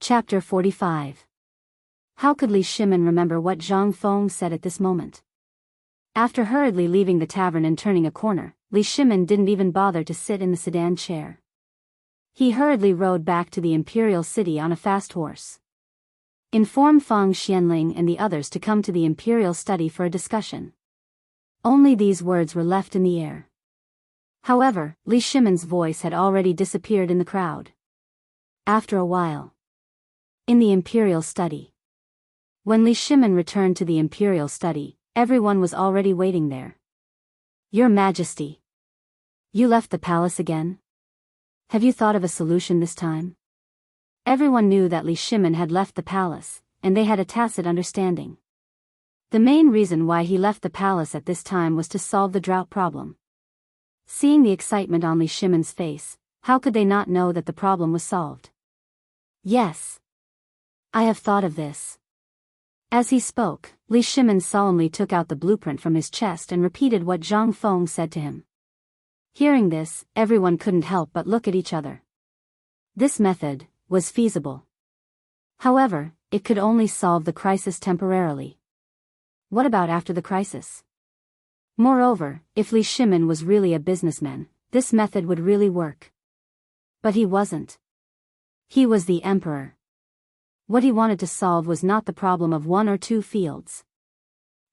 Chapter 45. How could Li Shimin remember what Zhang Feng said at this moment? After hurriedly leaving the tavern and turning a corner, Li Shimin didn't even bother to sit in the sedan chair. He hurriedly rode back to the imperial city on a fast horse. Inform Feng Xianling and the others to come to the imperial study for a discussion. Only these words were left in the air. However, Li Shimin's voice had already disappeared in the crowd. After a while, in the imperial study. When Li Shimin returned to the imperial study, everyone was already waiting there. Your Majesty. You left the palace again? Have you thought of a solution this time? Everyone knew that Li Shimin had left the palace, and they had a tacit understanding. The main reason why he left the palace at this time was to solve the drought problem. Seeing the excitement on Li Shimin's face, how could they not know that the problem was solved? Yes. I have thought of this. As he spoke, Li Shimin solemnly took out the blueprint from his chest and repeated what Zhang Feng said to him. Hearing this, everyone couldn't help but look at each other. This method was feasible. However, it could only solve the crisis temporarily. What about after the crisis? Moreover, if Li Shimin was really a businessman, this method would really work. But he wasn't. He was the emperor. What he wanted to solve was not the problem of one or two fields.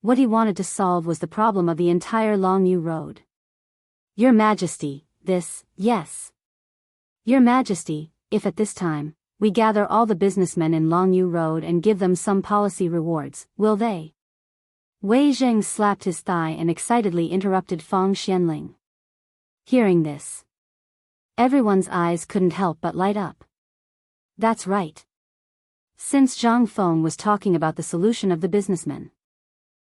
What he wanted to solve was the problem of the entire Longyu Road. Your Majesty, yes. Your Majesty, if at this time, we gather all the businessmen in Longyu Road and give them some policy rewards, will they? Wei Zheng slapped his thigh and excitedly interrupted Feng Xianling. Hearing this, everyone's eyes couldn't help but light up. That's right. Since Zhang Feng was talking about the solution of the businessmen.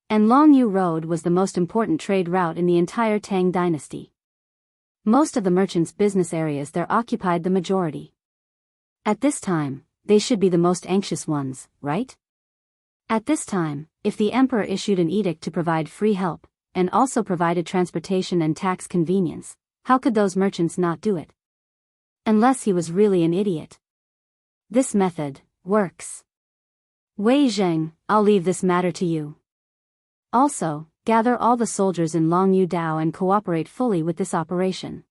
And Longyu Road was the most important trade route in the entire Tang dynasty. Most of the merchants' business areas there occupied the majority. At this time, they should be the most anxious ones, right? At this time, if the emperor issued an edict to provide free help, and also provided transportation and tax convenience, how could those merchants not do it? Unless he was really an idiot. This method works. Wei Zheng, I'll leave this matter to you. Also, gather all the soldiers in Longyu Dao and cooperate fully with this operation.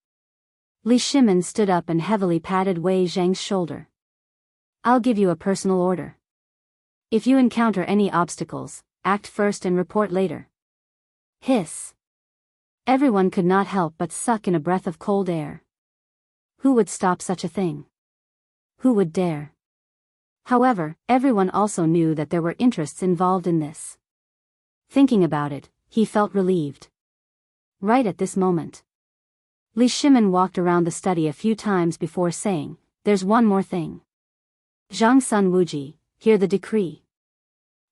Li Shimin stood up and heavily patted Wei Zheng's shoulder. I'll give you a personal order. If you encounter any obstacles, act first and report later. Hiss. Everyone could not help but suck in a breath of cold air. Who would stop such a thing? Who would dare? However, everyone also knew that there were interests involved in this. Thinking about it, he felt relieved. Right at this moment, Li Shimin walked around the study a few times before saying, "There's one more thing. Zhang Sun Wuji, hear the decree.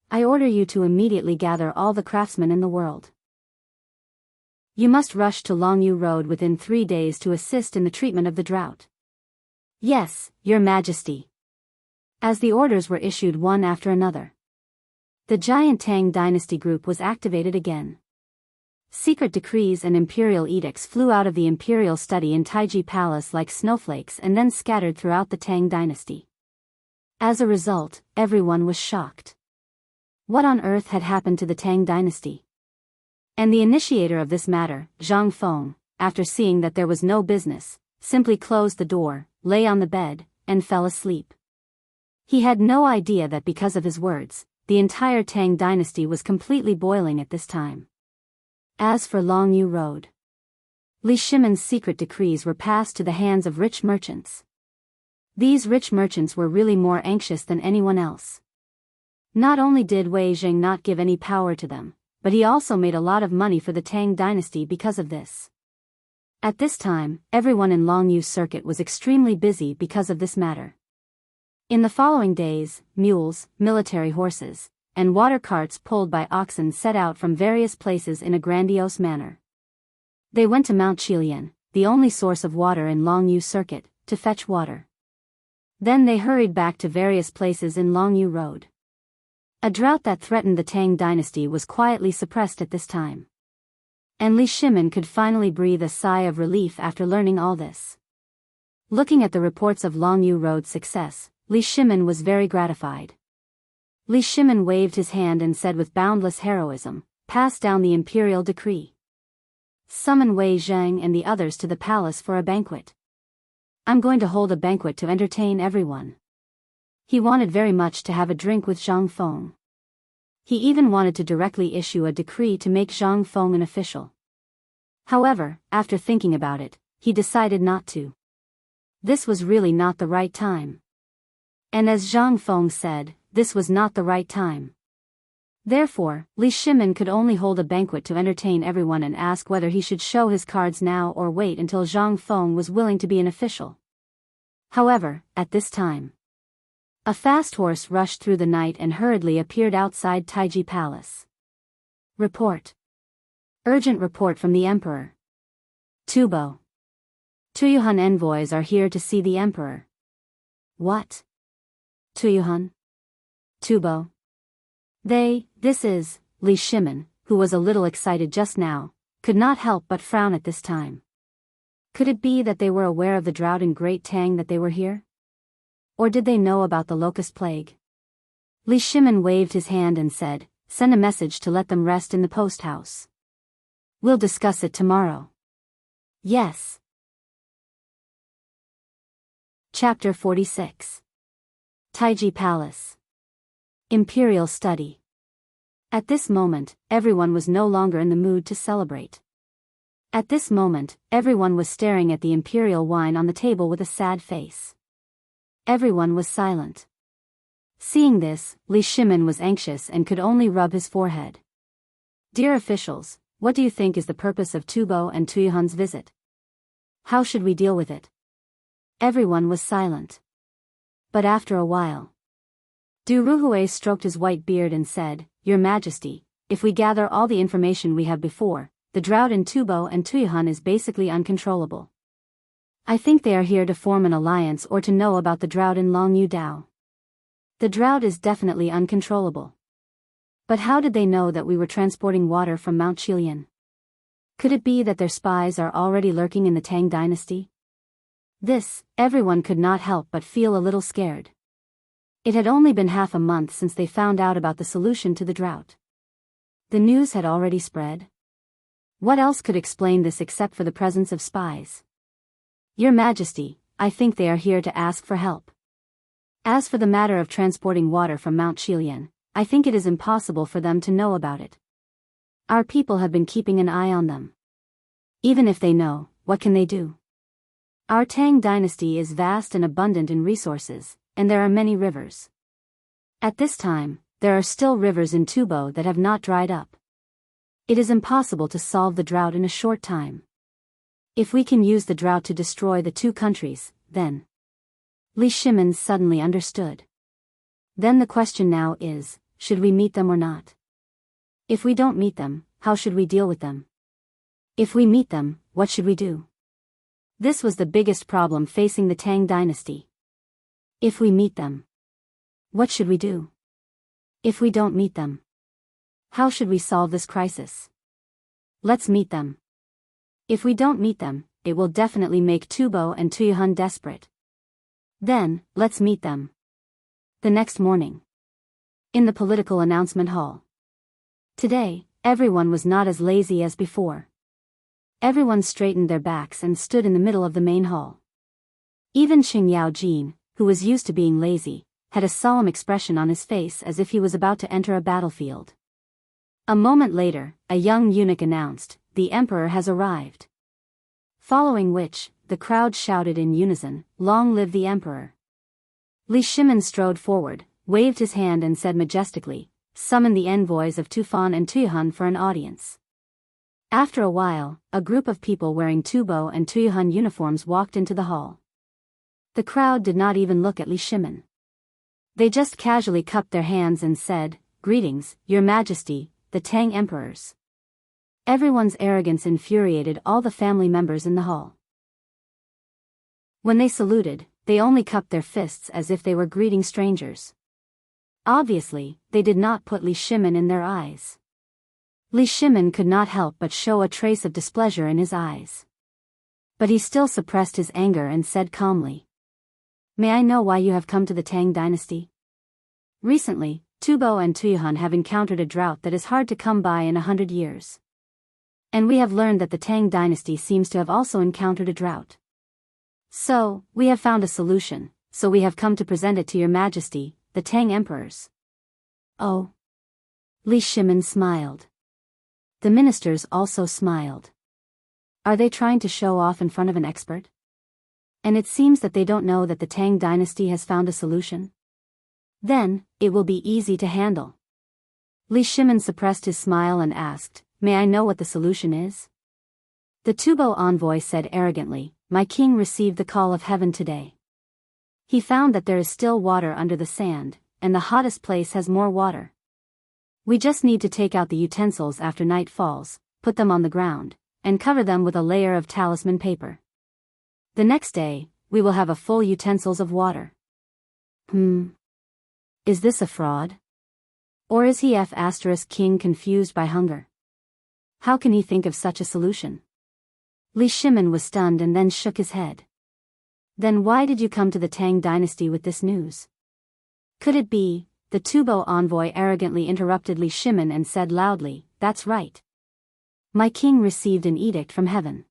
I order you to immediately gather all the craftsmen in the world. You must rush to Longyu Road within 3 days to assist in the treatment of the drought." Yes, Your Majesty. As the orders were issued one after another, the giant Tang dynasty group was activated again. Secret decrees and imperial edicts flew out of the imperial study in Taiji Palace like snowflakes and then scattered throughout the Tang dynasty. As a result, everyone was shocked. What on earth had happened to the Tang dynasty? And the initiator of this matter, Zhang Feng, after seeing that there was no business, simply closed the door, lay on the bed, and fell asleep. He had no idea that because of his words, the entire Tang dynasty was completely boiling at this time. As for Longyu Road, Li Shimin's secret decrees were passed to the hands of rich merchants. These rich merchants were really more anxious than anyone else. Not only did Wei Zheng not give any power to them, but he also made a lot of money for the Tang dynasty because of this. At this time, everyone in Longyu's circuit was extremely busy because of this matter. In the following days, mules, military horses, and water carts pulled by oxen set out from various places in a grandiose manner. They went to Mount Qilian, the only source of water in Longyu circuit, to fetch water. Then they hurried back to various places in Longyu Road. A drought that threatened the Tang dynasty was quietly suppressed at this time. And Li Shimin could finally breathe a sigh of relief after learning all this. Looking at the reports of Longyu Road's success, Li Shimin was very gratified. Li Shimin waved his hand and said with boundless heroism, "Pass down the imperial decree. Summon Wei Zheng and the others to the palace for a banquet. I'm going to hold a banquet to entertain everyone." He wanted very much to have a drink with Zhang Feng. He even wanted to directly issue a decree to make Zhang Feng an official. However, after thinking about it, he decided not to. This was really not the right time. And as Zhang Feng said, this was not the right time. Therefore, Li Shimin could only hold a banquet to entertain everyone and ask whether he should show his cards now or wait until Zhang Feng was willing to be an official. However, at this time, a fast horse rushed through the night and hurriedly appeared outside Taiji Palace. Report. Urgent report from the Emperor. Tubo. Tuyuhan envoys are here to see the Emperor. What? Tuyuhan? Tubo. This is, Li Shimin, who was a little excited just now, could not help but frown at this time. Could it be that they were aware of the drought in Great Tang that they were here? Or did they know about the locust plague? Li Shimin waved his hand and said, "Send a message to let them rest in the post house. We'll discuss it tomorrow." Yes. Chapter 46. Taiji Palace. Imperial Study. At this moment, everyone was no longer in the mood to celebrate. At this moment, everyone was staring at the imperial wine on the table with a sad face. Everyone was silent. Seeing this, Li Shimin was anxious and could only rub his forehead. "Dear officials, what do you think is the purpose of Tubo and Tuyuhan's visit? How should we deal with it?" Everyone was silent. But after a while, Du Ruhui stroked his white beard and said, "Your Majesty, if we gather all the information we have before, the drought in Tubo and Tuyuhan is basically uncontrollable. I think they are here to form an alliance or to know about the drought in Longyu Dao. The drought is definitely uncontrollable. But how did they know that we were transporting water from Mount Qilian? Could it be that their spies are already lurking in the Tang dynasty?" This, everyone could not help but feel a little scared. It had only been half a month since they found out about the solution to the drought. The news had already spread. What else could explain this except for the presence of spies? "Your Majesty, I think they are here to ask for help. As for the matter of transporting water from Mount Qilian, I think it is impossible for them to know about it. Our people have been keeping an eye on them. Even if they know, what can they do? Our Tang dynasty is vast and abundant in resources, and there are many rivers. At this time, there are still rivers in Tubo that have not dried up. It is impossible to solve the drought in a short time. If we can use the drought to destroy the two countries, then..." Li Shimin suddenly understood. "Then the question now is, should we meet them or not? If we don't meet them, how should we deal with them? If we meet them, what should we do?" This was the biggest problem facing the Tang dynasty. If we meet them, what should we do? If we don't meet them, how should we solve this crisis? Let's meet them. If we don't meet them, it will definitely make Tubo and Tuyuhan desperate. Then, let's meet them. The next morning, in the political announcement hall. Today, everyone was not as lazy as before. Everyone straightened their backs and stood in the middle of the main hall. Even Xing Yaojin, who was used to being lazy, had a solemn expression on his face as if he was about to enter a battlefield. A moment later, a young eunuch announced, "The Emperor has arrived." Following which, the crowd shouted in unison, "Long live the Emperor." Li Shimin strode forward, waved his hand and said majestically, "Summon the envoys of Tufan and Tuyuhan for an audience." After a while, a group of people wearing Tubo and Tuyuhan uniforms walked into the hall. The crowd did not even look at Li Shimin. They just casually cupped their hands and said, "Greetings, Your Majesty, the Tang Emperors." Everyone's arrogance infuriated all the family members in the hall. When they saluted, they only cupped their fists as if they were greeting strangers. Obviously, they did not put Li Shimin in their eyes. Li Shimin could not help but show a trace of displeasure in his eyes. But he still suppressed his anger and said calmly, May I know why you have come to the Tang dynasty? Recently, Tubo and Tuyuhan have encountered a drought that is hard to come by in 100 years. And we have learned that the Tang dynasty seems to have also encountered a drought. So, we have found a solution, so we have come to present it to your majesty, the Tang emperors. Oh. Li Shimin smiled. The ministers also smiled. Are they trying to show off in front of an expert? And it seems that they don't know that the Tang dynasty has found a solution? Then, it will be easy to handle. Li Shimin suppressed his smile and asked, May I know what the solution is? The Tubo envoy said arrogantly, My king received the call of heaven today. He found that there is still water under the sand, and the hottest place has more water. We just need to take out the utensils after night falls, put them on the ground, and cover them with a layer of talisman paper. The next day, we will have a full utensils of water. Is this a fraud? Or is he king confused by hunger? How can he think of such a solution? Li Shimin was stunned and then shook his head. Then why did you come to the Tang dynasty with this news? Could it be? The Tubo envoy arrogantly interrupted Li Shimin and said loudly, That's right. My king received an edict from heaven.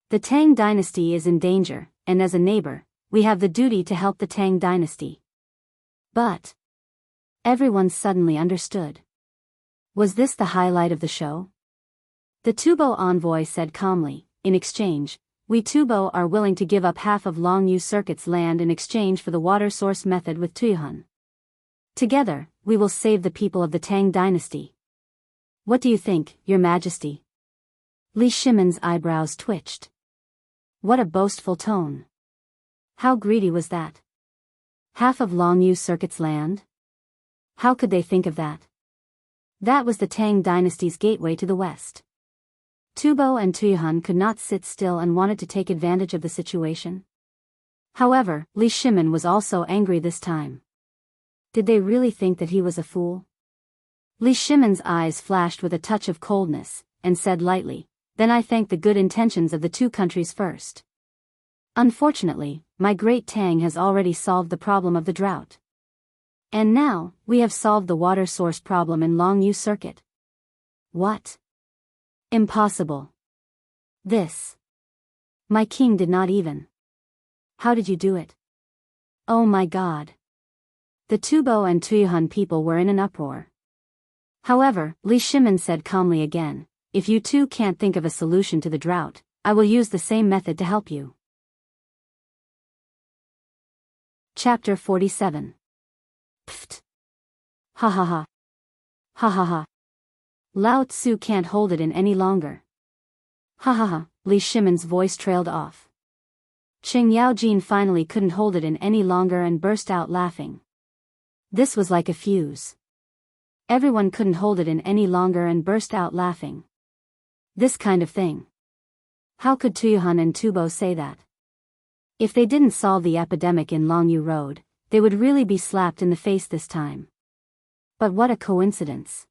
The Tang dynasty is in danger, and as a neighbor, we have the duty to help the Tang dynasty. But everyone suddenly understood. Was this the highlight of the show? The Tubo envoy said calmly, In exchange, we Tubo are willing to give up half of Longyu Circuit's land in exchange for the water source method with Tuyuhan. Together, we will save the people of the Tang dynasty. What do you think, your majesty? Li Shimin's eyebrows twitched. What a boastful tone. How greedy was that? Half of Longyu Circuit's land? How could they think of that? That was the Tang dynasty's gateway to the west. Tubo and Tuyuhan could not sit still and wanted to take advantage of the situation. However, Li Shimin was also angry this time. Did they really think that he was a fool? Li Shimin's eyes flashed with a touch of coldness, and said lightly, Then I thank the good intentions of the two countries first. Unfortunately, my great Tang has already solved the problem of the drought. And now, we have solved the water source problem in Longyu Circuit. What? Impossible. This. My king did not even. How did you do it? Oh my God. The Tubo and Tuyuhan people were in an uproar. However, Li Shimin said calmly again, If you two can't think of a solution to the drought, I will use the same method to help you. Chapter 47. Pfft. Ha ha ha. Ha ha ha. Lao Tzu can't hold it in any longer. Ha ha ha, Li Shimin's voice trailed off. Qing Yaojin finally couldn't hold it in any longer and burst out laughing. This was like a fuse. Everyone couldn't hold it in any longer and burst out laughing. This kind of thing. How could Tuyuhan and Tubo say that? If they didn't solve the epidemic in Longyu Road, they would really be slapped in the face this time. But what a coincidence.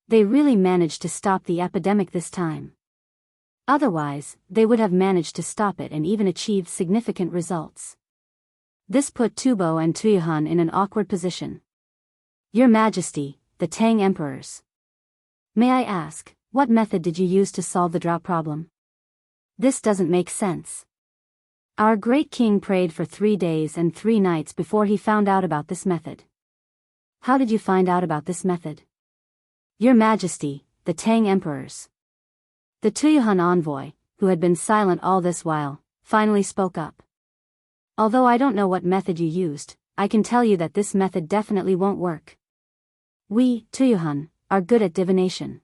They really managed to stop the epidemic this time. Otherwise, they would have managed to stop it and even achieved significant results. This put Tubo and Tuyuhan in an awkward position. Your Majesty, the Tang emperors. May I ask, what method did you use to solve the drought problem? This doesn't make sense. Our great king prayed for 3 days and 3 nights before he found out about this method. How did you find out about this method? Your Majesty, the Tang emperors. The Tuyuhan envoy, who had been silent all this while, finally spoke up. Although I don't know what method you used, I can tell you that this method definitely won't work. We, Tuyuhan, are good at divination.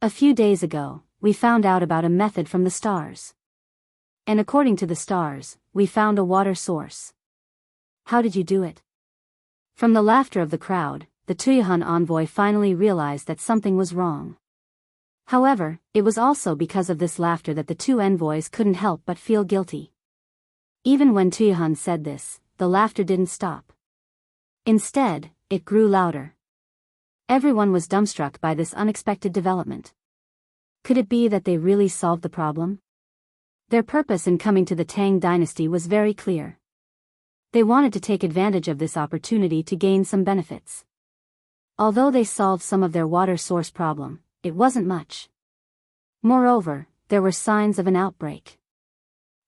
A few days ago, we found out about a method from the stars. And according to the stars, we found a water source. How did you do it? From the laughter of the crowd, the Tuyuhan envoy finally realized that something was wrong. However, it was also because of this laughter that the two envoys couldn't help but feel guilty. Even when Tuyuhan said this, the laughter didn't stop. Instead, it grew louder. Everyone was dumbstruck by this unexpected development. Could it be that they really solved the problem? Their purpose in coming to the Tang dynasty was very clear. They wanted to take advantage of this opportunity to gain some benefits. Although they solved some of their water source problem, it wasn't much. Moreover, there were signs of an outbreak.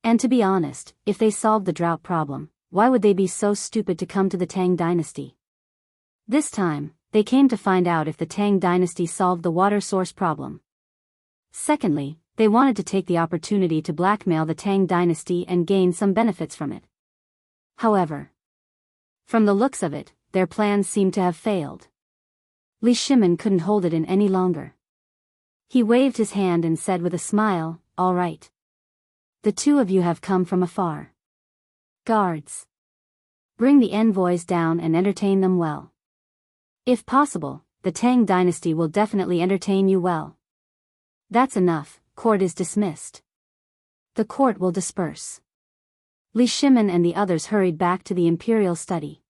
And to be honest, if they solved the drought problem, why would they be so stupid to come to the Tang dynasty? This time, they came to find out if the Tang dynasty solved the water source problem. Secondly, they wanted to take the opportunity to blackmail the Tang dynasty and gain some benefits from it. However, from the looks of it, their plans seemed to have failed. Li Shimin couldn't hold it in any longer. He waved his hand and said with a smile, "All right. The two of you have come from afar. Guards, bring the envoys down and entertain them well. If possible, the Tang dynasty will definitely entertain you well. That's enough, court is dismissed. The court will disperse." Li Shimin and the others hurried back to the imperial study.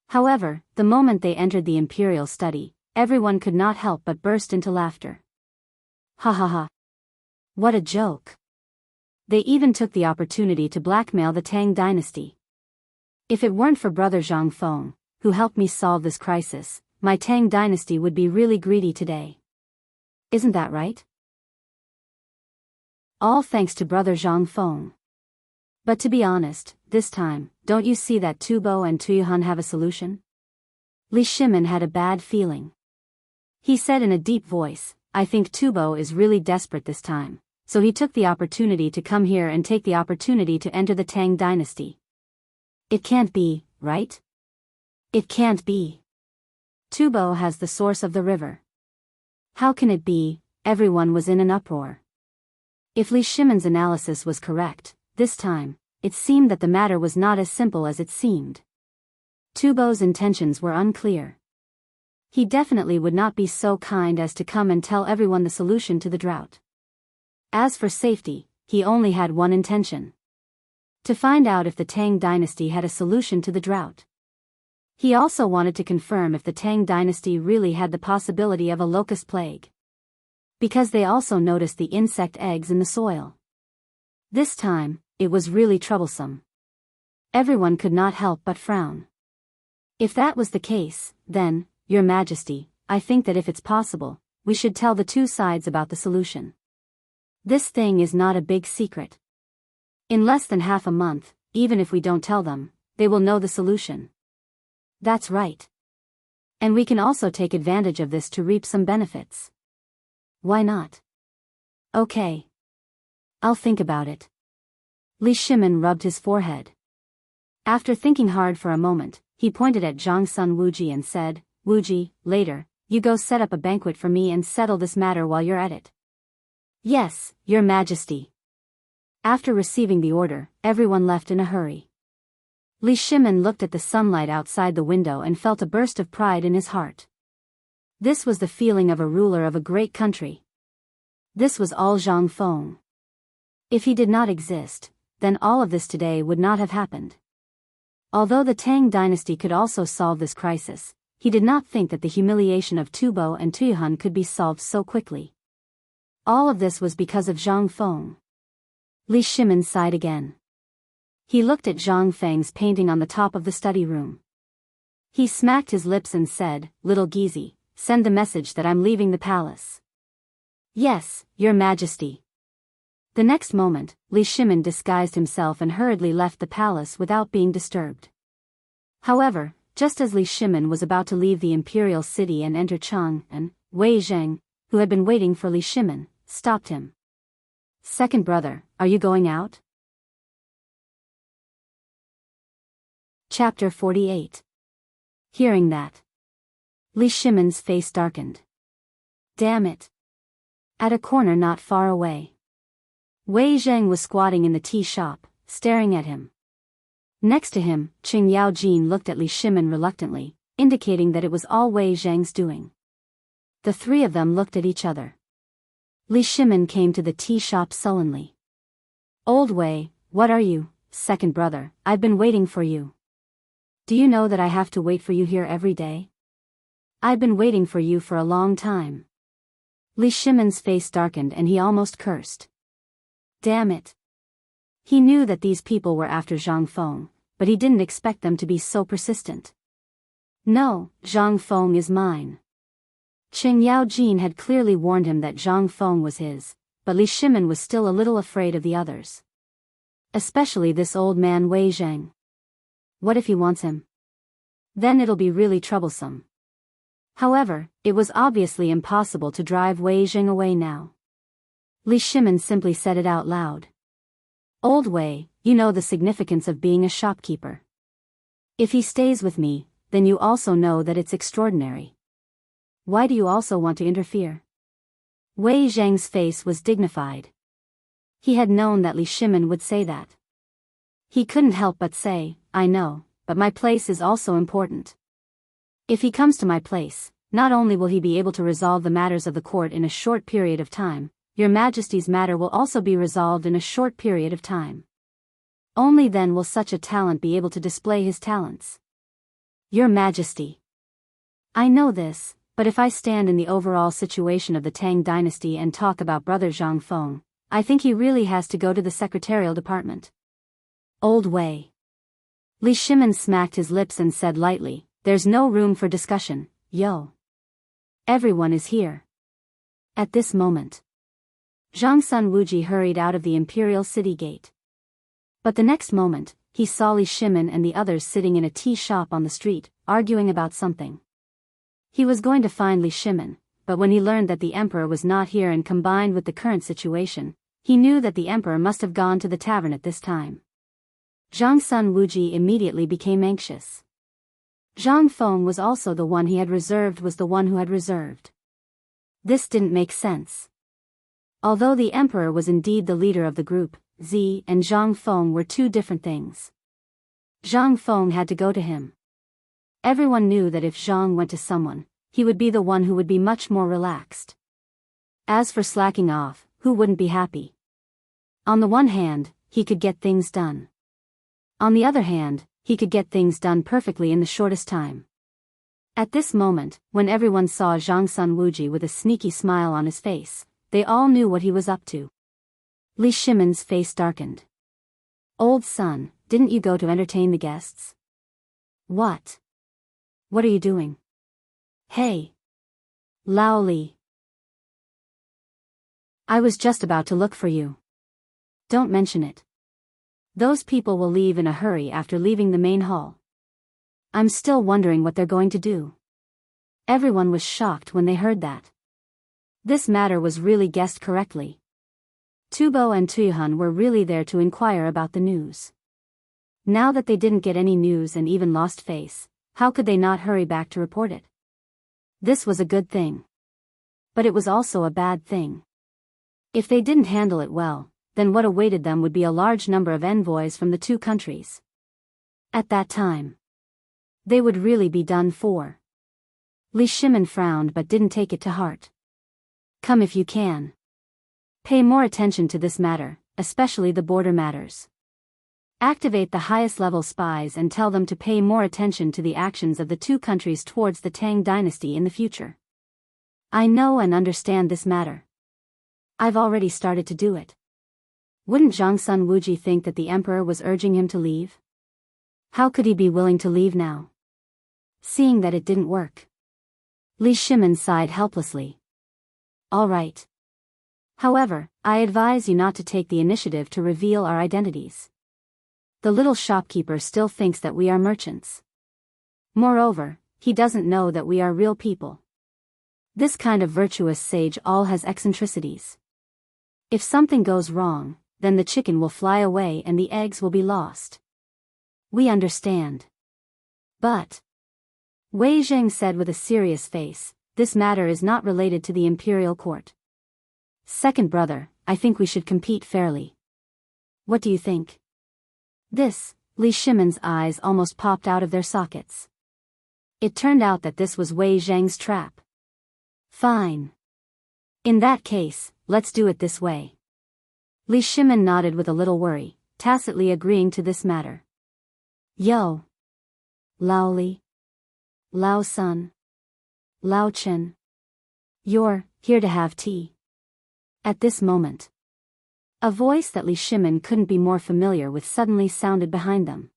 However, the moment they entered the imperial study, everyone could not help but burst into laughter. Ha ha ha. What a joke. They even took the opportunity to blackmail the Tang dynasty. If it weren't for Brother Zhang Feng, who helped me solve this crisis, my Tang dynasty would be really greedy today. Isn't that right? All thanks to Brother Zhang Feng. But to be honest, this time, don't you see that Tubo and Tuyuhan have a solution? Li Shimin had a bad feeling. He said in a deep voice, "I think Tubo is really desperate this time, so he took the opportunity to come here and take the opportunity to enter the Tang dynasty. It can't be, right? It can't be. Tubo has the source of the river. How can it be?" Everyone was in an uproar. If Li Shimin's analysis was correct, this time, it seemed that the matter was not as simple as it seemed. Tubo's intentions were unclear. He definitely would not be so kind as to come and tell everyone the solution to the drought. As for safety, he only had one intention: to find out if the Tang dynasty had a solution to the drought. He also wanted to confirm if the Tang dynasty really had the possibility of a locust plague. Because they also noticed the insect eggs in the soil. This time, it was really troublesome. Everyone could not help but frown. If that was the case, then, Your Majesty, I think that if it's possible, we should tell the two sides about the solution. This thing is not a big secret. In less than half a month, even if we don't tell them, they will know the solution. That's right. And we can also take advantage of this to reap some benefits. Why not? Okay. I'll think about it. Li Shimin rubbed his forehead. After thinking hard for a moment, he pointed at Zhang Sun Wuji and said, "Wuji, later, you go set up a banquet for me and settle this matter while you're at it." "Yes, Your Majesty." After receiving the order, everyone left in a hurry. Li Shimin looked at the sunlight outside the window and felt a burst of pride in his heart. This was the feeling of a ruler of a great country. This was all Zhang Feng. If he did not exist, then all of this today would not have happened. Although the Tang dynasty could also solve this crisis, he did not think that the humiliation of Tubo and Tuyuhan could be solved so quickly. All of this was because of Zhang Feng. Li Shimin sighed again. He looked at Zhang Feng's painting on the top of the study room. He smacked his lips and said, "Little Gizi, send the message that I'm leaving the palace." "Yes, Your Majesty." The next moment, Li Shimin disguised himself and hurriedly left the palace without being disturbed. However, just as Li Shimin was about to leave the imperial city and enter Chang'an, Wei Zheng, who had been waiting for Li Shimin, stopped him. "Second brother, are you going out?" Chapter 48. Hearing that, Li Shimin's face darkened. Damn it. At a corner not far away, Wei Zheng was squatting in the tea shop, staring at him. Next to him, Qing Yaojin looked at Li Shimin reluctantly, indicating that it was all Wei Zheng's doing. The three of them looked at each other. Li Shimin came to the tea shop sullenly. "Old Wei, what are you, second brother? I've been waiting for you. Do you know that I have to wait for you here every day? I've been waiting for you for a long time." Li Shimin's face darkened and he almost cursed. Damn it. He knew that these people were after Zhang Feng, but he didn't expect them to be so persistent. No, Zhang Feng is mine. Qing Yaojin had clearly warned him that Zhang Feng was his, but Li Shimin was still a little afraid of the others. Especially this old man Wei Zhang. What if he wants him? Then it'll be really troublesome. However, it was obviously impossible to drive Wei Zhang away now. Li Shimin simply said it out loud. Old Wei, you know the significance of being a shopkeeper. If he stays with me, then you also know that it's extraordinary. Why do you also want to interfere? Wei Zhang's face was dignified. He had known that Li Shimin would say that. He couldn't help but say, I know, but my place is also important. If he comes to my place, not only will he be able to resolve the matters of the court in a short period of time, Your Majesty's matter will also be resolved in a short period of time. Only then will such a talent be able to display his talents. Your Majesty. I know this, but if I stand in the overall situation of the Tang dynasty and talk about Brother Zhang Feng, I think he really has to go to the secretarial department. Old Wei. Li Shimin smacked his lips and said lightly, there's no room for discussion, yo. Everyone is here. At this moment, Zhang Sun Wuji hurried out of the imperial city gate. But the next moment, he saw Li Shimin and the others sitting in a tea shop on the street, arguing about something. He was going to find Li Shimin, but when he learned that the emperor was not here and combined with the current situation, he knew that the emperor must have gone to the tavern at this time. Zhang Sun Wuji immediately became anxious. Zhang Feng was also the one he had reserved was the one who had reserved. This didn't make sense. Although the emperor was indeed the leader of the group, Zi and Zhang Feng were two different things. Zhang Feng had to go to him. Everyone knew that if Zhang went to someone, he would be the one who would be much more relaxed. As for slacking off, who wouldn't be happy? On the one hand, he could get things done. On the other hand, he could get things done perfectly in the shortest time. At this moment, when everyone saw Zhang Sun Wuji with a sneaky smile on his face, they all knew what he was up to. Li Shimin's face darkened. Old son, didn't you go to entertain the guests? What? What are you doing? Hey. Lao Li. I was just about to look for you. Don't mention it. Those people will leave in a hurry after leaving the main hall. I'm still wondering what they're going to do. Everyone was shocked when they heard that. This matter was really guessed correctly. Tubo and Tuyuhun were really there to inquire about the news. Now that they didn't get any news and even lost face, how could they not hurry back to report it? This was a good thing. But it was also a bad thing. If they didn't handle it well, then what awaited them would be a large number of envoys from the two countries. At that time, they would really be done for. Li Shimin frowned but didn't take it to heart. Come if you can. Pay more attention to this matter, especially the border matters. Activate the highest level spies and tell them to pay more attention to the actions of the two countries towards the Tang dynasty in the future. I know and understand this matter. I've already started to do it. Wouldn't Zhang Sun Wuji think that the emperor was urging him to leave? How could he be willing to leave now? Seeing that it didn't work. Li Shimin sighed helplessly. All right. However, I advise you not to take the initiative to reveal our identities. The little shopkeeper still thinks that we are merchants. Moreover, he doesn't know that we are real people. This kind of virtuous sage all has eccentricities. If something goes wrong, then the chicken will fly away and the eggs will be lost. We understand. But, Wei Zheng said with a serious face, this matter is not related to the imperial court. Second brother, I think we should compete fairly. What do you think? This, Li Shimin's eyes almost popped out of their sockets. It turned out that this was Wei Zheng's trap. Fine. In that case, let's do it this way. Li Shimin nodded with a little worry, tacitly agreeing to this matter. Yo. Lao Li. Lao Sun. Lao Chen. You're here to have tea. At this moment, a voice that Li Shimin couldn't be more familiar with suddenly sounded behind them.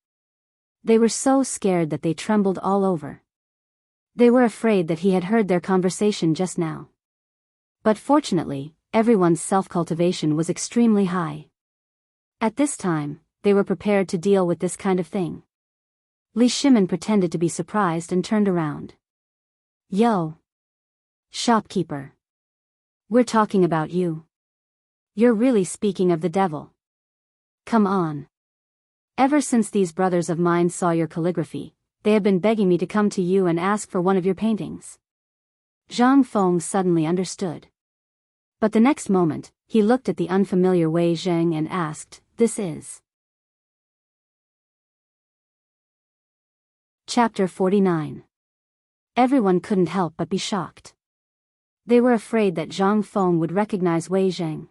They were so scared that they trembled all over. They were afraid that he had heard their conversation just now. But fortunately, everyone's self-cultivation was extremely high. At this time, they were prepared to deal with this kind of thing. Li Shimin pretended to be surprised and turned around. Yo! Shopkeeper. We're talking about you. You're really speaking of the devil. Come on. Ever since these brothers of mine saw your calligraphy, they have been begging me to come to you and ask for one of your paintings. Zhang Feng suddenly understood. But the next moment, he looked at the unfamiliar Wei Zheng and asked, "This is?" Chapter 49. Everyone couldn't help but be shocked. They were afraid that Zhang Feng would recognize Wei Zheng.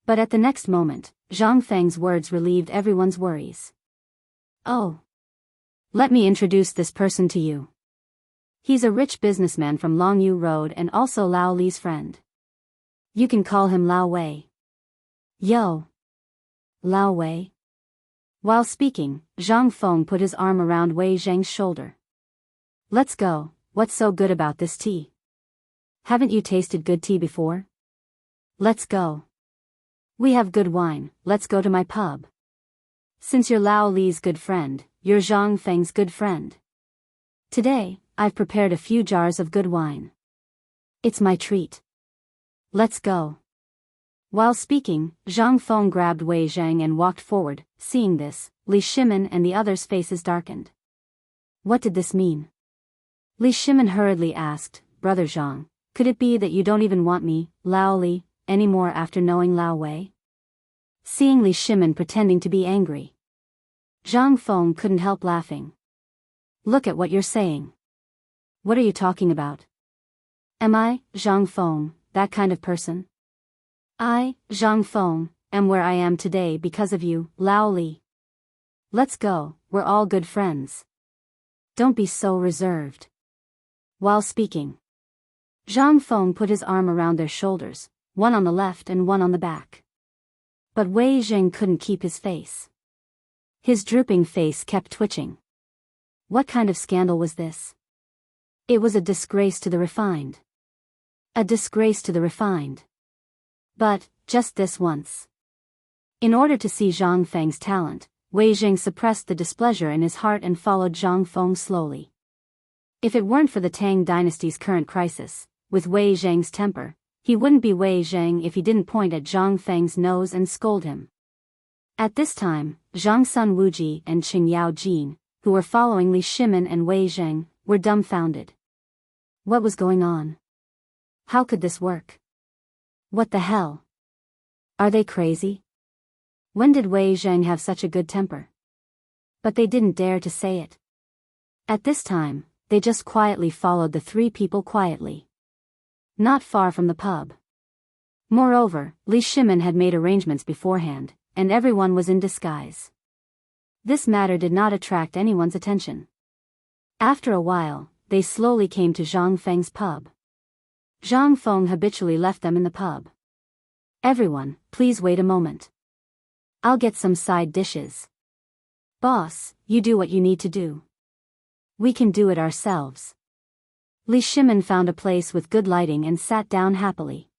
But at the next moment, Zhang Feng's words relieved everyone's worries. Oh. Let me introduce this person to you. He's a rich businessman from Longyu Road and also Lao Li's friend. You can call him Lao Wei. Yo. Lao Wei. While speaking, Zhang Feng put his arm around Wei Zheng's shoulder. Let's go, what's so good about this tea? Haven't you tasted good tea before? Let's go. We have good wine, let's go to my pub. Since you're Lao Li's good friend, you're Zhang Feng's good friend. Today, I've prepared a few jars of good wine. It's my treat. Let's go. While speaking, Zhang Feng grabbed Wei Zheng and walked forward. Seeing this, Li Shimin and the others' faces darkened. What did this mean? Li Shimin hurriedly asked, Brother Zhang, could it be that you don't even want me, Lao Li, anymore after knowing Lao Wei? Seeing Li Shimin pretending to be angry, Zhang Feng couldn't help laughing. Look at what you're saying. What are you talking about? Am I, Zhang Feng, that kind of person? I, Zhang Feng, am where I am today because of you, Lao Li. Let's go, we're all good friends. Don't be so reserved. While speaking, Zhang Feng put his arm around their shoulders, one on the left and one on the back. But Wei Zheng couldn't keep his face. His drooping face kept twitching. What kind of scandal was this? It was a disgrace to the refined. A disgrace to the refined. But, just this once. In order to see Zhang Feng's talent, Wei Zheng suppressed the displeasure in his heart and followed Zhang Feng slowly. If it weren't for the Tang dynasty's current crisis, with Wei Zheng's temper, he wouldn't be Wei Zheng if he didn't point at Zhang Feng's nose and scold him. At this time, Zhang Sun Wuji and Qing Yao Jin, who were following Li Shimin and Wei Zheng, were dumbfounded. What was going on? How could this work? What the hell? Are they crazy? When did Wei Zheng have such a good temper? But they didn't dare to say it. At this time, they just quietly followed the three people quietly. Not far from the pub. Moreover, Li Shimin had made arrangements beforehand, and everyone was in disguise. This matter did not attract anyone's attention. After a while, they slowly came to Zhang Feng's pub. Zhang Feng habitually left them in the pub. Everyone, please wait a moment. I'll get some side dishes. Boss, you do what you need to do. We can do it ourselves. Li Shimin found a place with good lighting and sat down happily.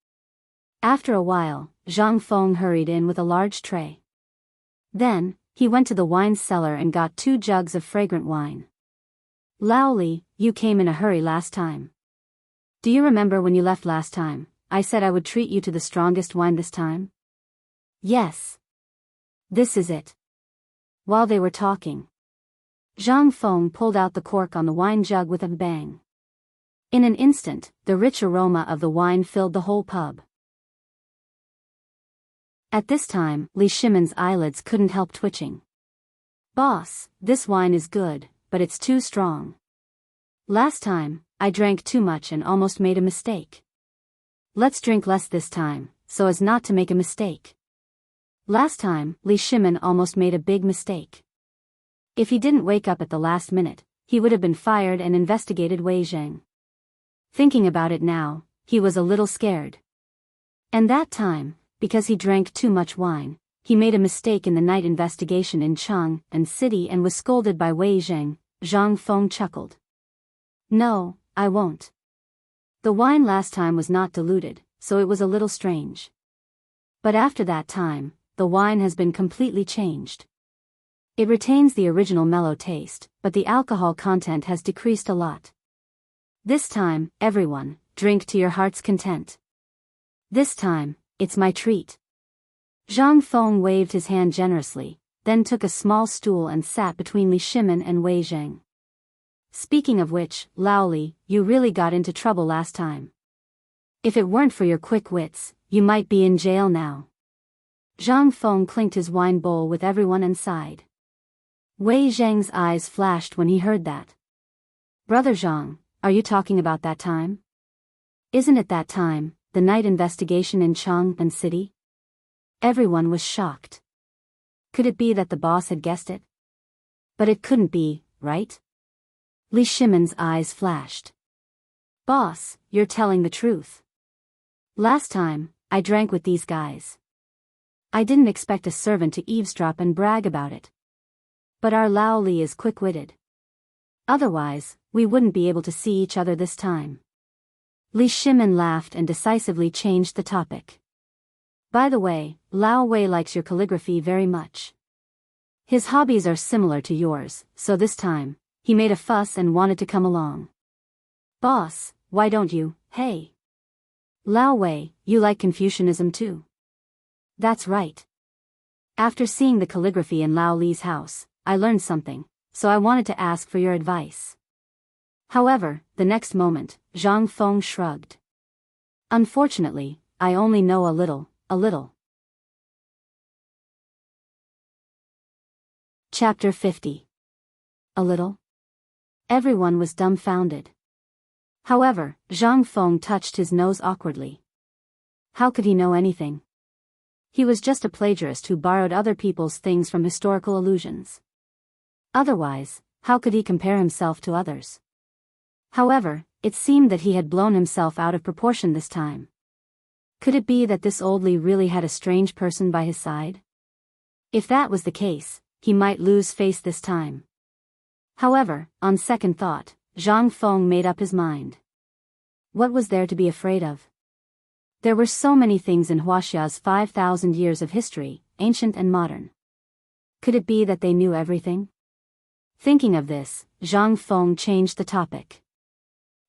After a while, Zhang Feng hurried in with a large tray. Then, he went to the wine cellar and got 2 jugs of fragrant wine. Lao Li, you came in a hurry last time. Do you remember when you left last time, I said I would treat you to the strongest wine this time? Yes. This is it. While they were talking, Zhang Feng pulled out the cork on the wine jug with a bang. In an instant, the rich aroma of the wine filled the whole pub. At this time, Li Shimin's eyelids couldn't help twitching. Boss, this wine is good, but it's too strong. Last time, I drank too much and almost made a mistake. Let's drink less this time, so as not to make a mistake. Last time, Li Shimin almost made a big mistake. If he didn't wake up at the last minute, he would have been fired and investigated Wei Zheng. Thinking about it now, he was a little scared. And that time, because he drank too much wine, he made a mistake in the night investigation in Chang'an city and was scolded by Wei Zheng. Zhang Feng chuckled. No, I won't. The wine last time was not diluted, so it was a little strange. But after that time, the wine has been completely changed. It retains the original mellow taste, but the alcohol content has decreased a lot. This time, everyone, drink to your heart's content. This time, it's my treat. Zhang Feng waved his hand generously, then took a small stool and sat between Li Shimin and Wei Zheng. Speaking of which, Lao Li, you really got into trouble last time. If it weren't for your quick wits, you might be in jail now. Zhang Feng clinked his wine bowl with everyone and sighed. Wei Zheng's eyes flashed when he heard that. Brother Zhang, are you talking about that time? Isn't it that time, the night investigation in Chang'an city? Everyone was shocked. Could it be that the boss had guessed it? But it couldn't be, right? Li Shimin's eyes flashed. Boss, you're telling the truth. Last time, I drank with these guys. I didn't expect a servant to eavesdrop and brag about it. But our Lao Li is quick-witted. Otherwise, we wouldn't be able to see each other this time. Li Shimin laughed and decisively changed the topic. By the way, Lao Wei likes your calligraphy very much. His hobbies are similar to yours, so this time, he made a fuss and wanted to come along. Boss, why don't you, hey? Lao Wei, you like Confucianism too? That's right. After seeing the calligraphy in Lao Li's house, I learned something, so I wanted to ask for your advice. However, the next moment, Zhang Feng shrugged. Unfortunately, I only know a little. Chapter 50. A little? Everyone was dumbfounded. However, Zhang Feng touched his nose awkwardly. How could he know anything? He was just a plagiarist who borrowed other people's things from historical allusions. Otherwise, how could he compare himself to others? However, it seemed that he had blown himself out of proportion this time. Could it be that this old Li really had a strange person by his side? If that was the case, he might lose face this time. However, on second thought, Zhang Feng made up his mind. What was there to be afraid of? There were so many things in Huaxia's 5,000 years of history, ancient and modern. Could it be that they knew everything? Thinking of this, Zhang Feng changed the topic.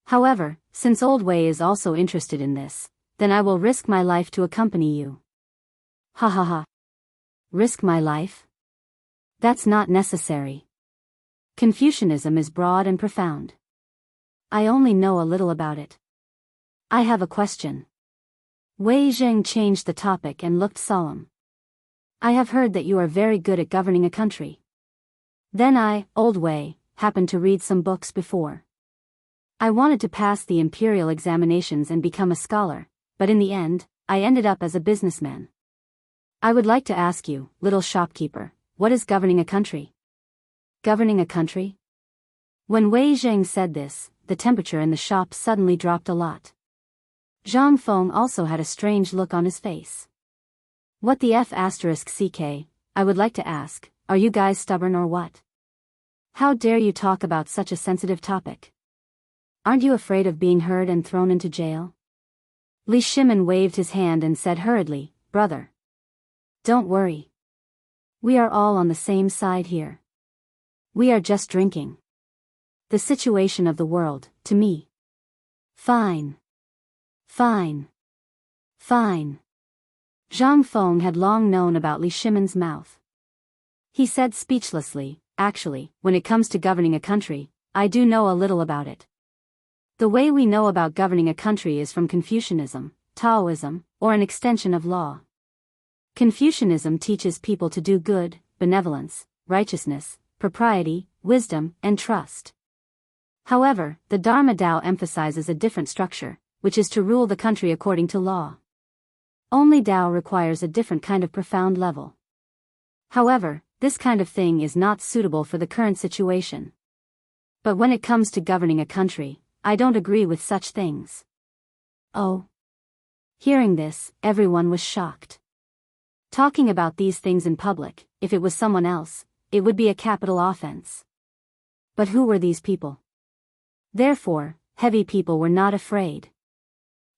However, since Old Wei is also interested in this, then I will risk my life to accompany you. Ha ha ha. Risk my life? That's not necessary. Confucianism is broad and profound. I only know a little about it. I have a question. Wei Zheng changed the topic and looked solemn. I have heard that you are very good at governing a country. Then I, Old Wei, happened to read some books before. I wanted to pass the imperial examinations and become a scholar, but in the end, I ended up as a businessman. I would like to ask you, little shopkeeper, what is governing a country? Governing a country? When Wei Zheng said this, the temperature in the shop suddenly dropped a lot. Zhang Feng also had a strange look on his face. What the F***ck, I would like to ask, are you guys stubborn or what? How dare you talk about such a sensitive topic? Aren't you afraid of being heard and thrown into jail? Li Shimin waved his hand and said hurriedly, Brother. Don't worry. We are all on the same side here. We are just drinking. The situation of the world, to me. Fine. Fine. Fine. Zhang Feng had long known about Li Shimin's mouth. He said speechlessly, actually, when it comes to governing a country, I do know a little about it. The way we know about governing a country is from Confucianism, Taoism, or an extension of law. Confucianism teaches people to do good, benevolence, righteousness, propriety, wisdom, and trust. However, the Dharma Tao emphasizes a different structure, which is to rule the country according to law. Only Tao requires a different kind of profound level. However, this kind of thing is not suitable for the current situation. But when it comes to governing a country, I don't agree with such things. Oh. Hearing this, everyone was shocked. Talking about these things in public, if it was someone else, it would be a capital offense. But who were these people? Therefore, heavy people were not afraid.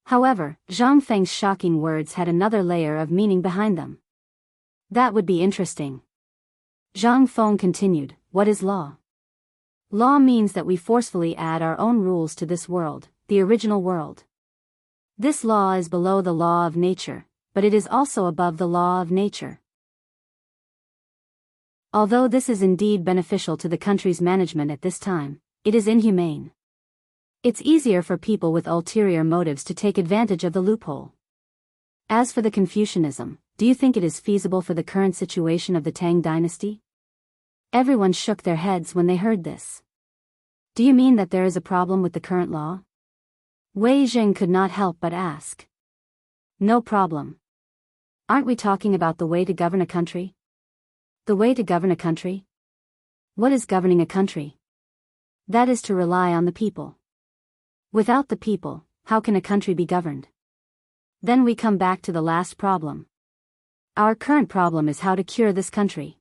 However, Zhang Feng's shocking words had another layer of meaning behind them. That would be interesting. Zhang Feng continued, what is law? Law means that we forcefully add our own rules to this world, the original world. This law is below the law of nature, but it is also above the law of nature. Although this is indeed beneficial to the country's management at this time, it is inhumane. It's easier for people with ulterior motives to take advantage of the loophole. As for the Confucianism, do you think it is feasible for the current situation of the Tang dynasty? Everyone shook their heads when they heard this. Do you mean that there is a problem with the current law? Wei Zheng could not help but ask. No problem. Aren't we talking about the way to govern a country? The way to govern a country? What is governing a country? That is to rely on the people. Without the people, how can a country be governed? Then we come back to the last problem. Our current problem is how to cure this country.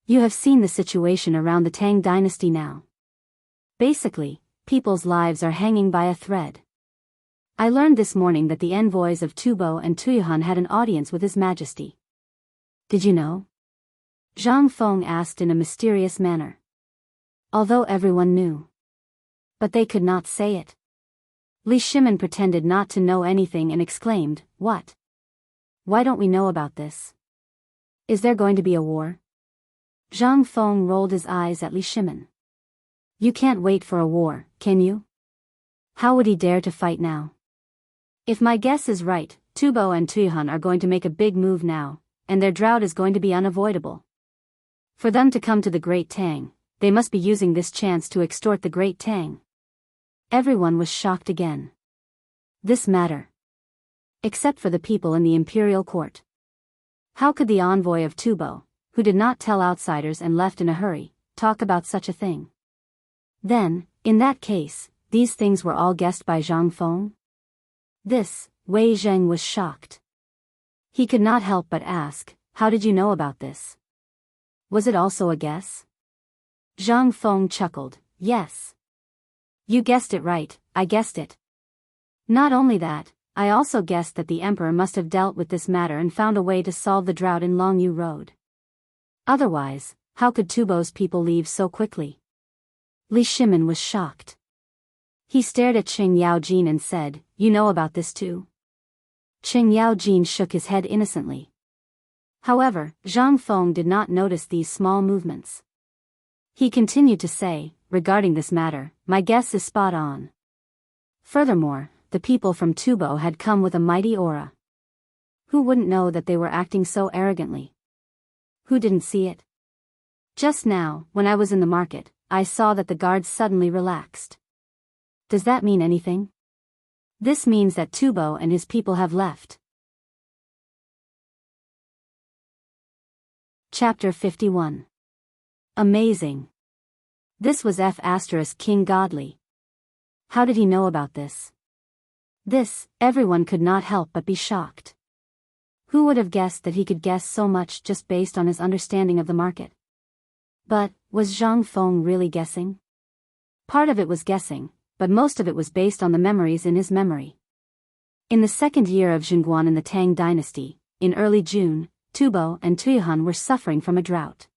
You have seen the situation around the Tang dynasty now. Basically, people's lives are hanging by a thread. I learned this morning that the envoys of Tubo and Tuyuhan had an audience with His Majesty. Did you know? Zhang Feng asked in a mysterious manner. Although everyone knew. But they could not say it. Li Shimin pretended not to know anything and exclaimed, what? Why don't we know about this? Is there going to be a war? Zhang Feng rolled his eyes at Li Shimin. You can't wait for a war, can you? How would he dare to fight now? If my guess is right, Tubo and Tuyuhan are going to make a big move now, and their drought is going to be unavoidable. For them to come to the Great Tang, they must be using this chance to extort the Great Tang. Everyone was shocked again. This matter. Except for the people in the imperial court. How could the envoy of Tubo, who did not tell outsiders and left in a hurry, talk about such a thing? Then, in that case, these things were all guessed by Zhang Feng? This, Wei Zheng was shocked. He could not help but ask, how did you know about this? Was it also a guess? Zhang Feng chuckled, yes. You guessed it right, I guessed it. Not only that, I also guessed that the emperor must have dealt with this matter and found a way to solve the drought in Longyu Road. Otherwise, how could Tubo's people leave so quickly? Li Shimin was shocked. He stared at Qing Yaojin and said, you know about this too? Qing Yaojin shook his head innocently. However, Zhang Feng did not notice these small movements. He continued to say, regarding this matter, my guess is spot on. Furthermore, the people from Tubo had come with a mighty aura. Who wouldn't know that they were acting so arrogantly? Who didn't see it? Just now, when I was in the market, I saw that the guards suddenly relaxed. Does that mean anything? This means that Tubo and his people have left. Chapter 51. Amazing. This was King Godly. How did he know about this? This, everyone could not help but be shocked. Who would have guessed that he could guess so much just based on his understanding of the market? But, was Zhang Feng really guessing? Part of it was guessing, but most of it was based on the memories in his memory. In the second year of Chang'an in the Tang dynasty, in early June, Tubo and Tuyuhan were suffering from a drought.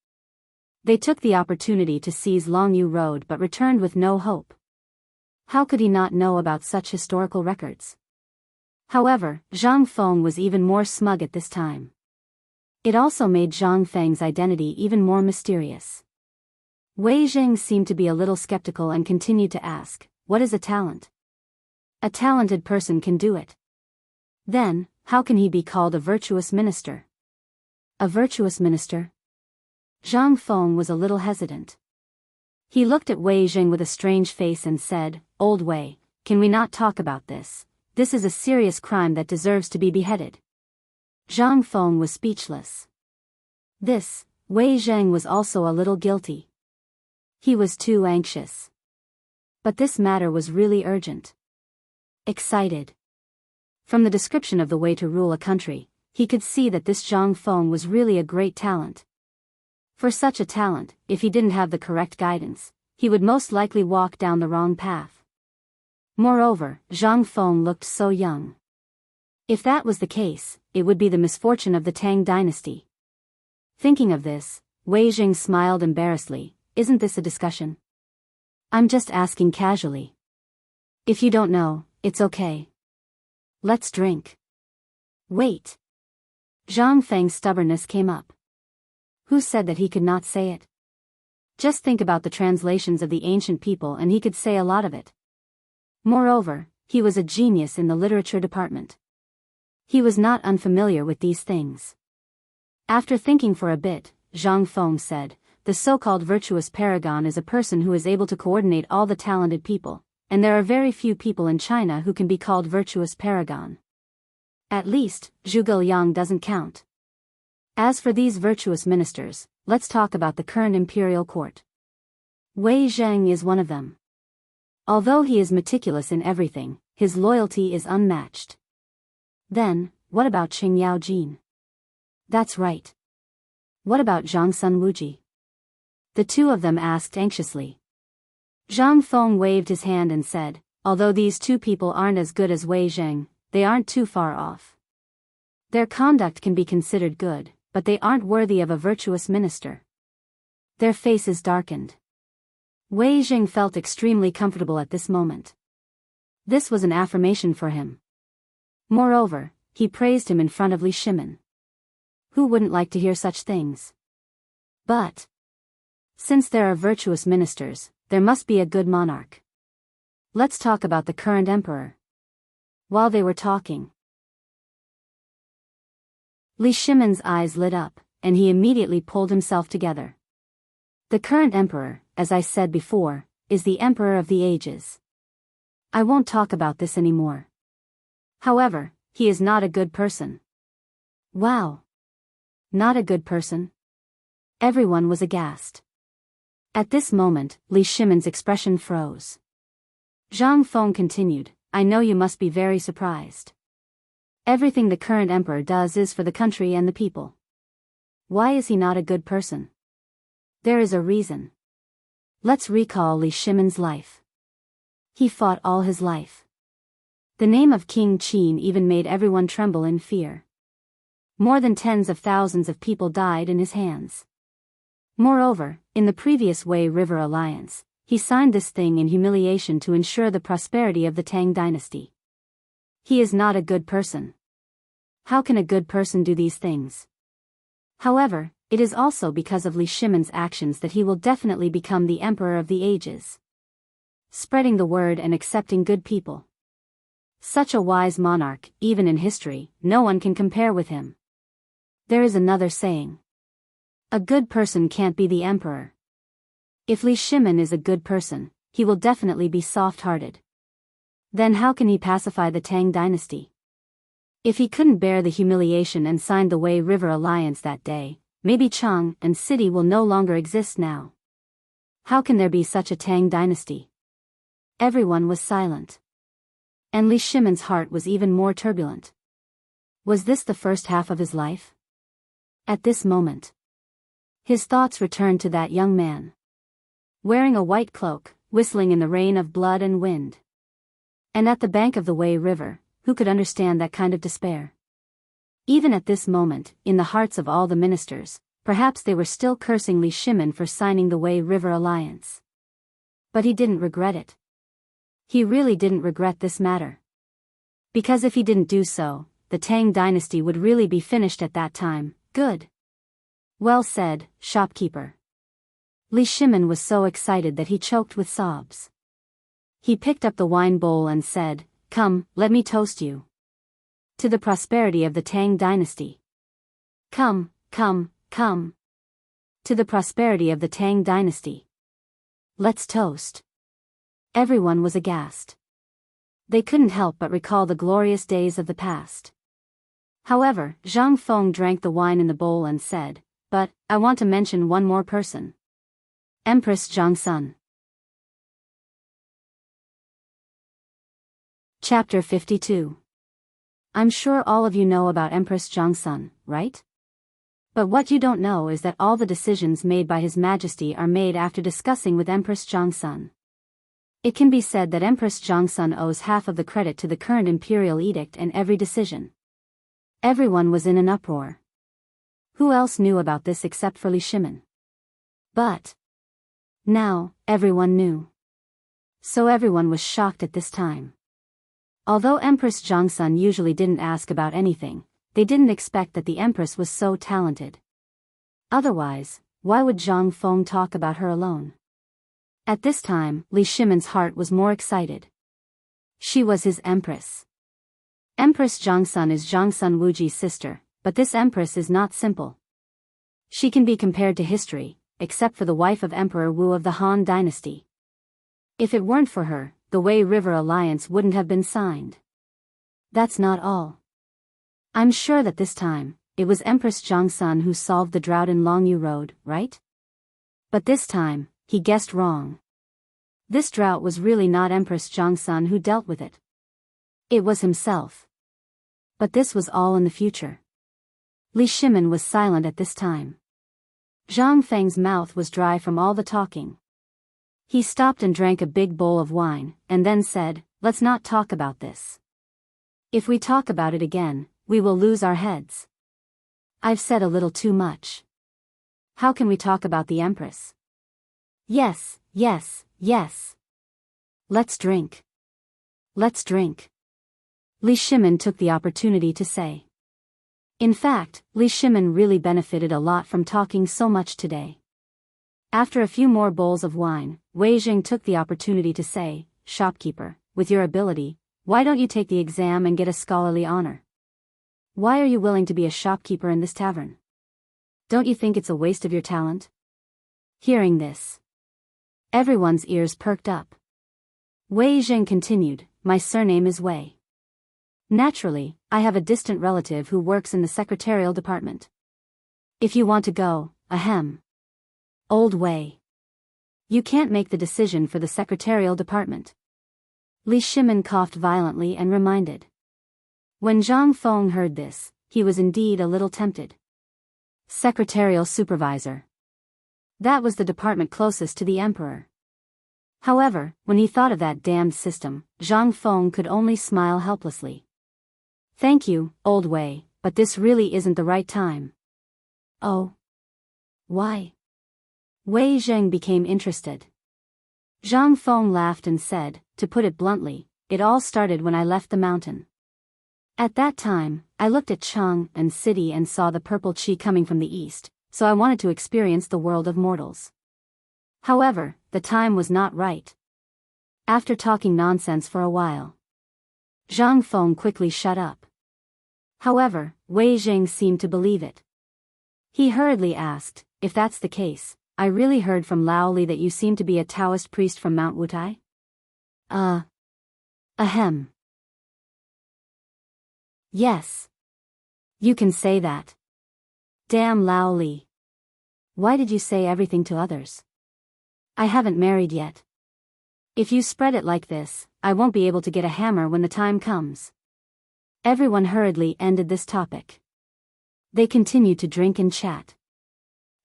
They took the opportunity to seize Longyu Road but returned with no hope. How could he not know about such historical records? However, Zhang Feng was even more smug at this time. It also made Zhang Feng's identity even more mysterious. Wei Zheng seemed to be a little skeptical and continued to ask, what is a talent? A talented person can do it. Then, how can he be called a virtuous minister? A virtuous minister? Zhang Feng was a little hesitant. He looked at Wei Zheng with a strange face and said, Old Wei, can we not talk about this? This is a serious crime that deserves to be beheaded. Zhang Feng was speechless. This, Wei Zheng was also a little guilty. He was too anxious. But this matter was really urgent. Excited. From the description of the way to rule a country, He could see that this Zhang Feng was really a great talent. For such a talent, if he didn't have the correct guidance, he would most likely walk down the wrong path. Moreover, Zhang Feng looked so young. If that was the case, it would be the misfortune of the Tang dynasty. Thinking of this, Wei Jing smiled embarrassedly. Isn't this a discussion? I'm just asking casually. If you don't know, it's okay. Let's drink. Wait. Zhang Feng's stubbornness came up. Who said that he could not say it? Just think about the translations of the ancient people and he could say a lot of it. Moreover, he was a genius in the literature department. He was not unfamiliar with these things. After thinking for a bit, Zhang Feng said, the so-called virtuous paragon is a person who is able to coordinate all the talented people, and there are very few people in China who can be called virtuous paragon. At least, Zhuge Liang doesn't count. As for these virtuous ministers, let's talk about the current imperial court. Wei Zheng is one of them. Although he is meticulous in everything, his loyalty is unmatched. Then, what about Qing Yaojin? That's right. What about Zhang Sun Wuji? The two of them asked anxiously. Zhang Feng waved his hand and said, although these two people aren't as good as Wei Zheng, they aren't too far off. Their conduct can be considered good, but they aren't worthy of a virtuous minister. Their faces darkened. Wei Jing felt extremely comfortable at this moment. This was an affirmation for him. Moreover, he praised him in front of Li Shimin. Who wouldn't like to hear such things? But since there are virtuous ministers, there must be a good monarch. Let's talk about the current emperor. While they were talking, Li Shimin's eyes lit up, and he immediately pulled himself together. The current emperor, as I said before, is the emperor of the ages. I won't talk about this anymore. However, he is not a good person. Wow! Not a good person? Everyone was aghast. At this moment, Li Shimin's expression froze. Zhang Feng continued, I know you must be very surprised. Everything the current emperor does is for the country and the people. Why is he not a good person? There is a reason. Let's recall Li Shimin's life. He fought all his life. The name of King Qin even made everyone tremble in fear. More than tens of thousands of people died in his hands. Moreover, in the previous Wei River alliance, he signed this thing in humiliation to ensure the prosperity of the Tang dynasty. He is not a good person. How can a good person do these things? However, it is also because of Li Shimin's actions that he will definitely become the emperor of the ages. Spreading the word and accepting good people. Such a wise monarch, even in history, no one can compare with him. There is another saying. A good person can't be the emperor. If Li Shimin is a good person, he will definitely be soft-hearted. Then how can he pacify the Tang dynasty? If he couldn't bear the humiliation and signed the Wei River alliance that day, maybe Chang'an city will no longer exist now. How can there be such a Tang dynasty? Everyone was silent. And Li Shimin's heart was even more turbulent. Was this the first half of his life? At this moment, his thoughts returned to that young man. Wearing a white cloak, whistling in the rain of blood and wind. And at the bank of the Wei River, who could understand that kind of despair? Even at this moment, in the hearts of all the ministers, perhaps they were still cursing Li Shimin for signing the Wei River alliance. But he didn't regret it. He really didn't regret this matter. Because if he didn't do so, the Tang dynasty would really be finished at that time. Good. Well said, shopkeeper. Li Shimin was so excited that he choked with sobs. He picked up the wine bowl and said, Come, let me toast you. To the prosperity of the Tang dynasty. Come, come, come. To the prosperity of the Tang dynasty. Let's toast. Everyone was aghast. They couldn't help but recall the glorious days of the past. However, Zhang Feng drank the wine in the bowl and said, But, I want to mention one more person. Empress Zhang Sun. Chapter 52. I'm sure all of you know about Empress Chang'an, right? But what you don't know is that all the decisions made by His Majesty are made after discussing with Empress Chang'an. It can be said that Empress Chang'an owes half of the credit to the current imperial edict and every decision. Everyone was in an uproar. Who else knew about this except for Li Shimin? But now, everyone knew. So everyone was shocked at this time. Although Empress Chang'an usually didn't ask about anything, they didn't expect that the Empress was so talented. Otherwise, why would Zhang Feng talk about her alone? At this time, Li Shimin's heart was more excited. She was his Empress. Empress Chang'an is Zhangsun Wuji's sister, but this Empress is not simple. She can be compared to history, except for the wife of Emperor Wu of the Han Dynasty. If it weren't for her, the Wei River Alliance wouldn't have been signed. That's not all. I'm sure that this time, it was Empress Chang'an who solved the drought in Longyu Road, right? But this time, he guessed wrong. This drought was really not Empress Chang'an who dealt with it. It was himself. But this was all in the future. Li Shimin was silent at this time. Zhang Feng's mouth was dry from all the talking. He stopped and drank a big bowl of wine, and then said, "Let's not talk about this. If we talk about it again, we will lose our heads. I've said a little too much. How can we talk about the Empress?" "Yes, yes, yes. Let's drink. Let's drink." Li Shimin took the opportunity to say. In fact, Li Shimin really benefited a lot from talking so much today. After a few more bowls of wine, Wei Jing took the opportunity to say, "Shopkeeper, with your ability, why don't you take the exam and get a scholarly honor? Why are you willing to be a shopkeeper in this tavern? Don't you think it's a waste of your talent?" Hearing this, everyone's ears perked up. Wei Jing continued, "My surname is Wei. Naturally, I have a distant relative who works in the secretarial department. If you want to go, ahem. Old Wei. You can't make the decision for the secretarial department." Li Shimin coughed violently and reminded. When Zhang Feng heard this, he was indeed a little tempted. Secretarial supervisor. That was the department closest to the emperor. However, when he thought of that damned system, Zhang Feng could only smile helplessly. "Thank you, Old Wei, but this really isn't the right time." "Oh. Why?" Wei Zheng became interested. Zhang Feng laughed and said, "To put it bluntly, it all started when I left the mountain. At that time, I looked at Chang'an city and saw the purple chi coming from the east, so I wanted to experience the world of mortals. However, the time was not right." After talking nonsense for a while, Zhang Feng quickly shut up. However, Wei Jing seemed to believe it. He hurriedly asked, "If that's the case, I really heard from Lao Li that you seem to be a Taoist priest from Mount Wutai?" Ahem. Yes. You can say that. Damn Lao Li. Why did you say everything to others? I haven't married yet. If you spread it like this, I won't be able to get a hammer when the time comes." Everyone hurriedly ended this topic. They continued to drink and chat.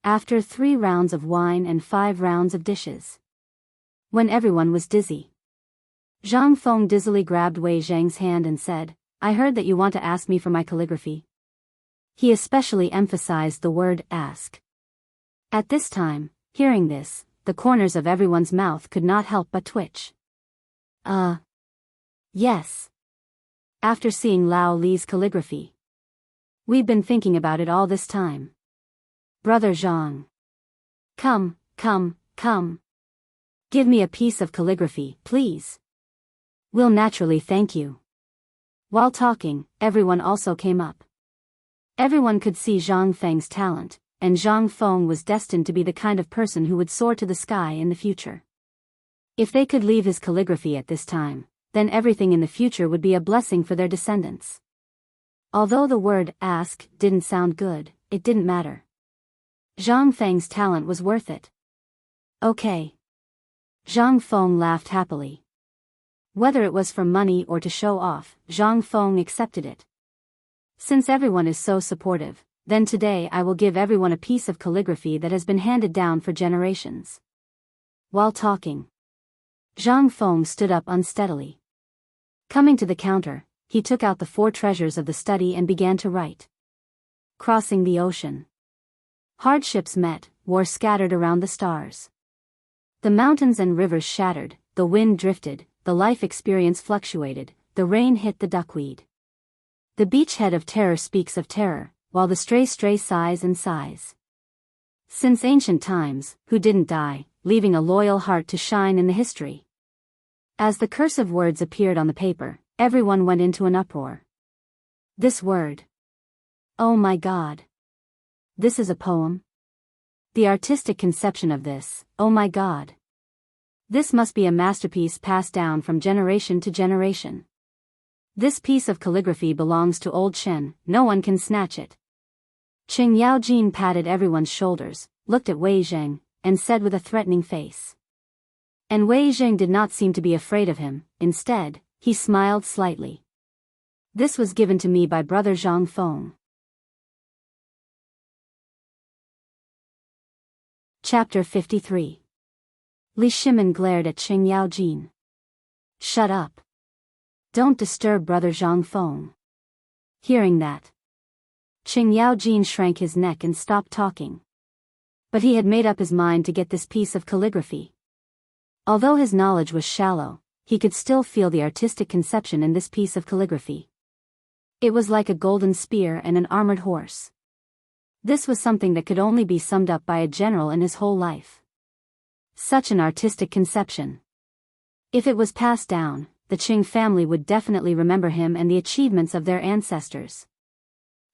After 3 rounds of wine and 5 rounds of dishes. When everyone was dizzy, Zhang Feng dizzily grabbed Wei Zheng's hand and said, "I heard that you want to ask me for my calligraphy." He especially emphasized the word "ask." At this time, hearing this, the corners of everyone's mouth could not help but twitch. Yes. After seeing Lao Li's calligraphy. We've been thinking about it all this time. Brother Zhang. Come. Give me a piece of calligraphy, please. We'll naturally thank you. While talking, everyone also came up. Everyone could see Zhang Feng's talent, and Zhang Feng was destined to be the kind of person who would soar to the sky in the future. If they could leave his calligraphy at this time, then everything in the future would be a blessing for their descendants. Although the word "ask" didn't sound good, it didn't matter. Zhang Feng's talent was worth it. Okay. Zhang Feng laughed happily. Whether it was for money or to show off, Zhang Feng accepted it. Since everyone is so supportive, then today I will give everyone a piece of calligraphy that has been handed down for generations. While talking, Zhang Feng stood up unsteadily. Coming to the counter, he took out the 4 treasures of the study and began to write. Crossing the ocean. Hardships met, war scattered around the stars. The mountains and rivers shattered, the wind drifted, the life experience fluctuated, the rain hit the duckweed. The beachhead of terror speaks of terror, while the stray sighs and sighs. Since ancient times, who didn't die, leaving a loyal heart to shine in the history. As the cursive words appeared on the paper, everyone went into an uproar. This word. Oh my God. This is a poem? The artistic conception of this, oh my God. This must be a masterpiece passed down from generation to generation. This piece of calligraphy belongs to old Chen, no one can snatch it. Qing Yaojin patted everyone's shoulders, looked at Wei Zheng, and said with a threatening face. And Wei Zheng did not seem to be afraid of him, instead, he smiled slightly. This was given to me by brother Zhang Feng. Chapter 53. Li Shimin glared at Qing Yaojin. Shut up. Don't disturb brother Zhang Feng. Hearing that, Qing Yaojin shrank his neck and stopped talking. But he had made up his mind to get this piece of calligraphy. Although his knowledge was shallow, he could still feel the artistic conception in this piece of calligraphy. It was like a golden spear and an armored horse. This was something that could only be summed up by a general in his whole life. Such an artistic conception. If it was passed down, the Qing family would definitely remember him and the achievements of their ancestors.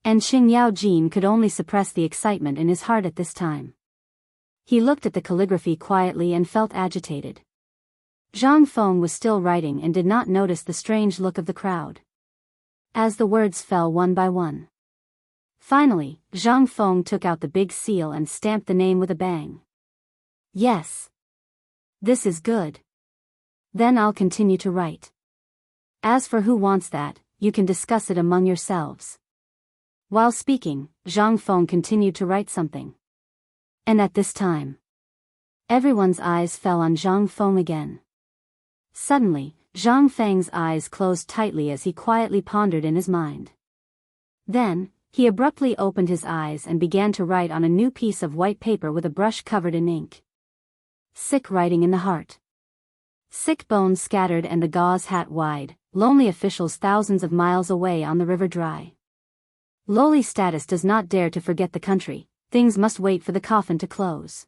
And Qing Yaojin could only suppress the excitement in his heart at this time. He looked at the calligraphy quietly and felt agitated. Zhang Feng was still writing and did not notice the strange look of the crowd. As the words fell one by one. Finally, Zhang Feng took out the big seal and stamped the name with a bang. Yes. This is good. Then I'll continue to write. As for who wants that, you can discuss it among yourselves. While speaking, Zhang Feng continued to write something. And at this time, everyone's eyes fell on Zhang Feng again. Suddenly, Zhang Feng's eyes closed tightly as he quietly pondered in his mind. Then, he abruptly opened his eyes and began to write on a new piece of white paper with a brush covered in ink. Sick writing in the heart. Sick bones scattered and the gauze hat wide, lonely officials thousands of miles away on the river dry. Lowly status does not dare to forget the country, things must wait for the coffin to close.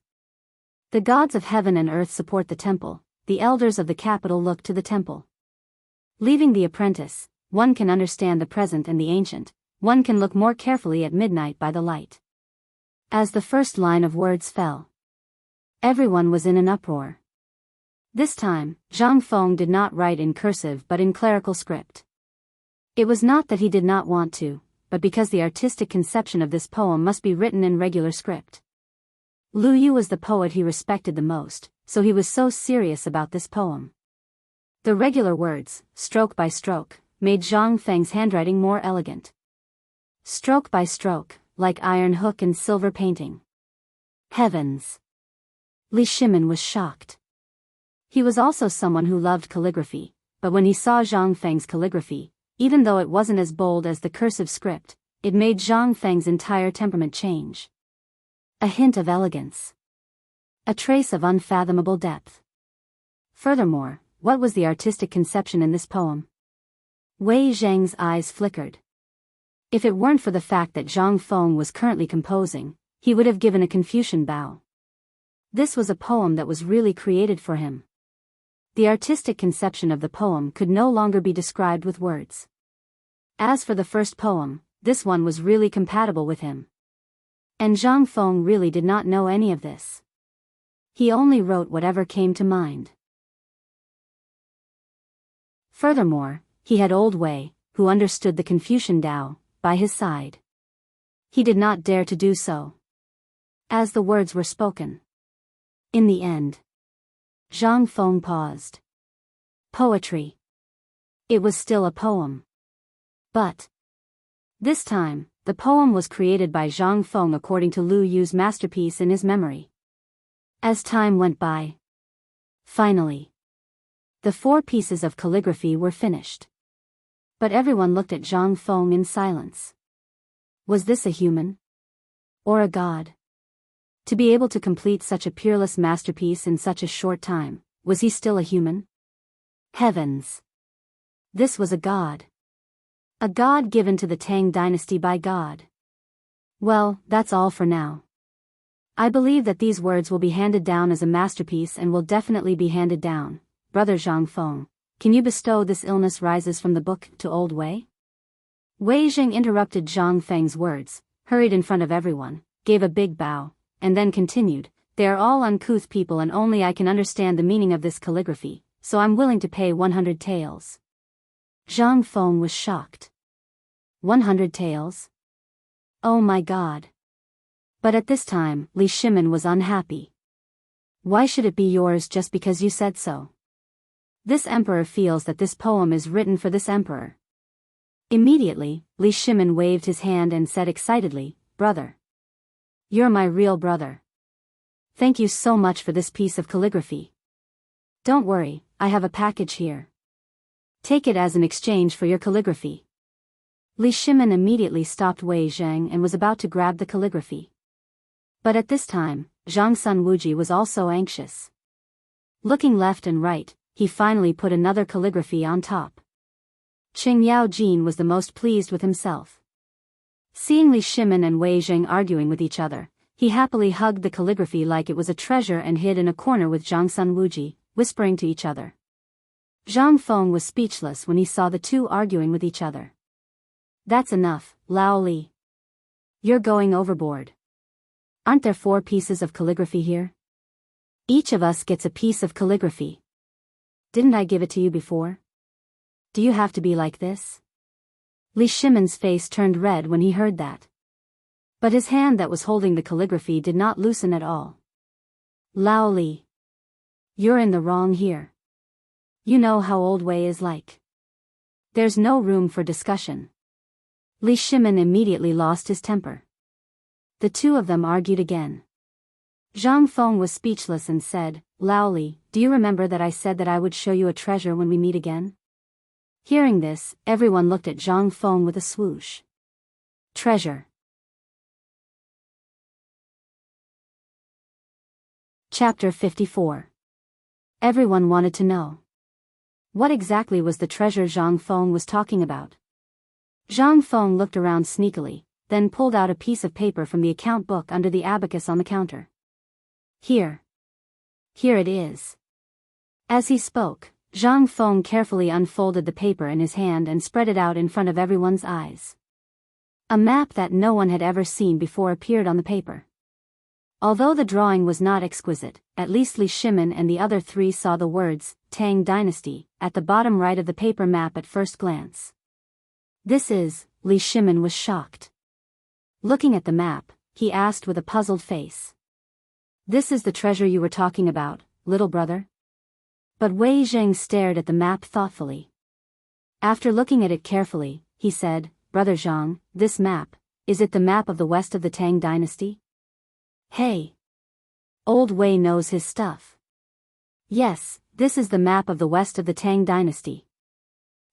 The gods of heaven and earth support the temple, the elders of the capital look to the temple. Leaving the apprentice, one can understand the present and the ancient, one can look more carefully at midnight by the light. As the first line of words fell, everyone was in an uproar. This time, Zhang Feng did not write in cursive but in clerical script. It was not that he did not want to, but because the artistic conception of this poem must be written in regular script. Lu Yu was the poet he respected the most, so he was so serious about this poem. The regular words, stroke by stroke, made Zhang Feng's handwriting more elegant. Stroke by stroke, like iron hook and silver painting. Heavens! Li Shimin was shocked. He was also someone who loved calligraphy, but when he saw Zhang Feng's calligraphy, even though it wasn't as bold as the cursive script, it made Zhang Feng's entire temperament change. A hint of elegance. A trace of unfathomable depth. Furthermore, what was the artistic conception in this poem? Wei Zheng's eyes flickered. If it weren't for the fact that Zhang Feng was currently composing, he would have given a Confucian bow. This was a poem that was really created for him. The artistic conception of the poem could no longer be described with words. As for the first poem, this one was really compatible with him. And Zhang Feng really did not know any of this. He only wrote whatever came to mind. Furthermore, he had old Wei, who understood the Confucian Tao, by his side. He did not dare to do so. As the words were spoken. In the end, Zhang Feng paused. Poetry. It was still a poem. But This time, the poem was created by Zhang Feng according to Lu Yu's masterpiece in his memory. As time went by, finally, the 4 pieces of calligraphy were finished. But everyone looked at Zhang Feng in silence. Was this a human? Or a god? To be able to complete such a peerless masterpiece in such a short time, was he still a human? Heavens! This was a god. A god given to the Tang dynasty by God. Well, that's all for now. I believe that these words will be handed down as a masterpiece and will definitely be handed down. Brother Zhang Feng, can you bestow this illness rises from the book to old Wei? Wei Jing interrupted Zhang Feng's words, hurried in front of everyone, gave a big bow, and then continued, they are all uncouth people and only I can understand the meaning of this calligraphy, so I'm willing to pay 100 taels. Zhang Feng was shocked. 100 taels? Oh my God. But at this time, Li Shimin was unhappy. Why should it be yours just because you said so? This emperor feels that this poem is written for this emperor. Immediately, Li Shimin waved his hand and said excitedly, brother. You're my real brother. Thank you so much for this piece of calligraphy. Don't worry, I have a package here. Take it as an exchange for your calligraphy. Li Shimin immediately stopped Wei Zhang and was about to grab the calligraphy. But at this time, Zhang Sun Wuji was also anxious. Looking left and right, he finally put another calligraphy on top. Qing Yao Jin was the most pleased with himself. Seeing Li Shimin and Wei Zhang arguing with each other, he happily hugged the calligraphy like it was a treasure and hid in a corner with Zhang Sun Wuji, whispering to each other. Zhang Feng was speechless when he saw the two arguing with each other. That's enough, Lao Li. You're going overboard. Aren't there 4 pieces of calligraphy here? Each of us gets a piece of calligraphy. Didn't I give it to you before? Do you have to be like this? Li Shimin's face turned red when he heard that. But his hand that was holding the calligraphy did not loosen at all. Lao Li. You're in the wrong here. You know how old Wei is like. There's no room for discussion. Li Shimin immediately lost his temper. The two of them argued again. Zhang Feng was speechless and said, Lao Li, do you remember that I said that I would show you a treasure when we meet again? Hearing this, everyone looked at Zhang Feng with a swoosh. Treasure. Chapter 54. Everyone wanted to know. What exactly was the treasure Zhang Feng was talking about? Zhang Feng looked around sneakily, then pulled out a piece of paper from the account book under the abacus on the counter. Here. Here it is. As he spoke, Zhang Feng carefully unfolded the paper in his hand and spread it out in front of everyone's eyes. A map that no one had ever seen before appeared on the paper. Although the drawing was not exquisite, at least Li Shimin and the other 3 saw the words, Tang Dynasty, at the bottom right of the paper map at first glance. This is, Li Shimin was shocked. Looking at the map, he asked with a puzzled face. This is the treasure you were talking about, little brother? But Wei Zhang stared at the map thoughtfully. After looking at it carefully, he said, Brother Zhang, this map, is it the map of the west of the Tang Dynasty? Hey! Old Wei knows his stuff. Yes, this is the map of the west of the Tang Dynasty.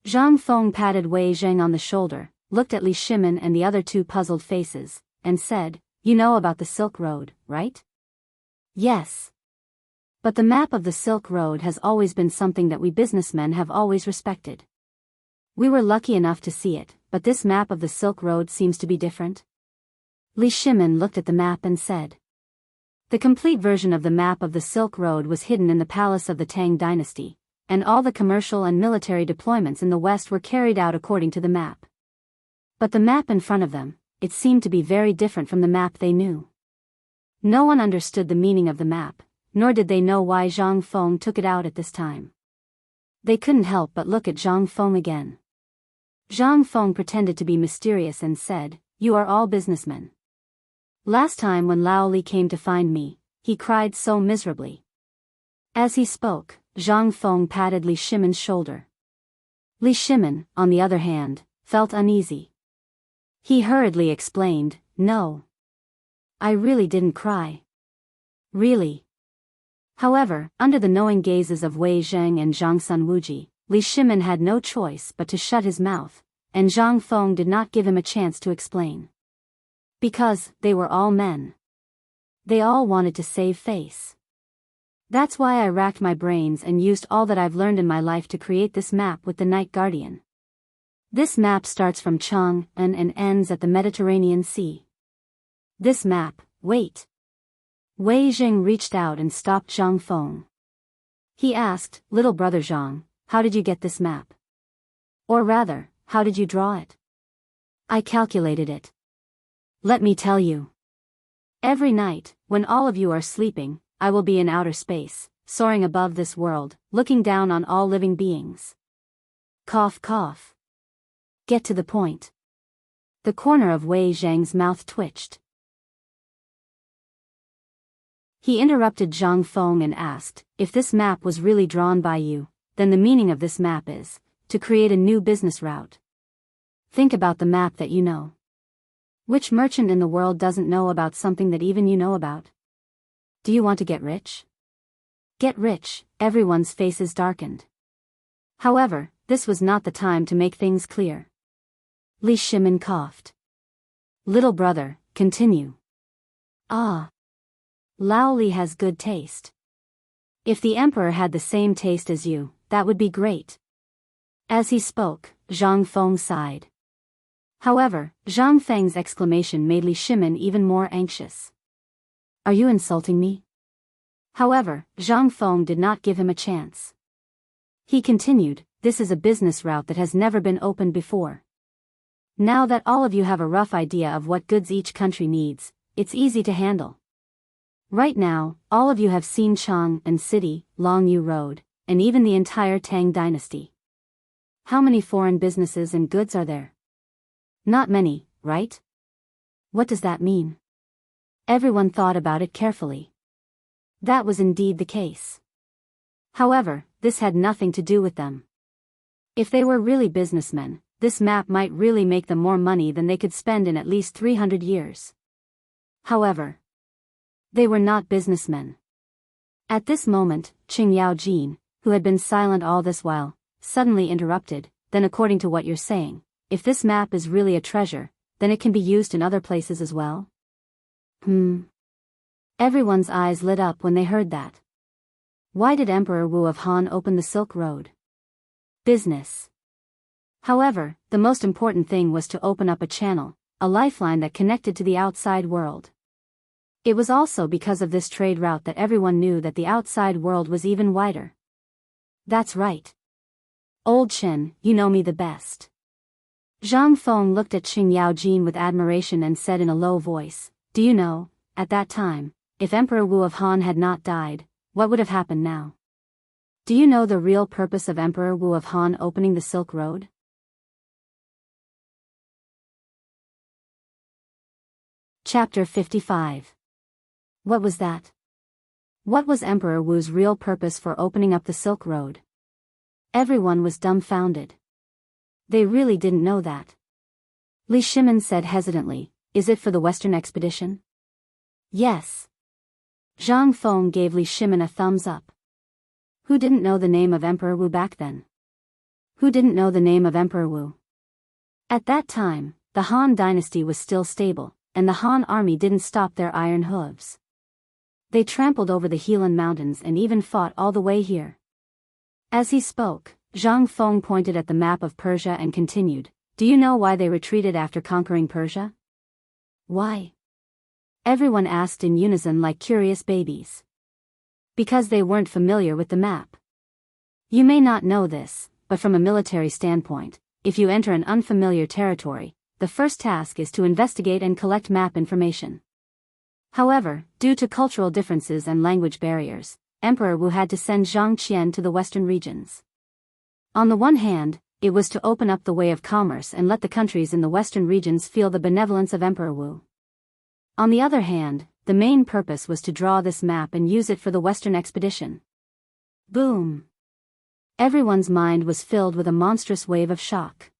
Zhang Feng patted Wei Zhang on the shoulder, looked at Li Shimin and the other 2 puzzled faces, and said, You know about the Silk Road, right? Yes. But the map of the Silk Road has always been something that we businessmen have always respected. We were lucky enough to see it, but this map of the Silk Road seems to be different. Li Shimin looked at the map and said. The complete version of the map of the Silk Road was hidden in the palace of the Tang Dynasty, and all the commercial and military deployments in the west were carried out according to the map. But the map in front of them, it seemed to be very different from the map they knew. No one understood the meaning of the map, nor did they know why Zhang Feng took it out at this time. They couldn't help but look at Zhang Feng again. Zhang Feng pretended to be mysterious and said, You are all businessmen. Last time when Lao Li came to find me, he cried so miserably. As he spoke, Zhang Feng patted Li Shimin's shoulder. Li Shimin, on the other hand, felt uneasy. He hurriedly explained, "No. I really didn't cry. Really." However, under the knowing gazes of Wei Zheng and Zhang Sunwuji, Li Shimin had no choice but to shut his mouth, and Zhang Feng did not give him a chance to explain. Because, they were all men. They all wanted to save face. That's why I racked my brains and used all that I've learned in my life to create this map with the Night Guardian. This map starts from Chang'an and ends at the Mediterranean Sea. This map, wait. Wei Zheng reached out and stopped Zhang Feng. He asked, "Little brother Zhang, how did you get this map? Or rather, how did you draw it?" "I calculated it. Let me tell you. Every night, when all of you are sleeping, I will be in outer space, soaring above this world, looking down on all living beings." Cough cough. Get to the point. The corner of Wei Zheng's mouth twitched. He interrupted Zhang Feng and asked, "If this map was really drawn by you, then the meaning of this map is to create a new business route. Think about the map that you know. Which merchant in the world doesn't know about something that even you know about? Do you want to get rich?" Get rich, everyone's faces darkened. However, this was not the time to make things clear. Li Shimin coughed. "Little brother, continue." "Ah. Lao Li has good taste. If the emperor had the same taste as you, that would be great." As he spoke, Zhang Feng sighed. However, Zhang Feng's exclamation made Li Shimin even more anxious. "Are you insulting me?" However, Zhang Feng did not give him a chance. He continued, "This is a business route that has never been opened before. Now that all of you have a rough idea of what goods each country needs, it's easy to handle. Right now, all of you have seen Chang'an City, Longyu Road, and even the entire Tang dynasty. How many foreign businesses and goods are there? Not many, right? What does that mean?" Everyone thought about it carefully. That was indeed the case. However, this had nothing to do with them. If they were really businessmen, this map might really make them more money than they could spend in at least 300 years. However, they were not businessmen. At this moment, Qing Yaojin, who had been silent all this while, suddenly interrupted, "Then according to what you're saying, if this map is really a treasure, then it can be used in other places as well?" Everyone's eyes lit up when they heard that. Why did Emperor Wu of Han open the Silk Road? Business. However, the most important thing was to open up a channel, a lifeline that connected to the outside world. It was also because of this trade route that everyone knew that the outside world was even wider. That's right. Old Chen, you know me the best. Zhang Feng looked at Qing Yaojin with admiration and said in a low voice, "Do you know, at that time, if Emperor Wu of Han had not died, what would have happened now? Do you know the real purpose of Emperor Wu of Han opening the Silk Road?" Chapter 55. What was that? What was Emperor Wu's real purpose for opening up the Silk Road? Everyone was dumbfounded. They really didn't know that. Li Shimin said hesitantly, "Is it for the Western expedition?" "Yes." Zhang Feng gave Li Shimin a thumbs up. Who didn't know the name of Emperor Wu back then? Who didn't know the name of Emperor Wu? At that time, the Han dynasty was still stable, and the Han army didn't stop their iron hooves. They trampled over the Helan Mountains and even fought all the way here. As he spoke, Zhang Feng pointed at the map of Persia and continued, "Do you know why they retreated after conquering Persia?" "Why?" Everyone asked in unison like curious babies. Because they weren't familiar with the map. You may not know this, but from a military standpoint, if you enter an unfamiliar territory, the first task is to investigate and collect map information. However, due to cultural differences and language barriers, Emperor Wu had to send Zhang Qian to the western regions. On the one hand, it was to open up the way of commerce and let the countries in the western regions feel the benevolence of Emperor Wu. On the other hand, the main purpose was to draw this map and use it for the western expedition. Boom! Everyone's mind was filled with a monstrous wave of shock.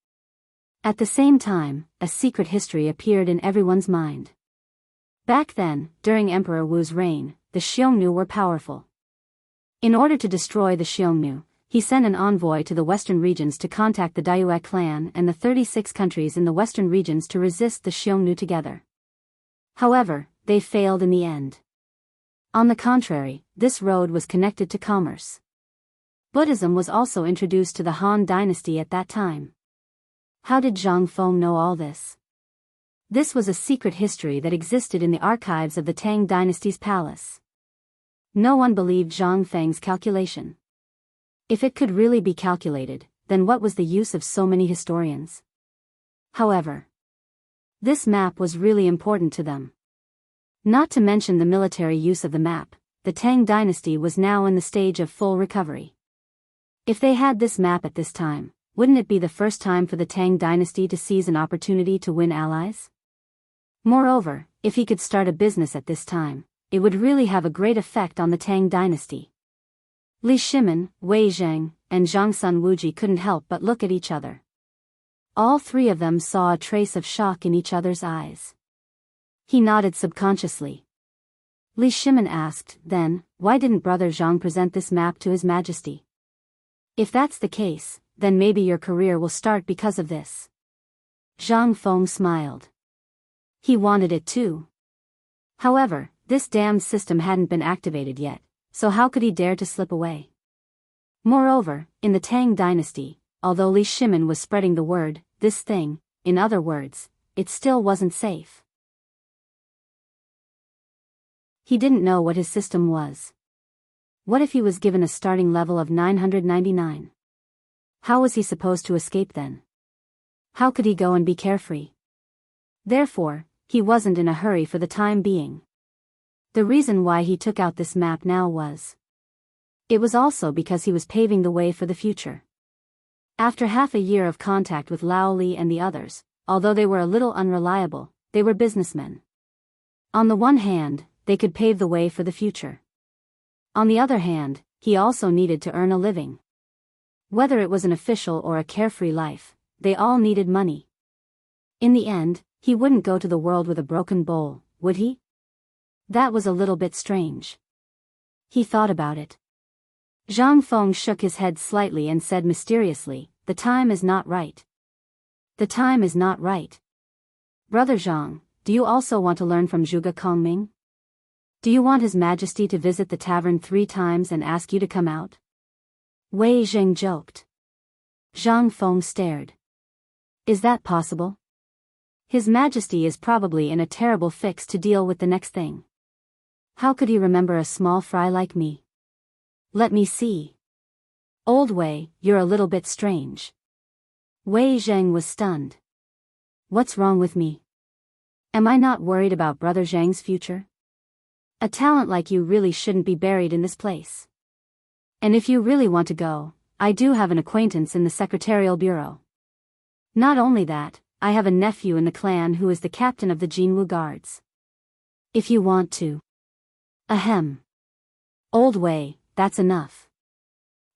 At the same time, a secret history appeared in everyone's mind. Back then, during Emperor Wu's reign, the Xiongnu were powerful. In order to destroy the Xiongnu, he sent an envoy to the western regions to contact the Daiyue clan and the 36 countries in the western regions to resist the Xiongnu together. However, they failed in the end. On the contrary, this road was connected to commerce. Buddhism was also introduced to the Han dynasty at that time. How did Zhang Feng know all this? This was a secret history that existed in the archives of the Tang dynasty's palace. No one believed Zhang Feng's calculation. If it could really be calculated, then what was the use of so many historians? However, this map was really important to them. Not to mention the military use of the map, the Tang dynasty was now in the stage of full recovery. If they had this map at this time, wouldn't it be the first time for the Tang dynasty to seize an opportunity to win allies? Moreover, if he could start a business at this time, it would really have a great effect on the Tang dynasty. Li Shimin, Wei Zheng, and Zhang Sun Wuji couldn't help but look at each other. All three of them saw a trace of shock in each other's eyes. He nodded subconsciously. Li Shimin asked, then, why didn't Brother Zhang present this map to His Majesty? If that's the case, then maybe your career will start because of this. Zhang Feng smiled. He wanted it too. However, this damned system hadn't been activated yet, so how could he dare to slip away? Moreover, in the Tang dynasty, although Li Shimin was spreading the word, this thing, in other words, it still wasn't safe. He didn't know what his system was. What if he was given a starting level of 999? How was he supposed to escape then? How could he go and be carefree? Therefore, he wasn't in a hurry for the time being. The reason why he took out this map now was. It was also because he was paving the way for the future. After half a year of contact with Lao Li and the others, although they were a little unreliable, they were businessmen. On the one hand, they could pave the way for the future. On the other hand, he also needed to earn a living. Whether it was an official or a carefree life, they all needed money. In the end, he wouldn't go to the world with a broken bowl, would he? That was a little bit strange. He thought about it. Zhang Feng shook his head slightly and said mysteriously, the time is not right. The time is not right. Brother Zhang, do you also want to learn from Zhuge Kongming? Do you want His Majesty to visit the tavern 3 times and ask you to come out? Wei Zheng joked. Zhang Feng stared. Is that possible? His Majesty is probably in a terrible fix to deal with the next thing. How could he remember a small fry like me? Let me see. Old Wei, you're a little bit strange. Wei Zheng was stunned. What's wrong with me? Am I not worried about Brother Zhang's future? A talent like you really shouldn't be buried in this place. And if you really want to go, I do have an acquaintance in the Secretarial Bureau. Not only that, I have a nephew in the clan who is the captain of the Jinwu Guards. If you want to. Ahem. Old Wei, that's enough.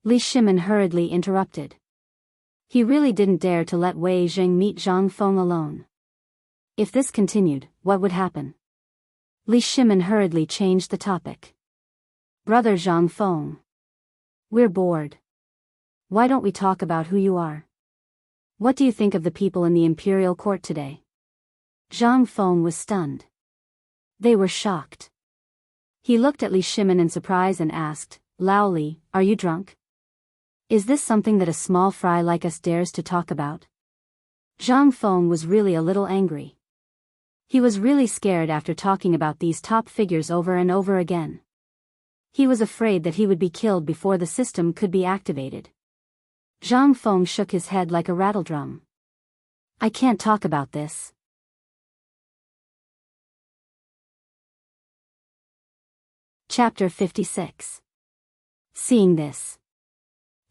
Li Shimin hurriedly interrupted. He really didn't dare to let Wei Zheng meet Zhang Feng alone. If this continued, what would happen? Li Shimin hurriedly changed the topic. Brother Zhang Feng. We're bored. Why don't we talk about who you are? What do you think of the people in the imperial court today? Zhang Feng was stunned. They were shocked. He looked at Li Shimin in surprise and asked, Lao Li, are you drunk? Is this something that a small fry like us dares to talk about? Zhang Feng was really a little angry. He was really scared after talking about these top figures over and over again. He was afraid that he would be killed before the system could be activated. Zhang Feng shook his head like a rattledrum. I can't talk about this. Chapter 56. Seeing this,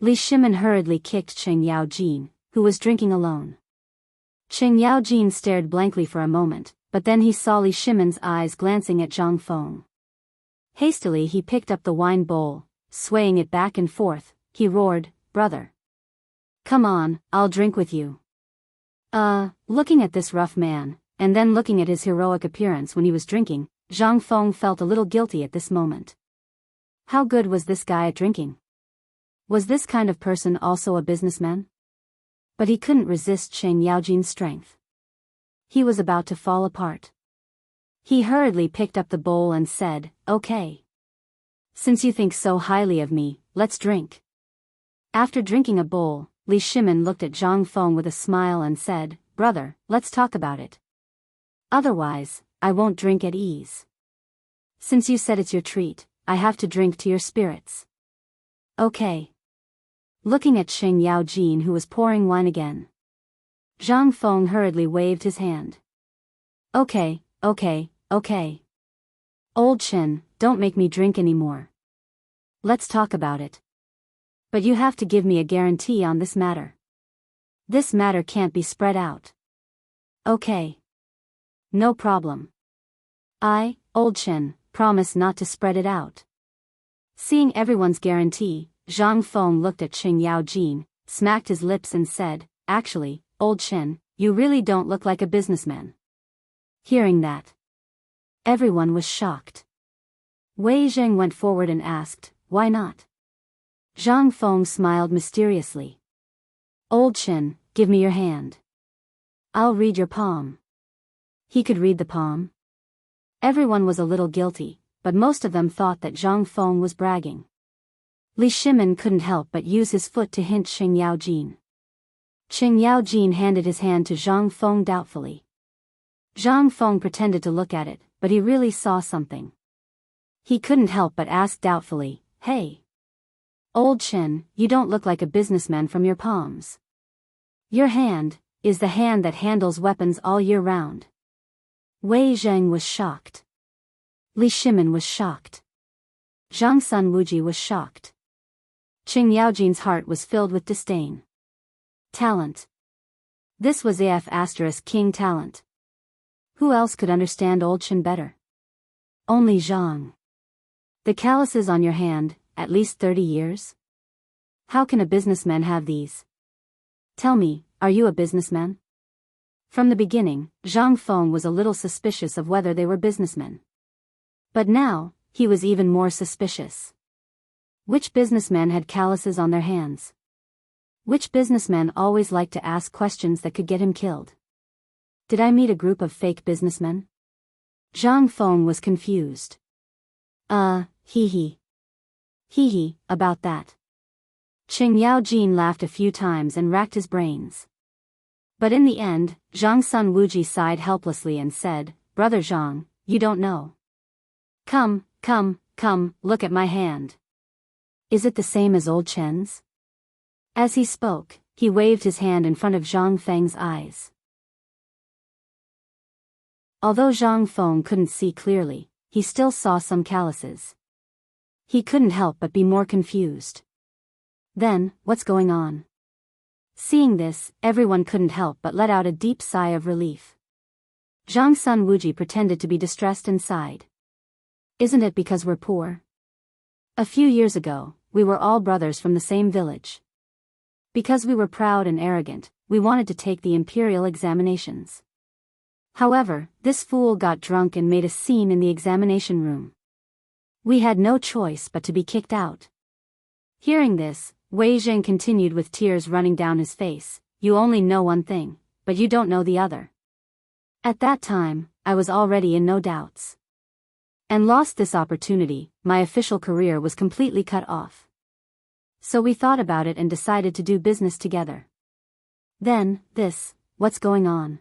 Li Shimin hurriedly kicked Cheng Yaojin, who was drinking alone. Cheng Yaojin stared blankly for a moment, but then he saw Li Shimin's eyes glancing at Zhang Feng. Hastily he picked up the wine bowl, swaying it back and forth, he roared, Brother! Come on, I'll drink with you. Looking at this rough man, and then looking at his heroic appearance when he was drinking, Zhang Feng felt a little guilty at this moment. How good was this guy at drinking? Was this kind of person also a businessman? But he couldn't resist Cheng Yaojin's strength. He was about to fall apart. He hurriedly picked up the bowl and said, "Okay. Since you think so highly of me, let's drink." After drinking a bowl, Li Shimin looked at Zhang Feng with a smile and said, "Brother, let's talk about it. Otherwise, I won't drink at ease. Since you said it's your treat, I have to drink to your spirits." "Okay." Looking at Cheng Yaojin, who was pouring wine again, Zhang Feng hurriedly waved his hand. Okay. Old Chen, don't make me drink anymore. Let's talk about it. But you have to give me a guarantee on this matter. This matter can't be spread out. Okay. No problem. I, Old Chen, promise not to spread it out. Seeing everyone's guarantee, Zhang Feng looked at Cheng Yaojin, smacked his lips and said, "Actually, Old Chen, you really don't look like a businessman." Hearing that, everyone was shocked. Wei Zheng went forward and asked, "Why not?" Zhang Feng smiled mysteriously. "Old Chen, give me your hand. I'll read your palm." He could read the palm. Everyone was a little guilty, but most of them thought that Zhang Feng was bragging. Li Shimin couldn't help but use his foot to hint Cheng Yaojin. Cheng Yaojin handed his hand to Zhang Feng doubtfully. Zhang Feng pretended to look at it, but he really saw something. He couldn't help but ask doubtfully, "Hey, Old Chen, you don't look like a businessman from your palms. Your hand is the hand that handles weapons all year round." Wei Zheng was shocked. Li Shimin was shocked. Zhang Sun Wuji was shocked. Cheng Yaojin's heart was filled with disdain. Talent. This was AF** King talent. Who else could understand Old Chen better? Only Zhang. The calluses on your hand, at least 30 years? How can a businessman have these? Tell me, are you a businessman? From the beginning, Zhang Feng was a little suspicious of whether they were businessmen. But now, he was even more suspicious. Which businessmen had calluses on their hands? Which businessman always liked to ask questions that could get him killed? Did I meet a group of fake businessmen? Zhang Feng was confused. Hee hee, about that. Cheng Yaojin laughed a few times and racked his brains. But in the end, Zhang Sun Wuji sighed helplessly and said, "Brother Zhang, you don't know. Come, look at my hand. Is it the same as Old Chen's?" As he spoke, he waved his hand in front of Zhang Feng's eyes. Although Zhang Feng couldn't see clearly, he still saw some calluses. He couldn't help but be more confused. Then, what's going on? Seeing this, everyone couldn't help but let out a deep sigh of relief. Zhang Sun Wuji pretended to be distressed and sighed. "Isn't it because we're poor? A few years ago, we were all brothers from the same village. Because we were proud and arrogant, we wanted to take the imperial examinations. However, this fool got drunk and made a scene in the examination room. We had no choice but to be kicked out." Hearing this, Wei Zheng continued with tears running down his face, "You only know one thing, but you don't know the other. At that time, I was already in no doubts. And lost this opportunity, my official career was completely cut off. So we thought about it and decided to do business together. Then, what's going on?"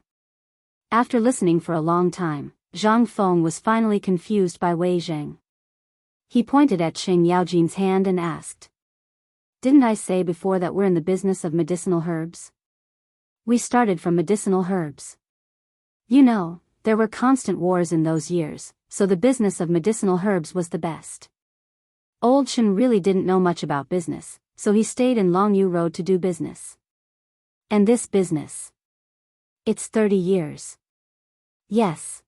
After listening for a long time, Zhang Feng was finally confused by Wei Zheng. He pointed at Cheng Yaojin's hand and asked, "Didn't I say before that we're in the business of medicinal herbs? We started from medicinal herbs. You know, there were constant wars in those years, so the business of medicinal herbs was the best. Old Chen really didn't know much about business, so he stayed in Longyu Road to do business. And this business, it's 30 years. Yes.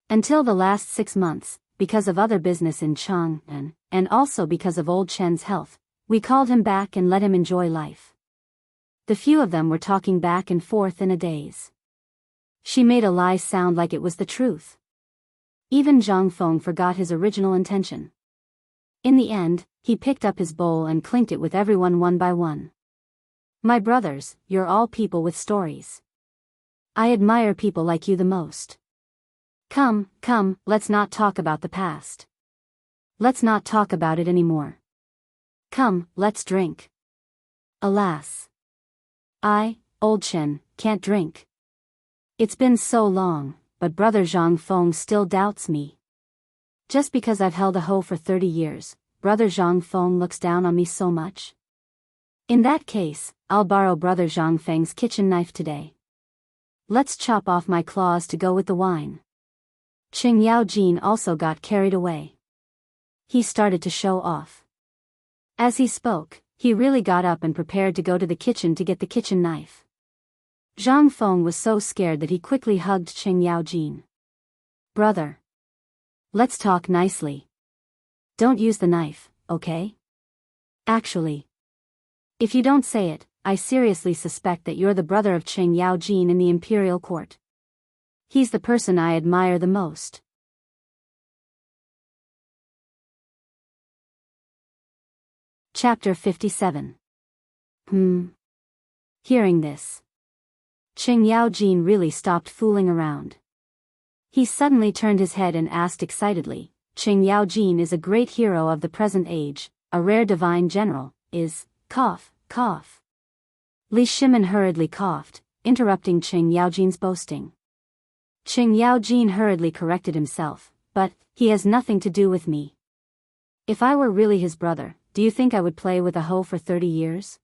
Until the last 6 months, because of other business in Chang'an, and also because of Old Chen's health, we called him back and let him enjoy life. The few of them were talking back and forth in a daze. She made a lie sound like it was the truth. Even Zhang Feng forgot his original intention. In the end, he picked up his bowl and clinked it with everyone one by one. My brothers, you're all people with stories. I admire people like you the most. Come, let's not talk about the past. Let's not talk about it anymore. Come, let's drink. Alas. I, Old Chen, can't drink. It's been so long, but brother Zhang Feng still doubts me. Just because I've held a hoe for 30 years, brother Zhang Feng looks down on me so much? In that case, I'll borrow brother Zhang Feng's kitchen knife today. Let's chop off my claws to go with the wine. Qing Yaojin also got carried away. He started to show off. As he spoke, he really got up and prepared to go to the kitchen to get the kitchen knife. Zhang Feng was so scared that he quickly hugged Qing Yaojin. Brother. Let's talk nicely. Don't use the knife, okay? Actually. If you don't say it, I seriously suspect that you're the brother of Qing Yaojin in the imperial court. He's the person I admire the most. Chapter 57. Hearing this, Qing Yaojin really stopped fooling around. He suddenly turned his head and asked excitedly, Qing Yaojin is a great hero of the present age, a rare divine general, is, cough. Li Shimin hurriedly coughed, interrupting Qing Yaojin's boasting. Qing Yaojin hurriedly corrected himself, but, he has nothing to do with me. If I were really his brother, do you think I would play with a hoe for 30 years?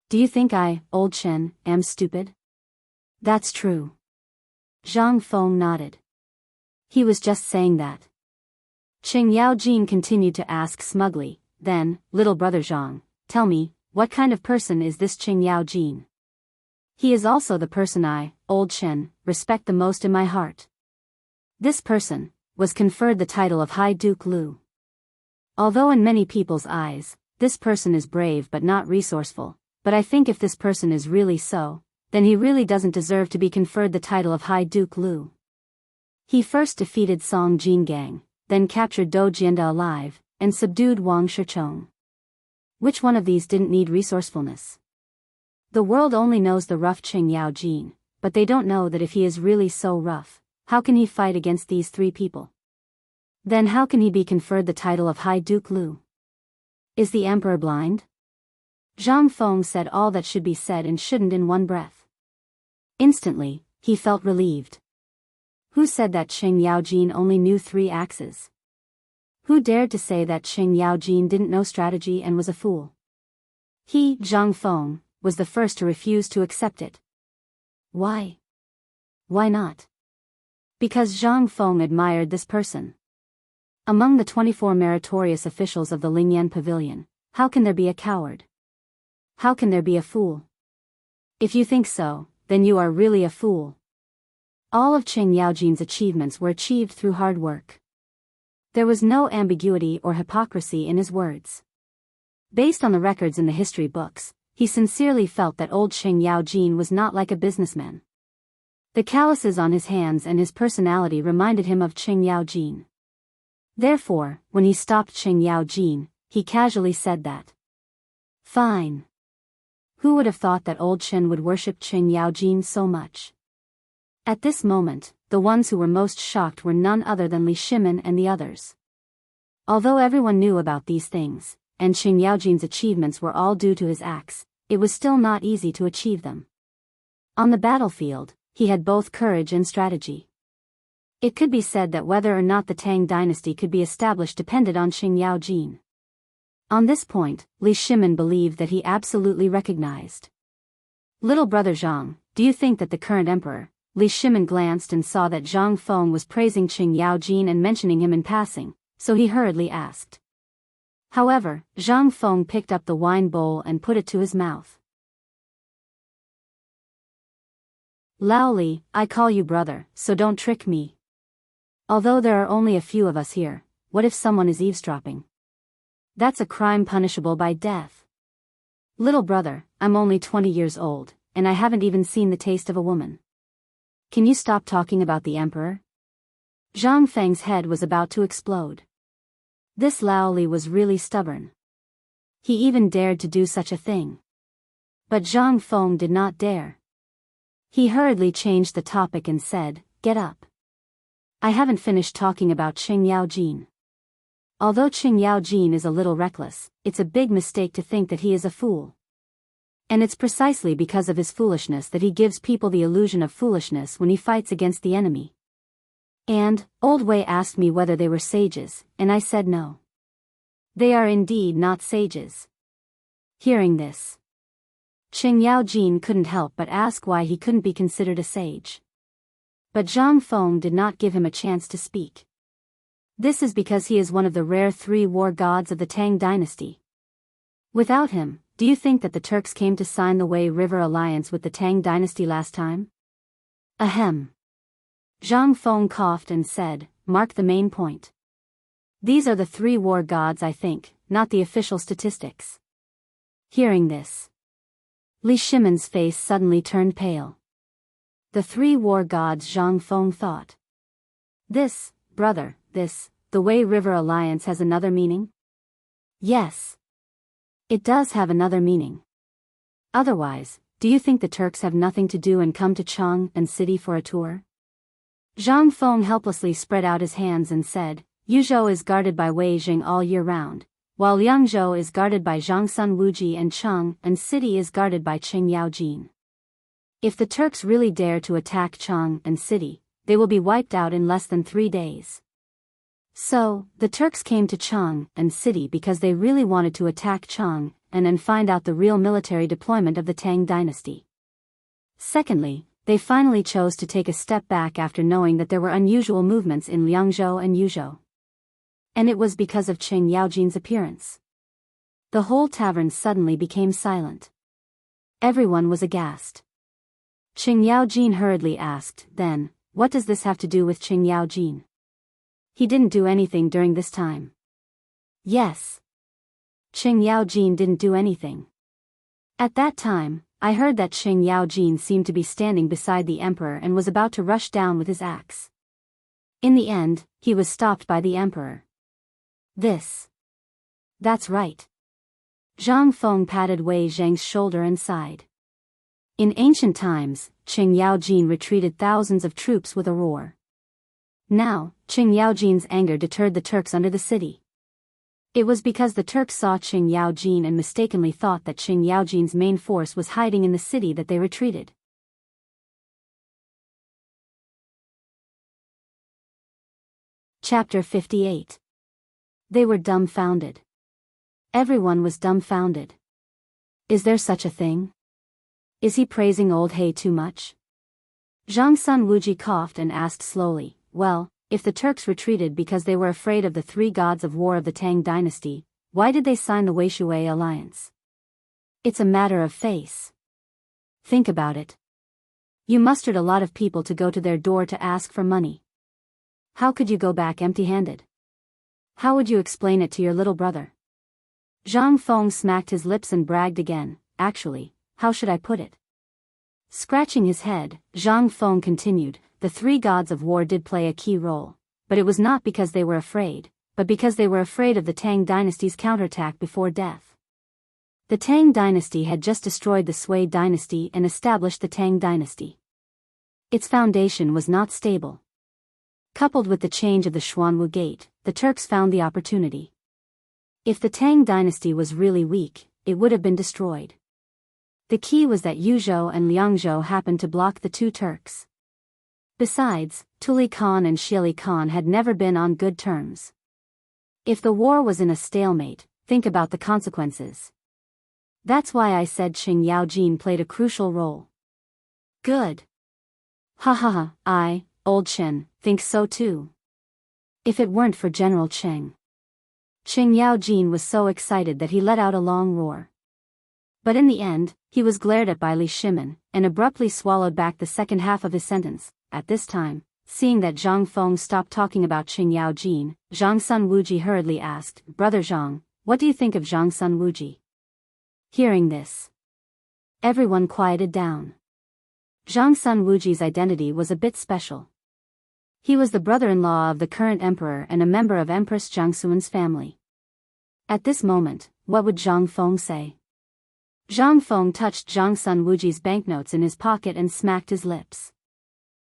Do you think I, Old Chen, am stupid? That's true. Zhang Feng nodded. He was just saying that. Qing Yaojin continued to ask smugly, then, little brother Zhang, tell me, what kind of person is this Qing Yaojin? He is also the person I, Old Chen, respect the most in my heart. This person was conferred the title of High Duke Lu. Although in many people's eyes, this person is brave but not resourceful, but I think if this person is really so, then he really doesn't deserve to be conferred the title of High Duke Lu. He first defeated Song Jingang, then captured Dou Jianda alive, and subdued Wang Shichong. Which one of these didn't need resourcefulness? The world only knows the rough Qing Yaojin, but they don't know that if he is really so rough, how can he fight against these three people? Then how can he be conferred the title of High Duke Lu? Is the emperor blind? Zhang Feng said all that should be said and shouldn't in one breath. Instantly, he felt relieved. Who said that Qing Yaojin only knew 3 axes? Who dared to say that Qing Yaojin didn't know strategy and was a fool? He, Zhang Feng, was the first to refuse to accept it. Why? Why not? Because Zhang Feng admired this person. Among the 24 meritorious officials of the Lingyan Pavilion, how can there be a coward? How can there be a fool? If you think so, then you are really a fool. All of Qing Yaojin's achievements were achieved through hard work. There was no ambiguity or hypocrisy in his words. Based on the records in the history books, he sincerely felt that old Qing Yaojin was not like a businessman. The calluses on his hands and his personality reminded him of Qing Yaojin. Therefore, when he stopped Qing Yaojin, he casually said that. Fine. Who would have thought that old Chen would worship Qing Yaojin so much? At this moment, the ones who were most shocked were none other than Li Shimin and the others. Although everyone knew about these things, and Qing Yaojin's achievements were all due to his axe, it was still not easy to achieve them. On the battlefield, he had both courage and strategy. It could be said that whether or not the Tang dynasty could be established depended on Qing Yaojin. On this point, Li Shimin believed that he absolutely recognized. Little brother Zhang, do you think that the current emperor? Li Shimin glanced and saw that Zhang Feng was praising Qing Yaojin and mentioning him in passing, so he hurriedly asked. However, Zhang Feng picked up the wine bowl and put it to his mouth. Lao Li, I call you brother, so don't trick me. Although there are only a few of us here, what if someone is eavesdropping? That's a crime punishable by death. Little brother, I'm only 20 years old, and I haven't even seen the taste of a woman. Can you stop talking about the emperor? Zhang Feng's head was about to explode. This Lao Li was really stubborn. He even dared to do such a thing. But Zhang Feng did not dare. He hurriedly changed the topic and said, "Get up. I haven't finished talking about Qing Yaojin. Although Qing Yaojin is a little reckless, it's a big mistake to think that he is a fool. And it's precisely because of his foolishness that he gives people the illusion of foolishness when he fights against the enemy. And, Old Wei asked me whether they were sages, and I said no. They are indeed not sages." Hearing this, Qing Yaojin couldn't help but ask why he couldn't be considered a sage. But Zhang Feng did not give him a chance to speak. This is because he is one of the rare 3 war gods of the Tang dynasty. Without him, do you think that the Turks came to sign the Wei River alliance with the Tang dynasty last time? Ahem. Zhang Feng coughed and said, "Mark the main point. These are the 3 war gods, I think, not the official statistics." Hearing this, Li Shimon's face suddenly turned pale. The 3 war gods, Zhang Feng thought. This, brother, the Wei River alliance has another meaning? Yes. It does have another meaning. Otherwise, do you think the Turks have nothing to do and come to Chang'an city for a tour? Zhang Feng helplessly spread out his hands and said, "Yuzhou is guarded by Wei Jing all year round, while Liangzhou is guarded by Zhangsun Wuji and Chang'an city is guarded by Qing Yaojin. If the Turks really dare to attack Chang'an city, they will be wiped out in less than 3 days. So, the Turks came to Chang'an city because they really wanted to attack Chang'an and find out the real military deployment of the Tang dynasty. Secondly, they finally chose to take a step back after knowing that there were unusual movements in Liangzhou and Yuzhou. And it was because of Qing Yaojin's appearance." The whole tavern suddenly became silent. Everyone was aghast. Qing Yaojin hurriedly asked, "Then, what does this have to do with Qing Yaojin? He didn't do anything during this time." "Yes. Qing Yaojin didn't do anything. At that time, I heard that Qing Yaojin seemed to be standing beside the emperor and was about to rush down with his axe. In the end, he was stopped by the emperor." That's right. Zhang Feng patted Wei Zhang's shoulder and sighed. In ancient times, Qing Yaojin retreated thousands of troops with a roar. Now, Qing Yaojin's anger deterred the Turks under the city. It was because the Turks saw Qing Yaojin and mistakenly thought that Qing Yaojin's main force was hiding in the city that they retreated. Chapter 58. They were dumbfounded. Everyone was dumbfounded. Is there such a thing? Is he praising old He too much? Zhangsun Wuji coughed and asked slowly, "Well, if the Turks retreated because they were afraid of the 3 gods of war of the Tang dynasty, why did they sign the Wei alliance? It's a matter of face. Think about it. You mustered a lot of people to go to their door to ask for money. How could you go back empty-handed? How would you explain it to your little brother?" Zhang Feng smacked his lips and bragged again, "Actually, how should I put it?" Scratching his head, Zhang Feng continued, "The 3 gods of war did play a key role, but it was not because they were afraid, but because they were afraid of the Tang dynasty's counterattack before death. The Tang dynasty had just destroyed the Sui dynasty and established the Tang dynasty. Its foundation was not stable. Coupled with the change of the Xuanwu Gate, the Turks found the opportunity. If the Tang dynasty was really weak, it would have been destroyed. The key was that Yuzhou and Liangzhou happened to block the 2 Turks. Besides, Tuli Khan and Xieli Khan had never been on good terms. If the war was in a stalemate, think about the consequences. That's why I said Qing Yaojin played a crucial role." "Good. Ha ha ha, I, Old Chen, think so too. If it weren't for General Cheng." Qing Yaojin was so excited that he let out a long roar. But in the end, he was glared at by Li Shimon, and abruptly swallowed back the second half of his sentence. At this time, seeing that Zhang Feng stopped talking about Qing Yaojin, Zhangsun Wuji hurriedly asked, "Brother Zhang, what do you think of Zhangsun Wuji?" Hearing this, everyone quieted down. Zhang Sun Wuji's identity was a bit special. He was the brother-in-law of the current emperor and a member of Empress Zhang Xuan's family. At this moment, what would Zhang Feng say? Zhang Feng touched Zhang Sun Wuji's banknotes in his pocket and smacked his lips.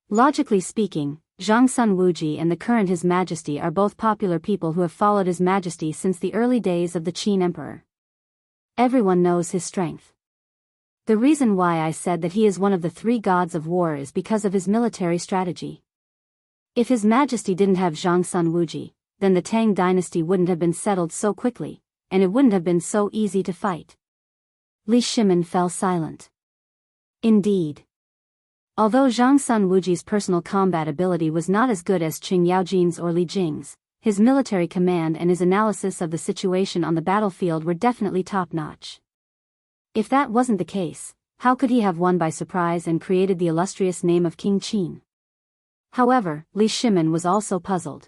Logically speaking, Zhang Sun Wuji and the current His Majesty are both popular people who have followed His Majesty since the early days of the Qin Emperor. Everyone knows his strength. The reason why I said that he is one of the three gods of war is because of his military strategy. If His Majesty didn't have Zhang Sun Wuji, then the Tang dynasty wouldn't have been settled so quickly, and it wouldn't have been so easy to fight. Li Shimin fell silent. Indeed. Although Zhang Sun Wuji's personal combat ability was not as good as Qing Yaojin's or Li Jing's, his military command and his analysis of the situation on the battlefield were definitely top-notch. If that wasn't the case, how could he have won by surprise and created the illustrious name of King Qin? However, Li Shimin was also puzzled.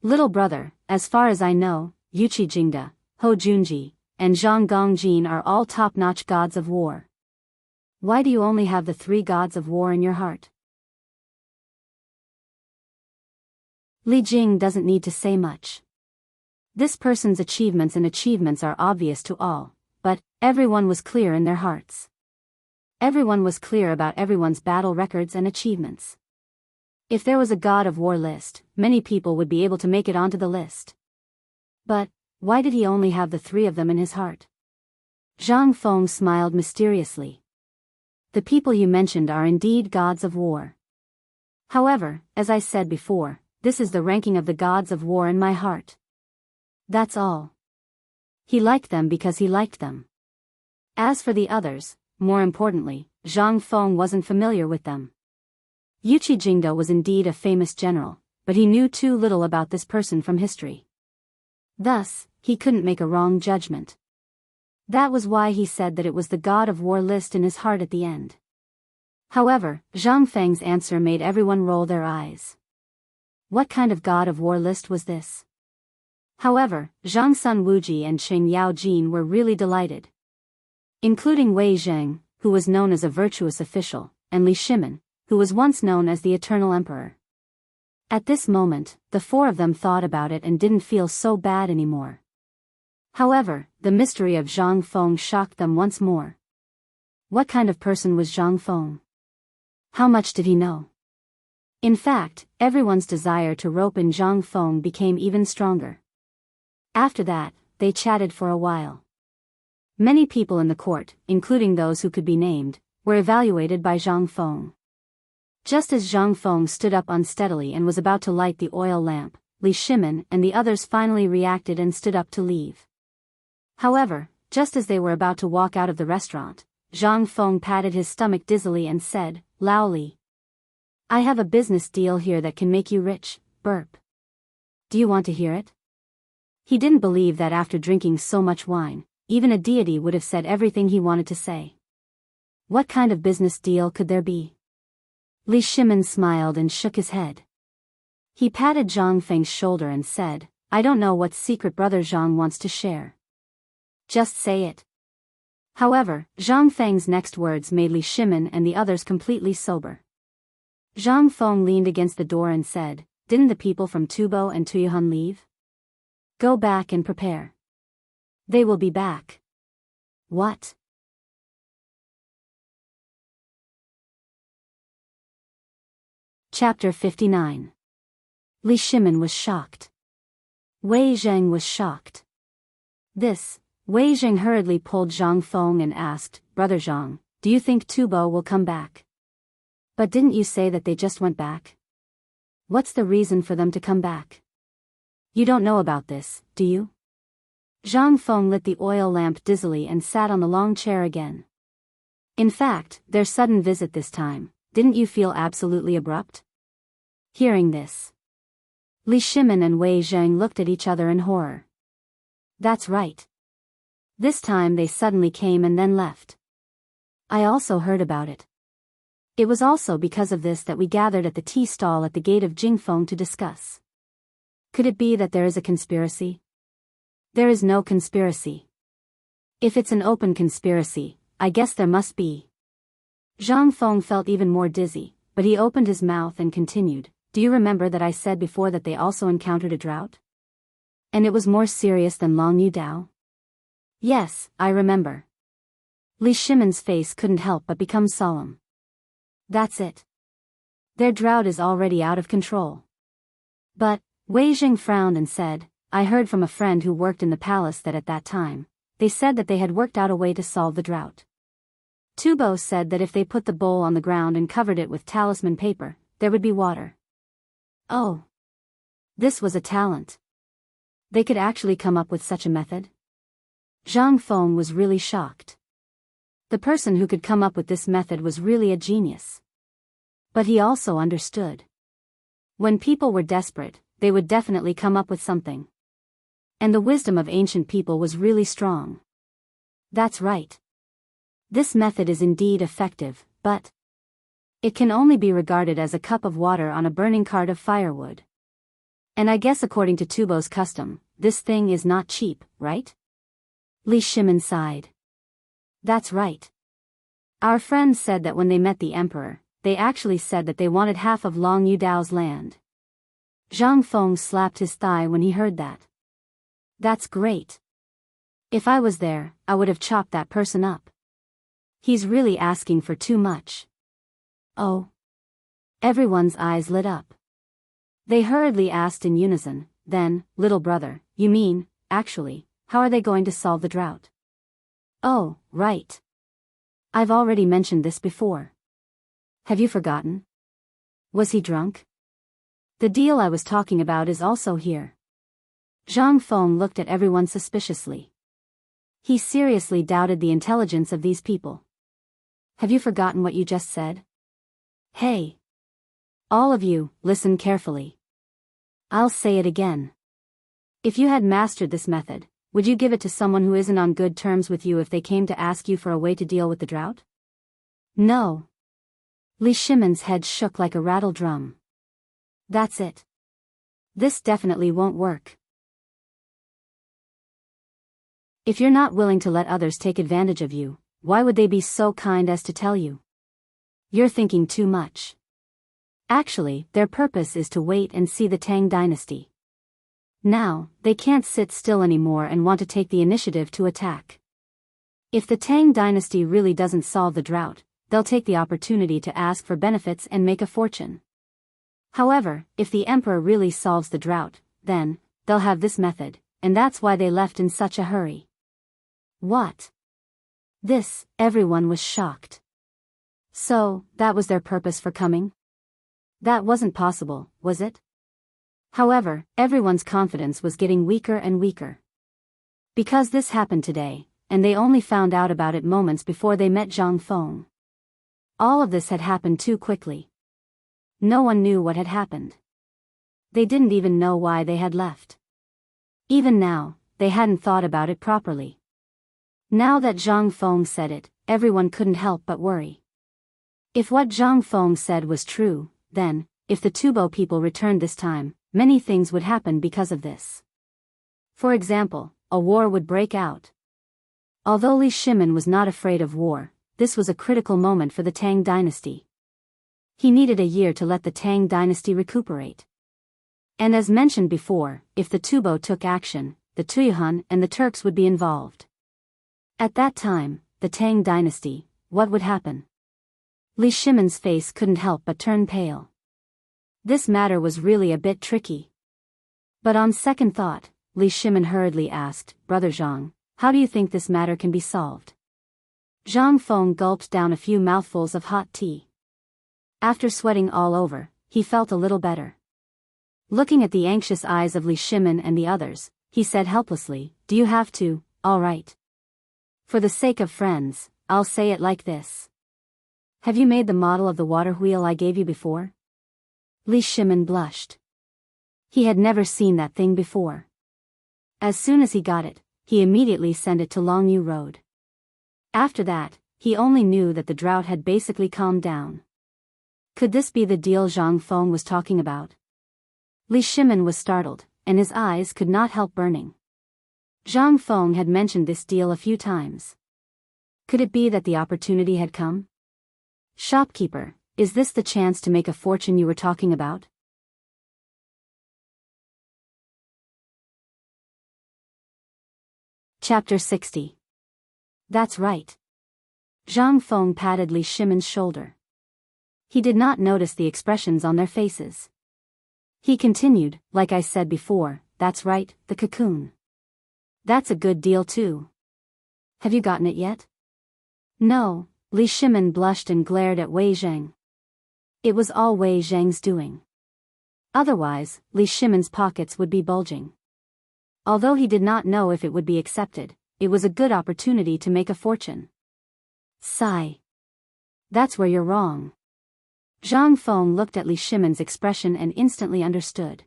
Little brother, as far as I know, Yuqi Jingde, Hou Junji, and Zhang Gongjin are all top-notch gods of war. Why do you only have the three gods of war in your heart? Li Jing doesn't need to say much. This person's achievements are obvious to all, but everyone was clear in their hearts. Everyone was clear about everyone's battle records and achievements. If there was a god of war list, many people would be able to make it onto the list. But why did he only have the three of them in his heart? Zhang Feng smiled mysteriously. The people you mentioned are indeed gods of war. However, as I said before, this is the ranking of the gods of war in my heart. That's all. He liked them because he liked them. As for the others, more importantly, Zhang Feng wasn't familiar with them. Yuqi Jingde was indeed a famous general, but he knew too little about this person from history. Thus, he couldn't make a wrong judgment. That was why he said that it was the god of war list in his heart at the end. However, Zhang Feng's answer made everyone roll their eyes. What kind of god of war list was this? However, Zhang Sun Wuji and Qing Yaojin were really delighted. Including Wei Zheng, who was known as a virtuous official, and Li Shimin, who was once known as the Eternal Emperor. At this moment, the four of them thought about it and didn't feel so bad anymore. However, the mystery of Zhang Feng shocked them once more. What kind of person was Zhang Feng? How much did he know? In fact, everyone's desire to rope in Zhang Feng became even stronger. After that, they chatted for a while. Many people in the court, including those who could be named, were evaluated by Zhang Feng. Just as Zhang Feng stood up unsteadily and was about to light the oil lamp, Li Shimin and the others finally reacted and stood up to leave. However, just as they were about to walk out of the restaurant, Zhang Feng patted his stomach dizzily and said, loudly, "I have a business deal here that can make you rich, burp. Do you want to hear it?" He didn't believe that after drinking so much wine, even a deity would have said everything he wanted to say. What kind of business deal could there be? Li Shimin smiled and shook his head. He patted Zhang Feng's shoulder and said, "I don't know what secret brother Zhang wants to share. Just say it." However, Zhang Feng's next words made Li Shimin and the others completely sober. Zhang Feng leaned against the door and said, "Didn't the people from Tubo and Tuyuhan leave? Go back and prepare. They will be back." What? Chapter 59. Li Shimin was shocked. Wei Zheng was shocked. Wei Zheng hurriedly pulled Zhang Feng and asked, "Brother Zhang, do you think Tubo will come back? But didn't you say that they just went back? What's the reason for them to come back? You don't know about this, do you?" Zhang Feng lit the oil lamp dizzily and sat on the long chair again. In fact, their sudden visit this time, didn't you feel absolutely abrupt? Hearing this, Li Shimin and Wei Zheng looked at each other in horror. That's right. This time they suddenly came and then left. I also heard about it. It was also because of this that we gathered at the tea stall at the gate of Jingfeng to discuss. Could it be that there is a conspiracy? There is no conspiracy. If it's an open conspiracy, I guess there must be. Zhang Feng felt even more dizzy, but he opened his mouth and continued, do you remember that I said before that they also encountered a drought? And it was more serious than Long Yu Dao? Yes, I remember. Li Shimon's face couldn't help but become solemn. That's it. Their drought is already out of control. But, Wei Jing frowned and said, I heard from a friend who worked in the palace that at that time, they said that they had worked out a way to solve the drought. Tubo said that if they put the bowl on the ground and covered it with talisman paper, there would be water. Oh. This was a talent. They could actually come up with such a method? Zhang Feng was really shocked. The person who could come up with this method was really a genius. But he also understood. When people were desperate, they would definitely come up with something. And the wisdom of ancient people was really strong. That's right. This method is indeed effective, but it can only be regarded as a cup of water on a burning cart of firewood. And I guess according to Tubo's custom, this thing is not cheap, right? Li Shimin sighed. That's right. Our friends said that when they met the emperor, they actually said that they wanted half of Long Yu Dao's land. Zhang Feng slapped his thigh when he heard that. That's great. If I was there, I would have chopped that person up. He's really asking for too much. Oh. Everyone's eyes lit up. They hurriedly asked in unison, then, little brother, you mean, actually, how are they going to solve the drought? Oh, right. I've already mentioned this before. Have you forgotten? Was he drunk? The deal I was talking about is also here. Zhang Feng looked at everyone suspiciously. He seriously doubted the intelligence of these people. Have you forgotten what you just said? Hey. All of you, listen carefully. I'll say it again. If you had mastered this method, would you give it to someone who isn't on good terms with you if they came to ask you for a way to deal with the drought? No. Li Shimon's head shook like a rattle drum. That's it. This definitely won't work. If you're not willing to let others take advantage of you, why would they be so kind as to tell you? You're thinking too much. Actually, their purpose is to wait and see the Tang dynasty. Now, they can't sit still anymore and want to take the initiative to attack. If the Tang dynasty really doesn't solve the drought, they'll take the opportunity to ask for benefits and make a fortune. However, if the emperor really solves the drought, then, they'll have this method, and that's why they left in such a hurry. What? This, everyone was shocked. So, that was their purpose for coming? That wasn't possible, was it? However, everyone's confidence was getting weaker and weaker. Because this happened today, and they only found out about it moments before they met Zhang Feng. All of this had happened too quickly. No one knew what had happened. They didn't even know why they had left. Even now, they hadn't thought about it properly. Now that Zhang Feng said it, everyone couldn't help but worry. If what Zhang Feng said was true, then, if the Tubo people returned this time, many things would happen because of this. For example, a war would break out. Although Li Shimin was not afraid of war, this was a critical moment for the Tang dynasty. He needed a year to let the Tang dynasty recuperate. And as mentioned before, if the Tubo took action, the Tuyuhun and the Turks would be involved. At that time, the Tang dynasty, what would happen? Li Shimon's face couldn't help but turn pale. This matter was really a bit tricky. But on second thought, Li Shimin hurriedly asked, Brother Zhang, how do you think this matter can be solved? Zhang Feng gulped down a few mouthfuls of hot tea. After sweating all over, he felt a little better. Looking at the anxious eyes of Li Shimin and the others, he said helplessly, do you have to, all right. For the sake of friends, I'll say it like this. Have you made the model of the water wheel I gave you before? Li Shimin blushed. He had never seen that thing before. As soon as he got it, he immediately sent it to Longyu Road. After that, he only knew that the drought had basically calmed down. Could this be the deal Zhang Feng was talking about? Li Shimin was startled, and his eyes could not help burning. Zhang Feng had mentioned this deal a few times. Could it be that the opportunity had come? Shopkeeper, is this the chance to make a fortune you were talking about? Chapter 60. That's right. Zhang Feng patted Li Shimen's shoulder. He did not notice the expressions on their faces. He continued, like I said before, that's right, the cocoon. That's a good deal too. Have you gotten it yet? No, Li Shimen blushed and glared at Wei Zhang. It was all Wei Zhang's doing. Otherwise, Li Shimen's pockets would be bulging. Although he did not know if it would be accepted, it was a good opportunity to make a fortune. Sigh. That's where you're wrong. Zhang Feng looked at Li Shimen's expression and instantly understood.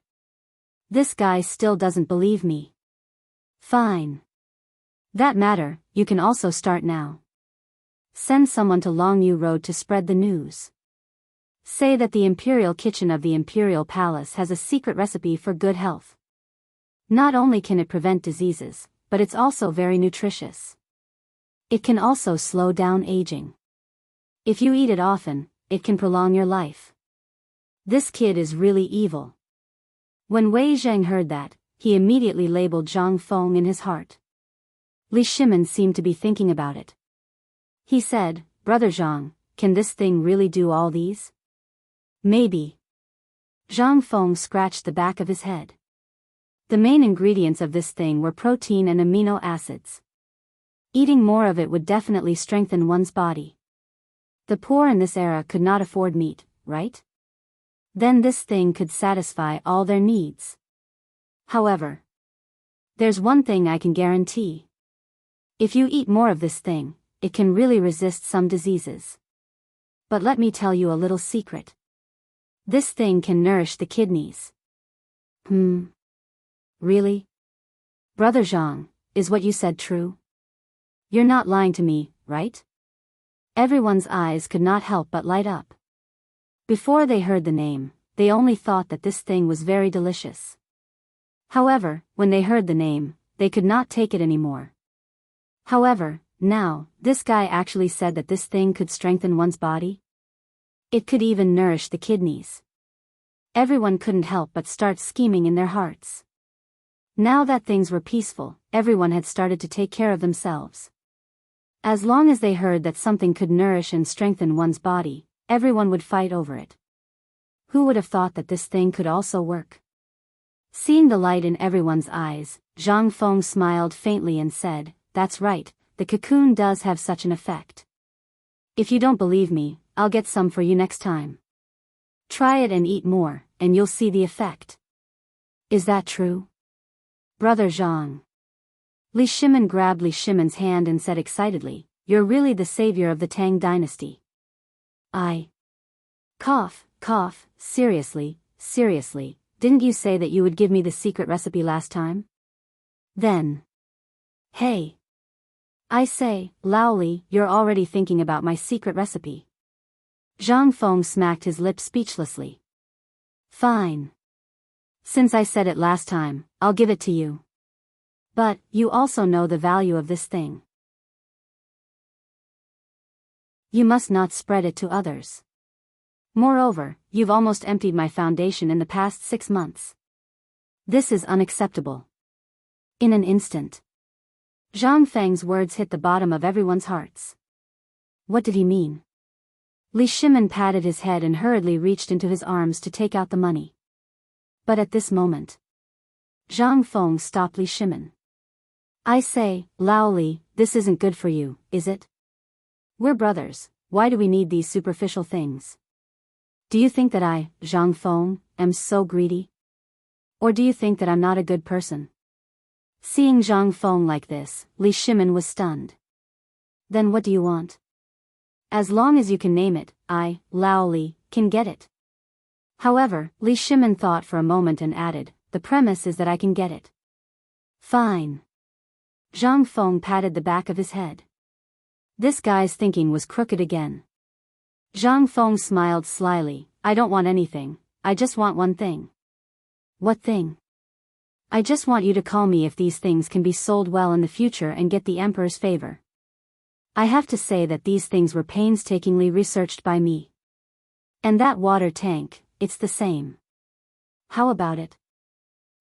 This guy still doesn't believe me. Fine. That matter, you can also start now. Send someone to Longyu Road to spread the news. Say that the Imperial Kitchen of the Imperial Palace has a secret recipe for good health. Not only can it prevent diseases, but it's also very nutritious. It can also slow down aging. If you eat it often, it can prolong your life. This kid is really evil. When Wei Zhang heard that, he immediately labeled Zhang Feng in his heart. Li Shimen seemed to be thinking about it. He said, Brother Zhang, can this thing really do all these? Maybe. Zhang Feng scratched the back of his head. The main ingredients of this thing were protein and amino acids. Eating more of it would definitely strengthen one's body. The poor in this era could not afford meat, right? Then this thing could satisfy all their needs. However, there's one thing I can guarantee. If you eat more of this thing, it can really resist some diseases. But let me tell you a little secret. This thing can nourish the kidneys. Really? Brother Zhang, is what you said true? You're not lying to me, right? Everyone's eyes could not help but light up. Before they heard the name, they only thought that this thing was very delicious. However, when they heard the name, they could not take it anymore. However, now, this guy actually said that this thing could strengthen one's body. It could even nourish the kidneys. Everyone couldn't help but start scheming in their hearts. Now that things were peaceful, everyone had started to take care of themselves. As long as they heard that something could nourish and strengthen one's body, everyone would fight over it. Who would have thought that this thing could also work? Seeing the light in everyone's eyes, Zhang Feng smiled faintly and said, That's right, the cocoon does have such an effect. If you don't believe me, I'll get some for you next time. Try it and eat more, and you'll see the effect. Is that true? Brother Zhang. Li Shimen grabbed Li Shimen's hand and said excitedly, You're really the savior of the Tang dynasty. Cough, seriously, didn't you say that you would give me the secret recipe last time? Then. Hey. I say, Lao Li, you're already thinking about my secret recipe. Zhang Feng smacked his lips speechlessly. Fine. Since I said it last time, I'll give it to you. But, you also know the value of this thing. You must not spread it to others. Moreover, you've almost emptied my foundation in the past 6 months. This is unacceptable. In an instant, Zhang Feng's words hit the bottom of everyone's hearts. What did he mean? Li Shimen patted his head and hurriedly reached into his arms to take out the money. But at this moment, Zhang Feng stopped Li Shimen. I say, Lao Li, this isn't good for you, is it? We're brothers, why do we need these superficial things? Do you think that I, Zhang Feng, am so greedy? Or do you think that I'm not a good person? Seeing Zhang Feng like this, Li Shimen was stunned. Then what do you want? As long as you can name it, I, Lao Li, can get it. However, Li Shimen thought for a moment and added, the premise is that I can get it. Fine. Zhang Feng patted the back of his head. This guy's thinking was crooked again. Zhang Feng smiled slyly, I don't want anything, I just want one thing. What thing? I just want you to call me if these things can be sold well in the future and get the emperor's favor. I have to say that these things were painstakingly researched by me. And that water tank, it's the same. How about it?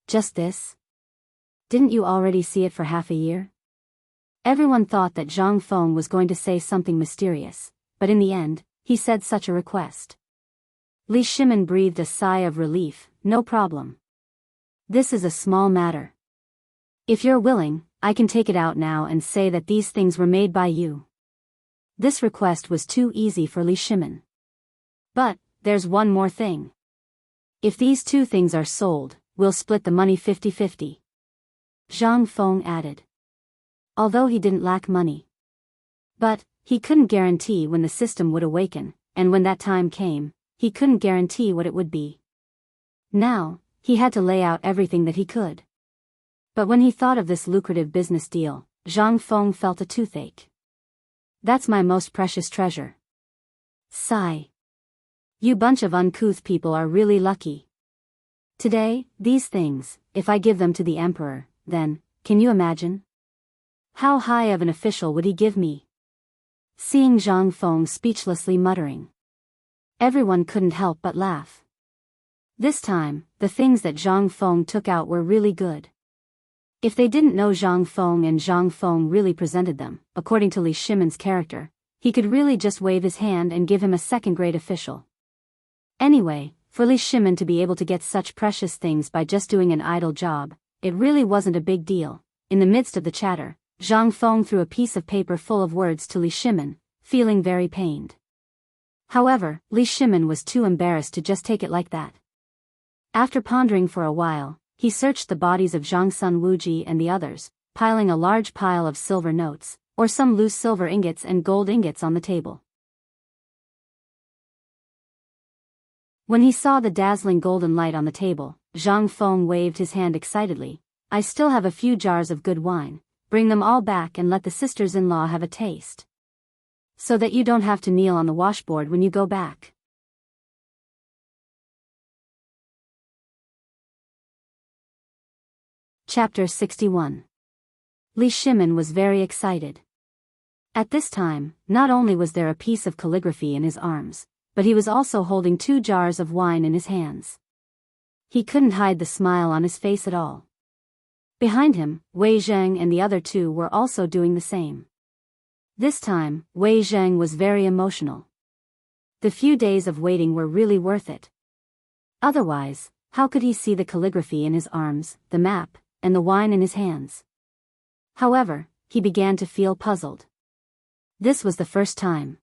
Just this? Didn't you already see it for half a year? Everyone thought that Zhang Feng was going to say something mysterious, but in the end, he said such a request. Li Shimin breathed a sigh of relief. No problem. This is a small matter. If you're willing, I can take it out now and say that these things were made by you. This request was too easy for Li Shimin. But, there's one more thing. If these two things are sold, we'll split the money 50-50. Zhang Feng added. Although he didn't lack money. But, he couldn't guarantee when the system would awaken, and when that time came, he couldn't guarantee what it would be. Now, he had to lay out everything that he could. But when he thought of this lucrative business deal, Zhang Feng felt a toothache. That's my most precious treasure. Sigh. You bunch of uncouth people are really lucky. Today, these things, if I give them to the emperor, then, can you imagine? How high of an official would he give me? Seeing Zhang Feng speechlessly muttering. Everyone couldn't help but laugh. This time, the things that Zhang Feng took out were really good. If they didn't know Zhang Feng and Zhang Feng really presented them, according to Li Shimin's character, he could really just wave his hand and give him a second-grade official. Anyway, for Li Shimin to be able to get such precious things by just doing an idle job, it really wasn't a big deal. In the midst of the chatter, Zhang Feng threw a piece of paper full of words to Li Shimin, feeling very pained. However, Li Shimin was too embarrassed to just take it like that. After pondering for a while, he searched the bodies of Zhang Sun Wuji and the others, piling a large pile of silver notes, or some loose silver ingots and gold ingots on the table. When he saw the dazzling golden light on the table, Zhang Feng waved his hand excitedly. I still have a few jars of good wine, bring them all back and let the sisters-in-law have a taste. So that you don't have to kneel on the washboard when you go back. Chapter 61. Li Shimin was very excited. At this time, not only was there a piece of calligraphy in his arms, but he was also holding 2 jars of wine in his hands. He couldn't hide the smile on his face at all. Behind him, Wei Zheng and the other 2 were also doing the same. This time, Wei Zheng was very emotional. The few days of waiting were really worth it. Otherwise, how could he see the calligraphy in his arms, the map, and the wine in his hands? However, he began to feel puzzled. This was the first time.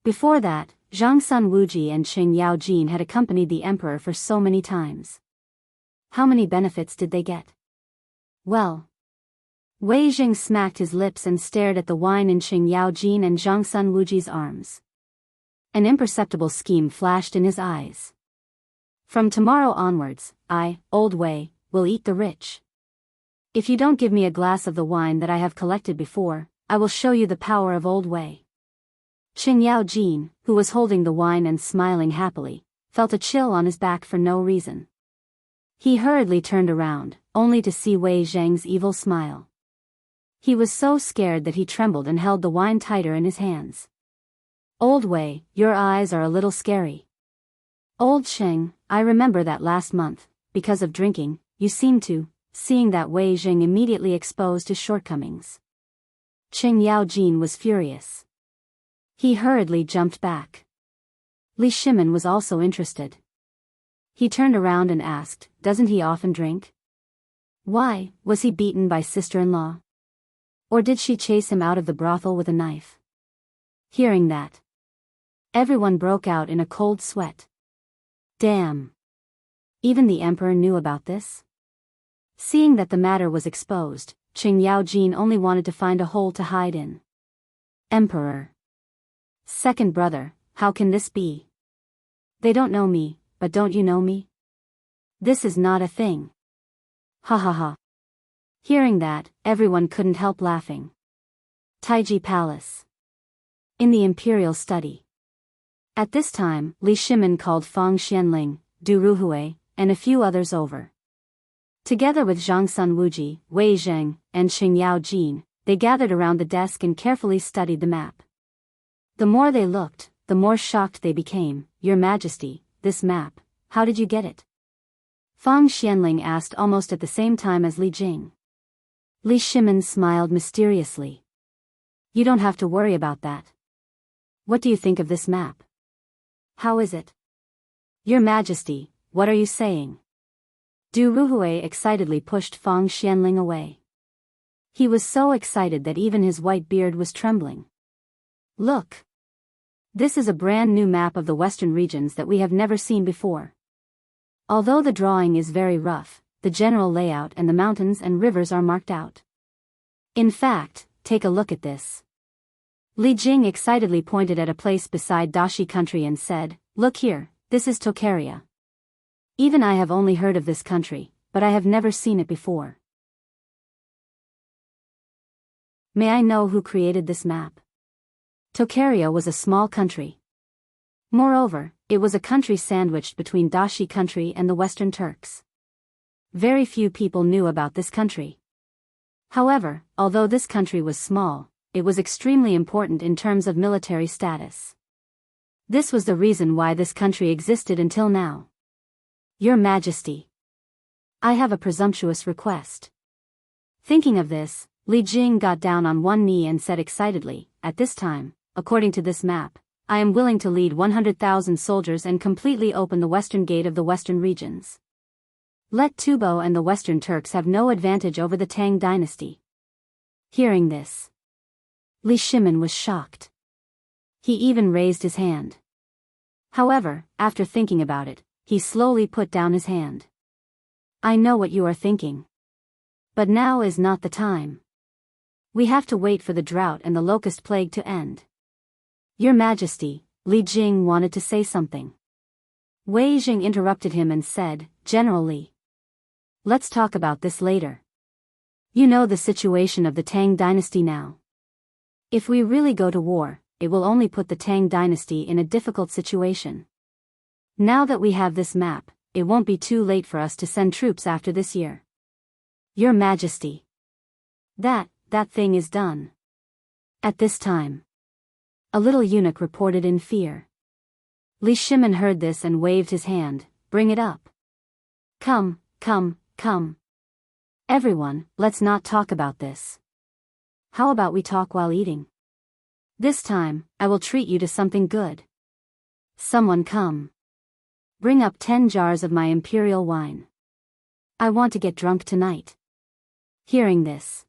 Before that, Zhang Sun Wuji and Qing Yaojin had accompanied the emperor for so many times. How many benefits did they get? Well. Wei Jing smacked his lips and stared at the wine in Qing Yaojin and Zhang Sun Wuji's arms. An imperceptible scheme flashed in his eyes. From tomorrow onwards, I, Old Wei, will eat the rich. If you don't give me a glass of the wine that I have collected before, I will show you the power of Old Wei. Qing Yaojin, who was holding the wine and smiling happily, felt a chill on his back for no reason. He hurriedly turned around, only to see Wei Zheng's evil smile. He was so scared that he trembled and held the wine tighter in his hands. Old Wei, your eyes are a little scary. Old Qing, I remember that last month, because of drinking, you seemed to. Seeing that, Wei Jing immediately exposed his shortcomings. Qing Yaojin was furious. He hurriedly jumped back. Li Shimin was also interested. He turned around and asked, doesn't he often drink? Why, was he beaten by sister-in-law? Or did she chase him out of the brothel with a knife? Hearing that, everyone broke out in a cold sweat. Damn! Even the emperor knew about this? Seeing that the matter was exposed, Qing Yaojin only wanted to find a hole to hide in. Emperor. Second brother, how can this be? They don't know me, but don't you know me? This is not a thing. Ha ha ha. Hearing that, everyone couldn't help laughing. Taiji Palace. In the imperial study. At this time, Li Shimin called Fang Xianling, Du Ruhui, and a few others over. Together with Zhang Sunwuji, Wei Zheng, and Xingyao Jin, they gathered around the desk and carefully studied the map. The more they looked, the more shocked they became. "Your Majesty, this map, how did you get it?" Fang Xianling asked almost at the same time as Li Jing. Li Shimin smiled mysteriously. "You don't have to worry about that. What do you think of this map? How is it?" "Your Majesty, what are you saying?" Du Ruhui excitedly pushed Fang Xianling away. He was so excited that even his white beard was trembling. "Look! This is a brand new map of the western regions that we have never seen before. Although the drawing is very rough, the general layout and the mountains and rivers are marked out. In fact, take a look at this." Li Jing excitedly pointed at a place beside Dashi country and said, "Look here, this is Tokaria. Even I have only heard of this country, but I have never seen it before. May I know who created this map?" Tokaria was a small country. Moreover, it was a country sandwiched between Dashi country and the Western Turks. Very few people knew about this country. However, although this country was small, it was extremely important in terms of military status. This was the reason why this country existed until now. "Your Majesty, I have a presumptuous request." Thinking of this, Li Jing got down on one knee and said excitedly, "At this time, according to this map, I am willing to lead 100,000 soldiers and completely open the western gate of the western regions. Let Tubo and the Western Turks have no advantage over the Tang dynasty." Hearing this, Li Shimin was shocked. He even raised his hand. However, after thinking about it, he slowly put down his hand. "I know what you are thinking. But now is not the time. We have to wait for the drought and the locust plague to end." "Your Majesty," Li Jing wanted to say something. Wei Jing interrupted him and said, "General Li, let's talk about this later. You know the situation of the Tang dynasty now. If we really go to war, it will only put the Tang dynasty in a difficult situation. Now that we have this map, it won't be too late for us to send troops after this year. Your Majesty, that thing is done." At this time, a little eunuch reported in fear. Li Shimin heard this and waved his hand, "Bring it up. Come, come, come. Everyone, let's not talk about this. How about we talk while eating? This time, I will treat you to something good. Someone come. Bring up 10 jars of my imperial wine. I want to get drunk tonight." Hearing this,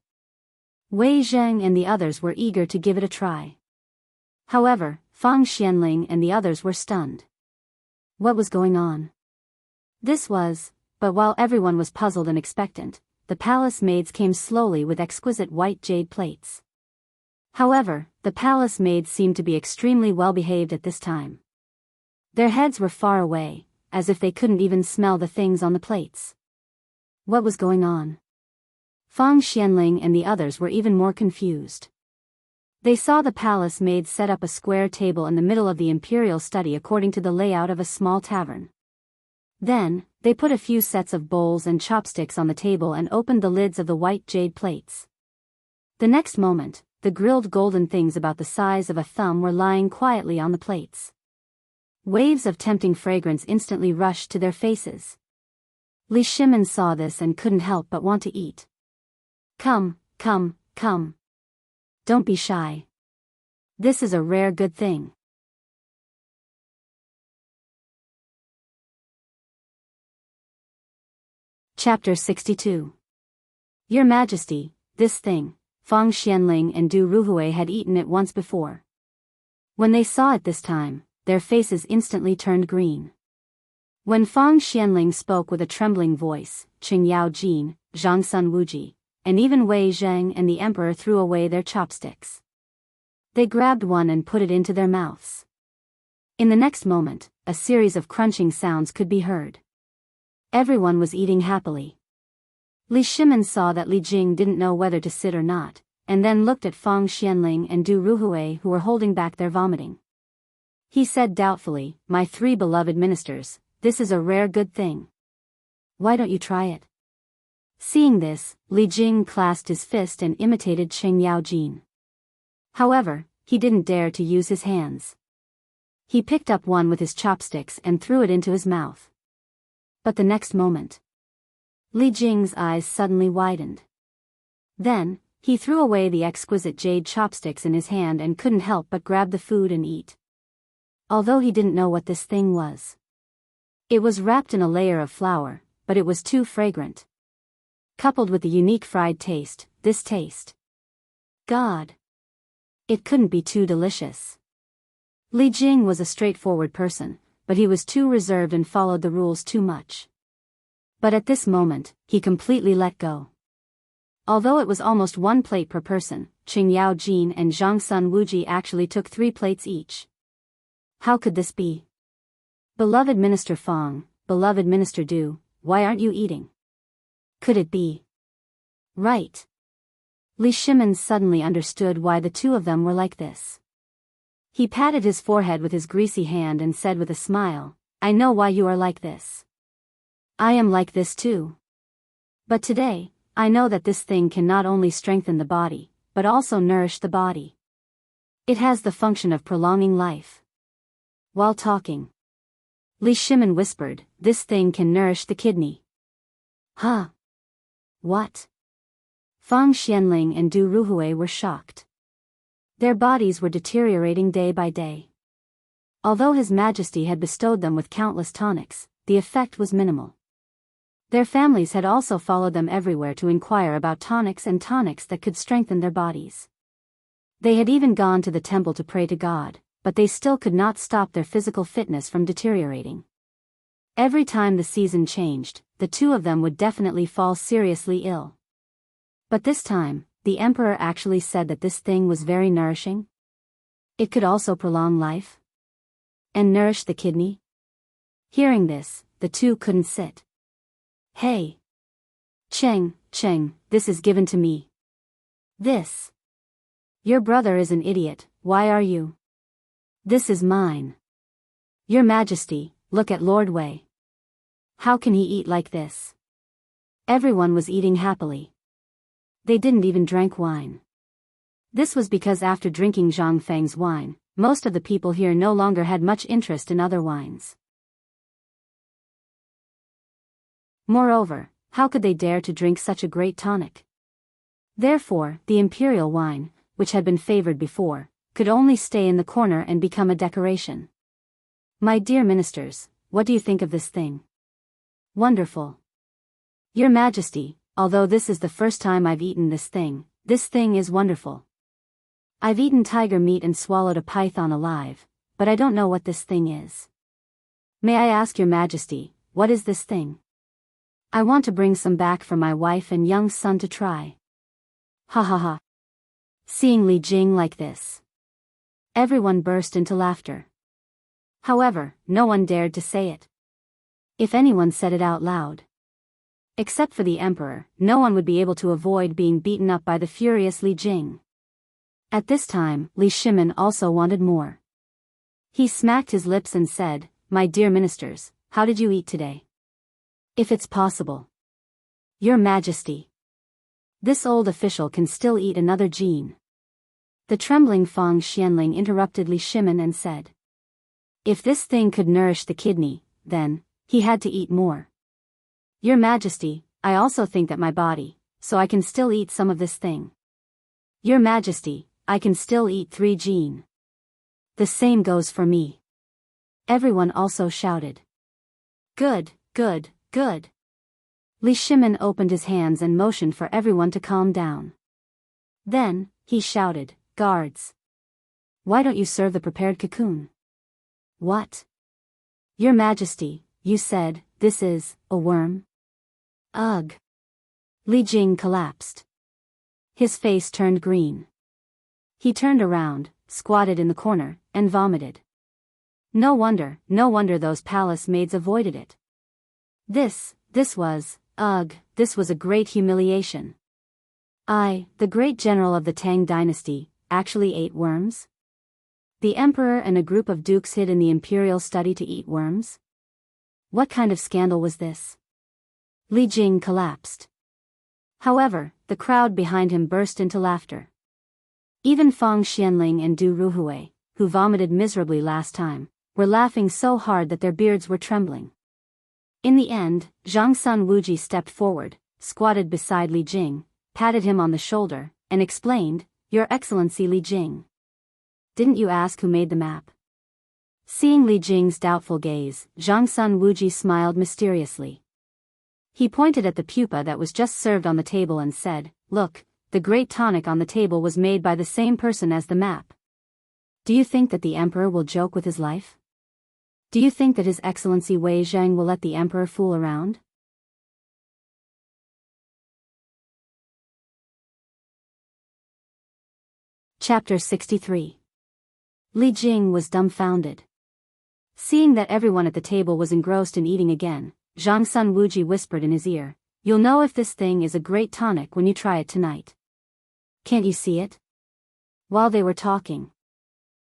Wei Zheng and the others were eager to give it a try. However, Fang Xianling and the others were stunned. What was going on? But while everyone was puzzled and expectant, the palace maids came slowly with exquisite white jade plates. However, the palace maids seemed to be extremely well behaved at this time. Their heads were far away, as if they couldn't even smell the things on the plates. What was going on? Fang Xianling and the others were even more confused. They saw the palace maids set up a square table in the middle of the imperial study according to the layout of a small tavern. Then, they put a few sets of bowls and chopsticks on the table and opened the lids of the white jade plates. The next moment, the grilled golden things about the size of a thumb were lying quietly on the plates. Waves of tempting fragrance instantly rushed to their faces. Li Shimin saw this and couldn't help but want to eat. Come, come, come. Don't be shy. This is a rare good thing. Chapter 62. Your Majesty, this thing, Fang Xianling and Du Ruhui had eaten it once before. When they saw it this time, their faces instantly turned green. When Fang Xianling spoke with a trembling voice, Qingyao Jin, Zhang Sunwuji, and even Wei Zheng and the emperor threw away their chopsticks. They grabbed one and put it into their mouths. In the next moment, a series of crunching sounds could be heard. Everyone was eating happily. Li Shimin saw that Li Jing didn't know whether to sit or not, and then looked at Fang Xianling and Du Ruhui who were holding back their vomiting. He said doubtfully, "My 3 beloved ministers, this is a rare good thing. Why don't you try it? Seeing this, Li Jing clasped his fist and imitated Cheng Yaojin. However, he didn't dare to use his hands. He picked up one with his chopsticks and threw it into his mouth. But the next moment, Li Jing's eyes suddenly widened. Then, he threw away the exquisite jade chopsticks in his hand and couldn't help but grab the food and eat. Although he didn't know what this thing was. It was wrapped in a layer of flour, but it was too fragrant. Coupled with the unique fried taste, this taste. God! It couldn't be too delicious. Li Jing was a straightforward person, but he was too reserved and followed the rules too much. But at this moment, he completely let go. Although it was almost 1 plate per person, Cheng Yaojin and Zhang Sun Wuji actually took 3 plates each. How could this be? Beloved Minister Fong, beloved Minister Du, why aren't you eating? Could it be? Right. Li Shimin suddenly understood why the two of them were like this. He patted his forehead with his greasy hand and said with a smile, I know why you are like this. I am like this too. But today, I know that this thing can not only strengthen the body, but also nourish the body. It has the function of prolonging life. While talking, Li Shimin whispered, this thing can nourish the kidney. Huh? What? Fang Xianling and Du Ruhui were shocked. Their bodies were deteriorating day by day. Although His Majesty had bestowed them with countless tonics, the effect was minimal. Their families had also followed them everywhere to inquire about tonics that could strengthen their bodies. They had even gone to the temple to pray to God, but they still could not stop their physical fitness from deteriorating. Every time the season changed, the two of them would definitely fall seriously ill. But this time, the emperor actually said that this thing was very nourishing. It could also prolong life and nourish the kidney. Hearing this, the two couldn't sit. Hey! Cheng, this is given to me. This. Your brother is an idiot, why are you? This is mine. Your Majesty, look at Lord Wei. How can he eat like this? Everyone was eating happily. They didn't even drink wine. This was because after drinking Zhang Feng's wine, most of the people here no longer had much interest in other wines. Moreover, how could they dare to drink such a great tonic? Therefore, the imperial wine, which had been favored before, could only stay in the corner and become a decoration. My dear ministers, what do you think of this thing? Wonderful. Your Majesty, although this is the first time I've eaten this thing is wonderful. I've eaten tiger meat and swallowed a python alive, but I don't know what this thing is. May I ask your Majesty, what is this thing? I want to bring some back for my wife and young son to try. Ha ha ha. Seeing Li Jing like this, everyone burst into laughter. However, no one dared to say it. If anyone said it out loud, except for the emperor, no one would be able to avoid being beaten up by the furious Li Jing. At this time, Li Shimin also wanted more. He smacked his lips and said, my dear ministers, how did you eat today? If it's possible. Your Majesty. This old official can still eat another gene. The trembling Fang Xianling interrupted Li Shimin and said, if this thing could nourish the kidney, then, he had to eat more. Your Majesty, I also think that my body, so I can still eat some of this thing. Your Majesty, I can still eat 3 gene. The same goes for me. Everyone also shouted. Good. Li Shimin opened his hands and motioned for everyone to calm down. Then, he shouted, guards. Why don't you serve the prepared cocoon? What? Your Majesty, you said, this is a worm? Ugh. Li Jing collapsed. His face turned green. He turned around, squatted in the corner, and vomited. No wonder those palace maids avoided it. This was a great humiliation. I, the great general of the Tang dynasty, actually ate worms? The emperor and a group of dukes hid in the imperial study to eat worms? What kind of scandal was this? Li Jing collapsed. However, the crowd behind him burst into laughter. Even Feng Xianling and Du Ruhui, who vomited miserably last time, were laughing so hard that their beards were trembling. In the end, Zhang Sun Wuji stepped forward, squatted beside Li Jing, patted him on the shoulder, and explained, "Your Excellency Li Jing. Didn't you ask who made the map?" Seeing Li Jing's doubtful gaze, Zhang Sun Wuji smiled mysteriously. He pointed at the pupa that was just served on the table and said, "Look, the great tonic on the table was made by the same person as the map. Do you think that the emperor will joke with his life? Do you think that His Excellency Wei Zhang will let the emperor fool around?" Chapter 63. Li Jing was dumbfounded. Seeing that everyone at the table was engrossed in eating again, Zhang Sun Wuji whispered in his ear, "You'll know if this thing is a great tonic when you try it tonight. Can't you see it?" While they were talking,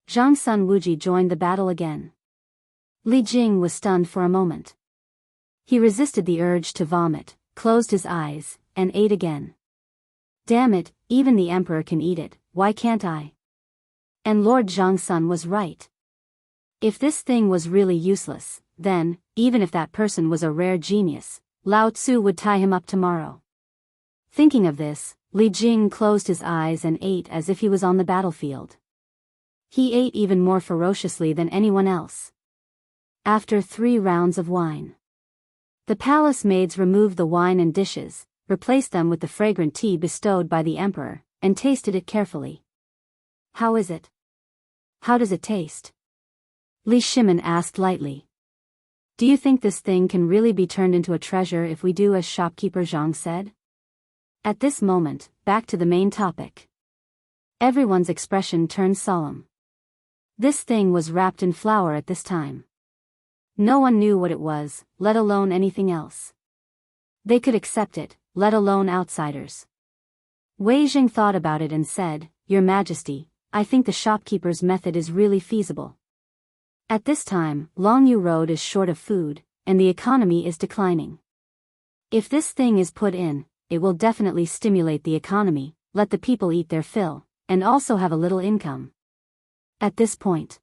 Zhang Sun Wuji joined the battle again. Li Jing was stunned for a moment. He resisted the urge to vomit, closed his eyes, and ate again. "Damn it, even the emperor can eat it, why can't I?" And Lord Zhang Sun was right. If this thing was really useless, then, even if that person was a rare genius, Lao Tzu would tie him up tomorrow. Thinking of this, Li Jing closed his eyes and ate as if he was on the battlefield. He ate even more ferociously than anyone else. After 3 rounds of wine, the palace maids removed the wine and dishes, replaced them with the fragrant tea bestowed by the emperor, and tasted it carefully. "How is it? How does it taste?" Li Shimin asked lightly. "Do you think this thing can really be turned into a treasure if we do as shopkeeper Zhang said?" At this moment, back to the main topic. Everyone's expression turned solemn. This thing was wrapped in flour at this time. No one knew what it was, let alone anything else. They could accept it, let alone outsiders. Wei Jing thought about it and said, "Your Majesty, I think the shopkeeper's method is really feasible. At this time, Longyu Road is short of food, and the economy is declining. If this thing is put in, it will definitely stimulate the economy, let the people eat their fill, and also have a little income." At this point,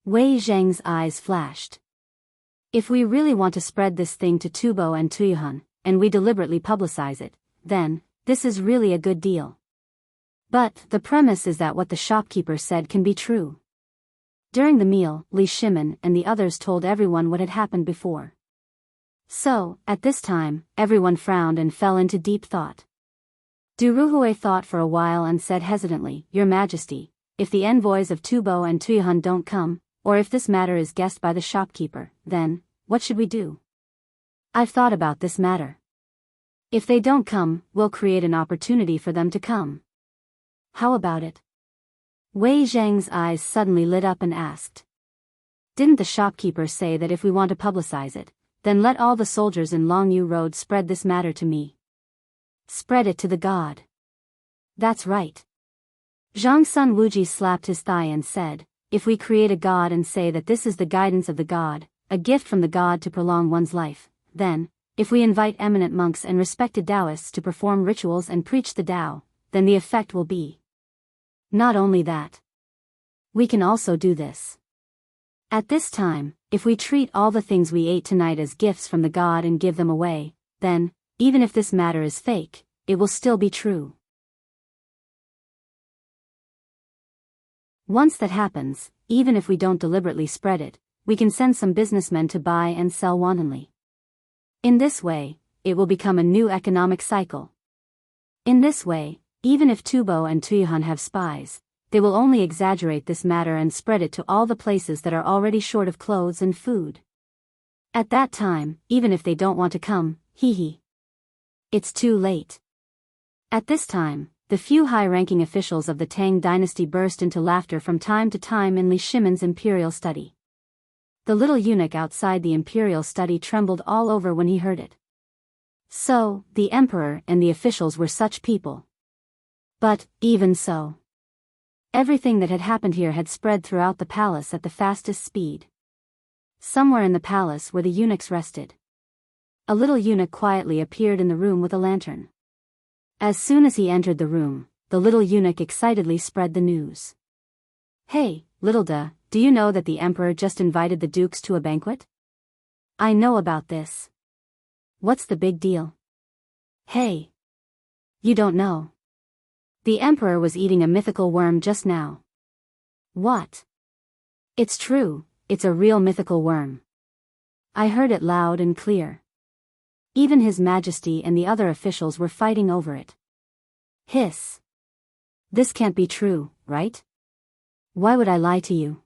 Wei Zhang's eyes flashed. If we really want to spread this thing to Tubo and Tuyuhan, and we deliberately publicize it, then, this is really a good deal. But, the premise is that what the shopkeeper said can be true. During the meal, Li Shimin and the others told everyone what had happened before. So, at this time, everyone frowned and fell into deep thought. Du Ruhui thought for a while and said hesitantly, "Your Majesty, if the envoys of Tubo and Tuyuhan don't come, or if this matter is guessed by the shopkeeper, then, what should we do? I've thought about this matter. If they don't come, we'll create an opportunity for them to come. How about it?" Wei Zhang's eyes suddenly lit up and asked. "Didn't the shopkeeper say that if we want to publicize it, then let all the soldiers in Longyu Road spread this matter to me? Spread it to the god." "That's right." Zhang Sun Wuji slapped his thigh and said, "If we create a god and say that this is the guidance of the god, a gift from the god to prolong one's life, then, if we invite eminent monks and respected Taoists to perform rituals and preach the Tao, then the effect will be. Not only that. We can also do this. At this time, if we treat all the things we ate tonight as gifts from the god and give them away, then, even if this matter is fake, it will still be true. Once that happens, even if we don't deliberately spread it, we can send some businessmen to buy and sell wantonly. In this way, it will become a new economic cycle. In this way, even if Tubo and Tuyuhan have spies, they will only exaggerate this matter and spread it to all the places that are already short of clothes and food. At that time, even if they don't want to come, it's too late. At this time, the few high-ranking officials of the Tang dynasty burst into laughter from time to time in Li Shimin's imperial study. The little eunuch outside the imperial study trembled all over when he heard it. So, the emperor and the officials were such people. But, even so, everything that had happened here had spread throughout the palace at the fastest speed. Somewhere in the palace where the eunuchs rested, a little eunuch quietly appeared in the room with a lantern. As soon as he entered the room, the little eunuch excitedly spread the news. "Hey, little do you know that the emperor just invited the dukes to a banquet?" "I know about this." "What's the big deal?" "Hey. You don't know. The emperor was eating a mythical worm just now." "What?" "It's true, it's a real mythical worm. I heard it loud and clear. Even His Majesty and the other officials were fighting over it." "Hiss. This can't be true, right? Why would I lie to you?"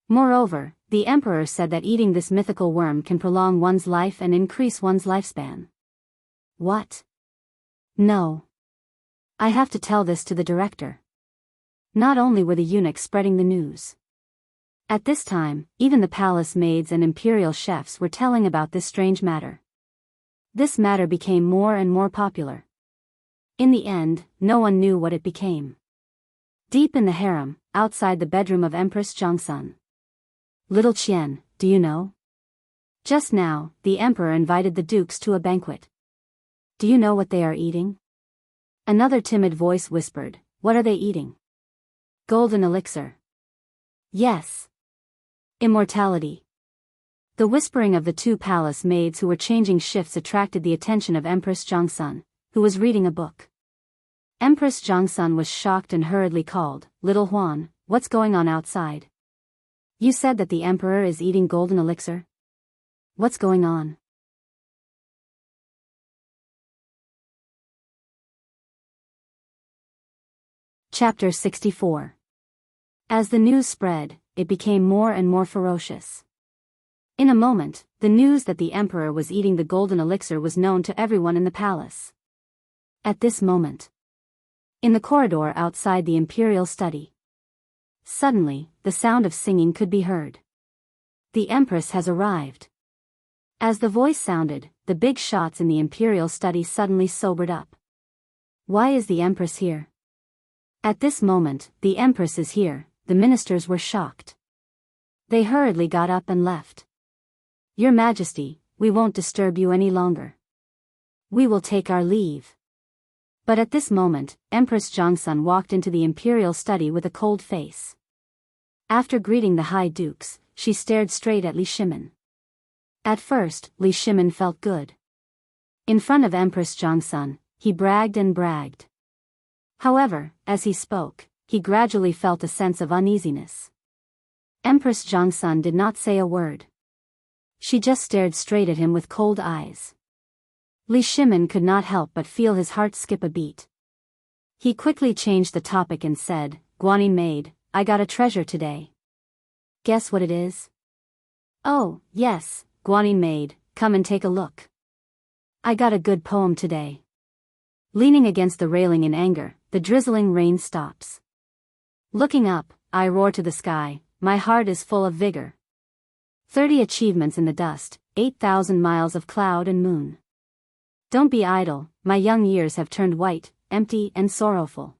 "Moreover, the emperor said that eating this mythical worm can prolong one's life and increase one's lifespan." "What?" "No. I have to tell this to the director." Not only were the eunuchs spreading the news. At this time, even the palace maids and imperial chefs were telling about this strange matter. This matter became more and more popular. In the end, no one knew what it became. Deep in the harem, outside the bedroom of Empress Chang'an. "Little Qian, do you know? Just now, the emperor invited the dukes to a banquet. Do you know what they are eating?" Another timid voice whispered, "What are they eating?" "Golden elixir." "Yes. Immortality." The whispering of the two palace maids who were changing shifts attracted the attention of Empress Chang'an, who was reading a book. Empress Chang'an was shocked and hurriedly called, "Little Huan, what's going on outside? You said that the emperor is eating golden elixir? What's going on?" Chapter 64. As the news spread, it became more and more ferocious. In a moment, the news that the emperor was eating the golden elixir was known to everyone in the palace. At this moment, in the corridor outside the imperial study, suddenly, the sound of singing could be heard. "The empress has arrived." As the voice sounded, the big shots in the imperial study suddenly sobered up. "Why is the empress here?" At this moment, "The empress is here," the ministers were shocked. They hurriedly got up and left. "Your Majesty, we won't disturb you any longer. We will take our leave." But at this moment, Empress Chang'an walked into the imperial study with a cold face. After greeting the high dukes, she stared straight at Li Shimin. At first, Li Shimin felt good. In front of Empress Chang'an, he bragged and bragged. However, as he spoke, he gradually felt a sense of uneasiness. Empress Chang'an did not say a word. She just stared straight at him with cold eyes. Li Shimin could not help but feel his heart skip a beat. He quickly changed the topic and said, "Guanyin maid, I got a treasure today. Guess what it is?" "Oh, yes, Guanyin maid, come and take a look. I got a good poem today." Leaning against the railing in anger, the drizzling rain stops. Looking up, I roar to the sky, my heart is full of vigor. 30 achievements in the dust, 8,000 miles of cloud and moon. Don't be idle, my young years have turned white, empty and sorrowful.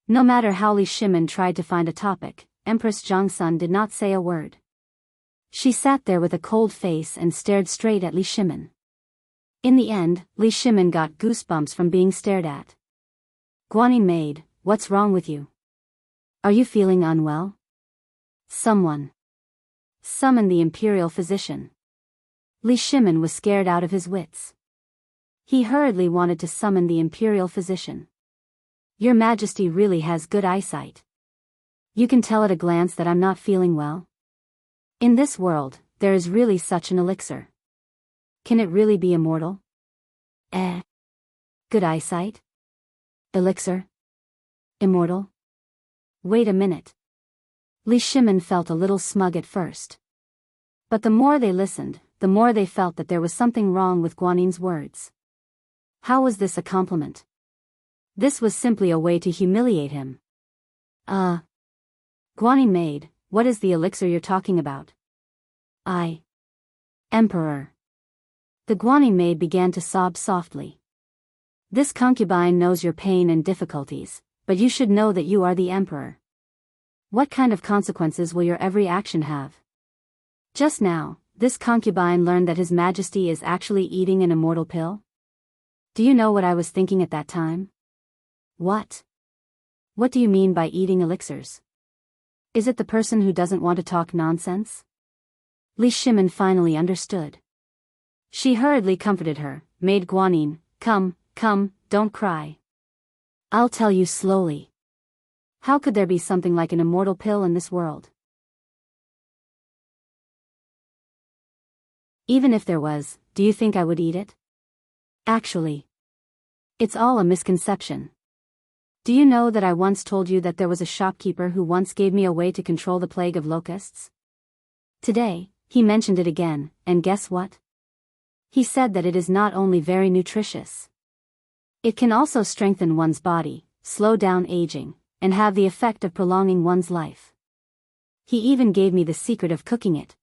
No matter how Li Shimin tried to find a topic, Empress Chang'an did not say a word. She sat there with a cold face and stared straight at Li Shimin. In the end, Li Shimin got goosebumps from being stared at. "Guanyin maid, what's wrong with you? Are you feeling unwell?" Someone summon the imperial physician. Li Shimin was scared out of his wits. He hurriedly wanted to summon the imperial physician. "Your Majesty really has good eyesight. You can tell at a glance that I'm not feeling well. In this world, there is really such an elixir. Can it really be immortal?" Good eyesight? Elixir? Immortal? Wait a minute. Li Shimin felt a little smug at first. But the more they listened, the more they felt that there was something wrong with Guanyin's words. How was this a compliment? This was simply a way to humiliate him. Guanyin maid, what is the elixir you're talking about? Emperor. The Guanyin maid began to sob softly. This concubine knows your pain and difficulties, but you should know that you are the emperor. What kind of consequences will your every action have? Just now, this concubine learned that His Majesty is actually eating an immortal pill? Do you know what I was thinking at that time? What? What do you mean by eating elixirs? Is it the person who doesn't want to talk nonsense? Li Shimin finally understood. She hurriedly comforted her, Maid Guanyin, come, don't cry. I'll tell you slowly. How could there be something like an immortal pill in this world? Even if there was, do you think I would eat it? Actually, it's all a misconception. Do you know that I once told you that there was a shopkeeper who once gave me a way to control the plague of locusts? Today, he mentioned it again, and guess what? He said that it is not only very nutritious. It can also strengthen one's body, slow down aging, and have the effect of prolonging one's life. He even gave me the secret of cooking it.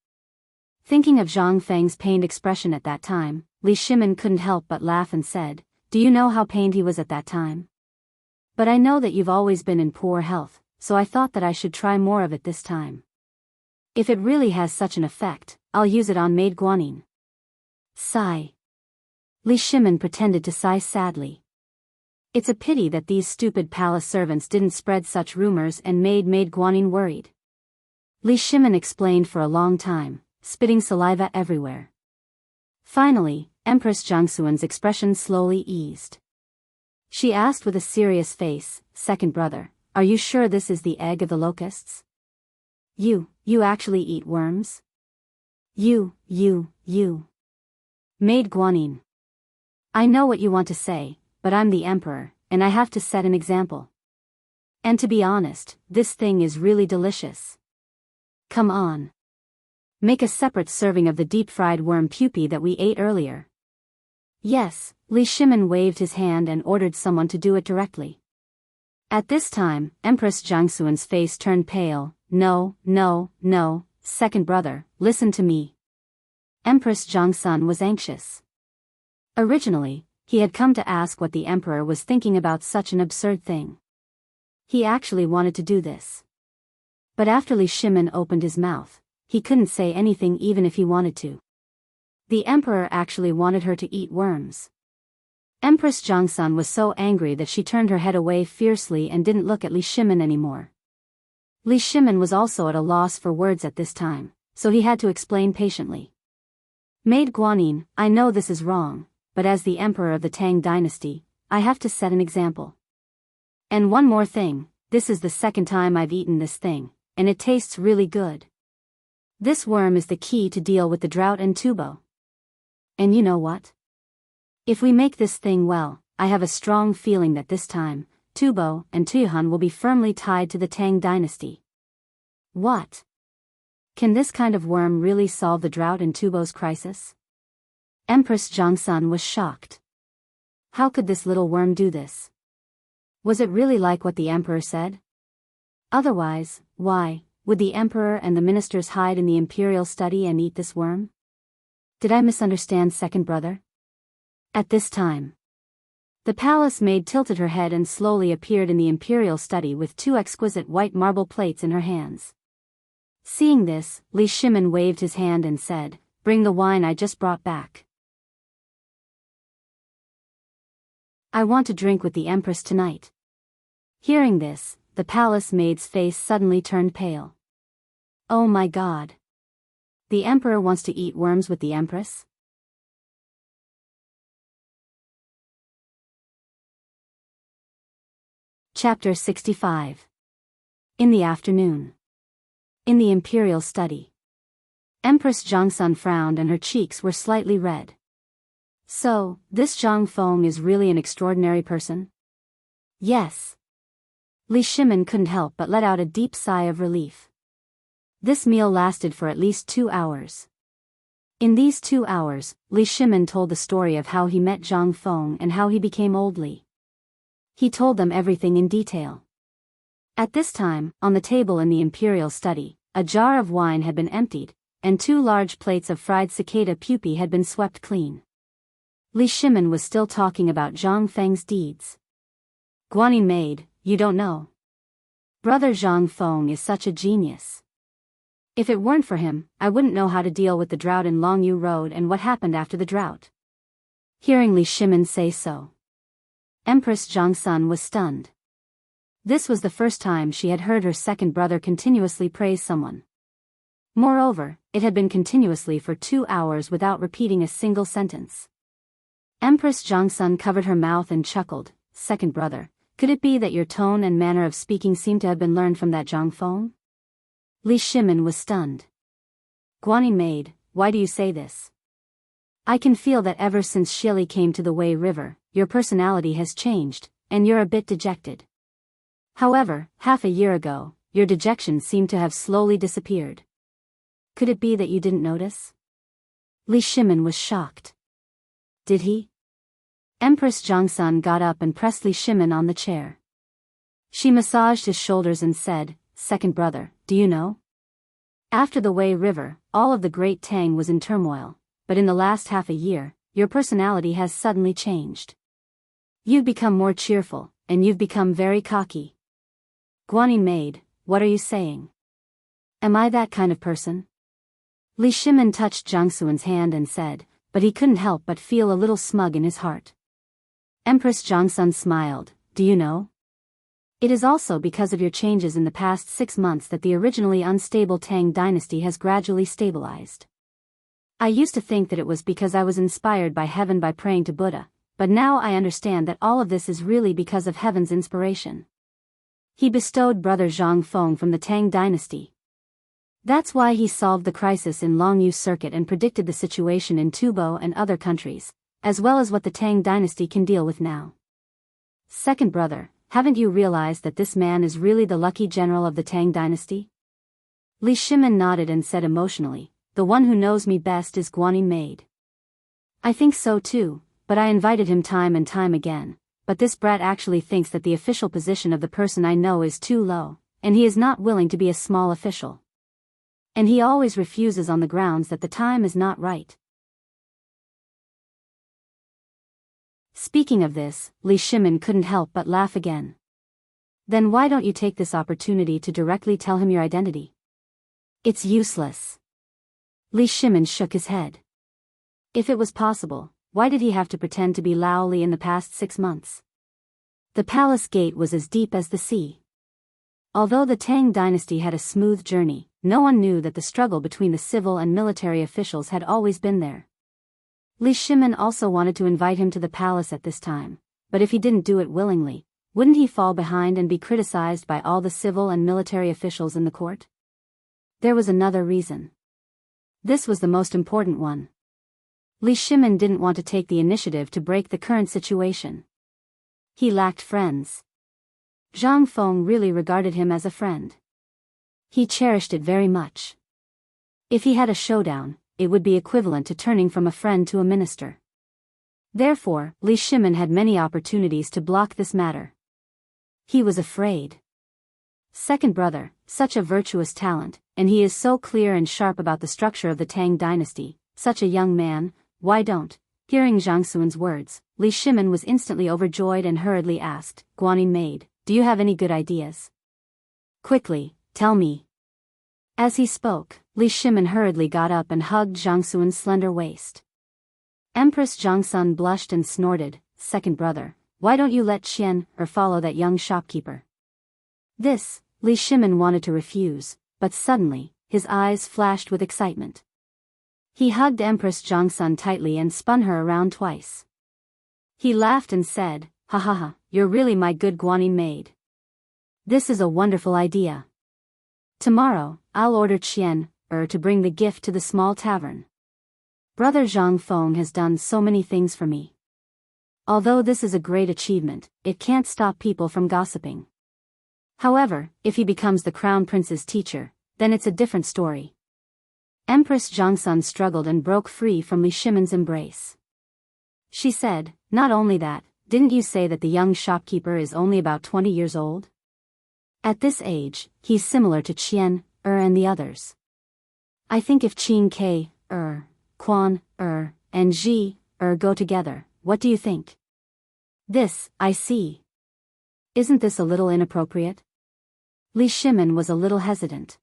Thinking of Zhang Feng's pained expression at that time, Li Shimin couldn't help but laugh and said, do you know how pained he was at that time? But I know that you've always been in poor health, so I thought that I should try more of it this time. If it really has such an effect, I'll use it on Maid Guanyin. Sigh. Li Shimin pretended to sigh sadly. It's a pity that these stupid palace servants didn't spread such rumors and made Maid Guanyin worried. Li Shimin explained for a long time, spitting saliva everywhere. Finally, Empress Jiangxuan's expression slowly eased. She asked with a serious face, second brother, are you sure this is the egg of the locusts? You actually eat worms? You. Maid Guanyin. I know what you want to say, but I'm the emperor, and I have to set an example. And to be honest, this thing is really delicious. Come on. Make a separate serving of the deep-fried worm pupae that we ate earlier. Yes, Li Shimin waved his hand and ordered someone to do it directly. At this time, Empress Jiangxuan's face turned pale. No, second brother, listen to me. Empress Jiangxun was anxious. Originally, he had come to ask what the emperor was thinking about such an absurd thing. He actually wanted to do this. But after Li Shimin opened his mouth, he couldn't say anything even if he wanted to. The emperor actually wanted her to eat worms. Empress Jiangxun was so angry that she turned her head away fiercely and didn't look at Li Shimin anymore. Li Shimin was also at a loss for words at this time, so he had to explain patiently. Maid Guanyin, I know this is wrong, but as the emperor of the Tang dynasty, I have to set an example. And one more thing, this is the second time I've eaten this thing, and it tastes really good. This worm is the key to deal with the drought and tubo. And you know what? If we make this thing well, I have a strong feeling that this time, Tubo and Tuyuhan will be firmly tied to the Tang dynasty. What? Can this kind of worm really solve the drought and Tubo's crisis? Empress Jiangxun was shocked. How could this little worm do this? Was it really like what the emperor said? Otherwise, why would the emperor and the ministers hide in the imperial study and eat this worm? Did I misunderstand, second brother? At this time, the palace maid tilted her head and slowly appeared in the imperial study with 2 exquisite white marble plates in her hands. Seeing this, Li Shimin waved his hand and said, bring the wine I just brought back. I want to drink with the empress tonight. Hearing this, the palace maid's face suddenly turned pale. Oh my God. The emperor wants to eat worms with the empress? Chapter 65. In the afternoon. In the imperial study. Empress Jiangxun frowned and her cheeks were slightly red. So, this Zhang Feng is really an extraordinary person? Yes. Li Shimin couldn't help but let out a deep sigh of relief. This meal lasted for at least 2 hours. In these 2 hours, Li Shimin told the story of how he met Zhang Feng and how he became old Li. He told them everything in detail. At this time, on the table in the imperial study, a jar of wine had been emptied, and 2 large plates of fried cicada pupae had been swept clean. Li Shimin was still talking about Zhang Feng's deeds. Guanyin maid, you don't know. Brother Zhang Feng is such a genius. If it weren't for him, I wouldn't know how to deal with the drought in Longyu Road and what happened after the drought. Hearing Li Shimin say so, Empress Chang'an was stunned. This was the first time she had heard her second brother continuously praise someone. Moreover, it had been continuously for 2 hours without repeating a single sentence. Empress Chang'an covered her mouth and chuckled. Second brother, could it be that your tone and manner of speaking seem to have been learned from that Zhang Feng? Li Shimin was stunned. Guanyin maid, why do you say this? I can feel that ever since Shili came to the Wei River, your personality has changed, and you're a bit dejected. However, half a year ago, your dejection seemed to have slowly disappeared. Could it be that you didn't notice? Li Shimin was shocked. Did he? Empress Chang'an got up and pressed Li Shimin on the chair. She massaged his shoulders and said, Second brother, do you know? After the Wei River, all of the Great Tang was in turmoil, but in the last half a year, your personality has suddenly changed. You've become more cheerful, and you've become very cocky. Guanyin maid, what are you saying? Am I that kind of person? Li Shimin touched Zhang Suan's hand and said, but he couldn't help but feel a little smug in his heart. Empress Chang'an smiled, do you know? It is also because of your changes in the past 6 months that the originally unstable Tang dynasty has gradually stabilized. I used to think that it was because I was inspired by heaven by praying to Buddha, but now I understand that all of this is really because of heaven's inspiration. He bestowed brother Zhang Feng from the Tang dynasty. That's why he solved the crisis in Longyu Circuit and predicted the situation in Tubo and other countries, as well as what the Tang dynasty can deal with now. Second brother, haven't you realized that this man is really the lucky general of the Tang dynasty? Li Shimin nodded and said emotionally, the one who knows me best is Guanyin maid. I think so too, but I invited him time and time again, but this brat actually thinks that the official position of the person I know is too low, and he is not willing to be a small official. And he always refuses on the grounds that the time is not right. Speaking of this, Li Shimin couldn't help but laugh again. Then why don't you take this opportunity to directly tell him your identity? It's useless. Li Shimin shook his head. If it was possible, why did he have to pretend to be Lao Li in the past 6 months? The palace gate was as deep as the sea. Although the Tang dynasty had a smooth journey, no one knew that the struggle between the civil and military officials had always been there. Li Shimin also wanted to invite him to the palace at this time, but if he didn't do it willingly, wouldn't he fall behind and be criticized by all the civil and military officials in the court? There was another reason. This was the most important one. Li Shimin didn't want to take the initiative to break the current situation. He lacked friends. Zhang Feng really regarded him as a friend. He cherished it very much. If he had a showdown, it would be equivalent to turning from a friend to a minister. Therefore, Li Shimin had many opportunities to block this matter. He was afraid. Second brother, such a virtuous talent, and he is so clear and sharp about the structure of the Tang dynasty, such a young man, why don't? Hearing Zhang Suan's words, Li Shimin was instantly overjoyed and hurriedly asked, Guanyin maid, do you have any good ideas? Quickly, tell me. As he spoke, Li Shimin hurriedly got up and hugged Zhang Suan's slender waist. Empress Chang'an blushed and snorted, Second brother, why don't you let Qian or follow that young shopkeeper? This, Li Shimin wanted to refuse, but suddenly, his eyes flashed with excitement. He hugged Empress Chang'an tightly and spun her around twice. He laughed and said, Ha ha ha, you're really my good Guanyin maid. This is a wonderful idea. Tomorrow, I'll order Qian to bring the gift to the small tavern. Brother Zhang Feng has done so many things for me. Although this is a great achievement, it can't stop people from gossiping. However, if he becomes the crown prince's teacher, then it's a different story. Empress Chang'an struggled and broke free from Li Shimin's embrace. She said, not only that, didn't you say that the young shopkeeper is only about 20 years old? At this age, he's similar to Qian and the others. I think if Qin K, Quan, and Ji, go together, what do you think? This, I see. Isn't this a little inappropriate? Li Shimin was a little hesitant.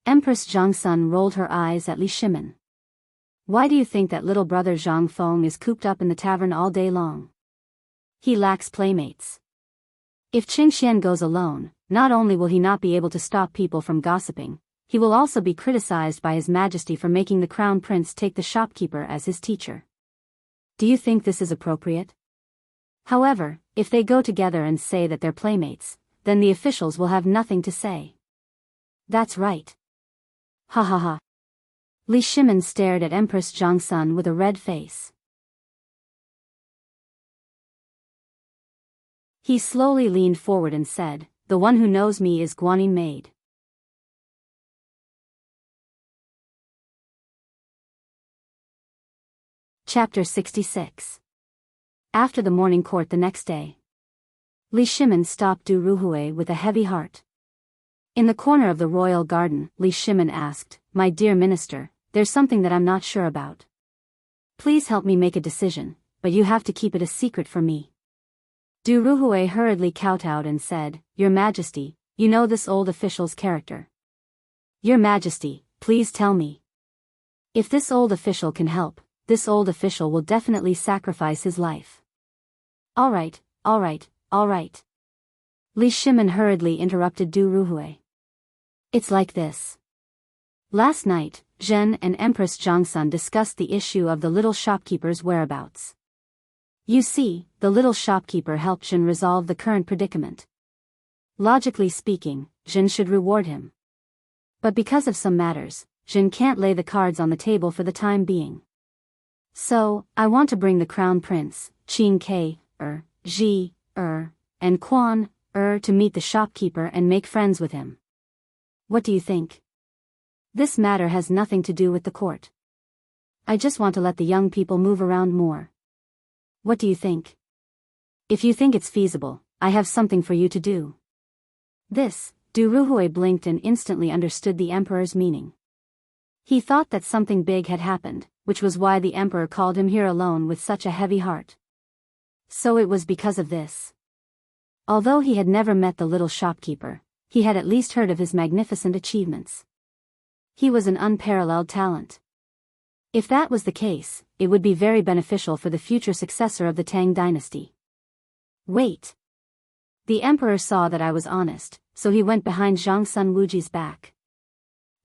Empress Chang'an rolled her eyes at Li Shimin. Why do you think that little brother Zhang Feng is cooped up in the tavern all day long? He lacks playmates. If Chang'an goes alone, not only will he not be able to stop people from gossiping, he will also be criticized by His Majesty for making the Crown Prince take the shopkeeper as his teacher. Do you think this is appropriate? However, if they go together and say that they're playmates, then the officials will have nothing to say. That's right. Ha ha ha. Li Shimin stared at Empress Zhangsun with a red face. He slowly leaned forward and said, "The one who knows me is Guanyin maid." Chapter 66. After the morning court the next day, Li Shimin stopped Du Ruhui with a heavy heart. In the corner of the royal garden, Li Shimin asked, "My dear minister, there's something that I'm not sure about. Please help me make a decision, but you have to keep it a secret from me." Du Ruhui hurriedly kowtowed and said, "Your Majesty, you know this old official's character. Your Majesty, please tell me. If this old official can help, this old official will definitely sacrifice his life." All right. Li Shimin hurriedly interrupted Du Ruhui. "It's like this. Last night, Zhen and Empress Zhangsun discussed the issue of the little shopkeeper's whereabouts. You see, the little shopkeeper helped Zhen resolve the current predicament. Logically speaking, Zhen should reward him. But because of some matters, Zhen can't lay the cards on the table for the time being. So, I want to bring the Crown Prince, Qin Ke, Ji, and Quan, to meet the shopkeeper and make friends with him. What do you think? This matter has nothing to do with the court. I just want to let the young people move around more. What do you think? If you think it's feasible, I have something for you to do." This, Du Ruhui blinked and instantly understood the emperor's meaning. He thought that something big had happened, which was why the emperor called him here alone with such a heavy heart. So it was because of this. Although he had never met the little shopkeeper, he had at least heard of his magnificent achievements. He was an unparalleled talent. If that was the case, it would be very beneficial for the future successor of the Tang dynasty. Wait. The emperor saw that I was honest, so he went behind Zhang Sun Wuji's back.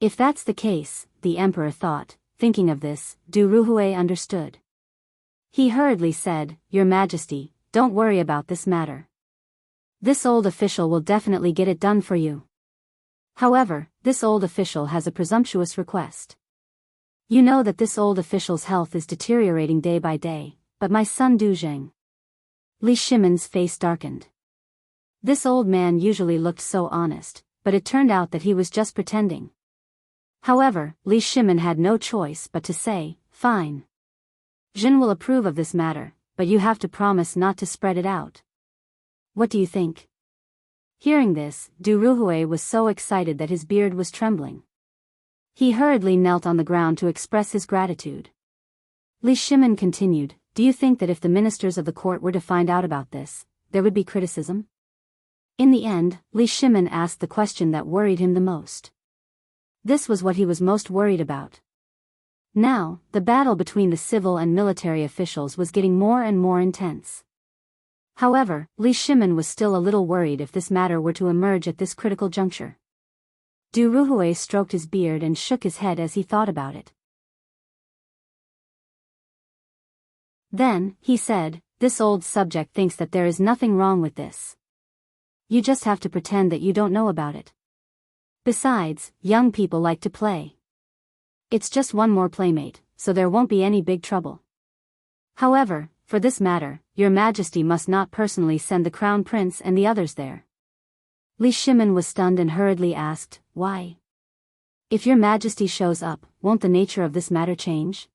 If that's the case, the emperor thought, thinking of this, Du Ruhui understood. He hurriedly said, "Your Majesty, don't worry about this matter. This old official will definitely get it done for you. However, this old official has a presumptuous request. You know that this old official's health is deteriorating day by day, but my son Du Zheng." Li Shimin's face darkened. This old man usually looked so honest, but it turned out that he was just pretending. However, Li Shimin had no choice but to say, "Fine. Jin will approve of this matter, but you have to promise not to spread it out. What do you think?" Hearing this, Du Ruhui was so excited that his beard was trembling. He hurriedly knelt on the ground to express his gratitude. Li Shimin continued, "Do you think that if the ministers of the court were to find out about this, there would be criticism?" In the end, Li Shimin asked the question that worried him the most. This was what he was most worried about. Now, the battle between the civil and military officials was getting more and more intense. However, Li Shimin was still a little worried if this matter were to emerge at this critical juncture. Du Ruhui stroked his beard and shook his head as he thought about it. Then, he said, "This old subject thinks that there is nothing wrong with this. You just have to pretend that you don't know about it. Besides, young people like to play. It's just one more playmate, so there won't be any big trouble. However, for this matter, Your Majesty must not personally send the Crown Prince and the others there." Li Shimin was stunned and hurriedly asked, "Why? If Your Majesty shows up, won't the nature of this matter change?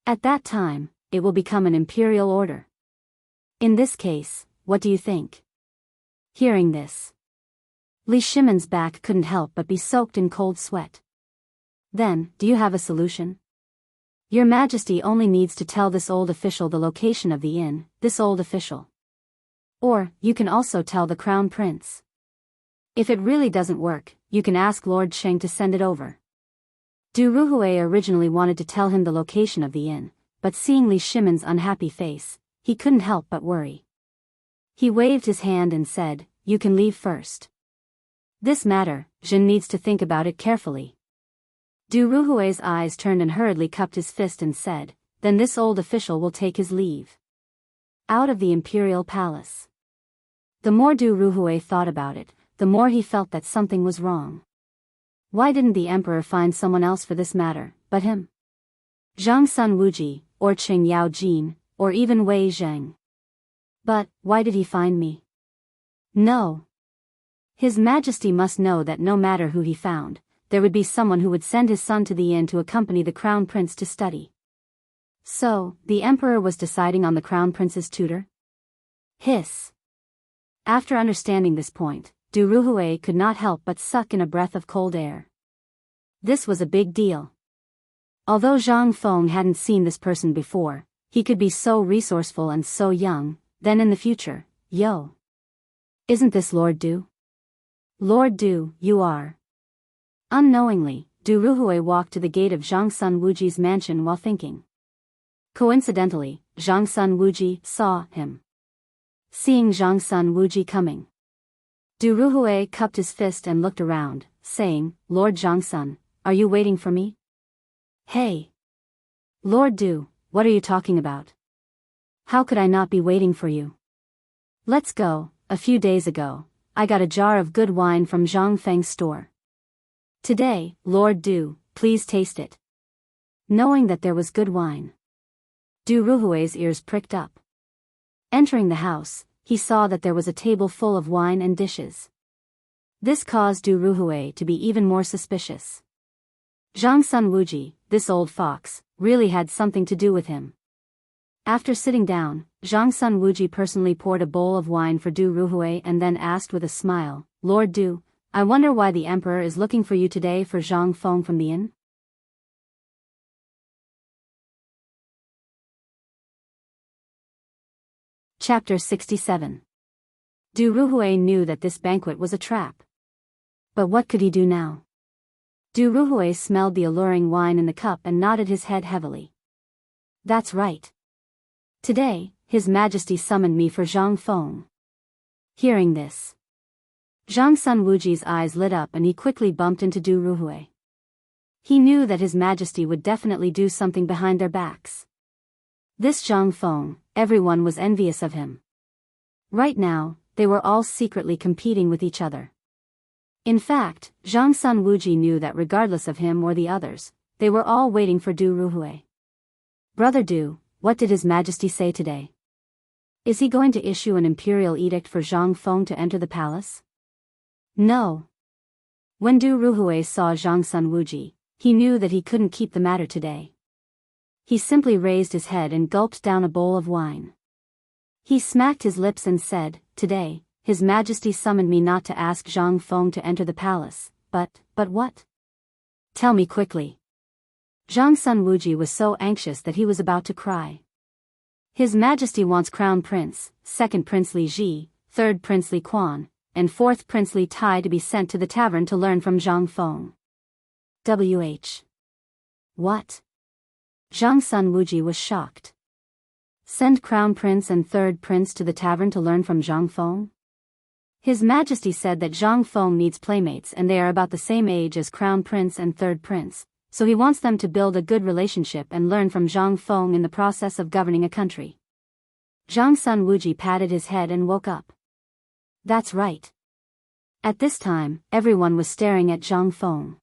At that time, it will become an imperial order. In this case, what do you think?" Hearing this, Li Shimin's back couldn't help but be soaked in cold sweat. "Then, do you have a solution? Your Majesty only needs to tell this old official the location of the inn, this old official. Or, you can also tell the Crown Prince. If it really doesn't work, you can ask Lord Sheng to send it over. Du Ruhui originally wanted to tell him the location of the inn, but seeing Li Shimon's unhappy face, he couldn't help but worry. He waved his hand and said, "You can leave first. This matter, Jin needs to think about it carefully." Du Ruhui's eyes turned and hurriedly cupped his fist and said, "Then this old official will take his leave." Out of the imperial palace. The more Du Ruhui thought about it, the more he felt that something was wrong. Why didn't the emperor find someone else for this matter, but him? Zhang Sun Wuji, or Qing Yao Jin, or even Wei Zheng. But, why did he find me? No. His Majesty must know that no matter who he found, there would be someone who would send his son to the inn to accompany the crown prince to study. So, the emperor was deciding on the crown prince's tutor? Hiss. After understanding this point, Du Ruhui could not help but suck in a breath of cold air. This was a big deal. Although Zhang Feng hadn't seen this person before, he could be so resourceful and so young, then in the future, yo. Isn't this Lord Du? Lord Du, you are. Unknowingly, Du Ruhui walked to the gate of Zhang Sun Wuji's mansion while thinking. Coincidentally, Zhang Sun Wuji saw him. Seeing Zhang Sun Wuji coming, Du Ruhui cupped his fist and looked around, saying, "Lord Zhang Sun, are you waiting for me?" "Hey! Lord Du, what are you talking about? How could I not be waiting for you? Let's go. A few days ago, I got a jar of good wine from Zhang Feng's store. Today, Lord Du, please taste it." Knowing that there was good wine, Du Ruhui's ears pricked up. Entering the house, he saw that there was a table full of wine and dishes. This caused Du Ruhui to be even more suspicious. Zhang Sun Wuji, this old fox, really had something to do with him. After sitting down, Zhang Sun Wuji personally poured a bowl of wine for Du Ruhui and then asked with a smile, "Lord Du, I wonder why the emperor is looking for you today for Zhang Feng from the inn?" Chapter 67. Du Ruhui knew that this banquet was a trap. But what could he do now? Du Ruhui smelled the alluring wine in the cup and nodded his head heavily. "That's right. Today, His Majesty summoned me for Zhang Feng." Hearing this, Zhang Sun Wuji's eyes lit up and he quickly bumped into Du Ruhui. He knew that His Majesty would definitely do something behind their backs. This Zhang Feng, everyone was envious of him. Right now, they were all secretly competing with each other. In fact, Zhang Sun Wuji knew that regardless of him or the others, they were all waiting for Du Ruhui. "Brother Du, what did His Majesty say today? Is he going to issue an imperial edict for Zhang Feng to enter the palace?" "No." When Du Ruhui saw Zhang Sun Wuji, he knew that he couldn't keep the matter today. He simply raised his head and gulped down a bowl of wine. He smacked his lips and said, "Today, His Majesty summoned me not to ask Zhang Feng to enter the palace, but what? Tell me quickly." Zhang Sun Wuji was so anxious that he was about to cry. "His Majesty wants Crown Prince, 2nd Prince Li Ji, 3rd Prince Li Quan, and 4th Prince Li Tai to be sent to the tavern to learn from Zhang Feng." "WH. What?" Zhang Sun Wuji was shocked. Send Crown Prince and 3rd Prince to the tavern to learn from Zhang Feng? His Majesty said that Zhang Feng needs playmates and they are about the same age as Crown Prince and 3rd Prince, so he wants them to build a good relationship and learn from Zhang Feng in the process of governing a country. Zhang Sun Wuji patted his head and woke up. That's right. At this time, everyone was staring at Zhang Feng.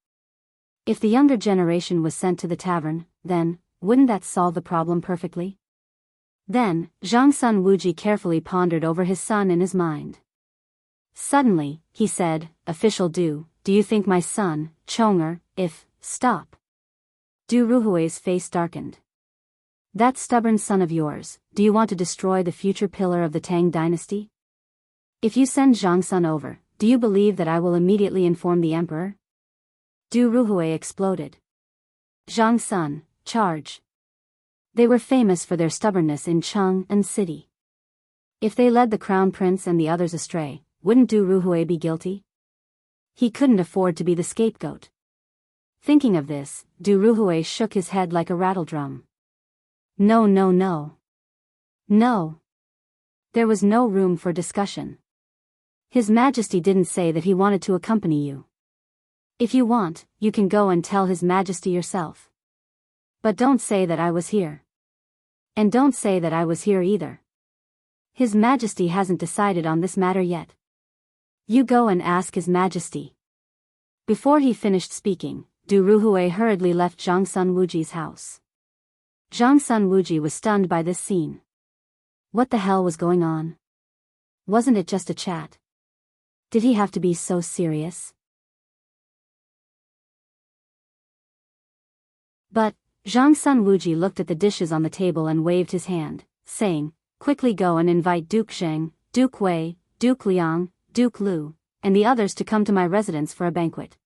If the younger generation was sent to the tavern, then, wouldn't that solve the problem perfectly? Then, Zhang Sun Wuji carefully pondered over his son in his mind. Suddenly, he said, "Official Du, do you think my son, Chong'an, stop?" Du Ruhui's face darkened. "That stubborn son of yours, do you want to destroy the future pillar of the Tang dynasty? If you send Zhang Sun over, do you believe that I will immediately inform the emperor?" Du Ruhui exploded. "Zhang Sun, charge." They were famous for their stubbornness in Chang'an city. If they led the crown prince and the others astray, wouldn't Du Ruhui be guilty? He couldn't afford to be the scapegoat. Thinking of this, Du Ruhui shook his head like a rattledrum. No, no, no. No. There was no room for discussion. His Majesty didn't say that he wanted to accompany you. If you want, you can go and tell His Majesty yourself. But don't say that I was here. And don't say that I was here either. His Majesty hasn't decided on this matter yet. You go and ask His Majesty. Before he finished speaking, Du Ruhui hurriedly left Zhang Sun Wuji's house. Zhang Sun Wuji was stunned by this scene. What the hell was going on? Wasn't it just a chat? Did he have to be so serious? But Zhang Sun Wuji looked at the dishes on the table and waved his hand, saying, "Quickly go and invite Duke Zheng, Duke Wei, Duke Liang, Duke Lu, and the others to come to my residence for a banquet.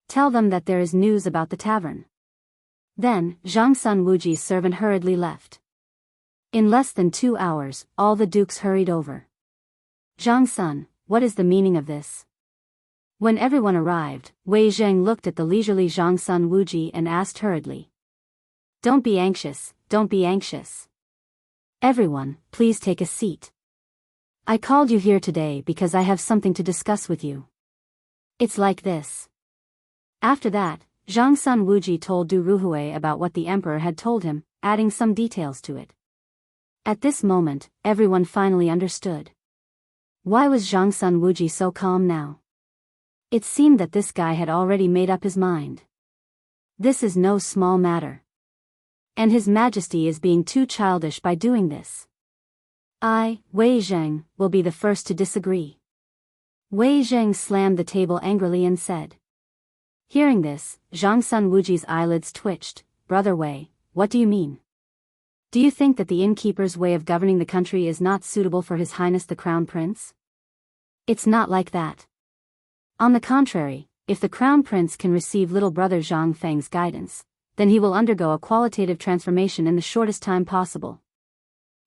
Tell them that there is news about the tavern." Then, Zhang Sun Wuji's servant hurriedly left. In less than 2 hours, all the dukes hurried over. Zhang Sun, what is the meaning of this? When everyone arrived, Wei Zheng looked at the leisurely Zhang Sun Wuji and asked hurriedly. Don't be anxious, don't be anxious. Everyone, please take a seat. I called you here today because I have something to discuss with you. It's like this. After that, Zhang Sun Wuji told Du Ruhui about what the emperor had told him, adding some details to it. At this moment, everyone finally understood. Why was Zhang Sun Wuji so calm now? It seemed that this guy had already made up his mind. This is no small matter. And His Majesty is being too childish by doing this. I, Wei Zheng, will be the first to disagree. Wei Zheng slammed the table angrily and said. Hearing this, Zhang Sun Wuji's eyelids twitched. Brother Wei, what do you mean? Do you think that the innkeeper's way of governing the country is not suitable for His Highness the Crown Prince? It's not like that. On the contrary, if the Crown Prince can receive little brother Zhang Feng's guidance, then he will undergo a qualitative transformation in the shortest time possible.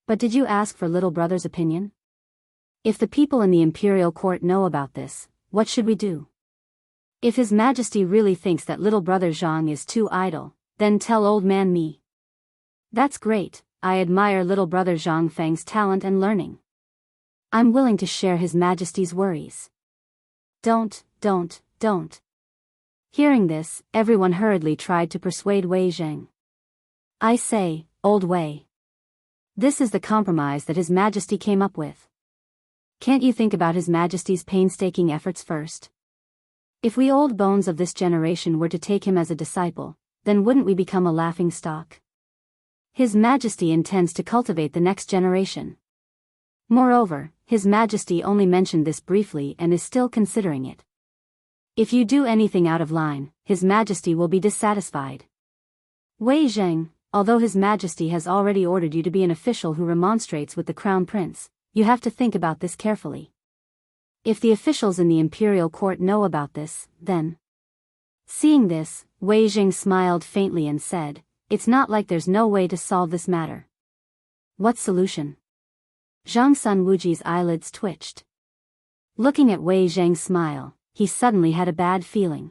But did you ask for little brother's opinion? If the people in the imperial court know about this, what should we do? If His Majesty really thinks that little brother Zhang is too idle, then tell old man me. That's great, I admire little brother Zhang Feng's talent and learning. I'm willing to share His Majesty's worries. Don't. Hearing this, everyone hurriedly tried to persuade Wei Zheng. I say, old Wei. This is the compromise that His Majesty came up with. Can't you think about His Majesty's painstaking efforts first? If we old bones of this generation were to take him as a disciple, then wouldn't we become a laughing stock? His Majesty intends to cultivate the next generation. Moreover, His Majesty only mentioned this briefly and is still considering it. If you do anything out of line, His Majesty will be dissatisfied. Wei Zheng, although His Majesty has already ordered you to be an official who remonstrates with the Crown Prince, you have to think about this carefully. If the officials in the imperial court know about this, then... Seeing this, Wei Zheng smiled faintly and said, it's not like there's no way to solve this matter. What solution? Zhang Sun Wuji's eyelids twitched. Looking at Wei Zheng's smile, he suddenly had a bad feeling.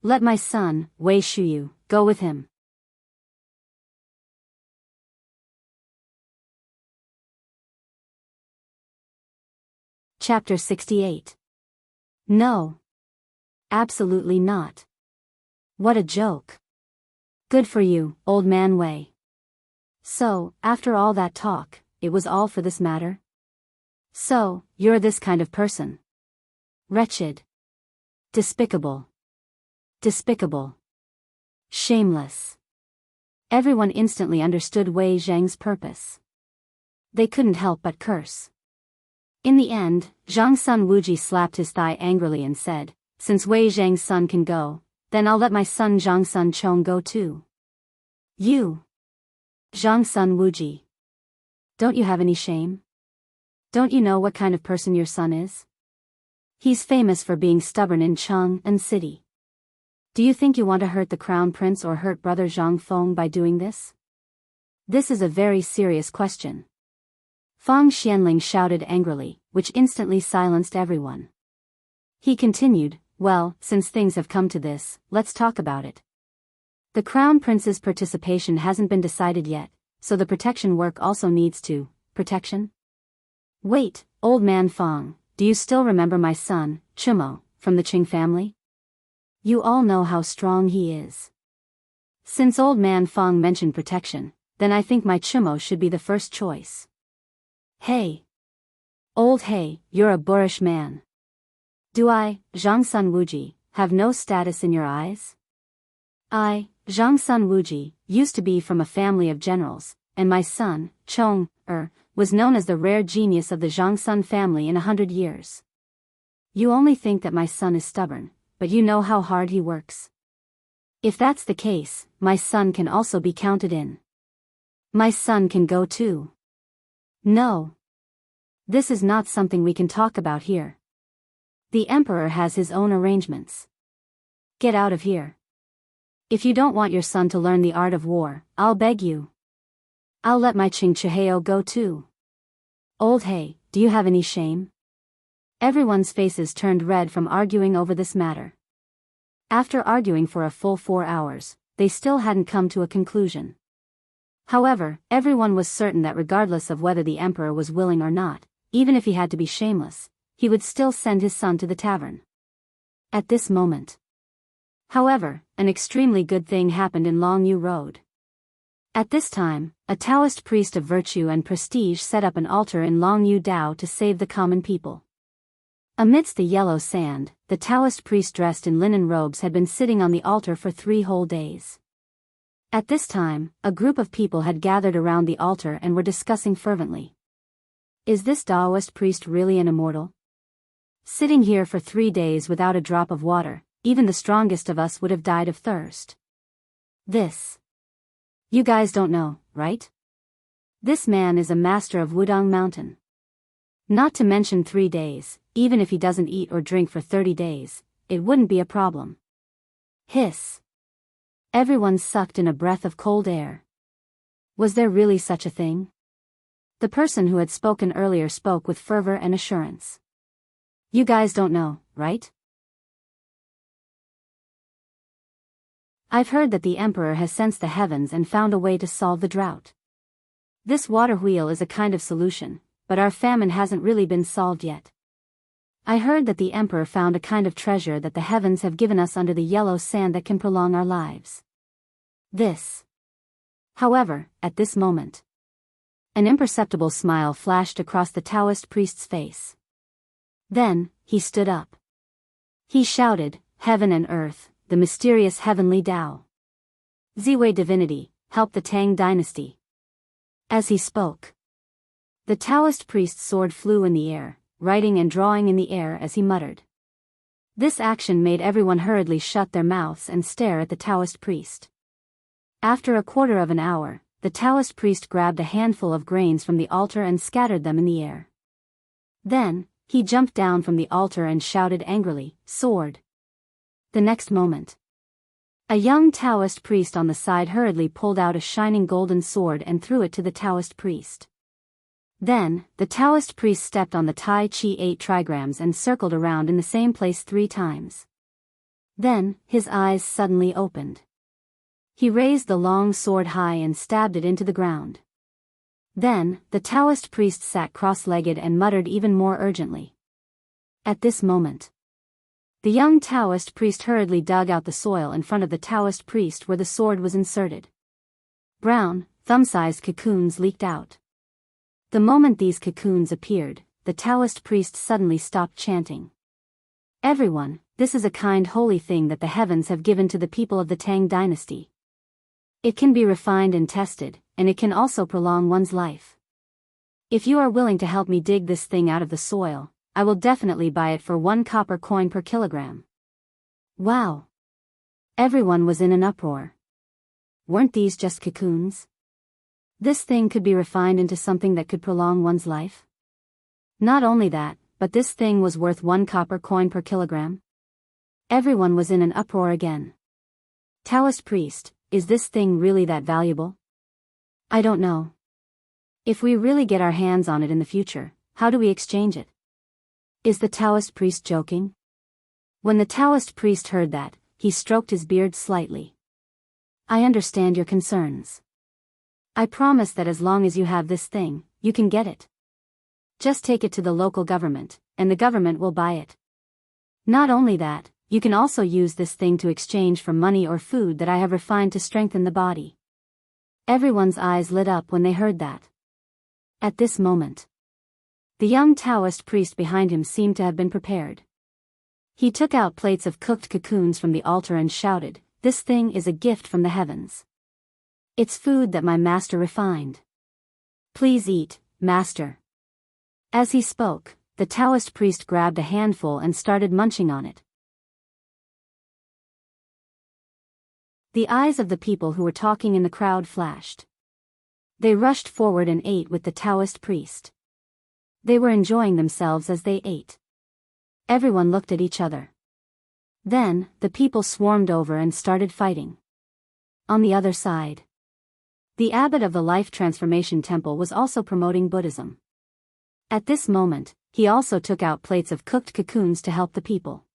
Let my son, Wei Shuyu, go with him. Chapter 68. No. Absolutely not. What a joke. Good for you, old man Wei. So, after all that talk, it was all for this matter? So, you're this kind of person. Wretched. Despicable. Despicable. Shameless. Everyone instantly understood Wei Zheng's purpose. They couldn't help but curse. In the end, Zhang Sun Wuji slapped his thigh angrily and said, since Wei Zheng's son can go, then I'll let my son Zhang Sun Chong go too. You. Zhang Sun Wuji. Don't you have any shame? Don't you know what kind of person your son is? He's famous for being stubborn in Chang'an city. Do you think you want to hurt the crown prince or hurt brother Zhang Feng by doing this? This is a very serious question. Fang Xianling shouted angrily, which instantly silenced everyone. He continued, Well, since things have come to this, let's talk about it. The Crown Prince's participation hasn't been decided yet, so the protection work also needs to. Protection? Wait, old man Fong, do you still remember my son, Chumo, from the Qing family? You all know how strong he is. Since old man Fong mentioned protection, then I think my Chumo should be the first choice. Hey. Hey, you're a boorish man. Do I, Zhang Sun Wuji, have no status in your eyes? I, Zhang Sun Wuji, used to be from a family of generals, and my son, Chang'an, was known as the rare genius of the Zhang Sun family in 100 years. You only think that my son is stubborn, but you know how hard he works. If that's the case, my son can also be counted in. My son can go too. No. This is not something we can talk about here. The emperor has his own arrangements. Get out of here. If you don't want your son to learn the art of war, I'll beg you. I'll let my Qing Chiheo go too. Hey, do you have any shame? Everyone's faces turned red from arguing over this matter. After arguing for a full 4 hours, they still hadn't come to a conclusion. However, everyone was certain that regardless of whether the emperor was willing or not, even if he had to be shameless, he would still send his son to the tavern. At this moment. However, an extremely good thing happened in Longyu Road. At this time, a Taoist priest of virtue and prestige set up an altar in Longyu Dao to save the common people. Amidst the yellow sand, the Taoist priest dressed in linen robes had been sitting on the altar for 3 whole days. At this time, a group of people had gathered around the altar and were discussing fervently. Is this Taoist priest really an immortal? Sitting here for 3 days without a drop of water, even the strongest of us would have died of thirst. This. You guys don't know, right? This man is a master of Wudong Mountain. Not to mention 3 days, even if he doesn't eat or drink for 30 days, it wouldn't be a problem. Hiss. Everyone sucked in a breath of cold air. Was there really such a thing? The person who had spoken earlier spoke with fervor and assurance. You guys don't know, right? I've heard that the emperor has sensed the heavens and found a way to solve the drought. This water wheel is a kind of solution, but our famine hasn't really been solved yet. I heard that the emperor found a kind of treasure that the heavens have given us under the yellow sand that can prolong our lives. This. However, at this moment, an imperceptible smile flashed across the Taoist priest's face. Then, he stood up. He shouted, "Heaven and earth, the mysterious heavenly Tao. Ziwei divinity, help the Tang dynasty." As he spoke, the Taoist priest's sword flew in the air, writing and drawing in the air as he muttered. This action made everyone hurriedly shut their mouths and stare at the Taoist priest. After a quarter of an hour, the Taoist priest grabbed a handful of grains from the altar and scattered them in the air. Then, he jumped down from the altar and shouted angrily, "Sword!" The next moment, a young Taoist priest on the side hurriedly pulled out a shining golden sword and threw it to the Taoist priest. Then, the Taoist priest stepped on the Tai Chi 8 trigrams and circled around in the same place 3 times. Then, his eyes suddenly opened. He raised the long sword high and stabbed it into the ground. Then, the Taoist priest sat cross-legged and muttered even more urgently. At this moment, the young Taoist priest hurriedly dug out the soil in front of the Taoist priest where the sword was inserted. Brown, thumb-sized cocoons leaked out. The moment these cocoons appeared, the Taoist priest suddenly stopped chanting. "Everyone, this is a kind holy thing that the heavens have given to the people of the Tang dynasty. It can be refined and tested, and it can also prolong one's life. If you are willing to help me dig this thing out of the soil, I will definitely buy it for 1 copper coin per kilogram." Wow! Everyone was in an uproar. Weren't these just cocoons? This thing could be refined into something that could prolong one's life? Not only that, but this thing was worth 1 copper coin per kilogram? Everyone was in an uproar again. Taoist priest, is this thing really that valuable? I don't know. If we really get our hands on it in the future, how do we exchange it? Is the Taoist priest joking? When the Taoist priest heard that, he stroked his beard slightly. I understand your concerns. I promise that as long as you have this thing, you can get it. Just take it to the local government, and the government will buy it. Not only that, you can also use this thing to exchange for money or food that I have refined to strengthen the body. Everyone's eyes lit up when they heard that. At this moment, the young Taoist priest behind him seemed to have been prepared. He took out plates of cooked cocoons from the altar and shouted, "This thing is a gift from the heavens. It's food that my master refined. Please eat, master." As he spoke, the Taoist priest grabbed a handful and started munching on it. The eyes of the people who were talking in the crowd flashed. They rushed forward and ate with the Taoist priest. They were enjoying themselves as they ate. Everyone looked at each other. Then, the people swarmed over and started fighting. On the other side, the abbot of the Life Transformation Temple was also promoting Buddhism. At this moment, he also took out plates of cooked cocoons to help the people.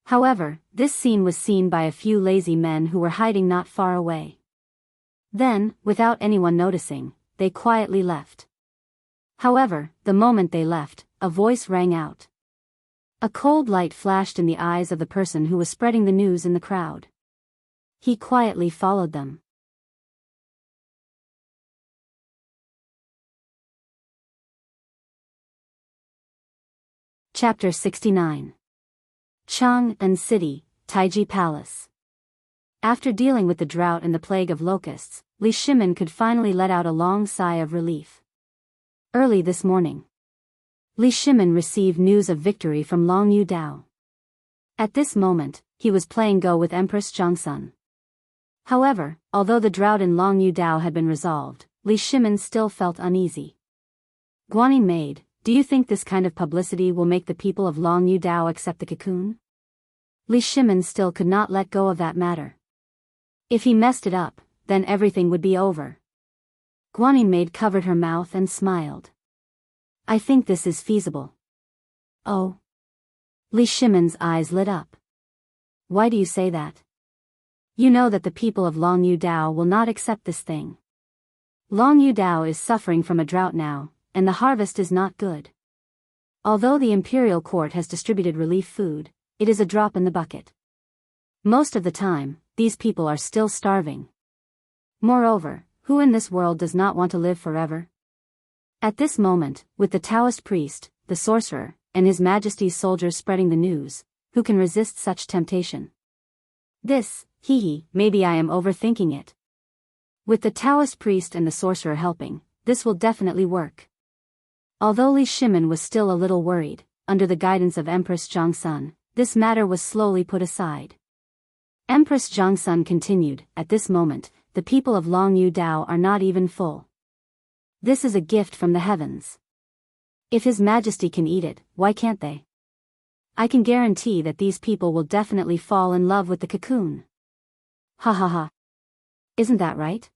However, this scene was seen by a few lazy men who were hiding not far away. Then, without anyone noticing, they quietly left. However, the moment they left, a voice rang out. A cold light flashed in the eyes of the person who was spreading the news in the crowd. He quietly followed them. Chapter 69. Chang'an City, Taiji Palace. After dealing with the drought and the plague of locusts, Li Shimin could finally let out a long sigh of relief. Early this morning, Li Shimin received news of victory from Long Yu Dao. At this moment, he was playing Go with Empress Chang'an. However, although the drought in Long Yu Dao had been resolved, Li Shimin still felt uneasy. Guanyin maid, do you think this kind of publicity will make the people of Long Yu Dao accept the cocoon? Li Shimin still could not let go of that matter. If he messed it up, then everything would be over. Guanyin maid covered her mouth and smiled. I think this is feasible. Oh. Li Shimin's eyes lit up. Why do you say that? You know that the people of Long Yu Dao will not accept this thing. Long Yu Dao is suffering from a drought now, and the harvest is not good. Although the imperial court has distributed relief food, it is a drop in the bucket. Most of the time, these people are still starving. Moreover, who in this world does not want to live forever? At this moment, with the Taoist priest, the sorcerer, and His Majesty's soldiers spreading the news, who can resist such temptation? This, maybe I am overthinking it. With the Taoist priest and the sorcerer helping, this will definitely work. Although Li Shimin was still a little worried, under the guidance of Empress Chang'an, this matter was slowly put aside. Empress Chang'an continued, at this moment, the people of Long Yu Dao are not even full. This is a gift from the heavens. If His Majesty can eat it, why can't they? I can guarantee that these people will definitely fall in love with the cocoon. Ha ha ha. Isn't that right?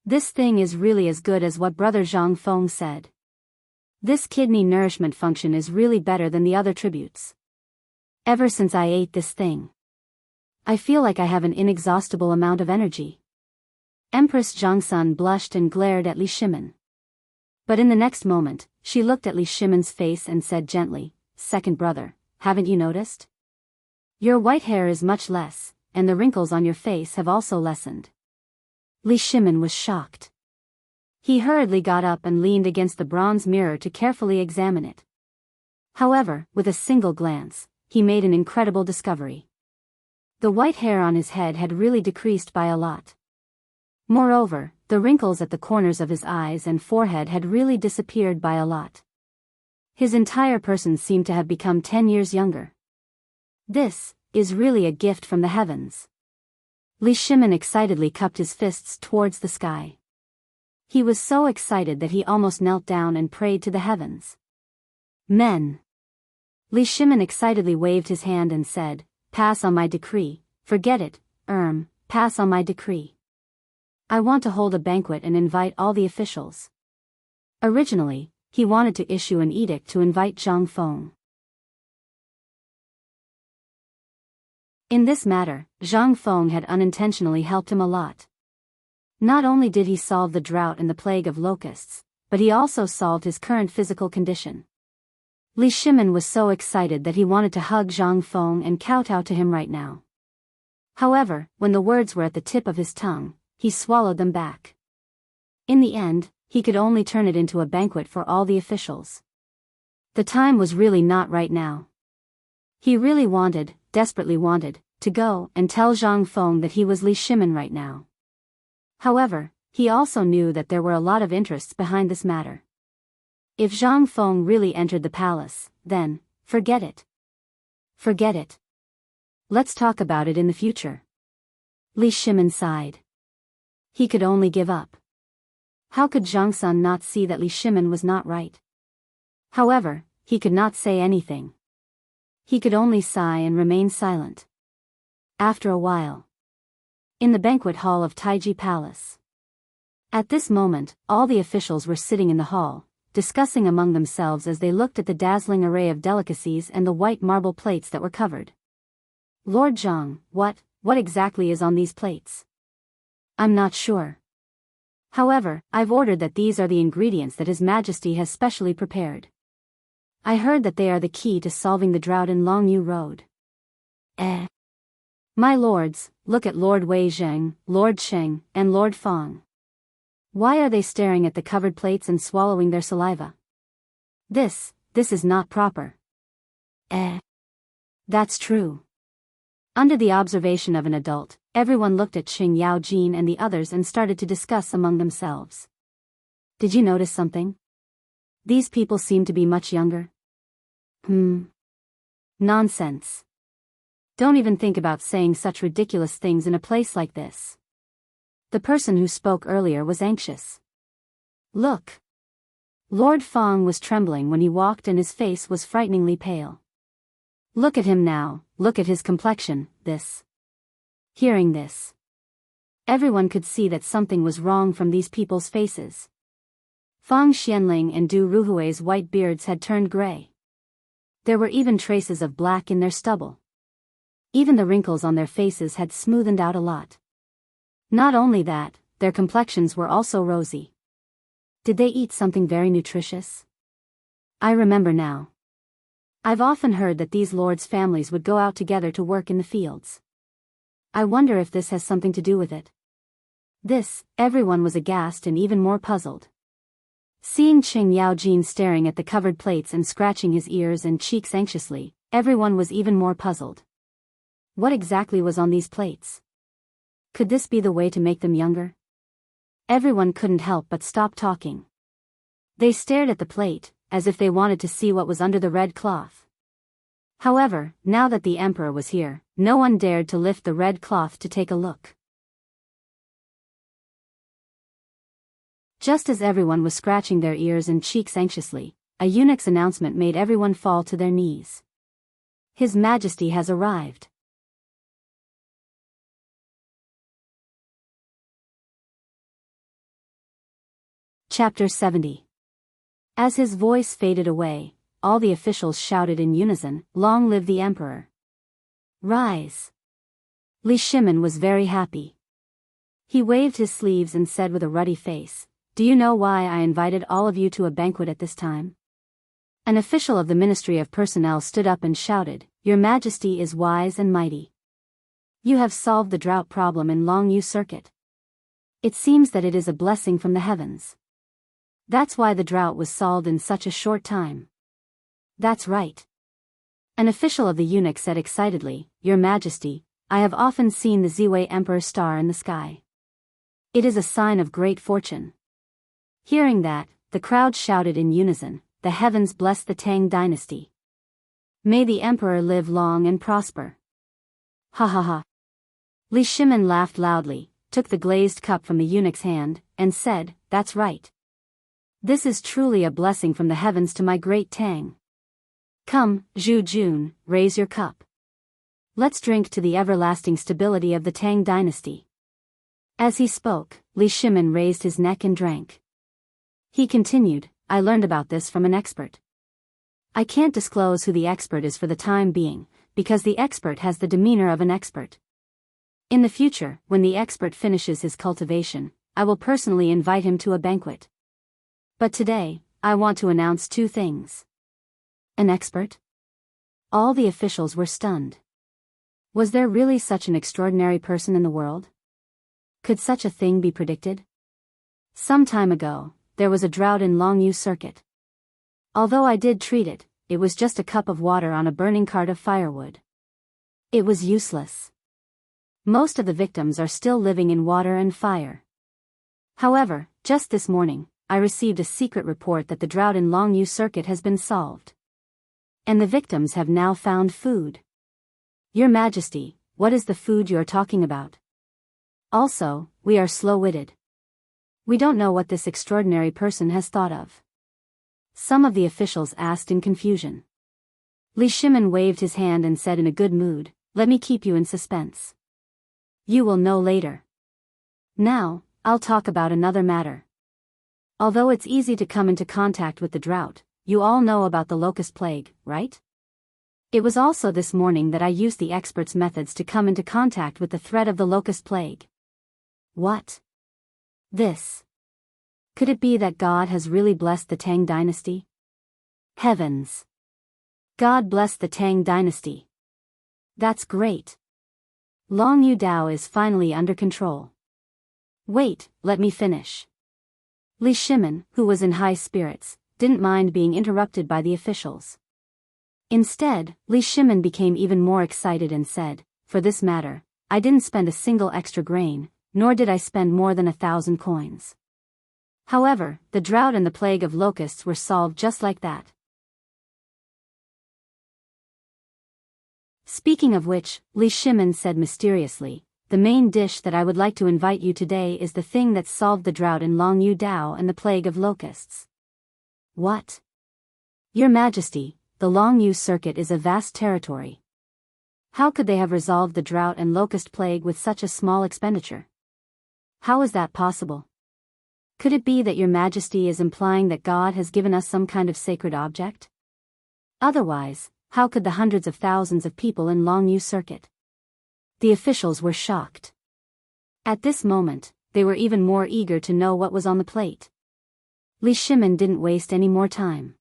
This thing is really as good as what Brother Zhang Feng said. This kidney nourishment function is really better than the other tributes. Ever since I ate this thing, I feel like I have an inexhaustible amount of energy. Empress Chang'an blushed and glared at Li Shimin. But in the next moment, she looked at Li Shimin's face and said gently, "Second brother, haven't you noticed? Your white hair is much less, and the wrinkles on your face have also lessened." Li Shimin was shocked. He hurriedly got up and leaned against the bronze mirror to carefully examine it. However, with a single glance, he made an incredible discovery. The white hair on his head had really decreased by a lot. Moreover, the wrinkles at the corners of his eyes and forehead had really disappeared by a lot. His entire person seemed to have become 10 years younger. This is really a gift from the heavens. Li Shimin excitedly cupped his fists towards the sky. He was so excited that he almost knelt down and prayed to the heavens. Men. Li Shimin excitedly waved his hand and said, "Pass on my decree, forget it, pass on my decree. I want to hold a banquet and invite all the officials." Originally, he wanted to issue an edict to invite Zhang Feng. In this matter, Zhang Feng had unintentionally helped him a lot. Not only did he solve the drought and the plague of locusts, but he also solved his current physical condition. Li Shimin was so excited that he wanted to hug Zhang Feng and kowtow to him right now. However, when the words were at the tip of his tongue, he swallowed them back. In the end, he could only turn it into a banquet for all the officials. The time was really not right now. He really wanted, desperately wanted, to go and tell Zhang Feng that he was Li Shimin right now. However, he also knew that there were a lot of interests behind this matter. If Zhang Feng really entered the palace, then, forget it. Forget it. Let's talk about it in the future. Li Shimin sighed. He could only give up. How could Zhang Sun not see that Li Shimin was not right? However, he could not say anything. He could only sigh and remain silent. After a while. In the banquet hall of Taiji Palace. At this moment, all the officials were sitting in the hall, discussing among themselves as they looked at the dazzling array of delicacies and the white marble plates that were covered. Lord Zhang, what exactly is on these plates? I'm not sure. However, I've ordered that these are the ingredients that His Majesty has specially prepared. I heard that they are the key to solving the drought in Longyu Road. My lords, look at Lord Wei Zheng, Lord Cheng, and Lord Fang. Why are they staring at the covered plates and swallowing their saliva? This is not proper. That's true. Under the observation of an adult, everyone looked at Qing Yao Jin and the others and started to discuss among themselves. Did you notice something? These people seem to be much younger. Nonsense. Don't even think about saying such ridiculous things in a place like this. The person who spoke earlier was anxious. Look. Lord Fang was trembling when he walked and his face was frighteningly pale. Look at him now, look at his complexion, Hearing this. Everyone could see that something was wrong from these people's faces. Fang Xianling and Du Ruhui's white beards had turned gray. There were even traces of black in their stubble. Even the wrinkles on their faces had smoothened out a lot. Not only that, their complexions were also rosy. Did they eat something very nutritious? I remember now. I've often heard that these lords' families would go out together to work in the fields. I wonder if this has something to do with it. Everyone was aghast and even more puzzled. Seeing Qing Yao Jin staring at the covered plates and scratching his ears and cheeks anxiously, everyone was even more puzzled. What exactly was on these plates? Could this be the way to make them younger? Everyone couldn't help but stop talking. They stared at the plate, as if they wanted to see what was under the red cloth. However, now that the emperor was here, no one dared to lift the red cloth to take a look. Just as everyone was scratching their ears and cheeks anxiously, a eunuch's announcement made everyone fall to their knees. His Majesty has arrived. Chapter 70. As his voice faded away, all the officials shouted in unison, "Long live the Emperor!" Rise! Li Shimin was very happy. He waved his sleeves and said with a ruddy face, "Do you know why I invited all of you to a banquet at this time?" An official of the Ministry of Personnel stood up and shouted, "Your Majesty is wise and mighty. You have solved the drought problem in Longyu Circuit. It seems that it is a blessing from the heavens. That's why the drought was solved in such a short time." "That's right." An official of the eunuch said excitedly, "Your Majesty, I have often seen the Ziwei Emperor star in the sky. It is a sign of great fortune." Hearing that, the crowd shouted in unison, "The heavens bless the Tang dynasty. May the emperor live long and prosper." Ha ha ha. Li Shimin laughed loudly, took the glazed cup from the eunuch's hand, and said, "That's right. This is truly a blessing from the heavens to my great Tang. Come, Zhu Jun, raise your cup. Let's drink to the everlasting stability of the Tang dynasty." As he spoke, Li Shimin raised his neck and drank. He continued, "I learned about this from an expert. I can't disclose who the expert is for the time being, because the expert has the demeanor of an expert. In the future, when the expert finishes his cultivation, I will personally invite him to a banquet. But today, I want to announce two things. An expert? All the officials were stunned. Was there really such an extraordinary person in the world? Could such a thing be predicted? Some time ago, there was a drought in Longyu Circuit. Although I did treat it, it was just a cup of water on a burning cart of firewood. It was useless. Most of the victims are still living in water and fire. However, just this morning, I received a secret report that the drought in Longyu Circuit has been solved. And the victims have now found food. Your Majesty, what is the food you are talking about? Also, we are slow-witted. We don't know what this extraordinary person has thought of. Some of the officials asked in confusion. Li Shimin waved his hand and said in a good mood, "Let me keep you in suspense. You will know later. Now, I'll talk about another matter. Although it's easy to come into contact with the drought, you all know about the locust plague, right? It was also this morning that I used the expert's methods to come into contact with the threat of the locust plague." What? This? Could it be that God has really blessed the Tang dynasty? Heavens! God bless the Tang dynasty. That's great. Longyu Dao is finally under control. Wait, let me finish. Li Shimin, who was in high spirits, didn't mind being interrupted by the officials. Instead, Li Shimin became even more excited and said, "For this matter, I didn't spend a single extra grain, nor did I spend more than 1,000 coins. However, the drought and the plague of locusts were solved just like that." Speaking of which, Li Shimin said mysteriously, "The main dish that I would like to invite you today is the thing that solved the drought in Longyu Dao and the plague of locusts." What? Your Majesty, the Longyu Circuit is a vast territory. How could they have resolved the drought and locust plague with such a small expenditure? How is that possible? Could it be that Your Majesty is implying that God has given us some kind of sacred object? Otherwise, how could the hundreds of thousands of people in Longyu Circuit? The officials were shocked. At this moment, they were even more eager to know what was on the plate. Li Shimin didn't waste any more time.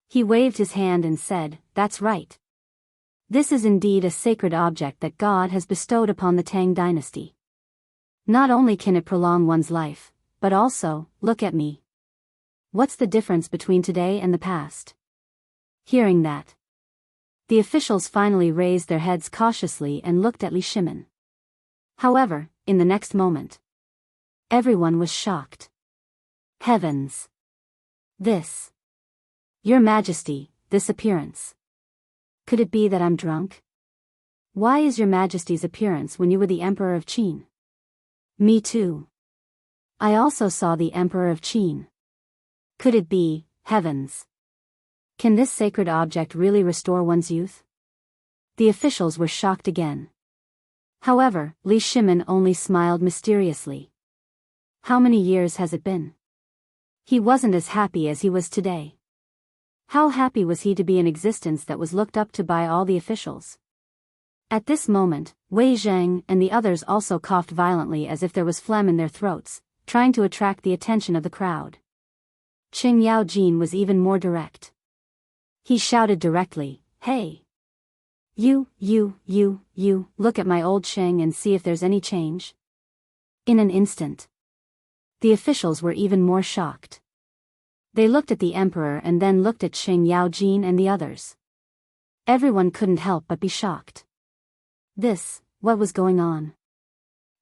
He waved his hand and said, "That's right. This is indeed a sacred object that God has bestowed upon the Tang dynasty. Not only can it prolong one's life, but also, look at me. What's the difference between today and the past?" Hearing that, the officials finally raised their heads cautiously and looked at Li Shimin. However, in the next moment, everyone was shocked. Heavens! This! Your Majesty, this appearance. Could it be that I'm drunk? Why is Your Majesty's appearance when you were the Emperor of Qin? Me too. I also saw the Emperor of Qin. Could it be, heavens? Can this sacred object really restore one's youth? The officials were shocked again. However, Li Shimin only smiled mysteriously. How many years has it been? He wasn't as happy as he was today. How happy was he to be in existence that was looked up to by all the officials? At this moment, Wei Zheng and the others also coughed violently as if there was phlegm in their throats, trying to attract the attention of the crowd. Qing Yaojin was even more direct. He shouted directly, "Hey! You, look at my old Sheng and see if there's any change." In an instant, the officials were even more shocked. They looked at the emperor and then looked at Qing Yaojin and the others. Everyone couldn't help but be shocked. What was going on?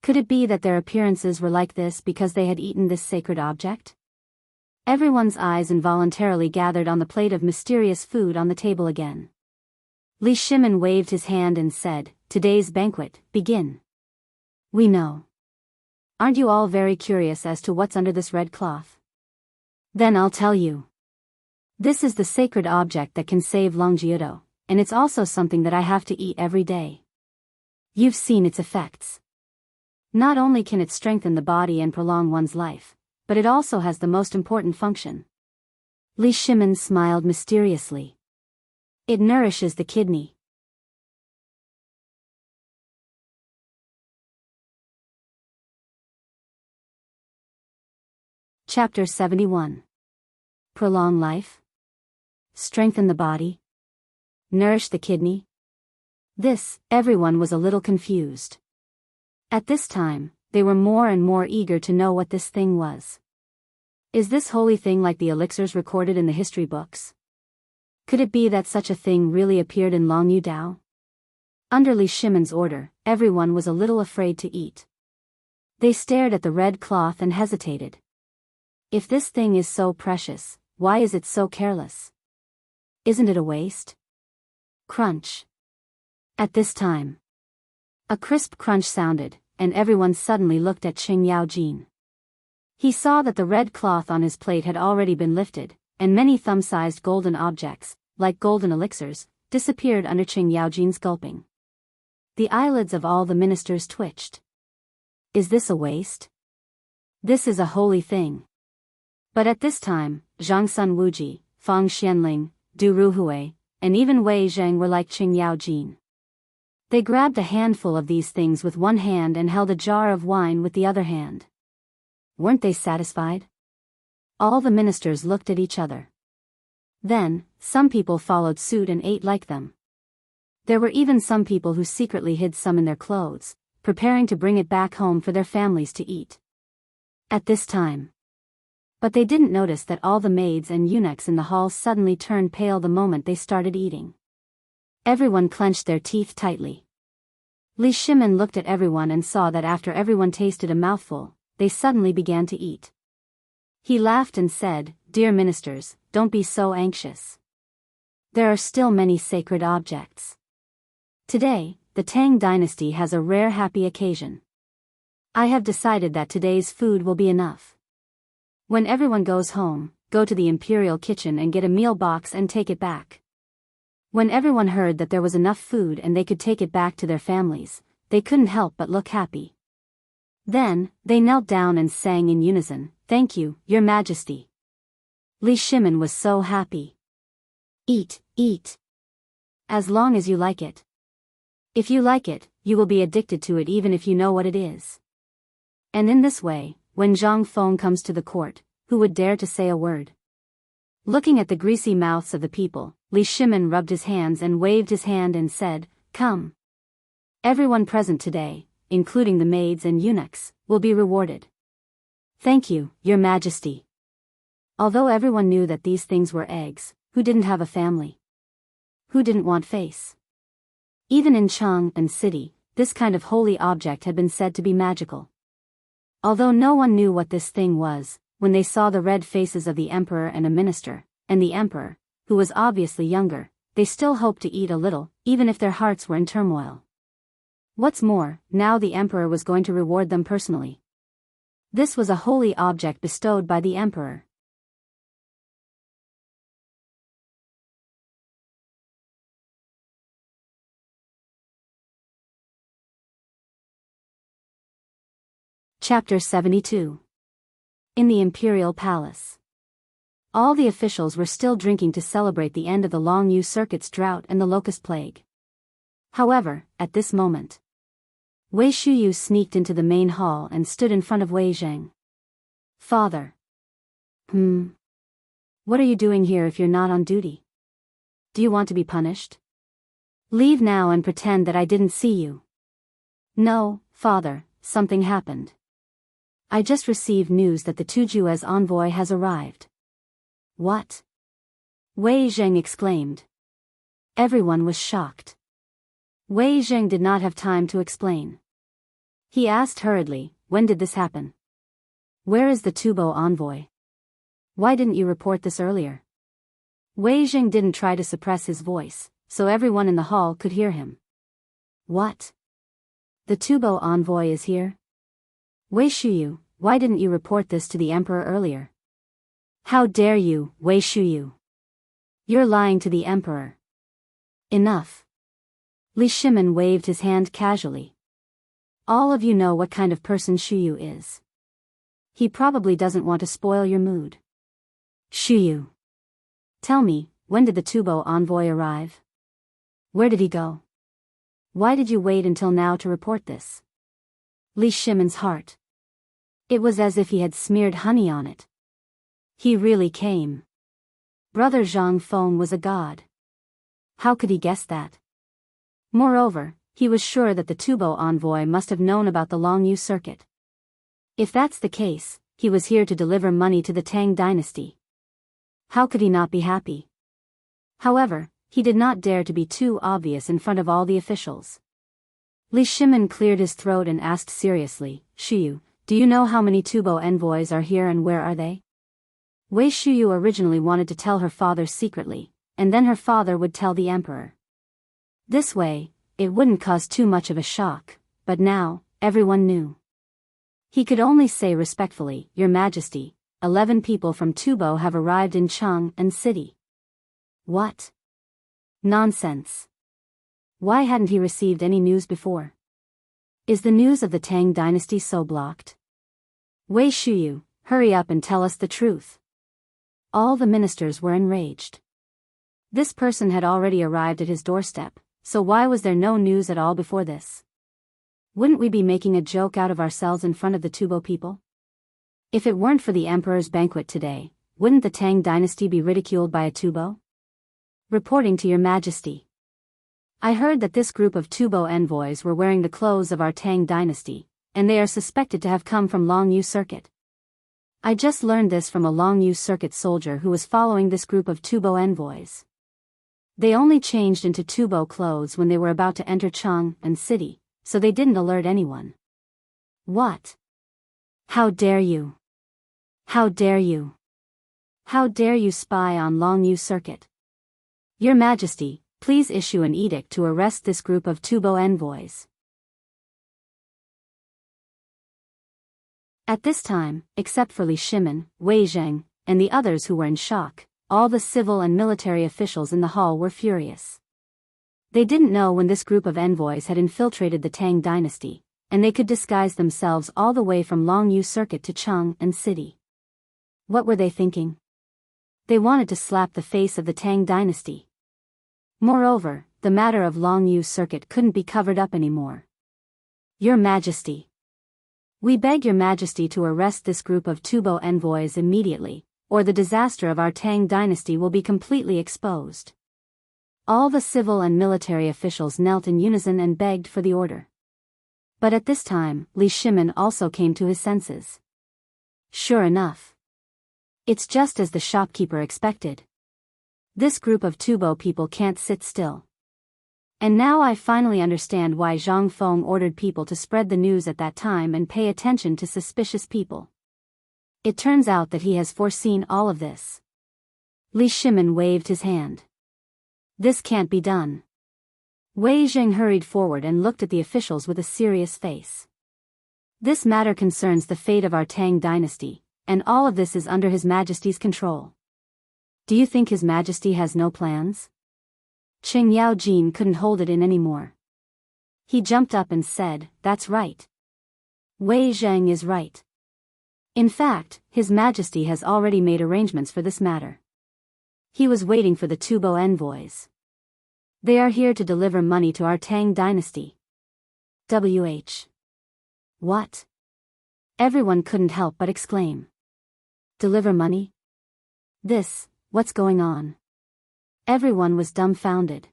Could it be that their appearances were like this because they had eaten this sacred object? Everyone's eyes involuntarily gathered on the plate of mysterious food on the table again. Li Shimin waved his hand and said, "Today's banquet, begin." We know. Aren't you all very curious as to what's under this red cloth? Then I'll tell you. This is the sacred object that can save Longjiudo, and it's also something that I have to eat every day. You've seen its effects. Not only can it strengthen the body and prolong one's life, but it also has the most important function. Li Shimin smiled mysteriously. It nourishes the kidney. Chapter 71. Prolong life? Strengthen the body? Nourish the kidney? Everyone was a little confused. At this time, they were more and more eager to know what this thing was. Is this holy thing like the elixirs recorded in the history books? Could it be that such a thing really appeared in Longyu Dao? Under Li Shimon's order, everyone was a little afraid to eat. They stared at the red cloth and hesitated. If this thing is so precious, why is it so careless? Isn't it a waste? Crunch. At this time, a crisp crunch sounded, and everyone suddenly looked at Qing Yaojin. He saw that the red cloth on his plate had already been lifted, and many thumb-sized golden objects, like golden elixirs, disappeared under Qing Yaojin's gulping. The eyelids of all the ministers twitched. Is this a waste? This is a holy thing. But at this time, Zhang Sun Wuji, Fang Xianling, Du Ruhui, and even Wei Zheng were like Qing Yaojin. They grabbed a handful of these things with one hand and held a jar of wine with the other hand. Weren't they satisfied? All the ministers looked at each other. Then, some people followed suit and ate like them. There were even some people who secretly hid some in their clothes, preparing to bring it back home for their families to eat. At this time. But they didn't notice that all the maids and eunuchs in the hall suddenly turned pale the moment they started eating. Everyone clenched their teeth tightly. Li Shimon looked at everyone and saw that after everyone tasted a mouthful, they suddenly began to eat. He laughed and said, "Dear ministers, don't be so anxious. There are still many sacred objects. Today, the Tang dynasty has a rare happy occasion. I have decided that today's food will be enough. When everyone goes home, go to the imperial kitchen and get a meal box and take it back." When everyone heard that there was enough food and they could take it back to their families, they couldn't help but look happy. Then, they knelt down and sang in unison, "Thank you, Your Majesty." Li Shimon was so happy. Eat, eat. As long as you like it. If you like it, you will be addicted to it even if you know what it is. And in this way, when Zhang Feng comes to the court, who would dare to say a word? Looking at the greasy mouths of the people, Li Shimon rubbed his hands and waved his hand and said, "Come. Everyone present today, including the maids and eunuchs, will be rewarded. Thank you, Your Majesty." Although everyone knew that these things were eggs, who didn't have a family? Who didn't want face? Even in Chang'an city, this kind of holy object had been said to be magical. Although no one knew what this thing was, when they saw the red faces of the emperor and a minister, and the emperor, who was obviously younger, they still hoped to eat a little, even if their hearts were in turmoil. What's more, now the emperor was going to reward them personally. This was a holy object bestowed by the emperor. Chapter 72. In the Imperial Palace. All the officials were still drinking to celebrate the end of the Longyu Circuit's drought and the locust plague. However, at this moment, Wei Shuyu sneaked into the main hall and stood in front of Wei Zheng. "Father. What are you doing here if you're not on duty? Do you want to be punished? Leave now and pretend that I didn't see you." "No, father, something happened. I just received news that the Tujue's envoy has arrived." "What?" Wei Zheng exclaimed. Everyone was shocked. Wei Zheng did not have time to explain. He asked hurriedly, "When did this happen? Where is the Tubo envoy? Why didn't you report this earlier?" Wei Zheng didn't try to suppress his voice, so everyone in the hall could hear him. "What? The Tubo envoy is here? Wei Shuyu, why didn't you report this to the emperor earlier? How dare you, Wei Shuyu? You're lying to the emperor." "Enough." Li Shimon waved his hand casually. "All of you know what kind of person Shuyu is. He probably doesn't want to spoil your mood. Shuyu. Tell me, when did the Tubo envoy arrive? Where did he go? Why did you wait until now to report this?" Li Shimon's heart. It was as if he had smeared honey on it, He really came. Brother Zhang Feng was a god. How could he guess that? Moreover, he was sure that the Tubo envoy must have known about the Longyu circuit. If that's the case, he was here to deliver money to the Tang dynasty. How could he not be happy? However, he did not dare to be too obvious in front of all the officials. Li Shimin cleared his throat and asked seriously, Shuyu, do you know how many Tubo envoys are here and where are they? Wei Shuyu originally wanted to tell her father secretly, and then her father would tell the emperor. This way, it wouldn't cause too much of a shock, but now, everyone knew. He could only say respectfully, Your Majesty, 11 people from Tubo have arrived in Chang'an city. What? Nonsense. Why hadn't he received any news before? Is the news of the Tang dynasty so blocked? Wei Shuyu, hurry up and tell us the truth. All the ministers were enraged. This person had already arrived at his doorstep, so why was there no news at all before this? Wouldn't we be making a joke out of ourselves in front of the Tubo people? If it weren't for the emperor's banquet today, wouldn't the Tang dynasty be ridiculed by a Tubo? Reporting to Your Majesty. I heard that this group of Tubo envoys were wearing the clothes of our Tang dynasty, and they are suspected to have come from Longyu circuit. I just learned this from a Longyu circuit soldier who was following this group of Tubo envoys. They only changed into Tubo clothes when they were about to enter Chang'an city, so they didn't alert anyone. What? How dare you? How dare you? How dare you spy on Longyu circuit? Your Majesty, please issue an edict to arrest this group of Tubo envoys. At this time, except for Li Shimin, Wei Zheng, and the others who were in shock, all the civil and military officials in the hall were furious. They didn't know when this group of envoys had infiltrated the Tang dynasty, and they could disguise themselves all the way from Longyu circuit to Chang'an city. What were they thinking? They wanted to slap the face of the Tang dynasty. Moreover, the matter of Longyu circuit couldn't be covered up anymore. Your Majesty. We beg Your Majesty to arrest this group of Tubo envoys immediately, or the disaster of our Tang dynasty will be completely exposed. All the civil and military officials knelt in unison and begged for the order. But at this time, Li Shimin also came to his senses. Sure enough. It's just as the shopkeeper expected. This group of Tubo people can't sit still. And now I finally understand why Zhang Feng ordered people to spread the news at that time and pay attention to suspicious people. It turns out that he has foreseen all of this. Li Shimin waved his hand. This can't be done. Wei Zheng hurried forward and looked at the officials with a serious face. This matter concerns the fate of our Tang dynasty, and all of this is under His Majesty's control. Do you think His Majesty has no plans? Qing Yao Jin couldn't hold it in anymore. He jumped up and said, That's right. Wei Zheng is right. In fact, His Majesty has already made arrangements for this matter. He was waiting for the Tubo envoys. They are here to deliver money to our Tang dynasty. What? Everyone couldn't help but exclaim. Deliver money? What's going on? Everyone was dumbfounded.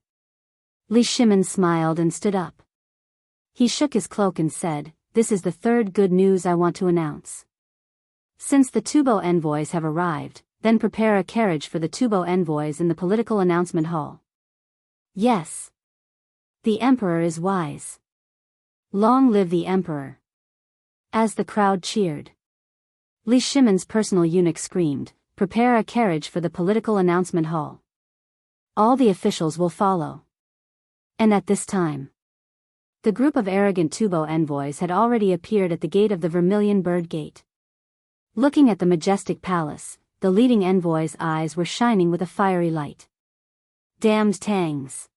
Li Shimin smiled and stood up. He shook his cloak and said, This is the third good news I want to announce. Since the Tubo envoys have arrived, then prepare a carriage for the Tubo envoys in the political announcement hall. Yes. The emperor is wise. Long live the emperor. As the crowd cheered. Li Shimin's personal eunuch screamed, Prepare a carriage for the political announcement hall. All the officials will follow. And at this time, the group of arrogant Tubo envoys had already appeared at the gate of the Vermilion Bird Gate. Looking at the majestic palace, the leading envoy's eyes were shining with a fiery light. Damned Tangs!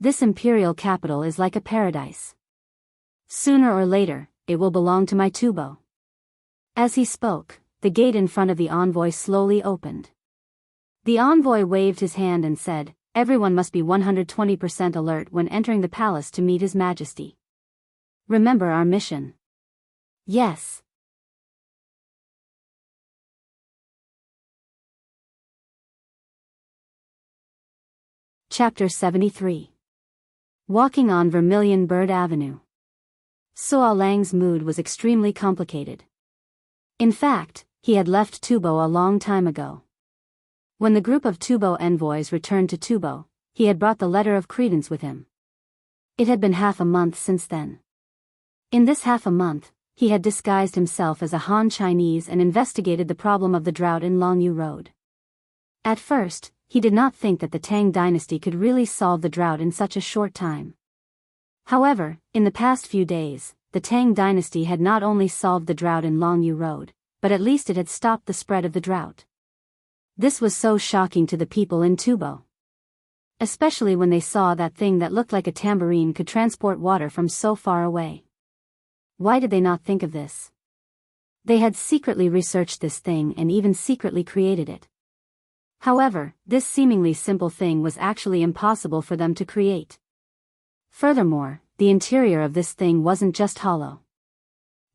This imperial capital is like a paradise. Sooner or later, it will belong to my Tubo. As he spoke, the gate in front of the envoy slowly opened. The envoy waved his hand and said, Everyone must be 120% alert when entering the palace to meet His Majesty. Remember our mission. Yes. Chapter 73. Walking on Vermilion Bird Avenue. Suo Lang's mood was extremely complicated. In fact, he had left Tubo a long time ago. When the group of Tubo envoys returned to Tubo, he had brought the letter of credence with him. It had been half a month since then. In this half a month, he had disguised himself as a Han Chinese and investigated the problem of the drought in Longyu Road. At first, he did not think that the Tang dynasty could really solve the drought in such a short time. However, in the past few days, the Tang dynasty had not only solved the drought in Longyu Road, but at least it had stopped the spread of the drought. This was so shocking to the people in Tubo. Especially when they saw that thing that looked like a tambourine could transport water from so far away. Why did they not think of this? They had secretly researched this thing and even secretly created it. However, this seemingly simple thing was actually impossible for them to create. Furthermore, the interior of this thing wasn't just hollow.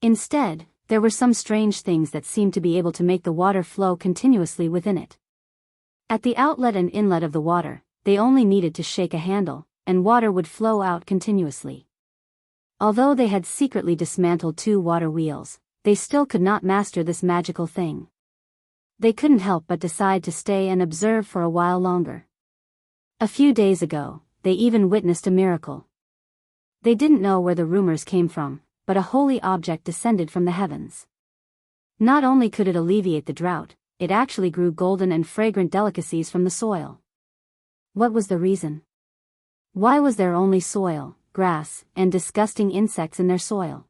Instead, there were some strange things that seemed to be able to make the water flow continuously within it. At the outlet and inlet of the water, they only needed to shake a handle, and water would flow out continuously. Although they had secretly dismantled 2 water wheels, they still could not master this magical thing. They couldn't help but decide to stay and observe for a while longer. A few days ago, they even witnessed a miracle. They didn't know where the rumors came from, but a holy object descended from the heavens. Not only could it alleviate the drought, it actually grew golden and fragrant delicacies from the soil. What was the reason? Why was there only soil, grass, and disgusting insects in their soil?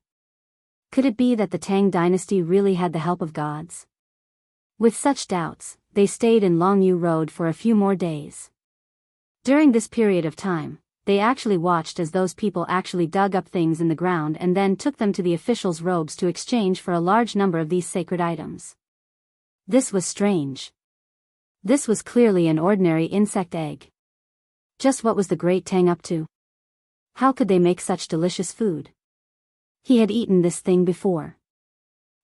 Could it be that the Tang dynasty really had the help of gods? With such doubts, they stayed in Longyu Road for a few more days. During this period of time, they actually watched as those people actually dug up things in the ground and then took them to the officials' robes to exchange for a large number of these sacred items. This was strange. This was clearly an ordinary insect egg. Just what was the Great Tang up to? How could they make such delicious food? He had eaten this thing before.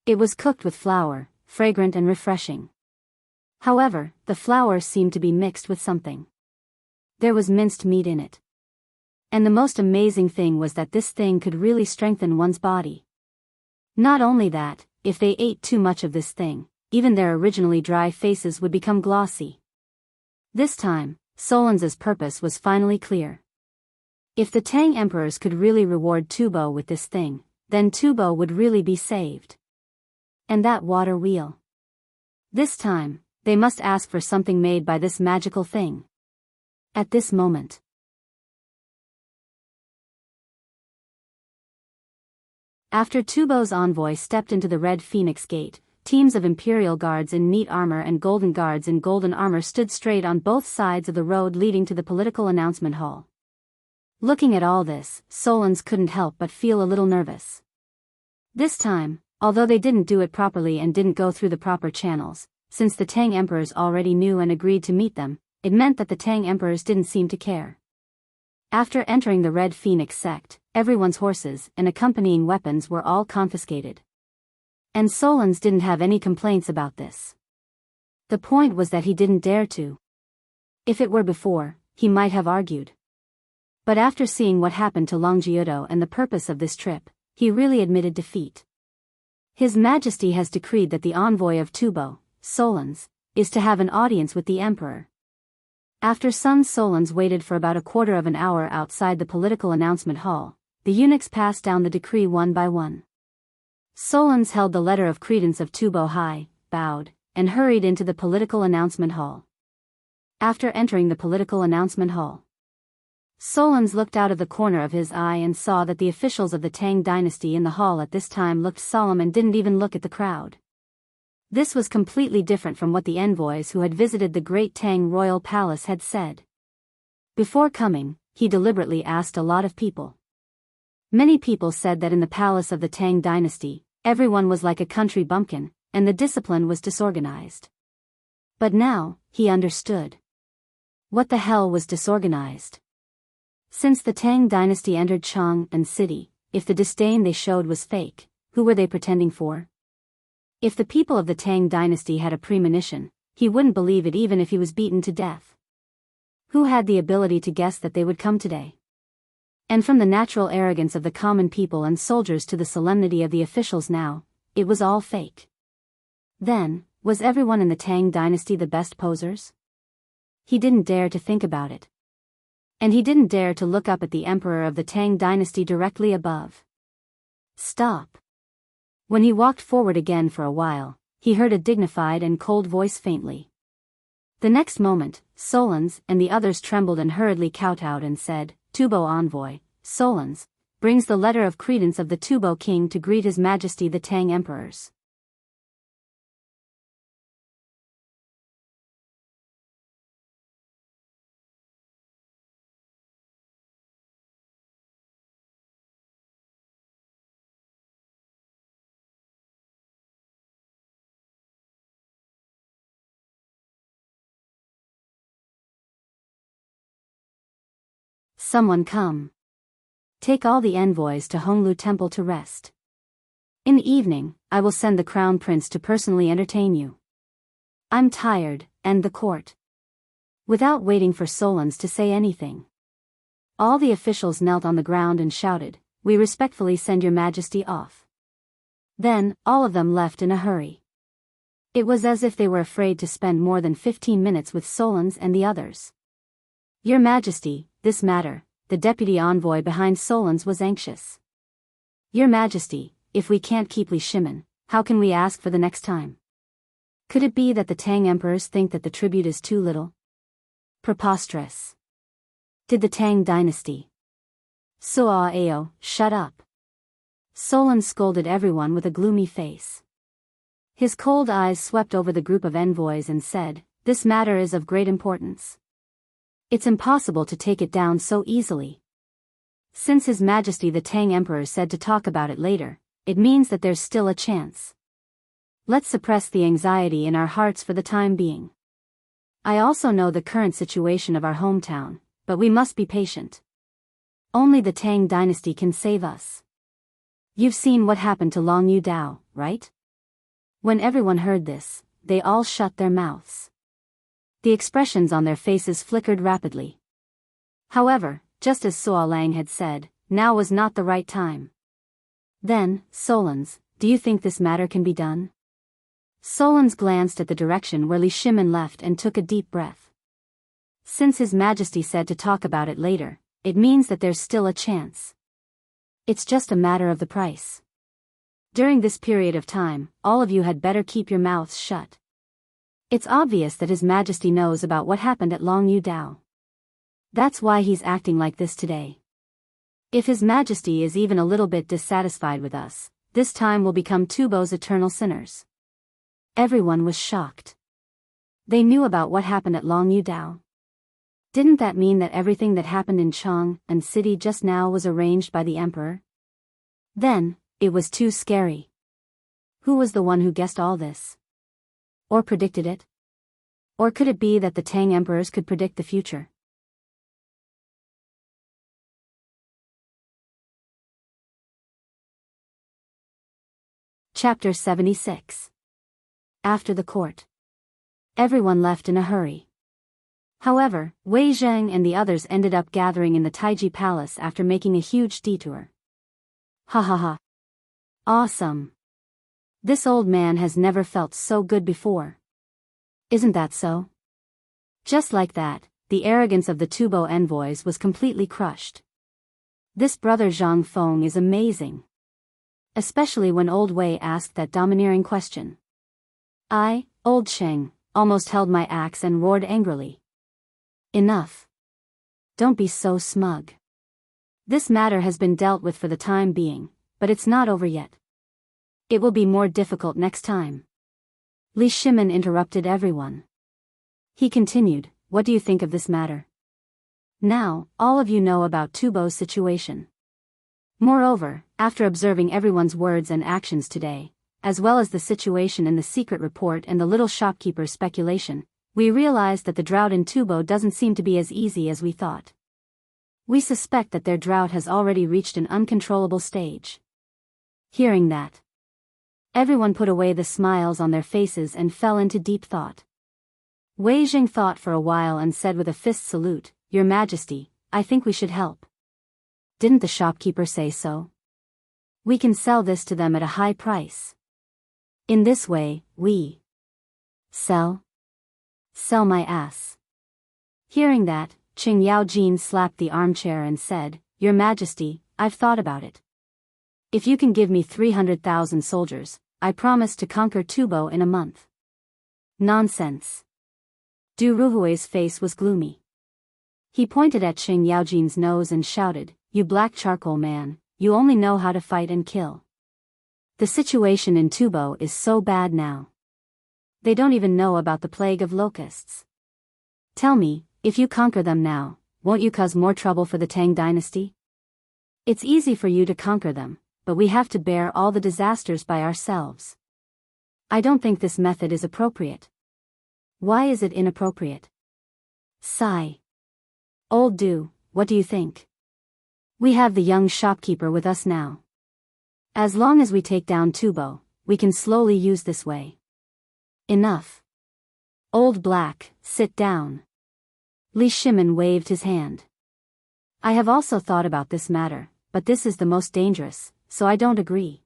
It was cooked with flour, fragrant and refreshing. However, the flour seemed to be mixed with something. There was minced meat in it. And the most amazing thing was that this thing could really strengthen one's body. Not only that, if they ate too much of this thing, even their originally dry faces would become glossy. This time, Solan's purpose was finally clear. If the Tang emperors could really reward Tubo with this thing, then Tubo would really be saved. And that water wheel. This time, they must ask for something made by this magical thing. At this moment. After Tubo's envoy stepped into the Red Phoenix Gate, teams of Imperial guards in neat armor and golden guards in golden armor stood straight on both sides of the road leading to the political announcement hall. Looking at all this, Solans couldn't help but feel a little nervous. This time, although they didn't do it properly and didn't go through the proper channels, since the Tang emperors already knew and agreed to meet them, it meant that the Tang emperors didn't seem to care. After entering the Red Phoenix sect, everyone's horses and accompanying weapons were all confiscated. And Solans didn't have any complaints about this. The point was that he didn't dare to. If it were before, he might have argued. But after seeing what happened to Longjiudo and the purpose of this trip, he really admitted defeat. His Majesty has decreed that the envoy of Tubo, Solans, is to have an audience with the emperor. After Sun Solans waited for about a quarter of an hour outside the political announcement hall, the eunuchs passed down the decree one by one. Solans held the letter of credence of Tubo high, bowed, and hurried into the political announcement hall. After entering the political announcement hall, Solans looked out of the corner of his eye and saw that the officials of the Tang dynasty in the hall at this time looked solemn and didn't even look at the crowd. This was completely different from what the envoys who had visited the Great Tang royal palace had said. Before coming, he deliberately asked a lot of people. Many people said that in the palace of the Tang dynasty, everyone was like a country bumpkin, and the discipline was disorganized. But now, he understood. What the hell was disorganized? Since the Tang dynasty entered Chang'an city, if the disdain they showed was fake, who were they pretending for? If the people of the Tang dynasty had a premonition, he wouldn't believe it even if he was beaten to death. Who had the ability to guess that they would come today? And from the natural arrogance of the common people and soldiers to the solemnity of the officials now, it was all fake. Then, was everyone in the Tang dynasty the best posers? He didn't dare to think about it. And he didn't dare to look up at the emperor of the Tang dynasty directly above. Stop. When he walked forward again for a while, he heard a dignified and cold voice faintly. The next moment, Solons and the others trembled and hurriedly kowtowed and said, Tubo envoy, Solons, brings the letter of credence of the Tubo king to greet His Majesty the Tang emperors. Someone come. Take all the envoys to Honglu Temple to rest. In the evening, I will send the crown prince to personally entertain you. I'm tired, and the court. Without waiting for Solons to say anything, all the officials knelt on the ground and shouted, We respectfully send your majesty off. Then, all of them left in a hurry. It was as if they were afraid to spend more than 15 minutes with Solons and the others. Your Majesty, this matter, the deputy envoy behind Solons was anxious. Your Majesty, if we can't keep Li Shimin, how can we ask for the next time? Could it be that the Tang emperors think that the tribute is too little? Preposterous. Did the Tang dynasty? Suo Ao, shut up. Solons scolded everyone with a gloomy face. His cold eyes swept over the group of envoys and said, This matter is of great importance. It's impossible to take it down so easily. Since His Majesty the Tang Emperor said to talk about it later, it means that there's still a chance. Let's suppress the anxiety in our hearts for the time being. I also know the current situation of our hometown, but we must be patient. Only the Tang dynasty can save us. You've seen what happened to Long Yu Dao, right? When everyone heard this, they all shut their mouths. The expressions on their faces flickered rapidly. However, just as Suo Lang had said, now was not the right time. Then, Solons, do you think this matter can be done? Solons glanced at the direction where Li Shimin left and took a deep breath. Since His Majesty said to talk about it later, it means that there's still a chance. It's just a matter of the price. During this period of time, all of you had better keep your mouths shut. It's obvious that His Majesty knows about what happened at Long Yu Dao. That's why he's acting like this today. If His Majesty is even a little bit dissatisfied with us, this time we'll become Tubo's eternal sinners. Everyone was shocked. They knew about what happened at Long Yu Dao. Didn't that mean that everything that happened in Chang'an city just now was arranged by the emperor? Then, it was too scary. Who was the one who guessed all this? Or predicted it? Or could it be that the Tang emperors could predict the future? Chapter 76. After the court. Everyone left in a hurry. However, Wei Zheng and the others ended up gathering in the Taiji Palace after making a huge detour. Ha ha ha. Awesome. This old man has never felt so good before. Isn't that so? Just like that, the arrogance of the Tubo envoys was completely crushed. This brother Zhang Feng is amazing. Especially when old Wei asked that domineering question. I, old Cheng, almost held my axe and roared angrily. Enough. Don't be so smug. This matter has been dealt with for the time being, but it's not over yet. It will be more difficult next time. Li Shimin interrupted everyone. He continued, What do you think of this matter? Now, all of you know about Tubo's situation. Moreover, after observing everyone's words and actions today, as well as the situation in the secret report and the little shopkeeper's speculation, we realized that the drought in Tubo doesn't seem to be as easy as we thought. We suspect that their drought has already reached an uncontrollable stage. Hearing that, everyone put away the smiles on their faces and fell into deep thought. Wei Jing thought for a while and said with a fist salute, Your Majesty, I think we should help. Didn't the shopkeeper say so? We can sell this to them at a high price. In this way, we sell my ass. Hearing that, Qing Yaojin slapped the armchair and said, Your Majesty, I've thought about it. If you can give me 300,000 soldiers, I promise to conquer Tubo in a month. Nonsense. Du Ruhui's face was gloomy. He pointed at Qing Yaojin's nose and shouted, You black charcoal man, you only know how to fight and kill. The situation in Tubo is so bad now. They don't even know about the plague of locusts. Tell me, if you conquer them now, won't you cause more trouble for the Tang dynasty? It's easy for you to conquer them, but we have to bear all the disasters by ourselves. I don't think this method is appropriate. Why is it inappropriate? Sigh. Old Du, what do you think? We have the young shopkeeper with us now. As long as we take down Tubo, we can slowly use this way. Enough. Old Black, sit down. Li Shimin waved his hand. I have also thought about this matter, but this is the most dangerous, so I don't agree.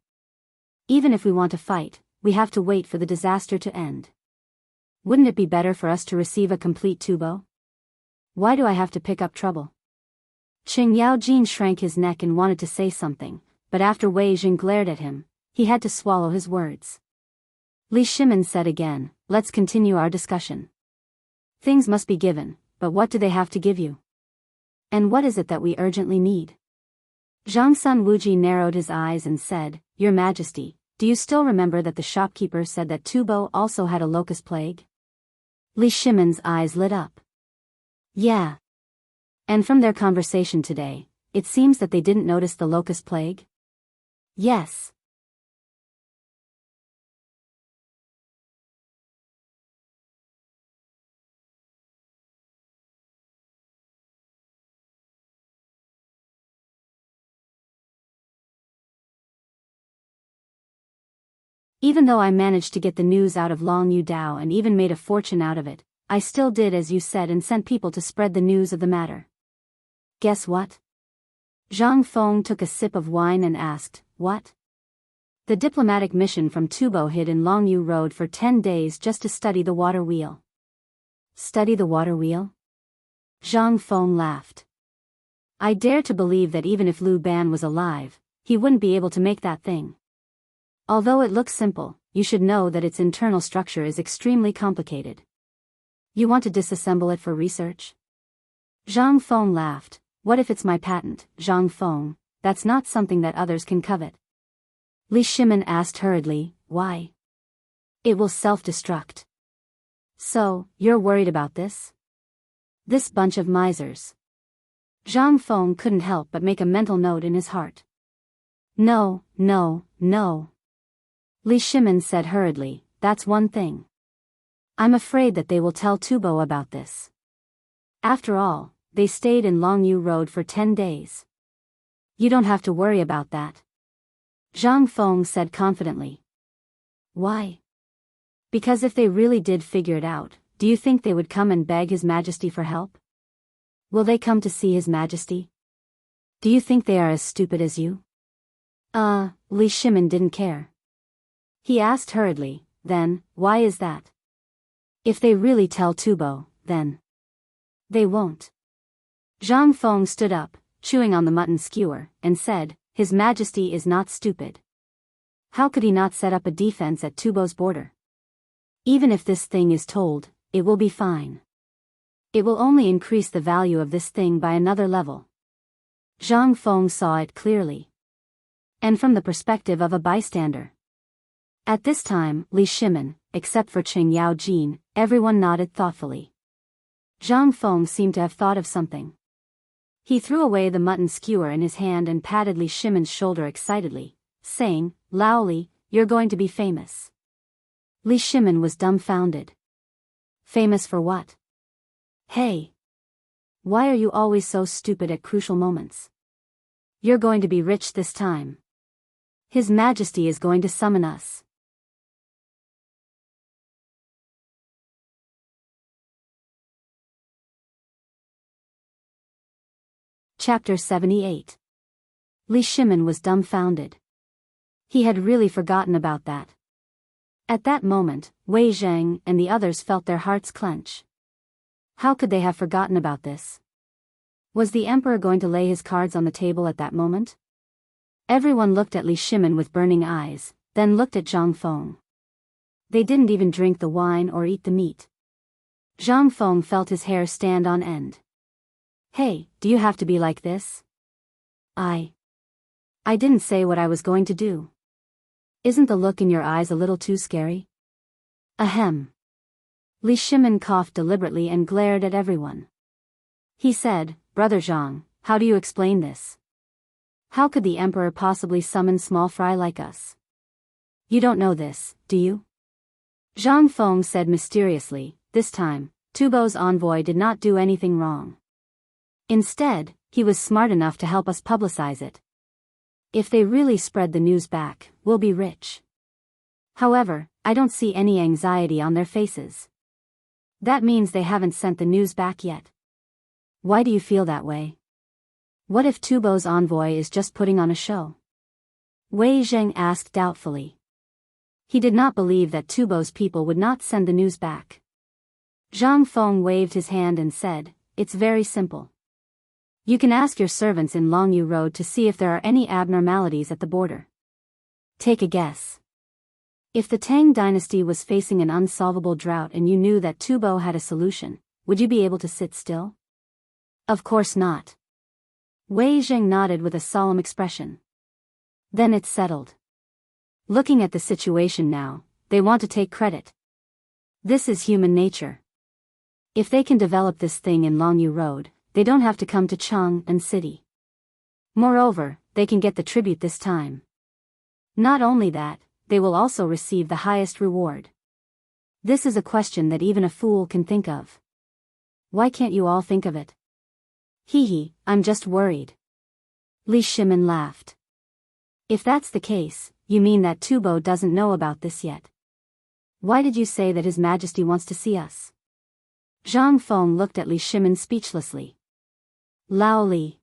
Even if we want to fight, we have to wait for the disaster to end. Wouldn't it be better for us to receive a complete Tubo? Why do I have to pick up trouble? Qing Yaojin shrank his neck and wanted to say something, but after Wei Jing glared at him, he had to swallow his words. Li Shimin said again, Let's continue our discussion. Things must be given, but what do they have to give you? And what is it that we urgently need? Zhang Sun Wuji narrowed his eyes and said, Your Majesty, do you still remember that the shopkeeper said that Tubo also had a locust plague? Li Shimin's eyes lit up. Yeah. And from their conversation today, it seems that they didn't notice the locust plague? Yes. Even though I managed to get the news out of Long Yu Dao and even made a fortune out of it, I still did as you said and sent people to spread the news of the matter. Guess what? Zhang Feng took a sip of wine and asked, What? The diplomatic mission from Tubo hid in Longyu Road for 10 days just to study the water wheel. Study the water wheel? Zhang Feng laughed. I dare to believe that even if Lu Ban was alive, he wouldn't be able to make that thing. Although it looks simple, you should know that its internal structure is extremely complicated. You want to disassemble it for research? Zhang Feng laughed. What if it's my patent, Zhang Feng? That's not something that others can covet. Li Shimin asked hurriedly, Why? It will self-destruct. So, you're worried about this? This bunch of misers. Zhang Feng couldn't help but make a mental note in his heart. No. Li Shimin said hurriedly, That's one thing. I'm afraid that they will tell Tubo about this. After all, they stayed in Longyu Road for 10 days. You don't have to worry about that. Zhang Feng said confidently. Why? Because if they really did figure it out, do you think they would come and beg His Majesty for help? Will they come to see His Majesty? Do you think they are as stupid as you? Li Shimin didn't care. He asked hurriedly, Then, why is that? If they really tell Tubo, then they won't. Zhang Feng stood up, chewing on the mutton skewer, and said, His Majesty is not stupid. How could he not set up a defense at Tubo's border? Even if this thing is told, it will be fine. It will only increase the value of this thing by another level. Zhang Feng saw it clearly. And from the perspective of a bystander. At this time, Li Shimin, except for Qing Yaojin, everyone nodded thoughtfully. Zhang Feng seemed to have thought of something. He threw away the mutton skewer in his hand and patted Li Shimin's shoulder excitedly, saying, Lao Li, you're going to be famous. Li Shimin was dumbfounded. Famous for what? Hey! Why are you always so stupid at crucial moments? You're going to be rich this time. His Majesty is going to summon us. Chapter 78. Li Shimin was dumbfounded. He had really forgotten about that. At that moment, Wei Zheng and the others felt their hearts clench. How could they have forgotten about this? Was the emperor going to lay his cards on the table at that moment? Everyone looked at Li Shimin with burning eyes, then looked at Zhang Feng. They didn't even drink the wine or eat the meat. Zhang Feng felt his hair stand on end. Hey, do you have to be like this? I didn't say what I was going to do. Isn't the look in your eyes a little too scary? Ahem. Li Shimin coughed deliberately and glared at everyone. He said, Brother Zhang, how do you explain this? How could the emperor possibly summon small fry like us? You don't know this, do you? Zhang Feng said mysteriously, this time, Tubo's envoy did not do anything wrong. Instead, he was smart enough to help us publicize it. If they really spread the news back, we'll be rich. However, I don't see any anxiety on their faces. That means they haven't sent the news back yet. Why do you feel that way? What if Tubo's envoy is just putting on a show? Wei Zheng asked doubtfully. He did not believe that Tubo's people would not send the news back. Zhang Feng waved his hand and said, it's very simple. You can ask your servants in Longyu Road to see if there are any abnormalities at the border. Take a guess. If the Tang dynasty was facing an unsolvable drought and you knew that Tubo had a solution, would you be able to sit still? Of course not. Wei Zheng nodded with a solemn expression. Then it's settled. Looking at the situation now, they want to take credit. This is human nature. If they can develop this thing in Longyu Road, they don't have to come to Chang'an City. Moreover, they can get the tribute this time. Not only that, they will also receive the highest reward. This is a question that even a fool can think of. Why can't you all think of it? Hee, I'm just worried. Li Shimin laughed. If that's the case, you mean that Tubo doesn't know about this yet. Why did you say that His Majesty wants to see us? Zhang Feng looked at Li Shimin speechlessly. Lao Li.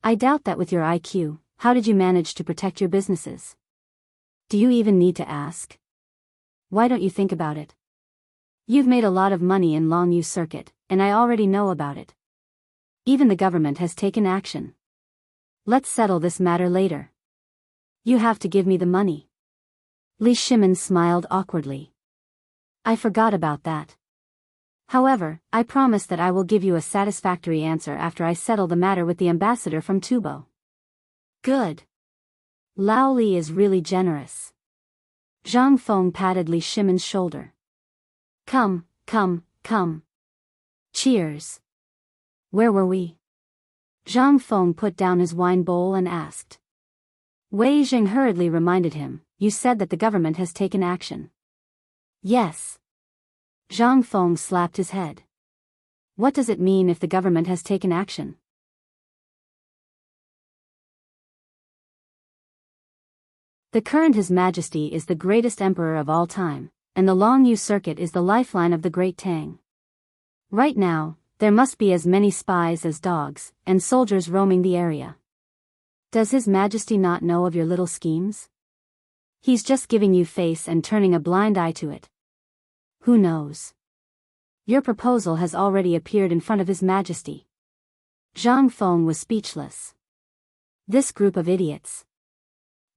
I doubt that with your IQ, how did you manage to protect your businesses? Do you even need to ask? Why don't you think about it? You've made a lot of money in Longyu Circuit, and I already know about it. Even the government has taken action. Let's settle this matter later. You have to give me the money. Li Shimin smiled awkwardly. I forgot about that. However, I promise that I will give you a satisfactory answer after I settle the matter with the ambassador from Tubo. Good. Lao Li is really generous. Zhang Feng patted Li Shimin's shoulder. Come. Cheers. Where were we? Zhang Feng put down his wine bowl and asked. Wei Zheng hurriedly reminded him, you said that the government has taken action. Yes. Zhang Feng slapped his head. What does it mean if the government has taken action? The current His Majesty is the greatest emperor of all time, and the Longyu Circuit is the lifeline of the Great Tang. Right now, there must be as many spies as dogs, and soldiers roaming the area. Does His Majesty not know of your little schemes? He's just giving you face and turning a blind eye to it. Who knows? Your proposal has already appeared in front of His Majesty. Zhang Feng was speechless. This group of idiots.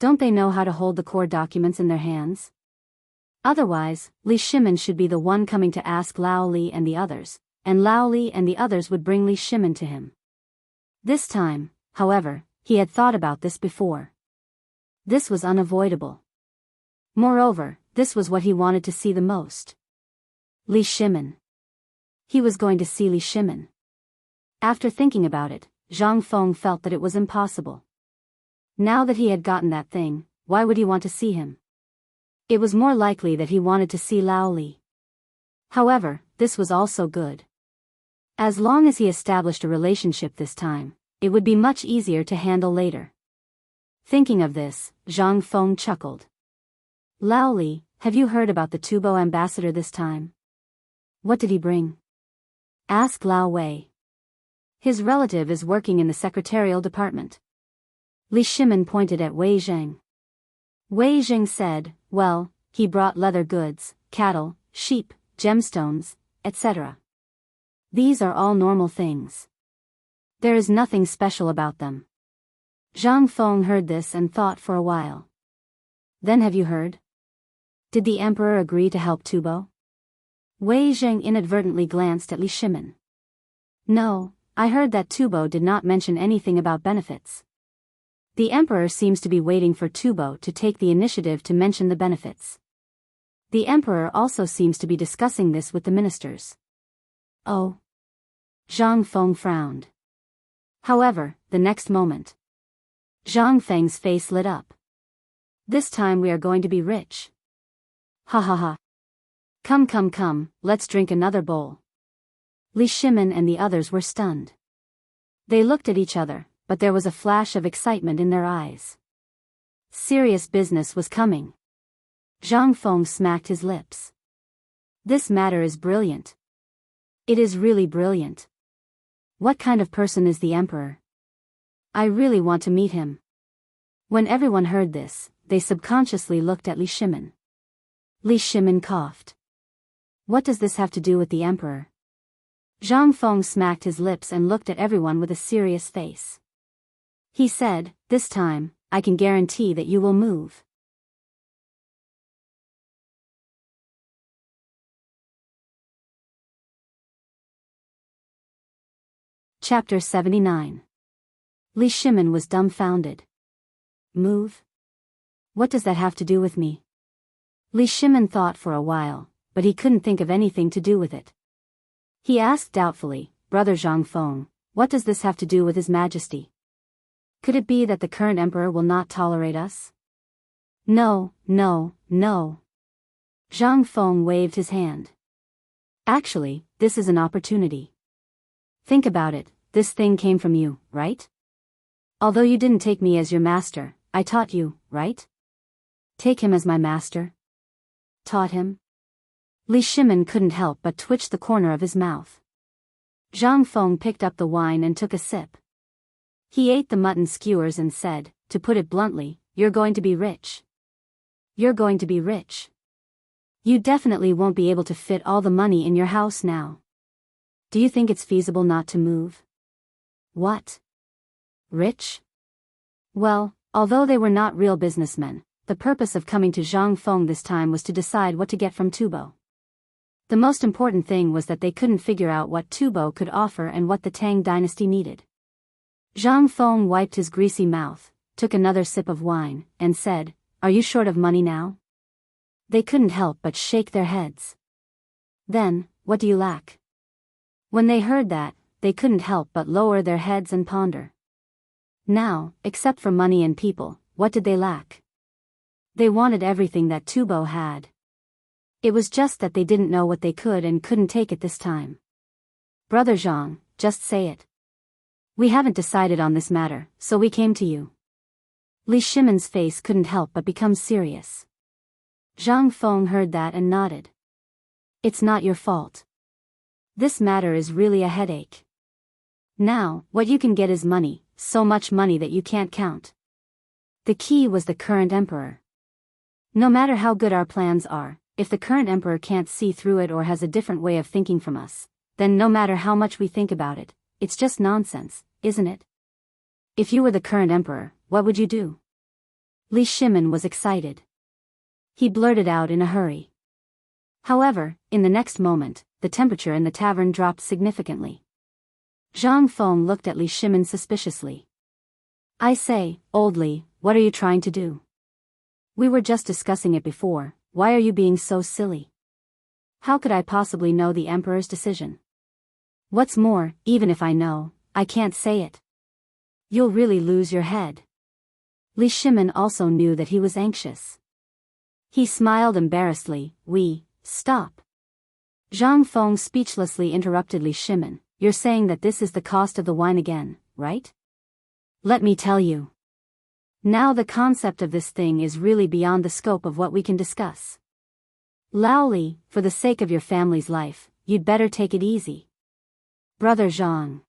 Don't they know how to hold the core documents in their hands? Otherwise, Li Shimin should be the one coming to ask Lao Li and the others, and Lao Li and the others would bring Li Shimin to him. This time, however, he had thought about this before. This was unavoidable. Moreover, this was what he wanted to see the most. Li Shimin. He was going to see Li Shimin. After thinking about it, Zhang Feng felt that it was impossible. Now that he had gotten that thing, why would he want to see him? It was more likely that he wanted to see Lao Li. However, this was also good. As long as he established a relationship this time, it would be much easier to handle later. Thinking of this, Zhang Feng chuckled. Lao Li, have you heard about the Tubo ambassador this time? What did he bring? Ask Lao Wei. His relative is working in the secretarial department. Li Shimin pointed at Wei Zheng. Wei Zheng said, well, he brought leather goods, cattle, sheep, gemstones, etc. These are all normal things. There is nothing special about them. Zhang Feng heard this and thought for a while. Then have you heard? Did the emperor agree to help Tubo? Wei Zheng inadvertently glanced at Li Shimin. No, I heard that Tubo did not mention anything about benefits. The emperor seems to be waiting for Tubo to take the initiative to mention the benefits. The emperor also seems to be discussing this with the ministers. Oh. Zhang Feng frowned. However, the next moment, Zhang Feng's face lit up. This time we are going to be rich. Ha ha ha. Come, let's drink another bowl. Li Shimin and the others were stunned. They looked at each other, but there was a flash of excitement in their eyes. Serious business was coming. Zhang Feng smacked his lips. This matter is brilliant. It is really brilliant. What kind of person is the emperor? I really want to meet him. When everyone heard this, they subconsciously looked at Li Shimin. Li Shimin coughed. What does this have to do with the emperor? Zhang Feng smacked his lips and looked at everyone with a serious face. He said, this time, I can guarantee that you will move. Chapter 79. Li Shimin was dumbfounded. Move? What does that have to do with me? Li Shimin thought for a while, but he couldn't think of anything to do with it. He asked doubtfully, Brother Zhang Feng, what does this have to do with His Majesty? Could it be that the current emperor will not tolerate us? No. Zhang Feng waved his hand. Actually, this is an opportunity. Think about it, this thing came from you, right? Although you didn't take me as your master, I taught you, right? Take him as my master? Taught him? Li Shimin couldn't help but twitch the corner of his mouth. Zhang Feng picked up the wine and took a sip. He ate the mutton skewers and said, to put it bluntly, you're going to be rich. You're going to be rich. You definitely won't be able to fit all the money in your house now. Do you think it's feasible not to move? What? Rich? Well, although they were not real businessmen, the purpose of coming to Zhang Feng this time was to decide what to get from Tubo. The most important thing was that they couldn't figure out what Tubo could offer and what the Tang dynasty needed. Zhang Feng wiped his greasy mouth, took another sip of wine, and said, Are you short of money now? They couldn't help but shake their heads. Then, what do you lack? When they heard that, they couldn't help but lower their heads and ponder. Now, except for money and people, what did they lack? They wanted everything that Tubo had. It was just that they didn't know what they could and couldn't take it this time. Brother Zhang, just say it. We haven't decided on this matter, so we came to you. Li Shimin's face couldn't help but become serious. Zhang Feng heard that and nodded. It's not your fault. This matter is really a headache. Now, what you can get is money, so much money that you can't count. The key was the current emperor. No matter how good our plans are, if the current emperor can't see through it or has a different way of thinking from us, then no matter how much we think about it, it's just nonsense, isn't it? If you were the current emperor, what would you do? Li Shimin was excited. He blurted out in a hurry. However, in the next moment, the temperature in the tavern dropped significantly. Zhang Feng looked at Li Shimin suspiciously. I say, old Li, what are you trying to do? We were just discussing it before, why are you being so silly? How could I possibly know the emperor's decision? What's more, even if I know, I can't say it. You'll really lose your head. Li Shimin also knew that he was anxious. He smiled embarrassedly. Stop. Zhang Feng speechlessly interrupted Li Shimin. You're saying that this is the cost of the wine again, right? Let me tell you. Now the concept of this thing is really beyond the scope of what we can discuss. Lao Li, for the sake of your family's life, you'd better take it easy. Brother Zhang.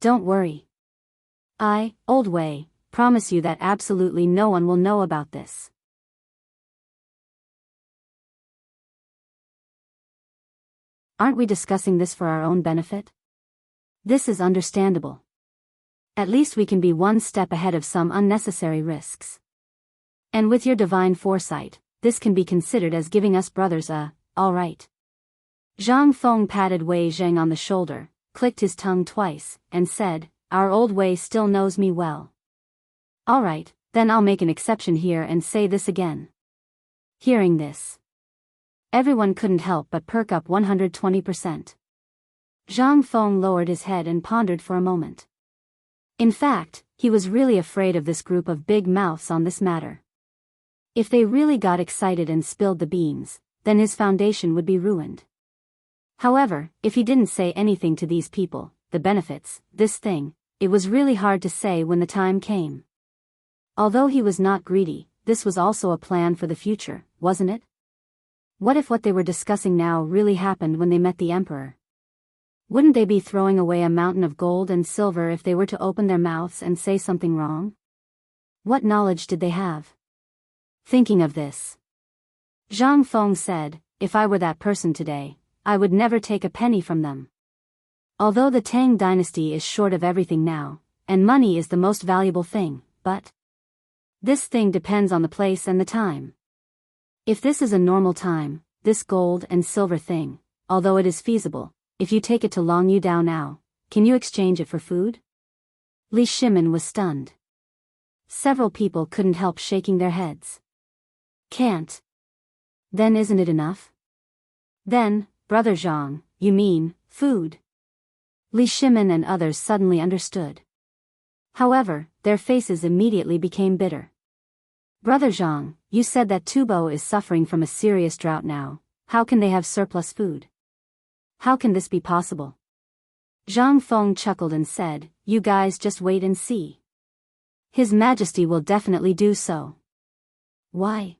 Don't worry. I, Old Wei, promise you that absolutely no one will know about this. Aren't we discussing this for our own benefit? This is understandable. At least we can be one step ahead of some unnecessary risks. And with your divine foresight, this can be considered as giving us brothers a, all right. Zhang Feng patted Wei Zheng on the shoulder, clicked his tongue twice, and said, our Old Wei still knows me well. All right, then I'll make an exception here and say this again. Hearing this, everyone couldn't help but perk up 120%. Zhang Feng lowered his head and pondered for a moment. In fact, he was really afraid of this group of big mouths on this matter. If they really got excited and spilled the beans, then his foundation would be ruined. However, if he didn't say anything to these people, the benefits, this thing, it was really hard to say when the time came. Although he was not greedy, this was also a plan for the future, wasn't it? What if what they were discussing now really happened when they met the emperor? Wouldn't they be throwing away a mountain of gold and silver if they were to open their mouths and say something wrong? What knowledge did they have? Thinking of this, Zhang Feng said, if I were that person today, I would never take a penny from them. Although the Tang dynasty is short of everything now, and money is the most valuable thing, but this thing depends on the place and the time. If this is a normal time, this gold and silver thing, although it is feasible, if you take it to Long Yudao now, can you exchange it for food? Li Shimin was stunned. Several people couldn't help shaking their heads. Can't. Then isn't it enough? Then, Brother Zhang, you mean, food. Li Shimin and others suddenly understood. However, their faces immediately became bitter. Brother Zhang, you said that Tubo is suffering from a serious drought now. How can they have surplus food? How can this be possible? Zhang Feng chuckled and said, you guys just wait and see. His Majesty will definitely do so. Why?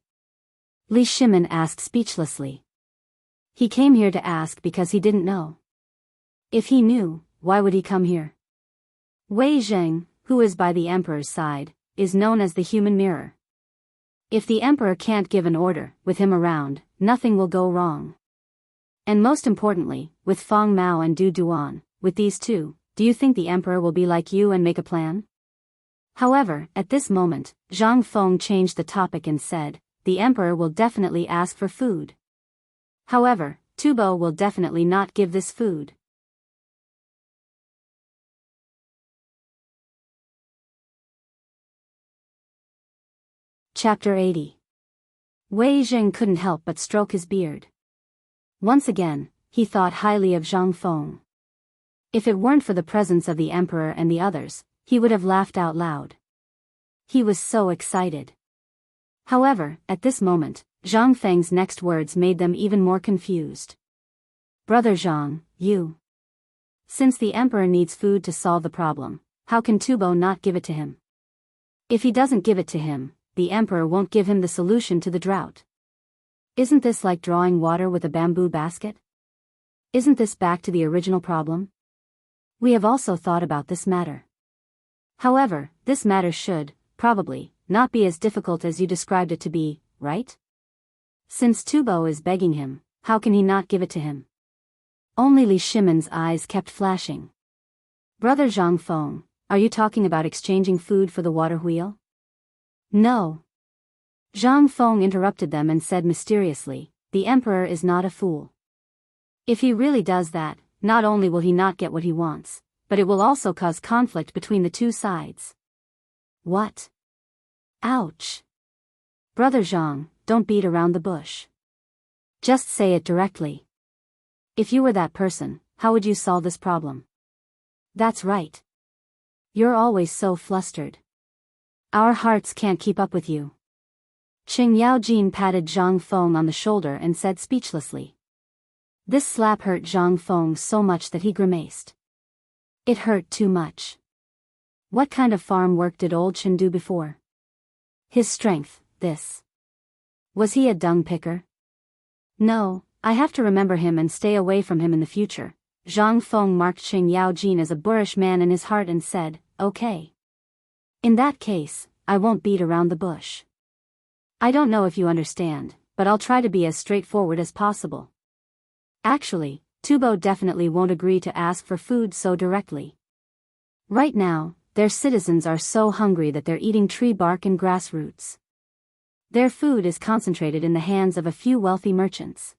Li Shimin asked speechlessly. He came here to ask because he didn't know. If he knew, why would he come here? Wei Zheng, who is by the emperor's side, is known as the human mirror. If the emperor can't give an order, with him around, nothing will go wrong. And most importantly, with Fang Mao and Du Duan, with these two, do you think the emperor will be like you and make a plan? However, at this moment, Zhang Feng changed the topic and said, the emperor will definitely ask for food. However, Tubo will definitely not give this food. Chapter 80. Wei Zheng couldn't help but stroke his beard. Once again, he thought highly of Zhang Feng. If it weren't for the presence of the emperor and the others, he would have laughed out loud. He was so excited. However, at this moment, Zhang Feng's next words made them even more confused. Brother Zhang, you. Since the emperor needs food to solve the problem, how can Tubo not give it to him? If he doesn't give it to him, the emperor won't give him the solution to the drought. Isn't this like drawing water with a bamboo basket? Isn't this back to the original problem? We have also thought about this matter. However, this matter should, probably, not be as difficult as you described it to be, right? Since Tubo is begging him, how can he not give it to him? Only Li Shimin's eyes kept flashing. Brother Zhang Feng, are you talking about exchanging food for the water wheel? No. Zhang Feng interrupted them and said mysteriously, the emperor is not a fool. If he really does that, not only will he not get what he wants, but it will also cause conflict between the two sides. What? Ouch. Brother Zhang, don't beat around the bush. Just say it directly. If you were that person, how would you solve this problem? That's right. You're always so flustered. Our hearts can't keep up with you. Qing Yaojin patted Zhang Feng on the shoulder and said speechlessly. This slap hurt Zhang Feng so much that he grimaced. It hurt too much. What kind of farm work did old Chen do before? His strength, this. Was he a dung picker? No, I have to remember him and stay away from him in the future, Zhang Feng marked Qing Yaojin as a boorish man in his heart and said, "Okay. In that case, I won't beat around the bush. I don't know if you understand, but I'll try to be as straightforward as possible. Actually, Tubo definitely won't agree to ask for food so directly. Right now, their citizens are so hungry that they're eating tree bark and grass roots. Their food is concentrated in the hands of a few wealthy merchants.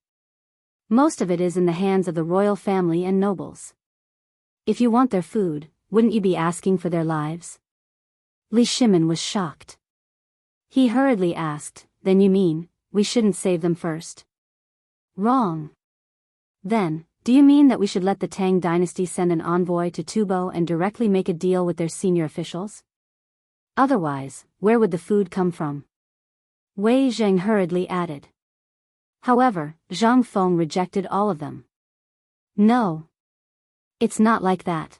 Most of it is in the hands of the royal family and nobles. If you want their food, wouldn't you be asking for their lives?" Li Shimin was shocked. He hurriedly asked, "Then you mean, we shouldn't save them first?" "Wrong. Then, do you mean that we should let the Tang dynasty send an envoy to Tubo and directly make a deal with their senior officials? Otherwise, where would the food come from?" Wei Zheng hurriedly added. However, Zhang Feng rejected all of them. "No. It's not like that.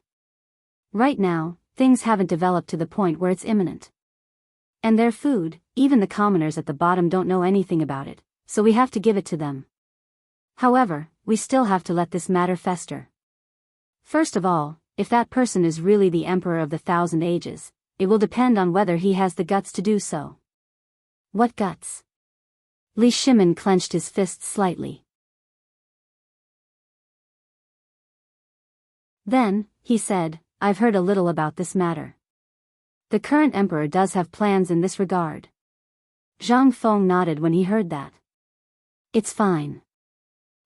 Right now, things haven't developed to the point where it's imminent. And their food, even the commoners at the bottom don't know anything about it, so we have to give it to them. However, we still have to let this matter fester. First of all, if that person is really the Emperor of the Thousand Ages, it will depend on whether he has the guts to do so." "What guts?" Li Shimin clenched his fists slightly. Then, he said, "I've heard a little about this matter. The current emperor does have plans in this regard." Zhang Feng nodded when he heard that. "It's fine.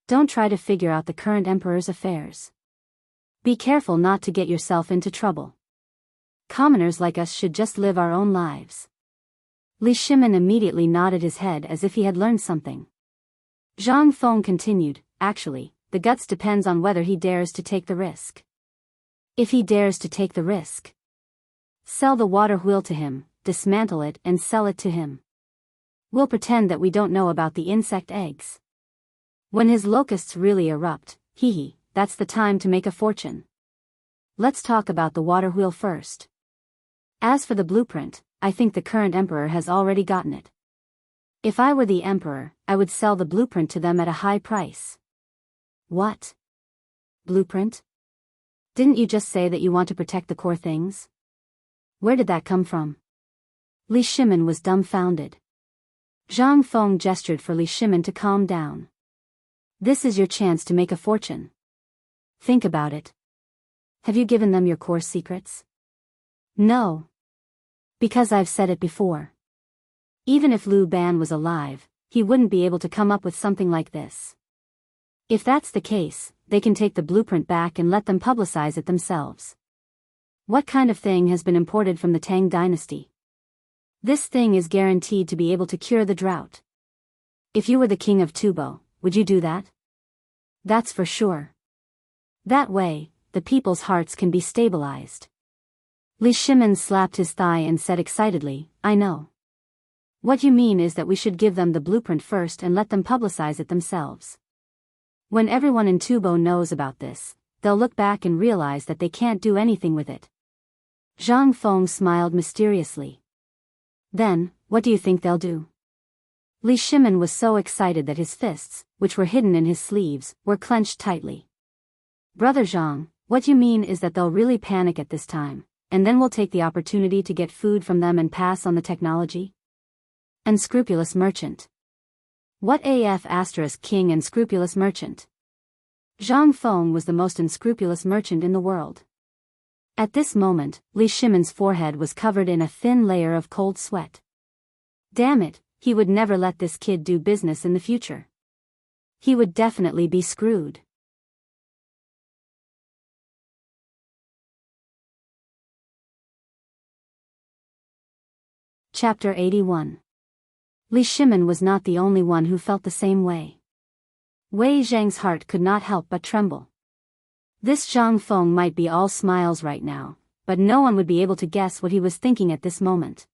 Don't try to figure out the current emperor's affairs. Be careful not to get yourself into trouble. Commoners like us should just live our own lives." Li Shimin immediately nodded his head as if he had learned something. Zhang Feng continued, "Actually, the guts depends on whether he dares to take the risk. If he dares to take the risk, sell the water wheel to him, dismantle it and sell it to him. We'll pretend that we don't know about the insect eggs. When his locusts really erupt, that's the time to make a fortune. Let's talk about the water wheel first. As for the blueprint, I think the current emperor has already gotten it. If I were the emperor, I would sell the blueprint to them at a high price." "What? Blueprint? Didn't you just say that you want to protect the core things? Where did that come from?" Li Shimin was dumbfounded. Zhang Feng gestured for Li Shimin to calm down. "This is your chance to make a fortune. Think about it. Have you given them your core secrets?" "No. Because I've said it before. Even if Liu Ban was alive, he wouldn't be able to come up with something like this. If that's the case, they can take the blueprint back and let them publicize it themselves. What kind of thing has been imported from the Tang dynasty? This thing is guaranteed to be able to cure the drought. If you were the king of Tubo, would you do that?" "That's for sure. That way, the people's hearts can be stabilized." Li Shimin slapped his thigh and said excitedly, "I know. What you mean is that we should give them the blueprint first and let them publicize it themselves. When everyone in Tubo knows about this, they'll look back and realize that they can't do anything with it." Zhang Feng smiled mysteriously. "Then, what do you think they'll do?" Li Shimin was so excited that his fists, which were hidden in his sleeves, were clenched tightly. "Brother Zhang, what you mean is that they'll really panic at this time, and then we'll take the opportunity to get food from them and pass on the technology?" Unscrupulous merchant. What AF * king and scrupulous merchant? Zhang Feng was the most unscrupulous merchant in the world. At this moment, Li Shimin's forehead was covered in a thin layer of cold sweat. Damn it, he would never let this kid do business in the future. He would definitely be screwed. Chapter 81. Li Shimin was not the only one who felt the same way. Wei Zheng's heart could not help but tremble. This Zhang Feng might be all smiles right now, but no one would be able to guess what he was thinking at this moment.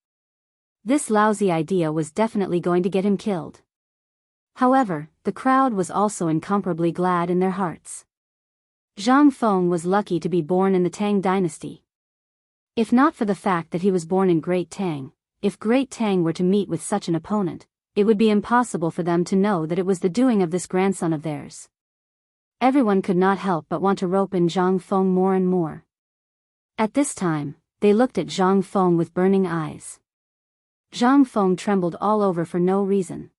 This lousy idea was definitely going to get him killed. However, the crowd was also incomparably glad in their hearts. Zhang Feng was lucky to be born in the Tang dynasty. If not for the fact that he was born in Great Tang, if Great Tang were to meet with such an opponent, it would be impossible for them to know that it was the doing of this grandson of theirs. Everyone could not help but want to rope in Zhang Feng more and more. At this time, they looked at Zhang Feng with burning eyes. Zhang Feng trembled all over for no reason.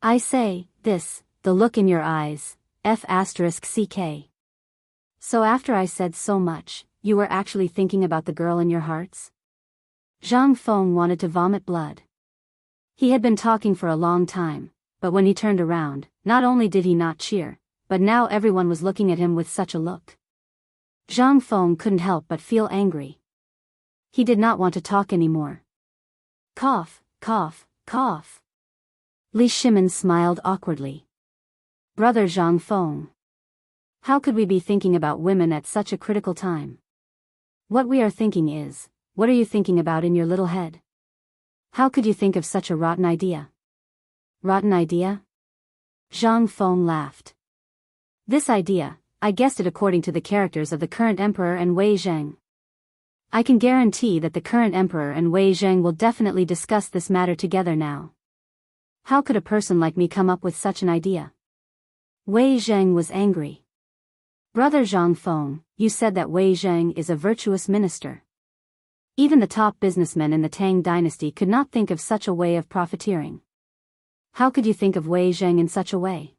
I say, the look in your eyes, F***ck. So after I said so much, you were actually thinking about the girl in your hearts? Zhang Feng wanted to vomit blood. He had been talking for a long time, but when he turned around, not only did he not cheer, but now everyone was looking at him with such a look. Zhang Feng couldn't help but feel angry. He did not want to talk anymore. Cough, cough, cough. Li Shimin smiled awkwardly. Brother Zhang Feng. How could we be thinking about women at such a critical time? What we are thinking is, what are you thinking about in your little head? How could you think of such a rotten idea? Rotten idea? Zhang Feng laughed. This idea, I guessed it according to the characters of the current emperor and Wei Zheng. I can guarantee that the current emperor and Wei Zheng will definitely discuss this matter together now. How could a person like me come up with such an idea? Wei Zheng was angry. Brother Zhang Feng, you said that Wei Zheng is a virtuous minister. Even the top businessmen in the Tang dynasty could not think of such a way of profiteering. How could you think of Wei Zheng in such a way?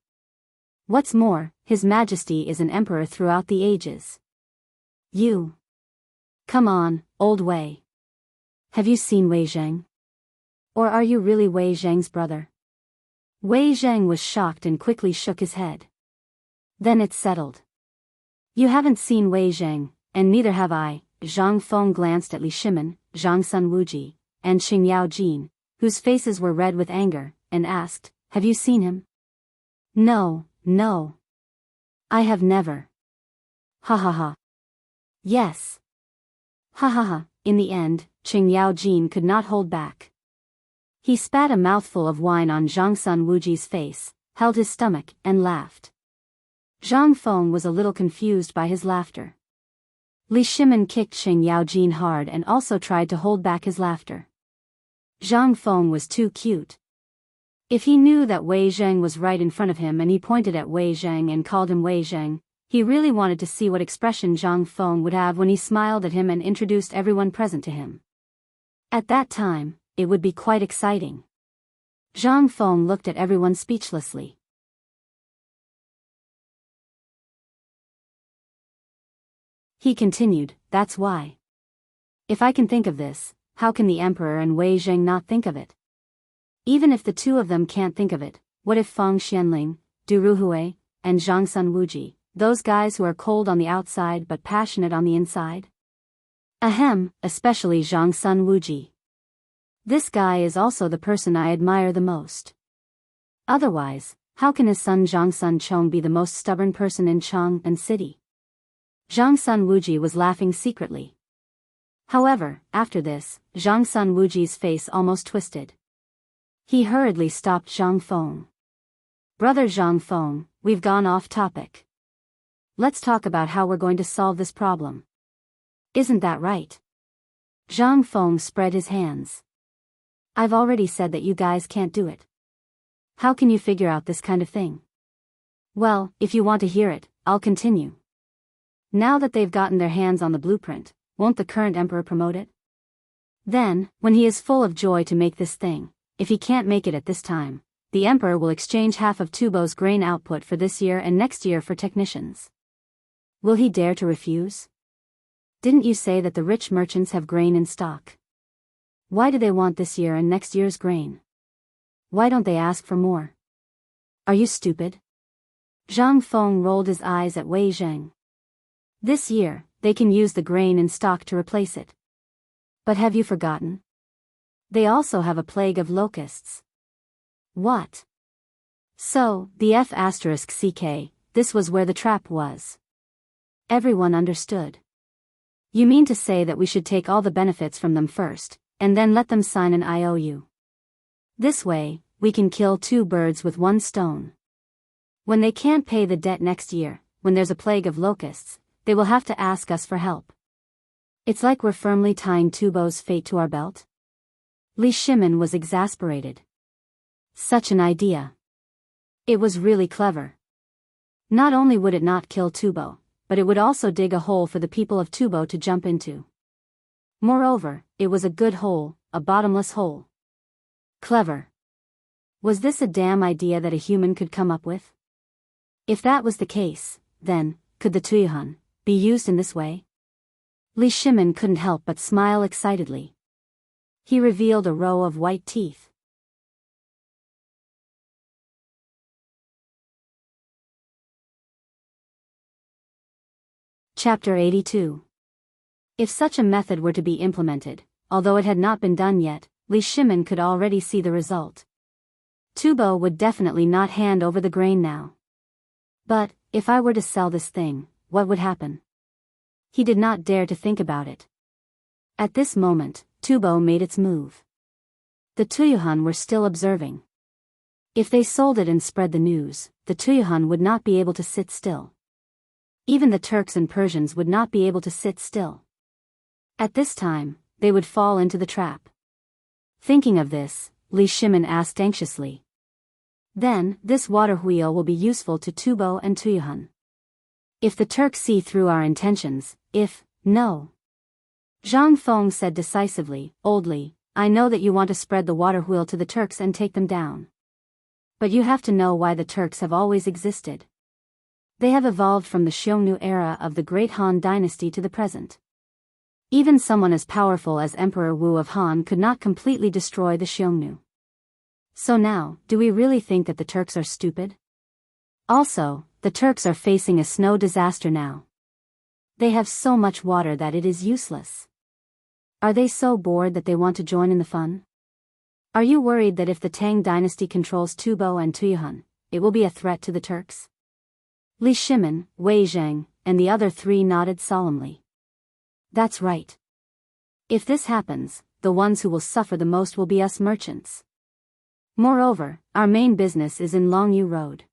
What's more, His Majesty is an emperor throughout the ages. You. Come on, old Wei. Have you seen Wei Zheng? Or are you really Wei Zheng's brother? Wei Zheng was shocked and quickly shook his head. Then it settled. You haven't seen Wei Zheng, and neither have I. Zhang Feng glanced at Li Shimin, Zhang Sun Wuji, and Xing Yao Jin, whose faces were red with anger, and asked, have you seen him? No, no. I have never. Ha ha ha. Yes. Ha ha ha. In the end, Xing Yao Jin could not hold back. He spat a mouthful of wine on Zhang Sun Wuji's face, held his stomach, and laughed. Zhang Feng was a little confused by his laughter. Li Shimin kicked Xing Yao Jin hard and also tried to hold back his laughter. Zhang Feng was too cute. If he knew that Wei Zheng was right in front of him and he pointed at Wei Zheng and called him Wei Zheng, he really wanted to see what expression Zhang Feng would have when he smiled at him and introduced everyone present to him. At that time, it would be quite exciting. Zhang Feng looked at everyone speechlessly. He continued, that's why. If I can think of this, how can the emperor and Wei Zheng not think of it? Even if the two of them can't think of it, what if Feng Xianling, Du Ruhui, and Zhang Sun Wuji, those guys who are cold on the outside but passionate on the inside? Ahem, especially Zhang Sun Wuji. This guy is also the person I admire the most. Otherwise, how can his son Zhang Sun Chong be the most stubborn person in Chang'an city? Zhang Sun Wuji was laughing secretly. However, after this, Zhang Sun Wuji's face almost twisted. He hurriedly stopped Zhang Feng. Brother Zhang Feng, we've gone off topic. Let's talk about how we're going to solve this problem. Isn't that right? Zhang Feng spread his hands. I've already said that you guys can't do it. How can you figure out this kind of thing? Well, if you want to hear it, I'll continue. Now that they've gotten their hands on the blueprint, won't the current emperor promote it? Then, when he is full of joy to make this thing, if he can't make it at this time, the emperor will exchange half of Tubo's grain output for this year and next year for technicians. Will he dare to refuse? Didn't you say that the rich merchants have grain in stock? Why do they want this year and next year's grain? Why don't they ask for more? Are you stupid? Zhang Feng rolled his eyes at Wei Zheng. This year, they can use the grain in stock to replace it. But have you forgotten? They also have a plague of locusts. What? So, the F***ck, this was where the trap was. Everyone understood. You mean to say that we should take all the benefits from them first, and then let them sign an IOU? This way, we can kill two birds with one stone. When they can't pay the debt next year, when there's a plague of locusts, they will have to ask us for help. It's like we're firmly tying Tubo's fate to our belt. Li Shimin was exasperated. Such an idea. It was really clever. Not only would it not kill Tubo, but it would also dig a hole for the people of Tubo to jump into. Moreover, it was a good hole, a bottomless hole. Clever. Was this a damn idea that a human could come up with? If that was the case, then, could the Tuyuhan be used in this way? Li Shimin couldn't help but smile excitedly. He revealed a row of white teeth. Chapter 82. If such a method were to be implemented, although it had not been done yet, Li Shimin could already see the result. Tubo would definitely not hand over the grain now. But, if I were to sell this thing, what would happen? He did not dare to think about it. At this moment, Tubo made its move. The Tuyuhan were still observing. If they sold it and spread the news, the Tuyuhan would not be able to sit still. Even the Turks and Persians would not be able to sit still. At this time, they would fall into the trap. Thinking of this, Li Shimin asked anxiously. Then, this water wheel will be useful to Tubo and Tuyuhan. If the Turks see through our intentions, no. Zhang Feng said decisively, Old Li, I know that you want to spread the water wheel to the Turks and take them down. But you have to know why the Turks have always existed. They have evolved from the Xiongnu era of the Great Han dynasty to the present. Even someone as powerful as Emperor Wu of Han could not completely destroy the Xiongnu. So now, do we really think that the Turks are stupid? Also, the Turks are facing a snow disaster now. They have so much water that it is useless. Are they so bored that they want to join in the fun? Are you worried that if the Tang dynasty controls Tubo and Tuyuhan, it will be a threat to the Turks? Li Shimin, Wei Zheng, and the other three nodded solemnly. That's right. If this happens, the ones who will suffer the most will be us merchants. Moreover, our main business is in Longyu Road.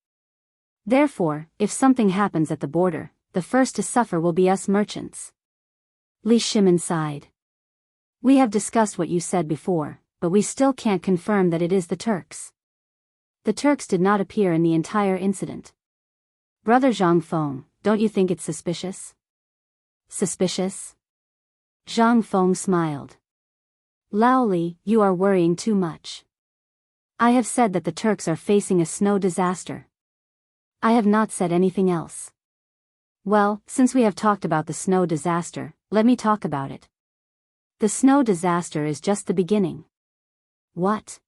Therefore, if something happens at the border, the first to suffer will be us merchants. Li Shimin sighed. We have discussed what you said before, but we still can't confirm that it is the Turks. The Turks did not appear in the entire incident. Brother Zhang Feng, don't you think it's suspicious? Suspicious? Zhang Feng smiled. Lao Li, you are worrying too much. I have said that the Turks are facing a snow disaster. I have not said anything else. Well, since we have talked about the snow disaster, let me talk about it. The snow disaster is just the beginning. What?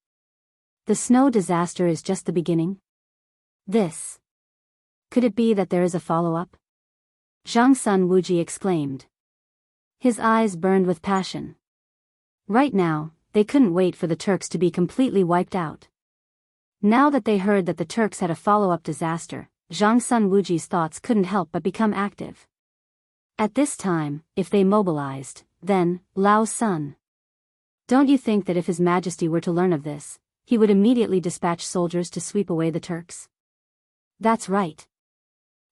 The snow disaster is just the beginning? This. Could it be that there is a follow-up? Zhang Sun Wuji exclaimed. His eyes burned with passion. Right now, they couldn't wait for the Turks to be completely wiped out. Now that they heard that the Turks had a follow-up disaster, Zhang Sun Wuji's thoughts couldn't help but become active. At this time, if they mobilized, then, Lao Sun. Don't you think that if His Majesty were to learn of this, he would immediately dispatch soldiers to sweep away the Turks? That's right.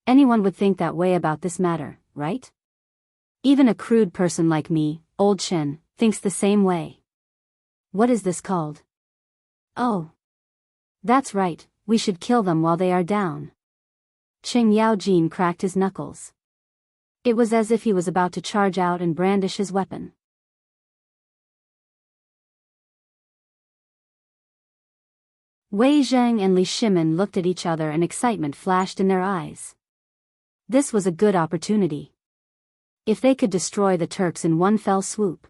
Anyone would think that way about this matter, right? Even a crude person like me, Old Chen, thinks the same way. What is this called? Oh. That's right, we should kill them while they are down. Qing Yaojin cracked his knuckles. It was as if he was about to charge out and brandish his weapon. Wei Zheng and Li Shimin looked at each other and excitement flashed in their eyes. This was a good opportunity. If they could destroy the Turks in one fell swoop,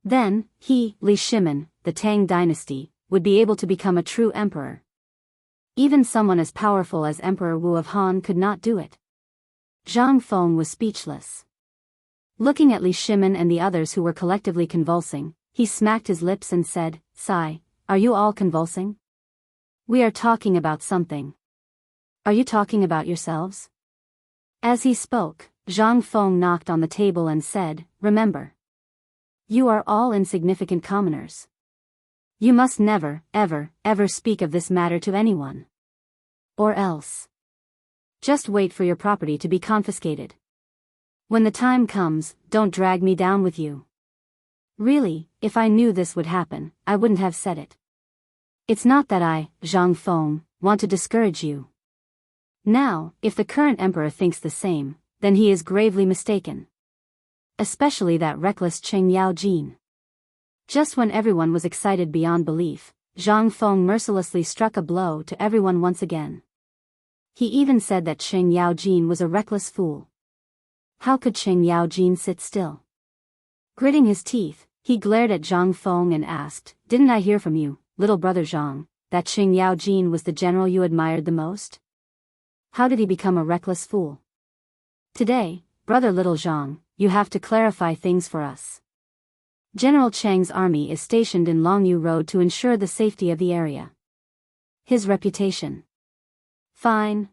then, Li Shimin, the Tang dynasty, would be able to become a true emperor. Even someone as powerful as Emperor Wu of Han could not do it. Zhang Feng was speechless. Looking at Li Shimin and the others who were collectively convulsing, he smacked his lips and said, Sigh, are you all convulsing? We are talking about something. Are you talking about yourselves? As he spoke, Zhang Feng knocked on the table and said, Remember. You are all insignificant commoners. You must never, ever, ever speak of this matter to anyone. Or else. Just wait for your property to be confiscated. When the time comes, don't drag me down with you. Really, if I knew this would happen, I wouldn't have said it. It's not that I, Zhang Feng, want to discourage you. Now, if the current emperor thinks the same, then he is gravely mistaken. Especially that reckless Chang'an. Just when everyone was excited beyond belief, Zhang Feng mercilessly struck a blow to everyone once again. He even said that Chang'an was a reckless fool. How could Chang'an sit still? Gritting his teeth, he glared at Zhang Feng and asked, "Didn't I hear from you, little brother Zhang, that Chang'an was the general you admired the most? How did he become a reckless fool? Today, brother little Zhang, you have to clarify things for us. General Chang's army is stationed in Longyu Road to ensure the safety of the area. His reputation." Fine.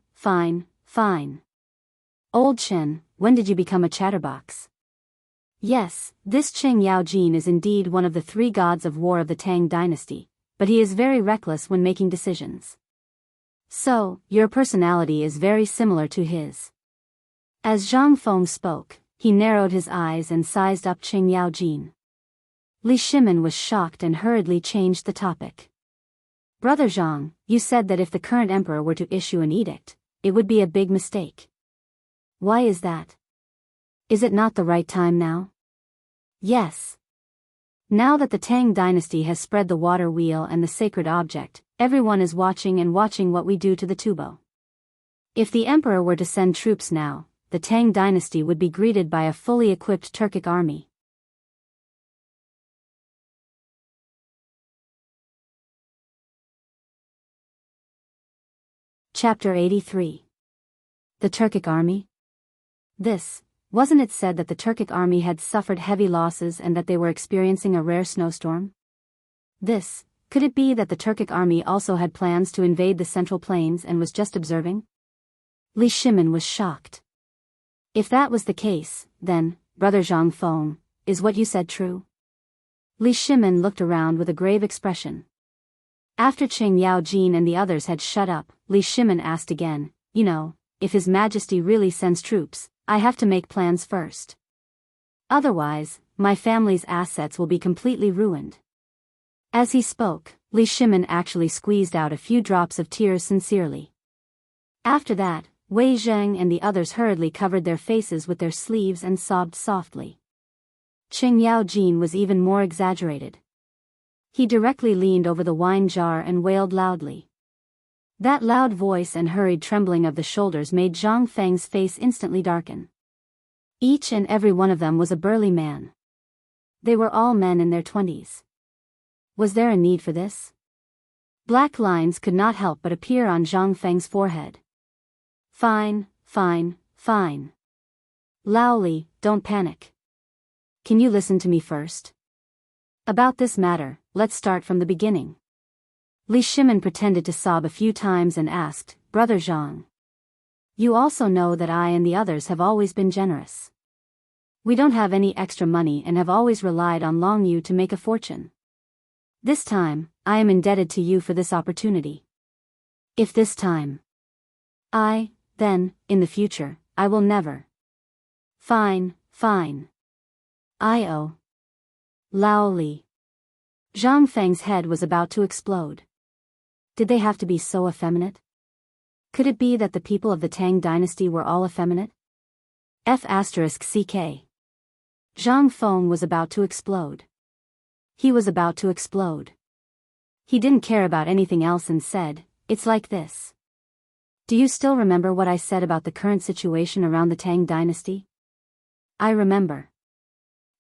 Old Chen, when did you become a chatterbox? Yes, this Chang'an is indeed one of the 3 gods of war of the Tang dynasty, but he is very reckless when making decisions. So, your personality is very similar to his. As Zhang Feng spoke, he narrowed his eyes and sized up Chang'an. Li Shimin was shocked and hurriedly changed the topic. Brother Zhang, you said that if the current emperor were to issue an edict, it would be a big mistake. Why is that? Is it not the right time now? Yes. Now that the Tang dynasty has spread the water wheel and the sacred object, everyone is watching what we do to the tubo. If the emperor were to send troops now, the Tang dynasty would be greeted by a fully equipped Turkic army. Chapter 83. The Turkic army? Wasn't it said that the Turkic army had suffered heavy losses and that they were experiencing a rare snowstorm? Could it be that the Turkic army also had plans to invade the Central Plains and was just observing? Li Shimin was shocked. If that was the case, then, brother Zhang Feng, is what you said true? Li Shimin looked around with a grave expression. After Chang'an and the others had shut up, Li Shimin asked again, if His Majesty really sends troops, I have to make plans first. Otherwise, my family's assets will be completely ruined. As he spoke, Li Shimin actually squeezed out a few drops of tears sincerely. After that, Wei Zheng and the others hurriedly covered their faces with their sleeves and sobbed softly. Chang'an was even more exaggerated. He directly leaned over the wine jar and wailed loudly. That loud voice and hurried trembling of the shoulders made Zhang Feng's face instantly darken. Each and every one of them was a burly man. They were all men in their 20s. Was there a need for this? Black lines could not help but appear on Zhang Feng's forehead. Fine. Laoli, don't panic. Can you listen to me first? About this matter, let's start from the beginning. Li Shimin pretended to sob a few times and asked, Brother Zhang. You also know that I and the others have always been generous. We don't have any extra money and have always relied on Longyu to make a fortune. This time, I am indebted to you for this opportunity. If this time, then, in the future, I will never. Fine. I owe. Laoli. Zhang Feng's head was about to explode. Did they have to be so effeminate? Could it be that the people of the Tang dynasty were all effeminate? F***ck. Zhang Feng was about to explode. He was about to explode. He didn't care about anything else and said, it's like this. Do you still remember what I said about the current situation around the Tang dynasty? I remember.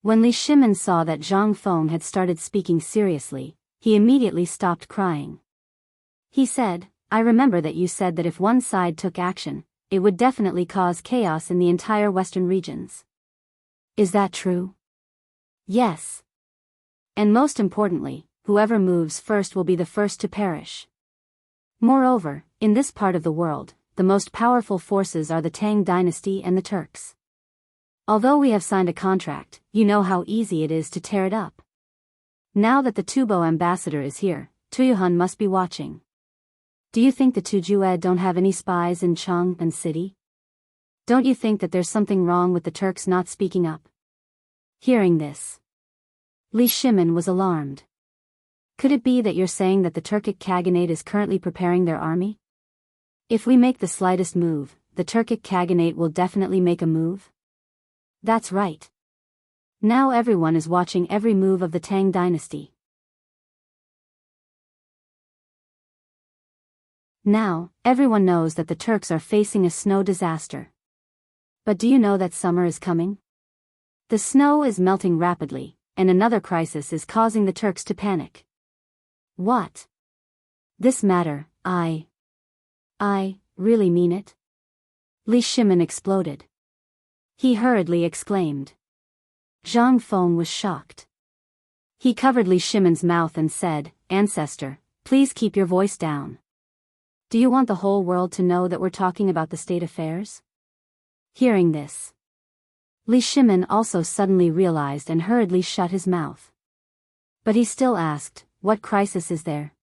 When Li Shimin saw that Zhang Feng had started speaking seriously, he immediately stopped crying. He said, I remember that you said that if one side took action, it would definitely cause chaos in the entire western regions. Is that true? Yes. And most importantly, whoever moves first will be the first to perish. Moreover, in this part of the world, the most powerful forces are the Tang dynasty and the Turks. Although we have signed a contract, you know how easy it is to tear it up. Now that the Tubo ambassador is here, Tuyuhun must be watching. Do you think the Tujue don't have any spies in Chang'an city? Don't you think that there's something wrong with the Turks not speaking up? Hearing this, Li Shimin was alarmed. Could it be that you're saying that the Turkic Khaganate is currently preparing their army? If we make the slightest move, the Turkic Khaganate will definitely make a move? That's right. Now everyone is watching every move of the Tang dynasty. Now, everyone knows that the Turks are facing a snow disaster. But do you know that summer is coming? The snow is melting rapidly, and another crisis is causing the Turks to panic. What? This matter, I really mean it? Li Shimin exploded. He hurriedly exclaimed. Zhang Feng was shocked. He covered Li Shimin's mouth and said, Ancestor, please keep your voice down. Do you want the whole world to know that we're talking about the state affairs? Hearing this, Li Shimin also suddenly realized and hurriedly shut his mouth. But he still asked, what crisis is there?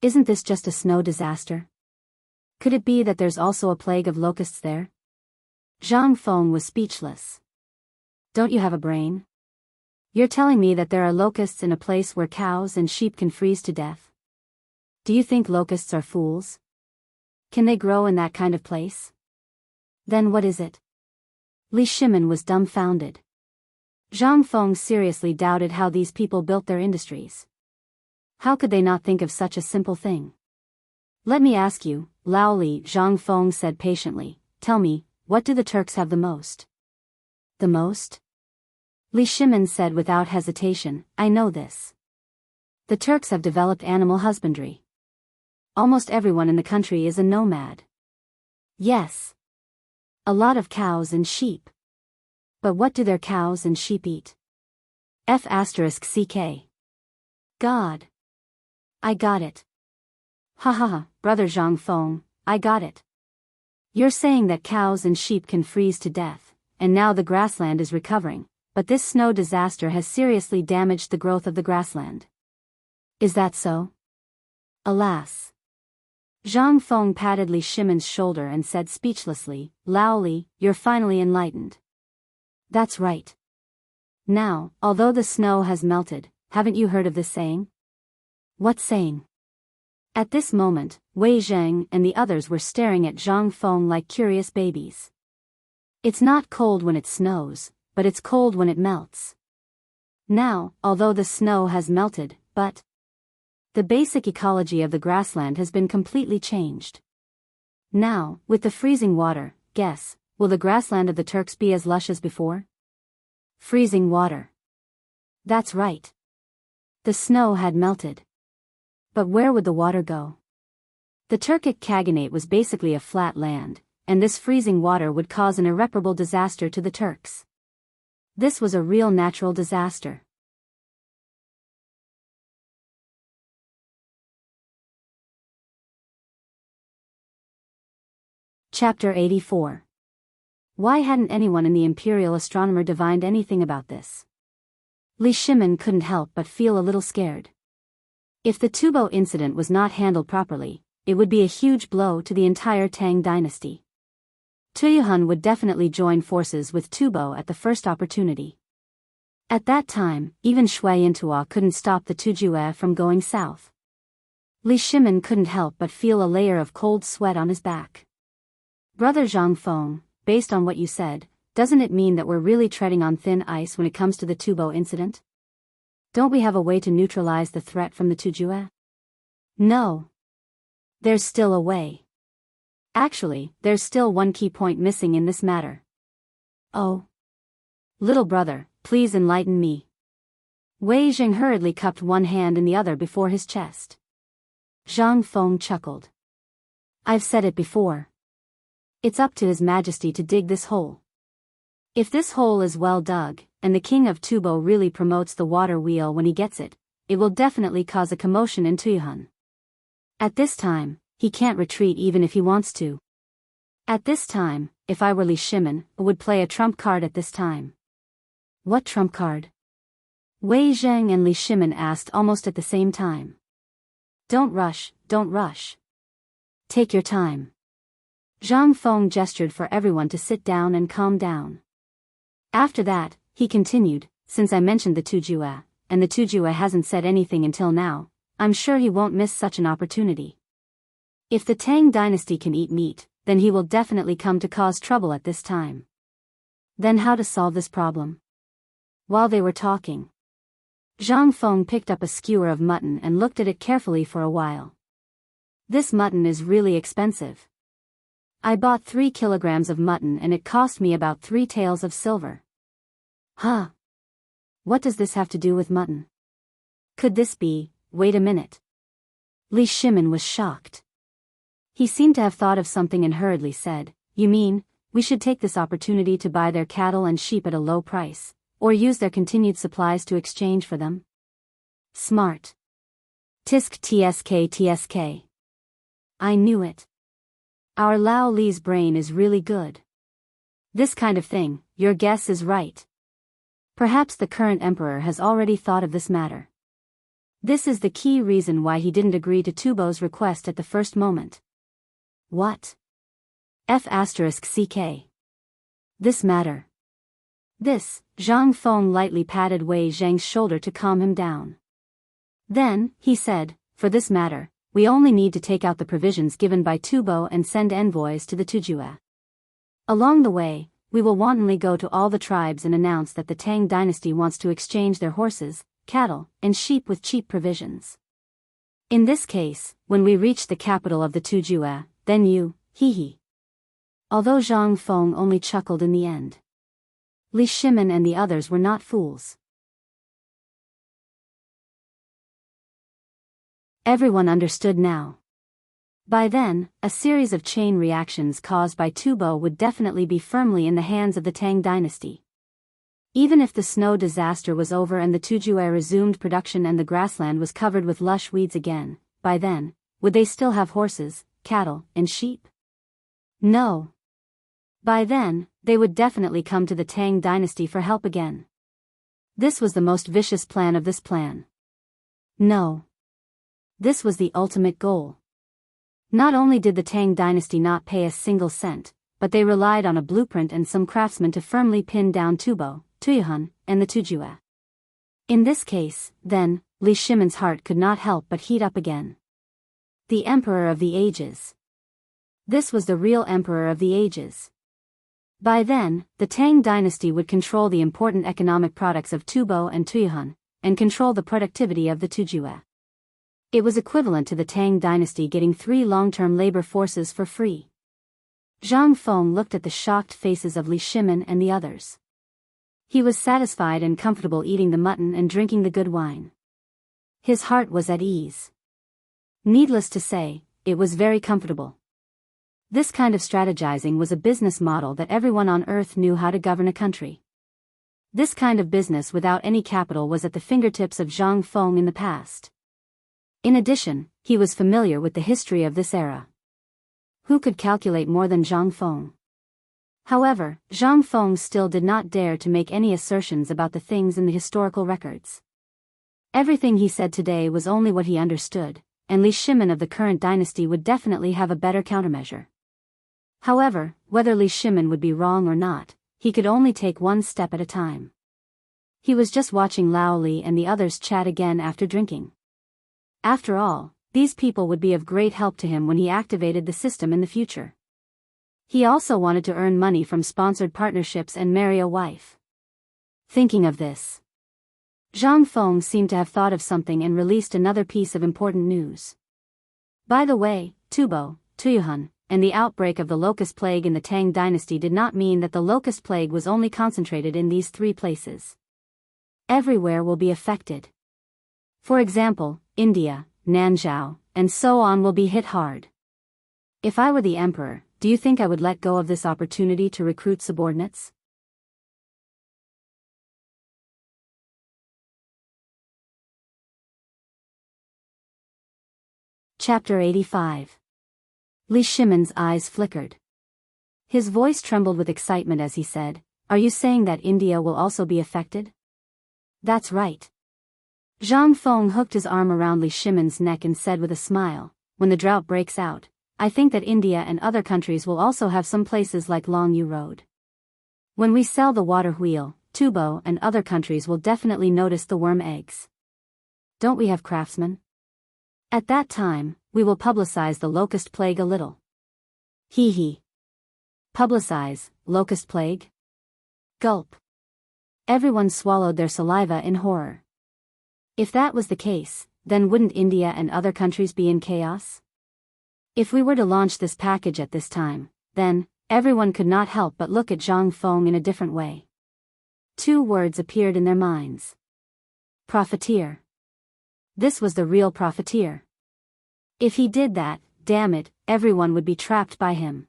Isn't this just a snow disaster? Could it be that there's also a plague of locusts there? Zhang Feng was speechless. Don't you have a brain? You're telling me that there are locusts in a place where cows and sheep can freeze to death? Do you think locusts are fools? Can they grow in that kind of place? Then what is it? Li Shimin was dumbfounded. Zhang Feng seriously doubted how these people built their industries. How could they not think of such a simple thing? Let me ask you, Lao Li, Zhang Feng said patiently, tell me, what do the Turks have the most? The most? Li Shimin said without hesitation, I know this. The Turks have developed animal husbandry. Almost everyone in the country is a nomad. Yes. A lot of cows and sheep. But what do their cows and sheep eat? F***ck. God. I got it. Ha ha ha, brother Zhang Feng, I got it. You're saying that cows and sheep can freeze to death, and now the grassland is recovering, but this snow disaster has seriously damaged the growth of the grassland. Is that so? Alas. Zhang Feng patted Li Shimin's shoulder and said speechlessly, Lao Li, you're finally enlightened. That's right. Now, although the snow has melted, haven't you heard of this saying? What saying? At this moment, Wei Zheng and the others were staring at Zhang Feng like curious babies. It's not cold when it snows, but it's cold when it melts. Now, although the snow has melted, but the basic ecology of the grassland has been completely changed. Now, with the freezing water, guess, will the grassland of the Turks be as lush as before? Freezing water. That's right. The snow had melted. But where would the water go? The Turkic Khaganate was basically a flat land, and this freezing water would cause an irreparable disaster to the Turks. This was a real natural disaster. Chapter 84. Why hadn't anyone in the Imperial Astronomer divined anything about this? Li Shimin couldn't help but feel a little scared. If the Tubo incident was not handled properly, it would be a huge blow to the entire Tang dynasty. Tuyuhun would definitely join forces with Tubo at the first opportunity. At that time, even Shui Intua couldn't stop the Tujue from going south. Li Shimin couldn't help but feel a layer of cold sweat on his back. Brother Zhang Feng, based on what you said, doesn't it mean that we're really treading on thin ice when it comes to the Tubo incident? Don't we have a way to neutralize the threat from the Tujue? No. There's still a way. Actually, there's still one key point missing in this matter. Oh. Little brother, please enlighten me. Wei Zheng hurriedly cupped one hand in the other before his chest. Zhang Feng chuckled. I've said it before. It's up to His Majesty to dig this hole. If this hole is well dug, and the King of Tubo really promotes the water wheel when he gets it, it will definitely cause a commotion in Tuyuhun. At this time, he can't retreat even if he wants to. At this time, if I were Li Shimin, I would play a trump card at this time. What trump card? Wei Zheng and Li Shimin asked almost at the same time. Don't rush, don't rush. Take your time. Zhang Feng gestured for everyone to sit down and calm down. After that, he continued, since I mentioned the Tujue, and the Tujue hasn't said anything until now, I'm sure he won't miss such an opportunity. If the Tang dynasty can eat meat, then he will definitely come to cause trouble at this time. Then how to solve this problem? While they were talking, Zhang Feng picked up a skewer of mutton and looked at it carefully for a while. This mutton is really expensive. I bought 3 kilograms of mutton and it cost me about 3 taels of silver. Huh? What does this have to do with mutton? Could this be, wait a minute. Li Shimin was shocked. He seemed to have thought of something and hurriedly said, "You mean, we should take this opportunity to buy their cattle and sheep at a low price, or use their continued supplies to exchange for them?" Smart. Tisk tsk tsk. I knew it. Our Lao Li's brain is really good. This kind of thing, your guess is right. Perhaps the current emperor has already thought of this matter. This is the key reason why he didn't agree to Tubo's request at the first moment. What? F*ck. This matter. This, Zhang Feng lightly patted Wei Zhang's shoulder to calm him down. Then, he said, for this matter, we only need to take out the provisions given by Tubo and send envoys to the Tujue. Along the way, we will wantonly go to all the tribes and announce that the Tang dynasty wants to exchange their horses, cattle, and sheep with cheap provisions. In this case, when we reach the capital of the Tujue, then you, hee. Although Zhang Feng only chuckled in the end. Li Shimin and the others were not fools. Everyone understood now. By then, a series of chain reactions caused by Tubo would definitely be firmly in the hands of the Tang dynasty. Even if the snow disaster was over and the Tujue resumed production and the grassland was covered with lush weeds again, by then, would they still have horses, cattle, and sheep? No. By then, they would definitely come to the Tang dynasty for help again. This was the most vicious plan of this plan. No. This was the ultimate goal. Not only did the Tang dynasty not pay a single cent, but they relied on a blueprint and some craftsmen to firmly pin down Tubo, Tuyuhun, and the Tujue. In this case, then, Li Shimin's heart could not help but heat up again. The Emperor of the Ages. This was the real Emperor of the Ages. By then, the Tang dynasty would control the important economic products of Tubo and Tuyuhun, and control the productivity of the Tujue. It was equivalent to the Tang dynasty getting 3 long-term labor forces for free. Zhang Feng looked at the shocked faces of Li Shimin and the others. He was satisfied and comfortable eating the mutton and drinking the good wine. His heart was at ease. Needless to say, it was very comfortable. This kind of strategizing was a business model that everyone on Earth knew how to govern a country. This kind of business without any capital was at the fingertips of Zhang Feng in the past. In addition, he was familiar with the history of this era. Who could calculate more than Zhang Feng? However, Zhang Feng still did not dare to make any assertions about the things in the historical records. Everything he said today was only what he understood, and Li Shimin of the current dynasty would definitely have a better countermeasure. However, whether Li Shimin would be wrong or not, he could only take one step at a time. He was just watching Lao Li and the others chat again after drinking. After all, these people would be of great help to him when he activated the system in the future. He also wanted to earn money from sponsored partnerships and marry a wife. Thinking of this, Zhang Feng seemed to have thought of something and released another piece of important news. By the way, Tubo, Tuyuhun, and the outbreak of the locust plague in the Tang dynasty did not mean that the locust plague was only concentrated in these 3 places. Everywhere will be affected. For example, India, Nanzhao, and so on will be hit hard. If I were the emperor, do you think I would let go of this opportunity to recruit subordinates? Chapter 85. Li Shimin's eyes flickered. His voice trembled with excitement as he said, "Are you saying that India will also be affected?" "That's right." Zhang Feng hooked his arm around Li Shimin's neck and said with a smile, "When the drought breaks out, I think that India and other countries will also have some places like Longyu Road. When we sell the water wheel, Tubo and other countries will definitely notice the worm eggs. Don't we have craftsmen?" At that time, we will publicize the locust plague a little. Hee hee. Publicize, locust plague? Gulp. Everyone swallowed their saliva in horror. If that was the case, then wouldn't India and other countries be in chaos? If we were to launch this package at this time, then, everyone could not help but look at Zhang Feng in a different way. Two words appeared in their minds. Profiteer. This was the real profiteer. If he did that, damn it, everyone would be trapped by him.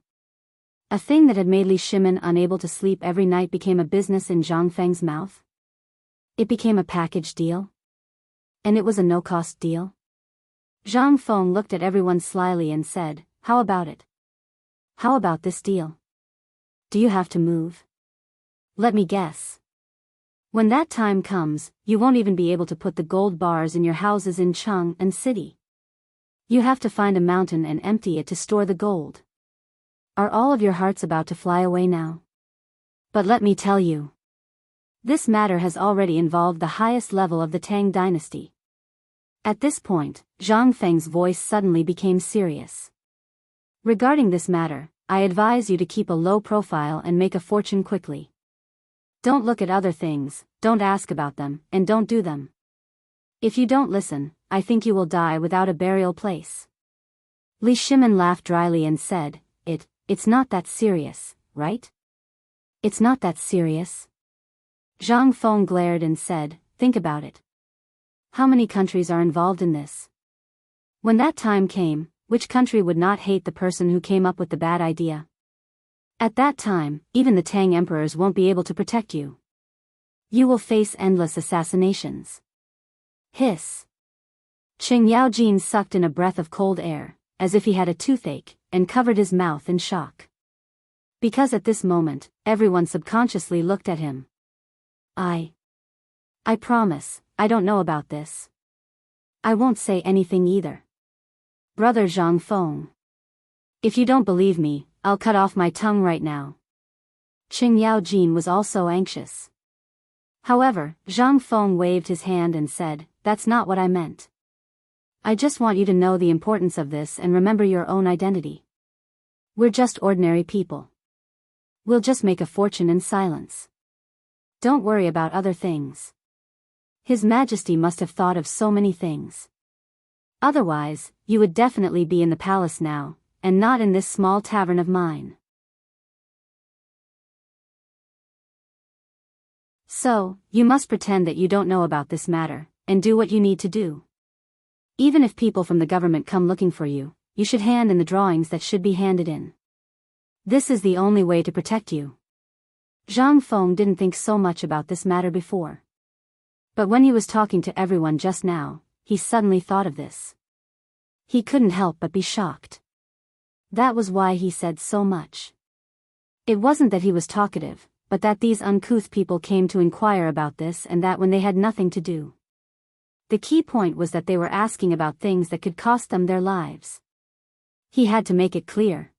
A thing that had made Li Shimin unable to sleep every night became a business in Zhang Feng's mouth. It became a package deal. And it was a no-cost deal. Zhang Feng looked at everyone slyly and said, "How about it? How about this deal? Do you have to move? Let me guess. When that time comes, you won't even be able to put the gold bars in your houses in Chang'an city. You have to find a mountain and empty it to store the gold. Are all of your hearts about to fly away now? But let me tell you. This matter has already involved the highest level of the Tang dynasty." At this point, Zhang Feng's voice suddenly became serious. "Regarding this matter, I advise you to keep a low profile and make a fortune quickly. Don't look at other things, don't ask about them, and don't do them. If you don't listen, I think you will die without a burial place." Li Shimin laughed dryly and said, It's not that serious, right? It's not that serious?" Zhang Feng glared and said, "Think about it. How many countries are involved in this? When that time came, which country would not hate the person who came up with the bad idea? At that time, even the Tang emperors won't be able to protect you. You will face endless assassinations." Hiss. Qing Yaojin sucked in a breath of cold air, as if he had a toothache, and covered his mouth in shock. Because at this moment, everyone subconsciously looked at him. I promise, I don't know about this. I won't say anything either. Brother Zhang Feng. If you don't believe me, I'll cut off my tongue right now. Qing Yaojin was also anxious. However, Zhang Feng waved his hand and said, "That's not what I meant. I just want you to know the importance of this and remember your own identity. We're just ordinary people. We'll just make a fortune in silence. Don't worry about other things." His Majesty must have thought of so many things. Otherwise, you would definitely be in the palace now, and not in this small tavern of mine. So, you must pretend that you don't know about this matter, and do what you need to do. Even if people from the government come looking for you, you should hand in the drawings that should be handed in. This is the only way to protect you. Zhang Feng didn't think so much about this matter before. But when he was talking to everyone just now, he suddenly thought of this. He couldn't help but be shocked. That was why he said so much. It wasn't that he was talkative, but that these uncouth people came to inquire about this and that when they had nothing to do. The key point was that they were asking about things that could cost them their lives. He had to make it clear.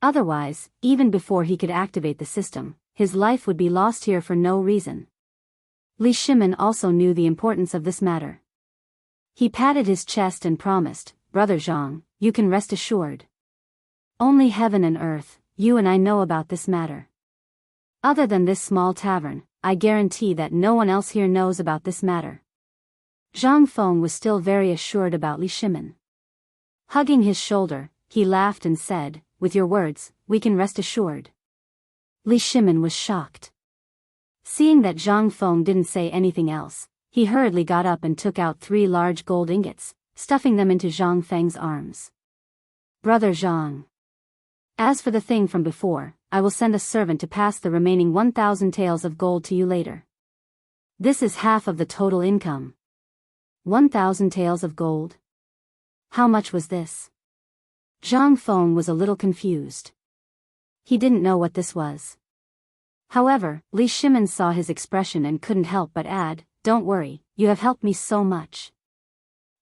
Otherwise, even before he could activate the system, his life would be lost here for no reason. Li Shimin also knew the importance of this matter. He patted his chest and promised, "Brother Zhang, you can rest assured. Only heaven and earth, you and I know about this matter. Other than this small tavern, I guarantee that no one else here knows about this matter." Zhang Feng was still very assured about Li Shimin. Hugging his shoulder, he laughed and said, "With your words, we can rest assured." Li Shimin was shocked. Seeing that Zhang Feng didn't say anything else, he hurriedly got up and took out 3 large gold ingots, stuffing them into Zhang Feng's arms. "Brother Zhang. As for the thing from before, I will send a servant to pass the remaining 1,000 taels of gold to you later. This is half of the total income." 1,000 taels of gold? How much was this? Zhang Feng was a little confused. He didn't know what this was. However, Li Shimin saw his expression and couldn't help but add, "Don't worry, you have helped me so much.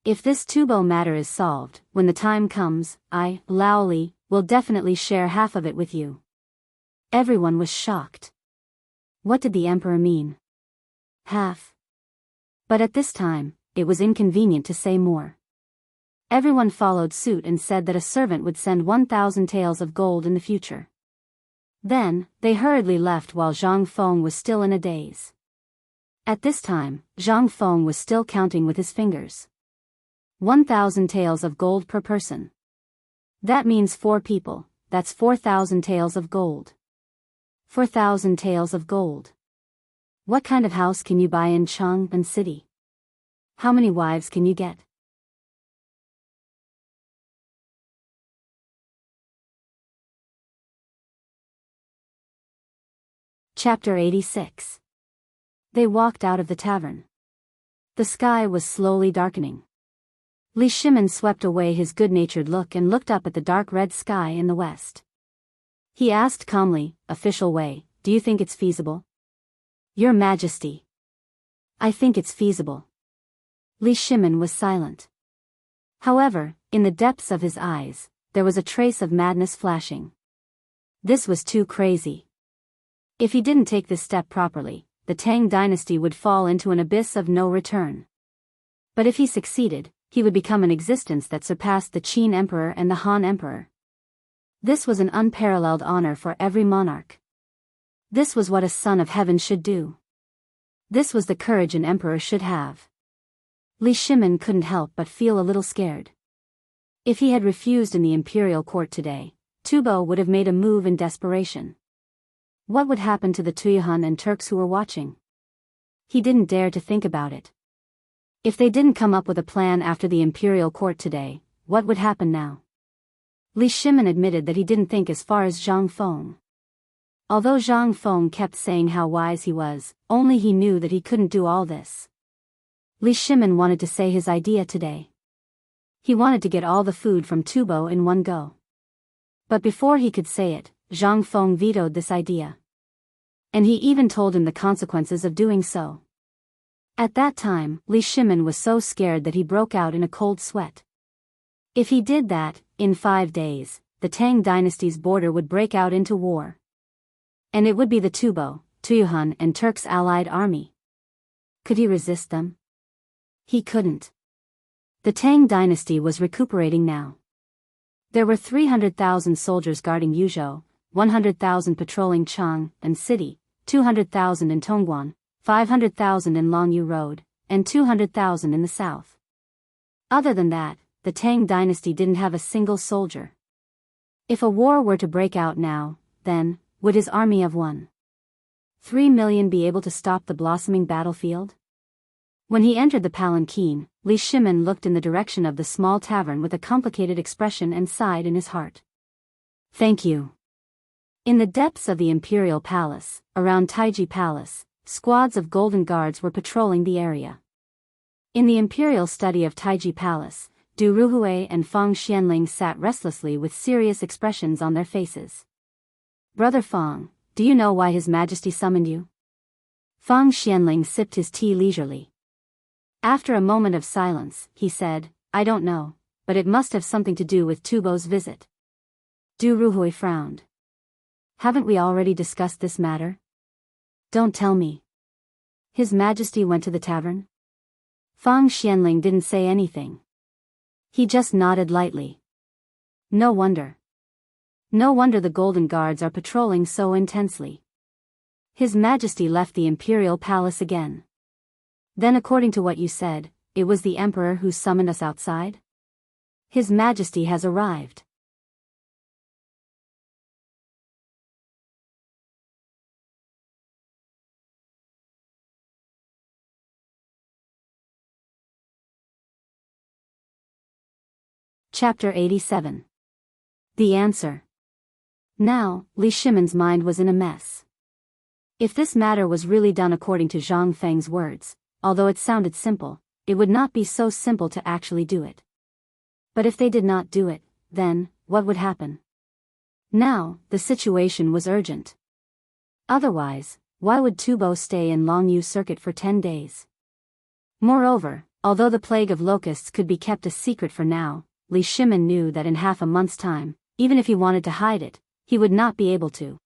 If this Tubo matter is solved, when the time comes, I, Lao Li, will definitely share half of it with you." Everyone was shocked. What did the emperor mean? Half. But at this time, it was inconvenient to say more. Everyone followed suit and said that a servant would send 1,000 taels of gold in the future. Then, they hurriedly left while Zhang Feng was still in a daze. At this time, Zhang Feng was still counting with his fingers. 1,000 taels of gold per person. That means 4 people, that's 4,000 taels of gold. 4,000 taels of gold. What kind of house can you buy in Chang'an city? How many wives can you get? Chapter 86. They walked out of the tavern. The sky was slowly darkening. Li Shimin swept away his good-natured look and looked up at the dark red sky in the west. He asked calmly, official way, "Do you think it's feasible?" "Your Majesty." "I think it's feasible." Li Shimin was silent. However, in the depths of his eyes, there was a trace of madness flashing. This was too crazy. If he didn't take this step properly, the Tang dynasty would fall into an abyss of no return. But if he succeeded, he would become an existence that surpassed the Qin Emperor and the Han Emperor. This was an unparalleled honor for every monarch. This was what a son of heaven should do. This was the courage an emperor should have. Li Shimin couldn't help but feel a little scared. If he had refused in the imperial court today, Tubo would have made a move in desperation. What would happen to the Tuyuhan and Turks who were watching? He didn't dare to think about it. If they didn't come up with a plan after the imperial court today, what would happen now? Li Shimin admitted that he didn't think as far as Zhang Feng. Although Zhang Feng kept saying how wise he was, only he knew that he couldn't do all this. Li Shimin wanted to say his idea today. He wanted to get all the food from Tubo in one go. But before he could say it, Zhang Feng vetoed this idea. And he even told him the consequences of doing so. At that time, Li Shimin was so scared that he broke out in a cold sweat. If he did that, in 5 days, the Tang dynasty's border would break out into war. And it would be the Tubo, Tuyuhan and Turks' allied army. Could he resist them? He couldn't. The Tang dynasty was recuperating now. There were 300,000 soldiers guarding Yuzhou, 100,000 patrolling Chang'an city, 200,000 in Tongguan, 500,000 in Longyu Road, and 200,000 in the south. Other than that, the Tang dynasty didn't have a single soldier. If a war were to break out now, then, would his army of 1.3 million be able to stop the blossoming battlefield? When he entered the palanquin, Li Shimin looked in the direction of the small tavern with a complicated expression and sighed in his heart. Thank you. In the depths of the imperial palace, around Taiji Palace, squads of golden guards were patrolling the area. In the imperial study of Taiji Palace, Du Ruhui and Fang Xianling sat restlessly with serious expressions on their faces. Brother Fang, do you know why His Majesty summoned you? Fang Xianling sipped his tea leisurely. After a moment of silence, he said, I don't know, but it must have something to do with Tubo's visit. Du Ruhui frowned. Haven't we already discussed this matter? Don't tell me. His Majesty went to the tavern? Fang Xianling didn't say anything. He just nodded lightly. No wonder. No wonder the Golden Guards are patrolling so intensely. His Majesty left the imperial palace again. Then according to what you said, it was the Emperor who summoned us outside? His Majesty has arrived. Chapter 87. The answer. Now, Li Shimin's mind was in a mess. If this matter was really done according to Zhang Feng's words, although it sounded simple, it would not be so simple to actually do it. But if they did not do it, then, what would happen? Now, the situation was urgent. Otherwise, why would Tubo stay in Longyu Circuit for 10 days? Moreover, although the plague of locusts could be kept a secret for now, Li Shimin knew that in half a month's time, even if he wanted to hide it, he would not be able to.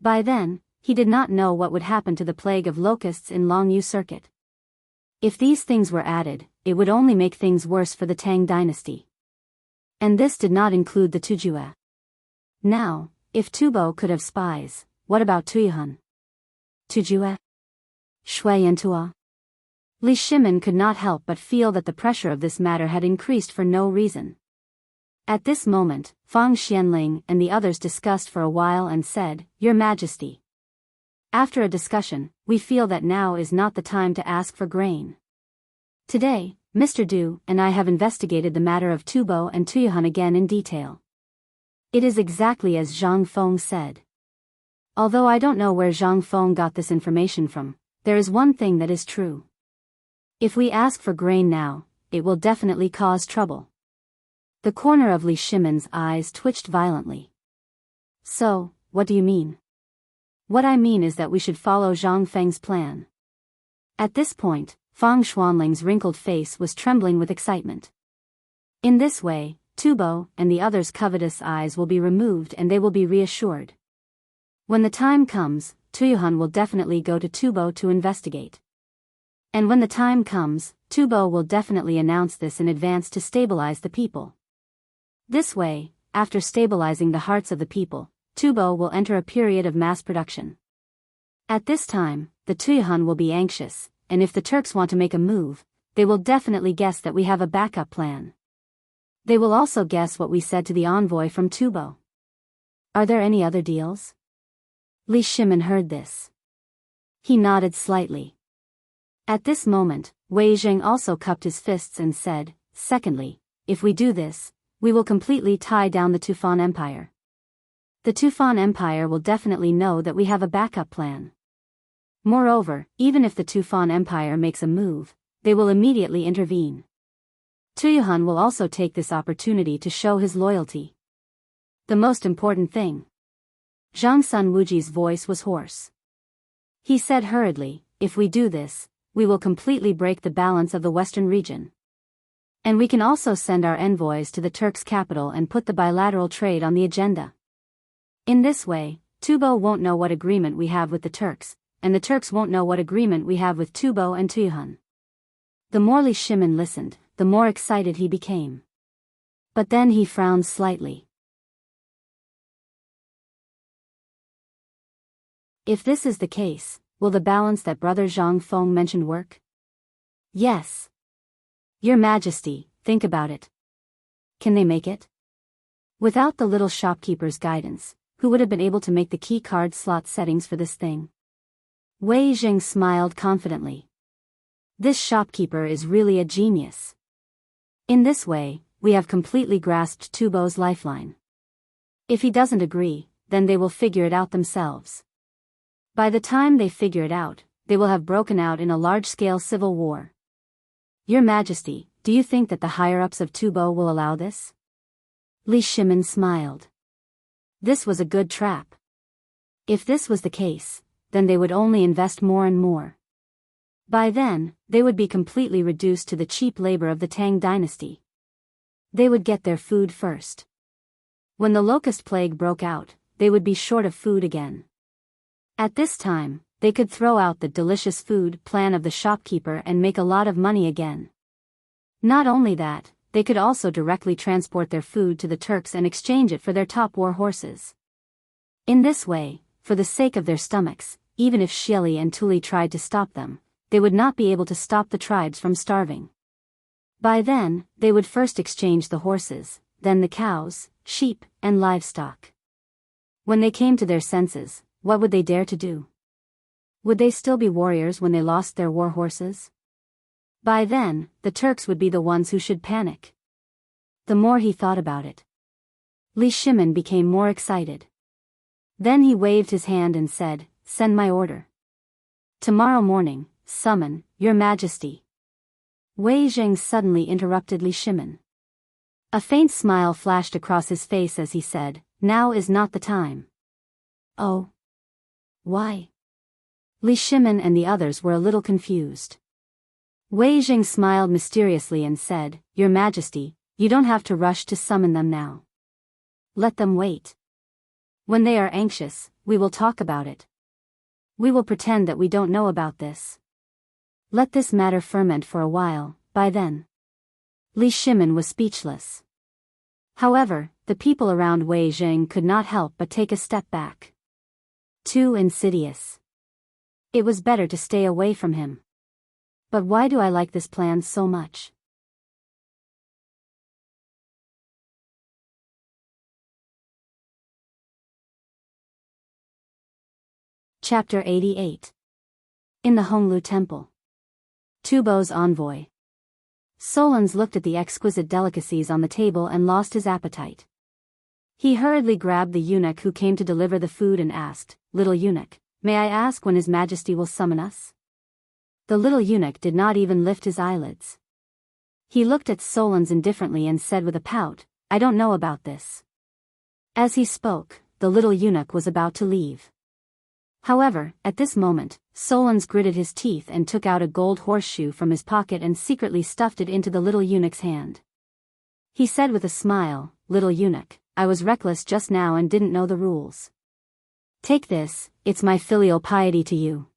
By then, he did not know what would happen to the plague of locusts in Longyu Circuit. If these things were added, it would only make things worse for the Tang dynasty. And this did not include the Tujue. Now, if Tubo could have spies, what about Tuyuhan? Tujue? Shui and Tua? Li Shimin could not help but feel that the pressure of this matter had increased for no reason. At this moment, Fang Xianling and the others discussed for a while and said, Your Majesty. After a discussion, we feel that now is not the time to ask for grain. Today, Mr. Du and I have investigated the matter of Tubo and Tuyuhan again in detail. It is exactly as Zhang Feng said. Although I don't know where Zhang Feng got this information from, there is one thing that is true. If we ask for grain now, it will definitely cause trouble. The corner of Li Shimin's eyes twitched violently. So, what do you mean? What I mean is that we should follow Zhang Feng's plan. At this point, Fang Xuanling's wrinkled face was trembling with excitement. In this way, Tubo and the others' covetous eyes will be removed and they will be reassured. When the time comes, Tuyuhan will definitely go to Tubo to investigate. And when the time comes, Tubo will definitely announce this in advance to stabilize the people. This way, after stabilizing the hearts of the people, Tubo will enter a period of mass production. At this time, the Tuyuhan will be anxious, and if the Turks want to make a move, they will definitely guess that we have a backup plan. They will also guess what we said to the envoy from Tubo. Are there any other deals? Li Shimin heard this. He nodded slightly. At this moment, Wei Zheng also cupped his fists and said, Secondly, if we do this, we will completely tie down the Tufan Empire. The Tufan Empire will definitely know that we have a backup plan. Moreover, even if the Tufan Empire makes a move, they will immediately intervene. Tuyuhan will also take this opportunity to show his loyalty. The most important thing. Zhang Sun Wuji's voice was hoarse. He said hurriedly, If we do this, we will completely break the balance of the western region. And we can also send our envoys to the Turks' capital and put the bilateral trade on the agenda. In this way, Tubo won't know what agreement we have with the Turks, and the Turks won't know what agreement we have with Tubo and Tuyuhan. The more Li Shimin listened, the more excited he became. But then he frowned slightly. If this is the case, will the balance that Brother Zhang Feng mentioned work? Yes. Your Majesty, think about it. Can they make it? Without the little shopkeeper's guidance, who would have been able to make the key card slot settings for this thing? Wei Zheng smiled confidently. This shopkeeper is really a genius. In this way, we have completely grasped Tubo's lifeline. If he doesn't agree, then they will figure it out themselves. By the time they figure it out, they will have broken out in a large-scale civil war. Your Majesty, do you think that the higher-ups of Tubo will allow this? Li Shimin smiled. This was a good trap. If this was the case, then they would only invest more and more. By then, they would be completely reduced to the cheap labor of the Tang dynasty. They would get their food first. When the locust plague broke out, they would be short of food again. At this time, they could throw out the delicious food plan of the shopkeeper and make a lot of money again. Not only that, they could also directly transport their food to the Turks and exchange it for their top war horses. In this way, for the sake of their stomachs, even if Xieli and Tuli tried to stop them, they would not be able to stop the tribes from starving. By then, they would first exchange the horses, then the cows, sheep, and livestock. When they came to their senses, what would they dare to do? Would they still be warriors when they lost their war horses? By then, the Turks would be the ones who should panic. The more he thought about it, Li Shimin became more excited. Then he waved his hand and said, Send my order. Tomorrow morning, summon, Your Majesty. Wei Zheng suddenly interrupted Li Shimin. A faint smile flashed across his face as he said, Now is not the time. Oh. Why? Li Shimin and the others were a little confused. Wei Zheng smiled mysteriously and said, Your Majesty, you don't have to rush to summon them now. Let them wait. When they are anxious, we will talk about it. We will pretend that we don't know about this. Let this matter ferment for a while. By then, Li Shimin was speechless. However, the people around Wei Jing could not help but take a step back. Too insidious. It was better to stay away from him. But why do I like this plan so much? Chapter 88. In the Honglu Temple. Tubo's envoy. Solons looked at the exquisite delicacies on the table and lost his appetite. He hurriedly grabbed the eunuch who came to deliver the food and asked, "Little eunuch, may I ask when His Majesty will summon us?" The little eunuch did not even lift his eyelids. He looked at Solons indifferently and said with a pout, "I don't know about this." As he spoke, the little eunuch was about to leave. However, at this moment, Solons gritted his teeth and took out a gold horseshoe from his pocket and secretly stuffed it into the little eunuch's hand. He said with a smile, "Little eunuch, I was reckless just now and didn't know the rules. Take this, it's my filial piety to you."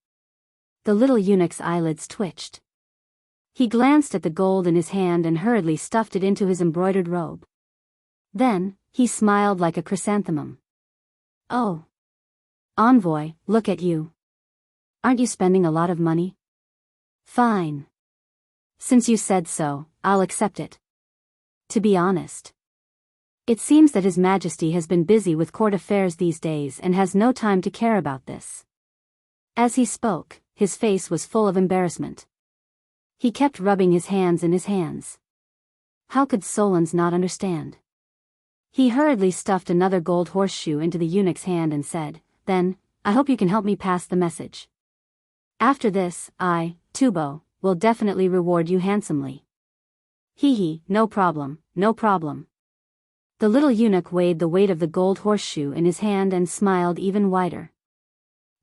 The little eunuch's eyelids twitched. He glanced at the gold in his hand and hurriedly stuffed it into his embroidered robe. Then, he smiled like a chrysanthemum. "Oh. Envoy, look at you. Aren't you spending a lot of money?" "Fine. Since you said so, I'll accept it. To be honest, it seems that His Majesty has been busy with court affairs these days and has no time to care about this." As he spoke, his face was full of embarrassment. He kept rubbing his hands in his hands. How could Solons not understand? He hurriedly stuffed another gold horseshoe into the eunuch's hand and said, "Then, I hope you can help me pass the message. After this, I, Tubo, will definitely reward you handsomely." "Hee, no problem, no problem." The little eunuch weighed the weight of the gold horseshoe in his hand and smiled even wider.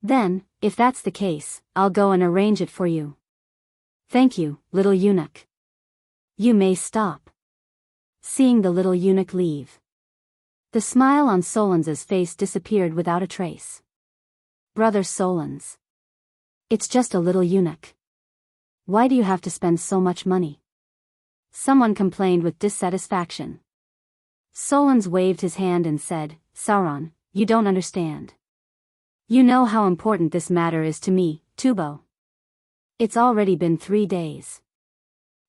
"Then, if that's the case, I'll go and arrange it for you." "Thank you, little eunuch. You may stop." Seeing the little eunuch leave, the smile on Solons's face disappeared without a trace. "Brother Solons. It's just a little eunuch. Why do you have to spend so much money?" Someone complained with dissatisfaction. Solons waved his hand and said, "Sauron, you don't understand. You know how important this matter is to me, Tubo. It's already been 3 days.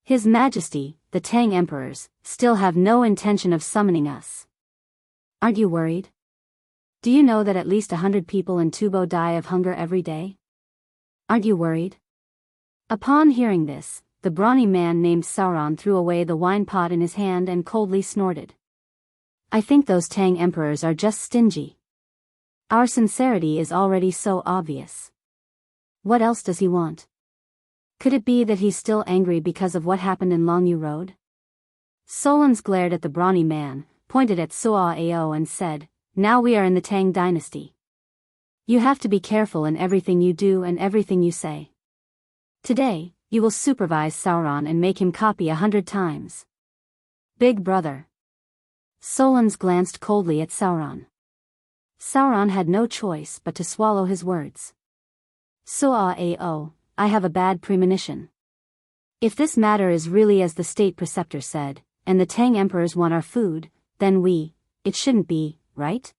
His Majesty, the Tang Emperors, still have no intention of summoning us. Aren't you worried? Do you know that at least 100 people in Tubo die of hunger every day? Aren't you worried?" Upon hearing this, the brawny man named Sauron threw away the wine pot in his hand and coldly snorted. "I think those Tang Emperors are just stingy. Our sincerity is already so obvious. What else does he want? Could it be that he's still angry because of what happened in Longyu Road?" Solons glared at the brawny man, pointed at Suo Ao and said, "Now we are in the Tang dynasty. You have to be careful in everything you do and everything you say. Today, you will supervise Sauron and make him copy 100 times. Big brother." Solons glanced coldly at Sauron. Sauron had no choice but to swallow his words. "Suo Ao, I have a bad premonition. If this matter is really as the state preceptor said, and the Tang Emperors want our food, then it shouldn't be, right?"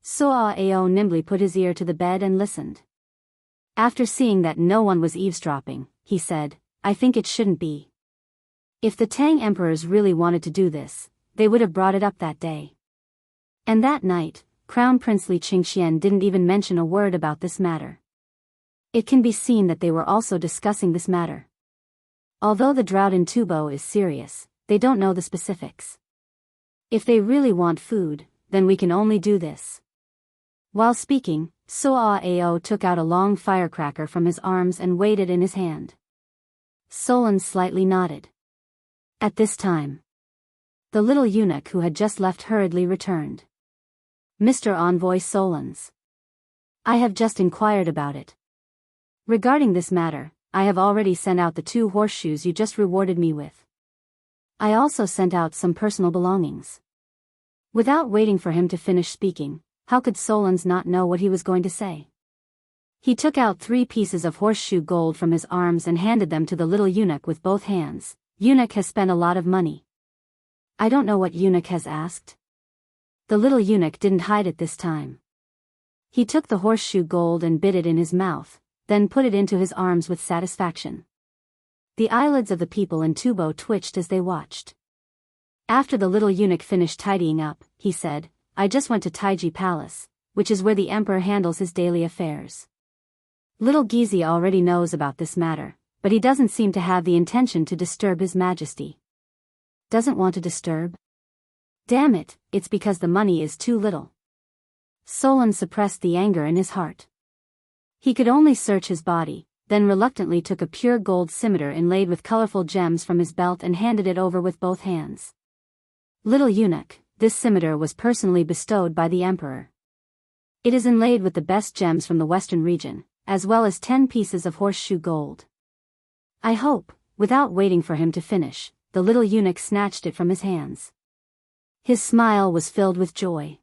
Suo Ao nimbly put his ear to the bed and listened. After seeing that no one was eavesdropping, he said, "I think it shouldn't be. If the Tang Emperors really wanted to do this, they would have brought it up that day." And that night, Crown Prince Li Qingxian didn't even mention a word about this matter. It can be seen that they were also discussing this matter. Although the drought in Tubo is serious, they don't know the specifics. If they really want food, then we can only do this. While speaking, Suo Ao took out a long firecracker from his arms and weighed it in his hand. Solon slightly nodded. At this time, the little eunuch who had just left hurriedly returned. "Mr. Envoy Solons. I have just inquired about it. Regarding this matter, I have already sent out the 2 horseshoes you just rewarded me with. I also sent out some personal belongings." Without waiting for him to finish speaking, how could Solons not know what he was going to say? He took out 3 pieces of horseshoe gold from his arms and handed them to the little eunuch with both hands. Eunuch has spent a lot of money. I don't know what eunuch has asked. The little eunuch didn't hide it this time. He took the horseshoe gold and bit it in his mouth, then put it into his arms with satisfaction. The eyelids of the people in Tubo twitched as they watched. After the little eunuch finished tidying up, he said, I just went to Taiji Palace, which is where the emperor handles his daily affairs. Little Gizi already knows about this matter, but he doesn't seem to have the intention to disturb His Majesty. Doesn't want to disturb? Damn it, it's because the money is too little. Solon suppressed the anger in his heart. He could only search his body, then reluctantly took a pure gold scimitar inlaid with colorful gems from his belt and handed it over with both hands. Little eunuch, this scimitar was personally bestowed by the emperor. It is inlaid with the best gems from the western region, as well as 10 pieces of horseshoe gold. I hope, without waiting for him to finish, the little eunuch snatched it from his hands. His smile was filled with joy.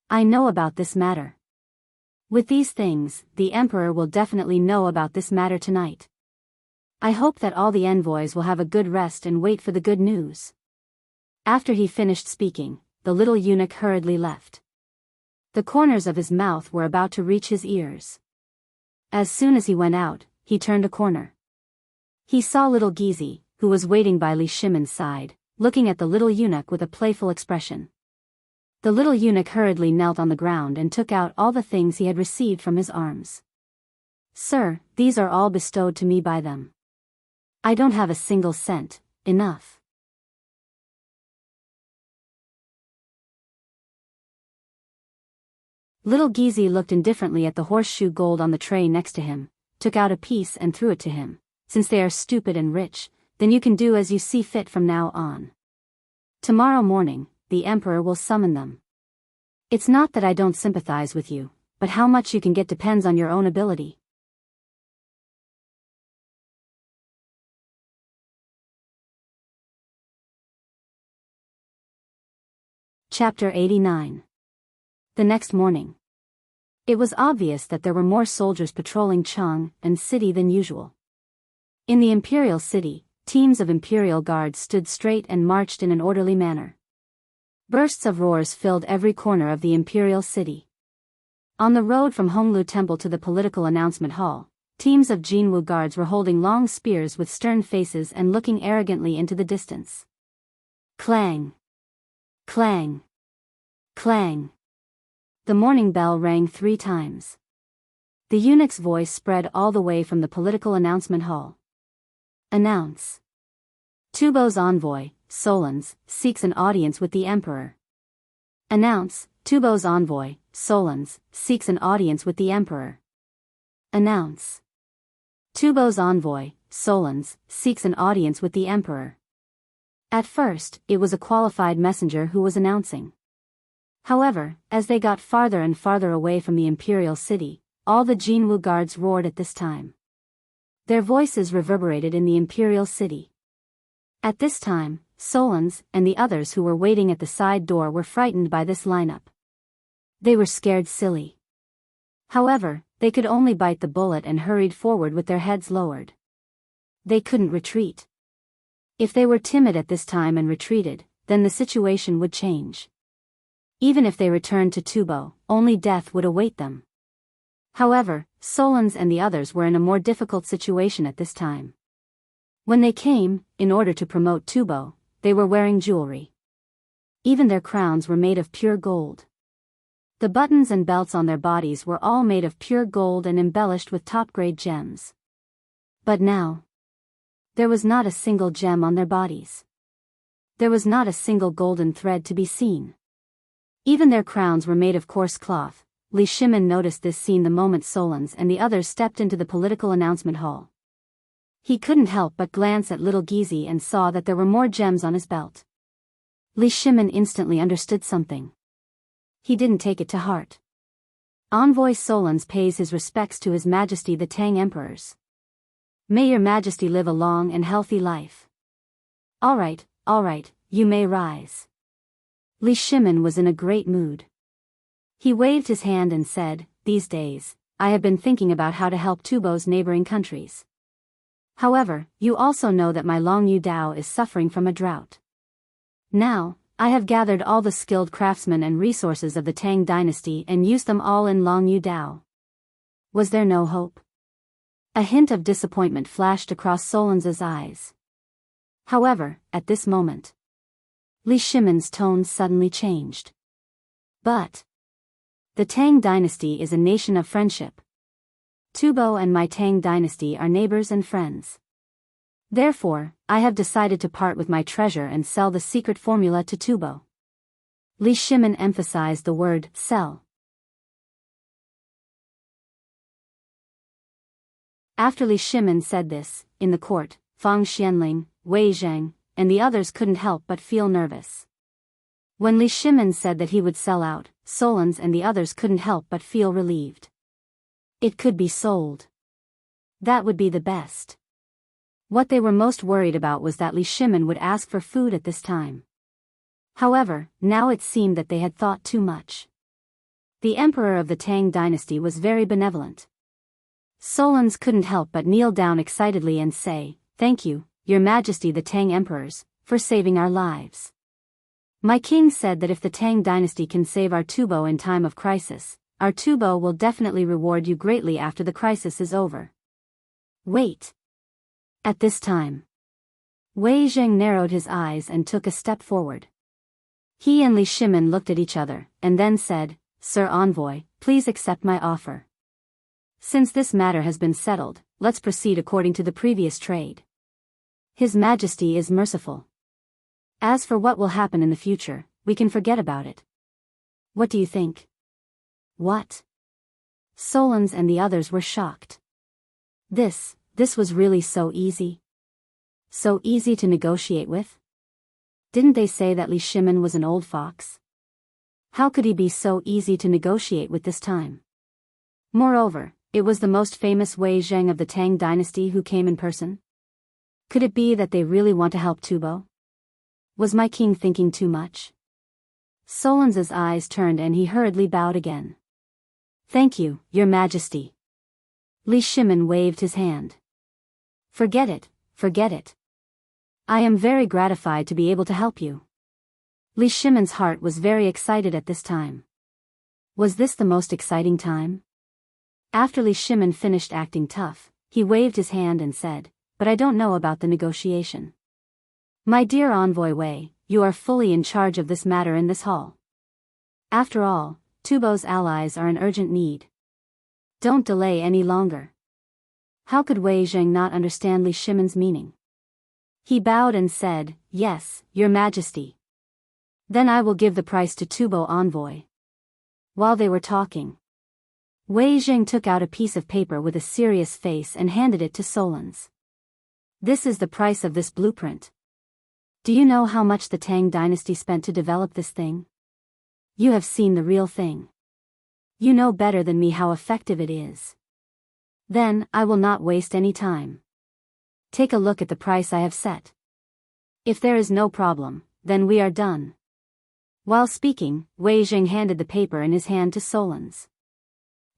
I know about this matter. With these things, the emperor will definitely know about this matter tonight. I hope that all the envoys will have a good rest and wait for the good news. After he finished speaking, the little eunuch hurriedly left. The corners of his mouth were about to reach his ears. As soon as he went out, he turned a corner. He saw little Gizi, who was waiting by Li Shimon's side, looking at the little eunuch with a playful expression. The little eunuch hurriedly knelt on the ground and took out all the things he had received from his arms. Sir, these are all bestowed to me by them. I don't have a single cent, enough. Little Gizi looked indifferently at the horseshoe gold on the tray next to him, took out a piece and threw it to him. Since they are stupid and rich, then you can do as you see fit from now on. Tomorrow morning, the emperor will summon them. It's not that I don't sympathize with you, but how much you can get depends on your own ability. Chapter 89. The next morning. It was obvious that there were more soldiers patrolling Chang'an city than usual. In the imperial city, teams of imperial guards stood straight and marched in an orderly manner. Bursts of roars filled every corner of the imperial city. On the road from Honglu Temple to the political announcement hall, teams of Jinwu guards were holding long spears with stern faces and looking arrogantly into the distance. Clang! Clang! Clang! The morning bell rang 3 times. The eunuch's voice spread all the way from the political announcement hall. Announce. Tubo's envoy, Solons, seeks an audience with the emperor. Announce. Tubo's envoy, Solons, seeks an audience with the emperor. Announce. Tubo's envoy, Solons, seeks an audience with the emperor. At first, it was a qualified messenger who was announcing. However, as they got farther and farther away from the imperial city, all the Jinwu guards roared at this time. Their voices reverberated in the imperial city. At this time, Solons and the others who were waiting at the side door were frightened by this lineup. They were scared silly. However, they could only bite the bullet and hurried forward with their heads lowered. They couldn't retreat. If they were timid at this time and retreated, then the situation would change. Even if they returned to Tubo, only death would await them. However, Solons and the others were in a more difficult situation at this time. When they came, in order to promote Tubo, they were wearing jewelry. Even their crowns were made of pure gold. The buttons and belts on their bodies were all made of pure gold and embellished with top-grade gems. But now, there was not a single gem on their bodies. There was not a single golden thread to be seen. Even their crowns were made of coarse cloth. Li Shimon noticed this scene the moment Solons and the others stepped into the political announcement hall. He couldn't help but glance at little Gizi and saw that there were more gems on his belt. Li Shimon instantly understood something. He didn't take it to heart. Envoy Solons pays his respects to His Majesty the Tang Emperors. May your Majesty live a long and healthy life. All right, you may rise. Li Shimon was in a great mood. He waved his hand and said, "These days, I have been thinking about how to help Tubo's neighboring countries. However, you also know that my Longyu Dao is suffering from a drought. Now, I have gathered all the skilled craftsmen and resources of the Tang dynasty and used them all in Longyu Dao." Was there no hope? A hint of disappointment flashed across Solan's eyes. However, at this moment, Li Shimon's tone suddenly changed. "But the Tang dynasty is a nation of friendship. Tubo and my Tang dynasty are neighbors and friends. Therefore, I have decided to part with my treasure and sell the secret formula to Tubo." Li Shimon emphasized the word sell. After Li Shimon said this, in the court, Fang Xianling, Wei Zheng, and the others couldn't help but feel nervous. When Li Shimon said that he would sell out, Solans and the others couldn't help but feel relieved. It could be sold. That would be the best. What they were most worried about was that Li Shimon would ask for food at this time. However, now it seemed that they had thought too much. The emperor of the Tang dynasty was very benevolent. Solans couldn't help but kneel down excitedly and say, "Thank you, Your Majesty the Tang emperors, for saving our lives. My king said that if the Tang dynasty can save our Tubo in time of crisis, our Tubo will definitely reward you greatly after the crisis is over." Wait. At this time, Wei Zheng narrowed his eyes and took a step forward. He and Li Shimon looked at each other, and then said, "Sir Envoy, please accept my offer. Since this matter has been settled, let's proceed according to the previous trade. His Majesty is merciful. As for what will happen in the future, we can forget about it. What do you think?" What? Solans and the others were shocked. This was really so easy? So easy to negotiate with? Didn't they say that Li Shimon was an old fox? How could he be so easy to negotiate with this time? Moreover, it was the most famous Wei Zheng of the Tang dynasty who came in person. Could it be that they really want to help Tubo? Was my king thinking too much? Solans' eyes turned and he hurriedly bowed again. "Thank you, Your Majesty." Li Shimon waved his hand. Forget it, forget it. I am very gratified to be able to help you." Li Shimon's heart was very excited at this time. Was this the most exciting time? After Li Shimon finished acting tough, he waved his hand and said, "But I don't know about the negotiation. My dear Envoy Wei, you are fully in charge of this matter in this hall. After all, Tubo's allies are in urgent need. Don't delay any longer." How could Wei Zheng not understand Li Shimon's meaning? He bowed and said, "Yes, Your Majesty. Then I will give the price to Tubo Envoy." While they were talking, Wei Zheng took out a piece of paper with a serious face and handed it to Solans. "This is the price of this blueprint. Do you know how much the Tang dynasty spent to develop this thing? You have seen the real thing. You know better than me how effective it is. Then, I will not waste any time. Take a look at the price I have set. If there is no problem, then we are done." While speaking, Wei Zheng handed the paper in his hand to Solans.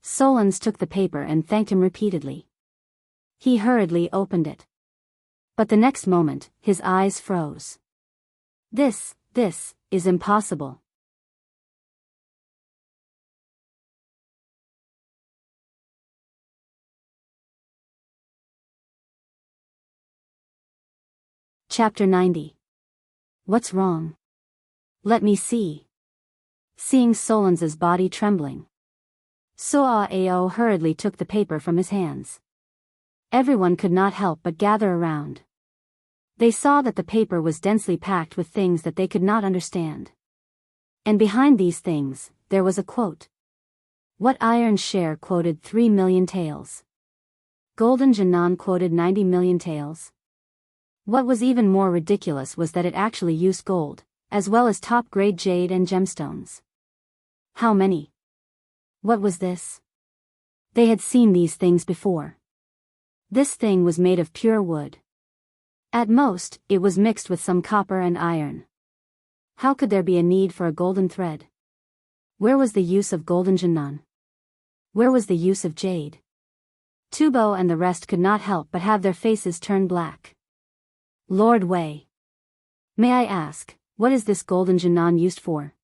Solans took the paper and thanked him repeatedly. He hurriedly opened it. But the next moment, his eyes froze. This is impossible. Chapter 90. What's wrong? Let me see. Seeing Solans' body trembling, Ao hurriedly took the paper from his hands. Everyone could not help but gather around. They saw that the paper was densely packed with things that they could not understand. And behind these things, there was a quote. What iron share quoted 3 million taels? Golden Chang'an quoted 90 million taels. What was even more ridiculous was that it actually used gold, as well as top-grade jade and gemstones. How many? What was this? They had seen these things before. This thing was made of pure wood. At most, it was mixed with some copper and iron. How could there be a need for a golden thread? Where was the use of golden Chang'an? Where was the use of jade? Tubo and the rest could not help but have their faces turn black. Lord Wei. May I ask, what is this golden Chang'an used for?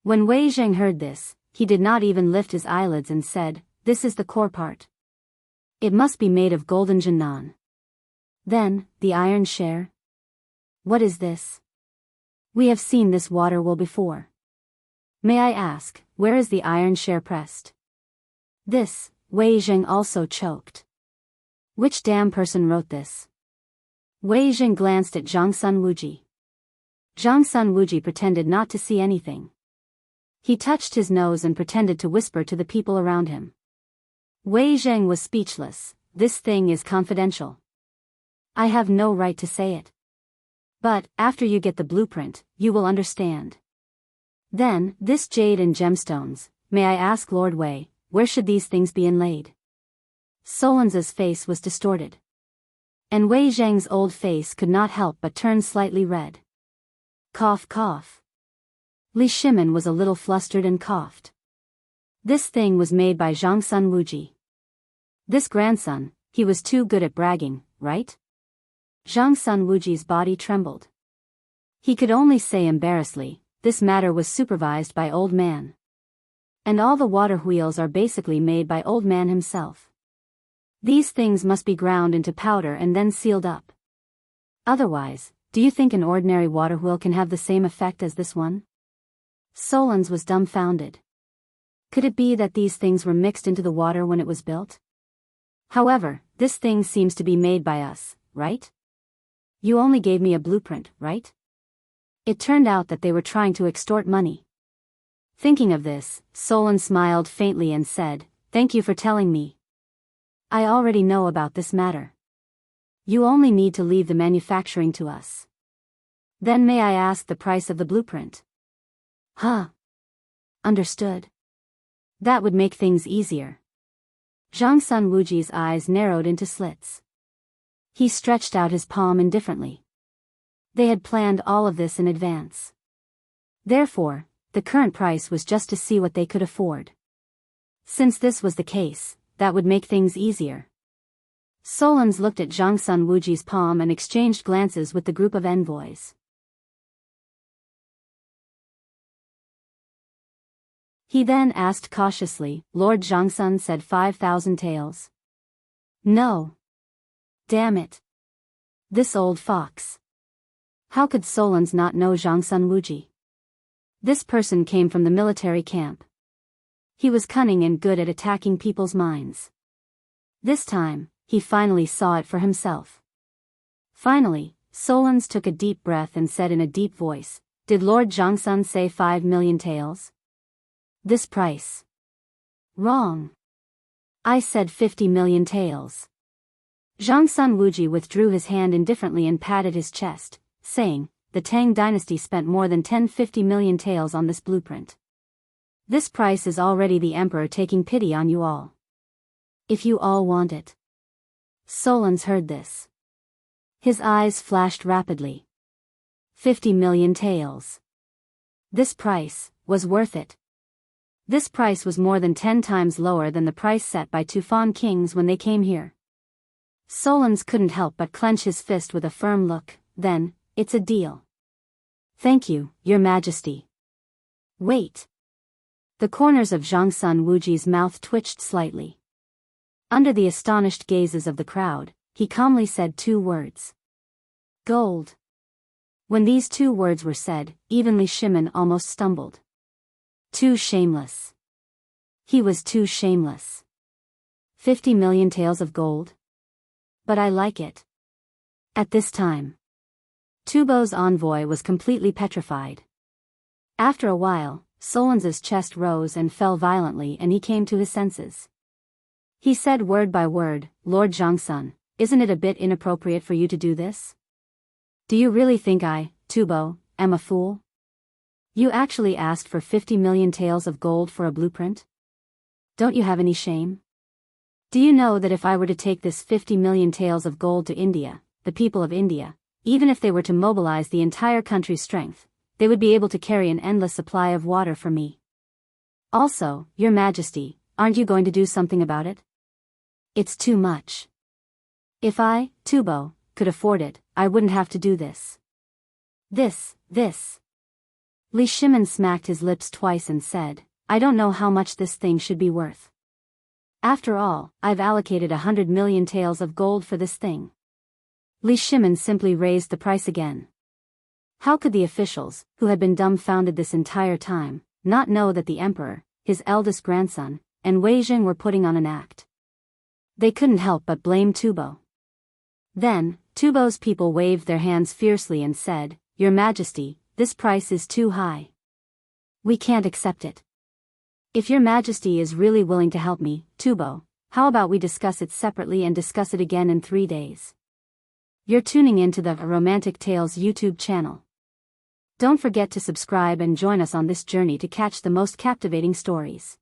When Wei Zheng heard this, he did not even lift his eyelids and said, this is the core part. It must be made of golden Chang'an. Then, the iron share? What is this? We have seen this water wool before. May I ask, where is the iron share pressed? This, Wei Zheng also choked. Which damn person wrote this? Wei Zheng glanced at Zhang Sun Wuji. Zhang Sun Wuji pretended not to see anything. He touched his nose and pretended to whisper to the people around him. Wei Zheng was speechless. This thing is confidential. I have no right to say it. But, after you get the blueprint, you will understand. Then, this jade and gemstones, may I ask Lord Wei, where should these things be inlaid? Solon's face was distorted. And Wei Zheng's old face could not help but turn slightly red. Cough cough. Li Shimin was a little flustered and coughed. This thing was made by Zhang Sun Wuji. This grandson, he was too good at bragging, right? Zhang Sun Wuji's body trembled. He could only say embarrassedly, this matter was supervised by old man. And all the water wheels are basically made by old man himself. These things must be ground into powder and then sealed up. Otherwise, do you think an ordinary water wheel can have the same effect as this one? Solon's was dumbfounded. Could it be that these things were mixed into the water when it was built? However, this thing seems to be made by us, right? You only gave me a blueprint, right? It turned out that they were trying to extort money. Thinking of this, Solon smiled faintly and said, thank you for telling me. I already know about this matter. You only need to leave the manufacturing to us. Then may I ask the price of the blueprint? Huh. Understood. That would make things easier. Zhang Sun Wuji's eyes narrowed into slits. He stretched out his palm indifferently. They had planned all of this in advance. Therefore, the current price was just to see what they could afford. Since this was the case, that would make things easier. Solons looked at Zhang Sun Wuji's palm and exchanged glances with the group of envoys. He then asked cautiously, Lord Zhangsun said 5,000 taels. No. Damn it. This old fox. How could Solons not know Zhang Sun Wuji? This person came from the military camp. He was cunning and good at attacking people's minds. This time, he finally saw it for himself. Finally, Solons took a deep breath and said in a deep voice, did Lord Zhangsun say 5 million taels? This price. Wrong. I said 50 million taels. Zhang Sun Wuji withdrew his hand indifferently and patted his chest, saying, the Tang dynasty spent more than 50 million taels on this blueprint. This price is already the emperor taking pity on you all. If you all want it. Solons heard this. His eyes flashed rapidly. 50 million taels. This price was worth it. This price was more than 10 times lower than the price set by Tufan kings when they came here. Solons couldn't help but clench his fist with a firm look. Then, it's a deal. Thank you, Your Majesty. Wait. The corners of Zhang Sun Wuji's mouth twitched slightly. Under the astonished gazes of the crowd, he calmly said 2 words. Gold. When these 2 words were said, even Li Shimin almost stumbled. Too shameless. He was too shameless. 50 million taels of gold? But I like it. At this time, Tubo's envoy was completely petrified. After a while, Solons's chest rose and fell violently and he came to his senses. He said word by word, Lord Zhangsun, isn't it a bit inappropriate for you to do this? Do you really think I, Tubo, am a fool? You actually asked for 50 million taels of gold for a blueprint? Don't you have any shame? Do you know that if I were to take this 50 million taels of gold to India, the people of India, even if they were to mobilize the entire country's strength, they would be able to carry an endless supply of water for me? Also, Your Majesty, aren't you going to do something about it? It's too much. If I, Tubo, could afford it, I wouldn't have to do this. This. Li Shimin smacked his lips twice and said, I don't know how much this thing should be worth. After all, I've allocated 100 million taels of gold for this thing. Li Shimin simply raised the price again. How could the officials, who had been dumbfounded this entire time, not know that the emperor, his eldest grandson, and Wei Jing were putting on an act? They couldn't help but blame Tubo. Then, Tubo's people waved their hands fiercely and said, Your Majesty, this price is too high. We can't accept it. If Your Majesty is really willing to help me, Tubo, how about we discuss it separately and discuss it again in 3 days? You're tuning into the Romantic Tales YouTube channel. Don't forget to subscribe and join us on this journey to catch the most captivating stories.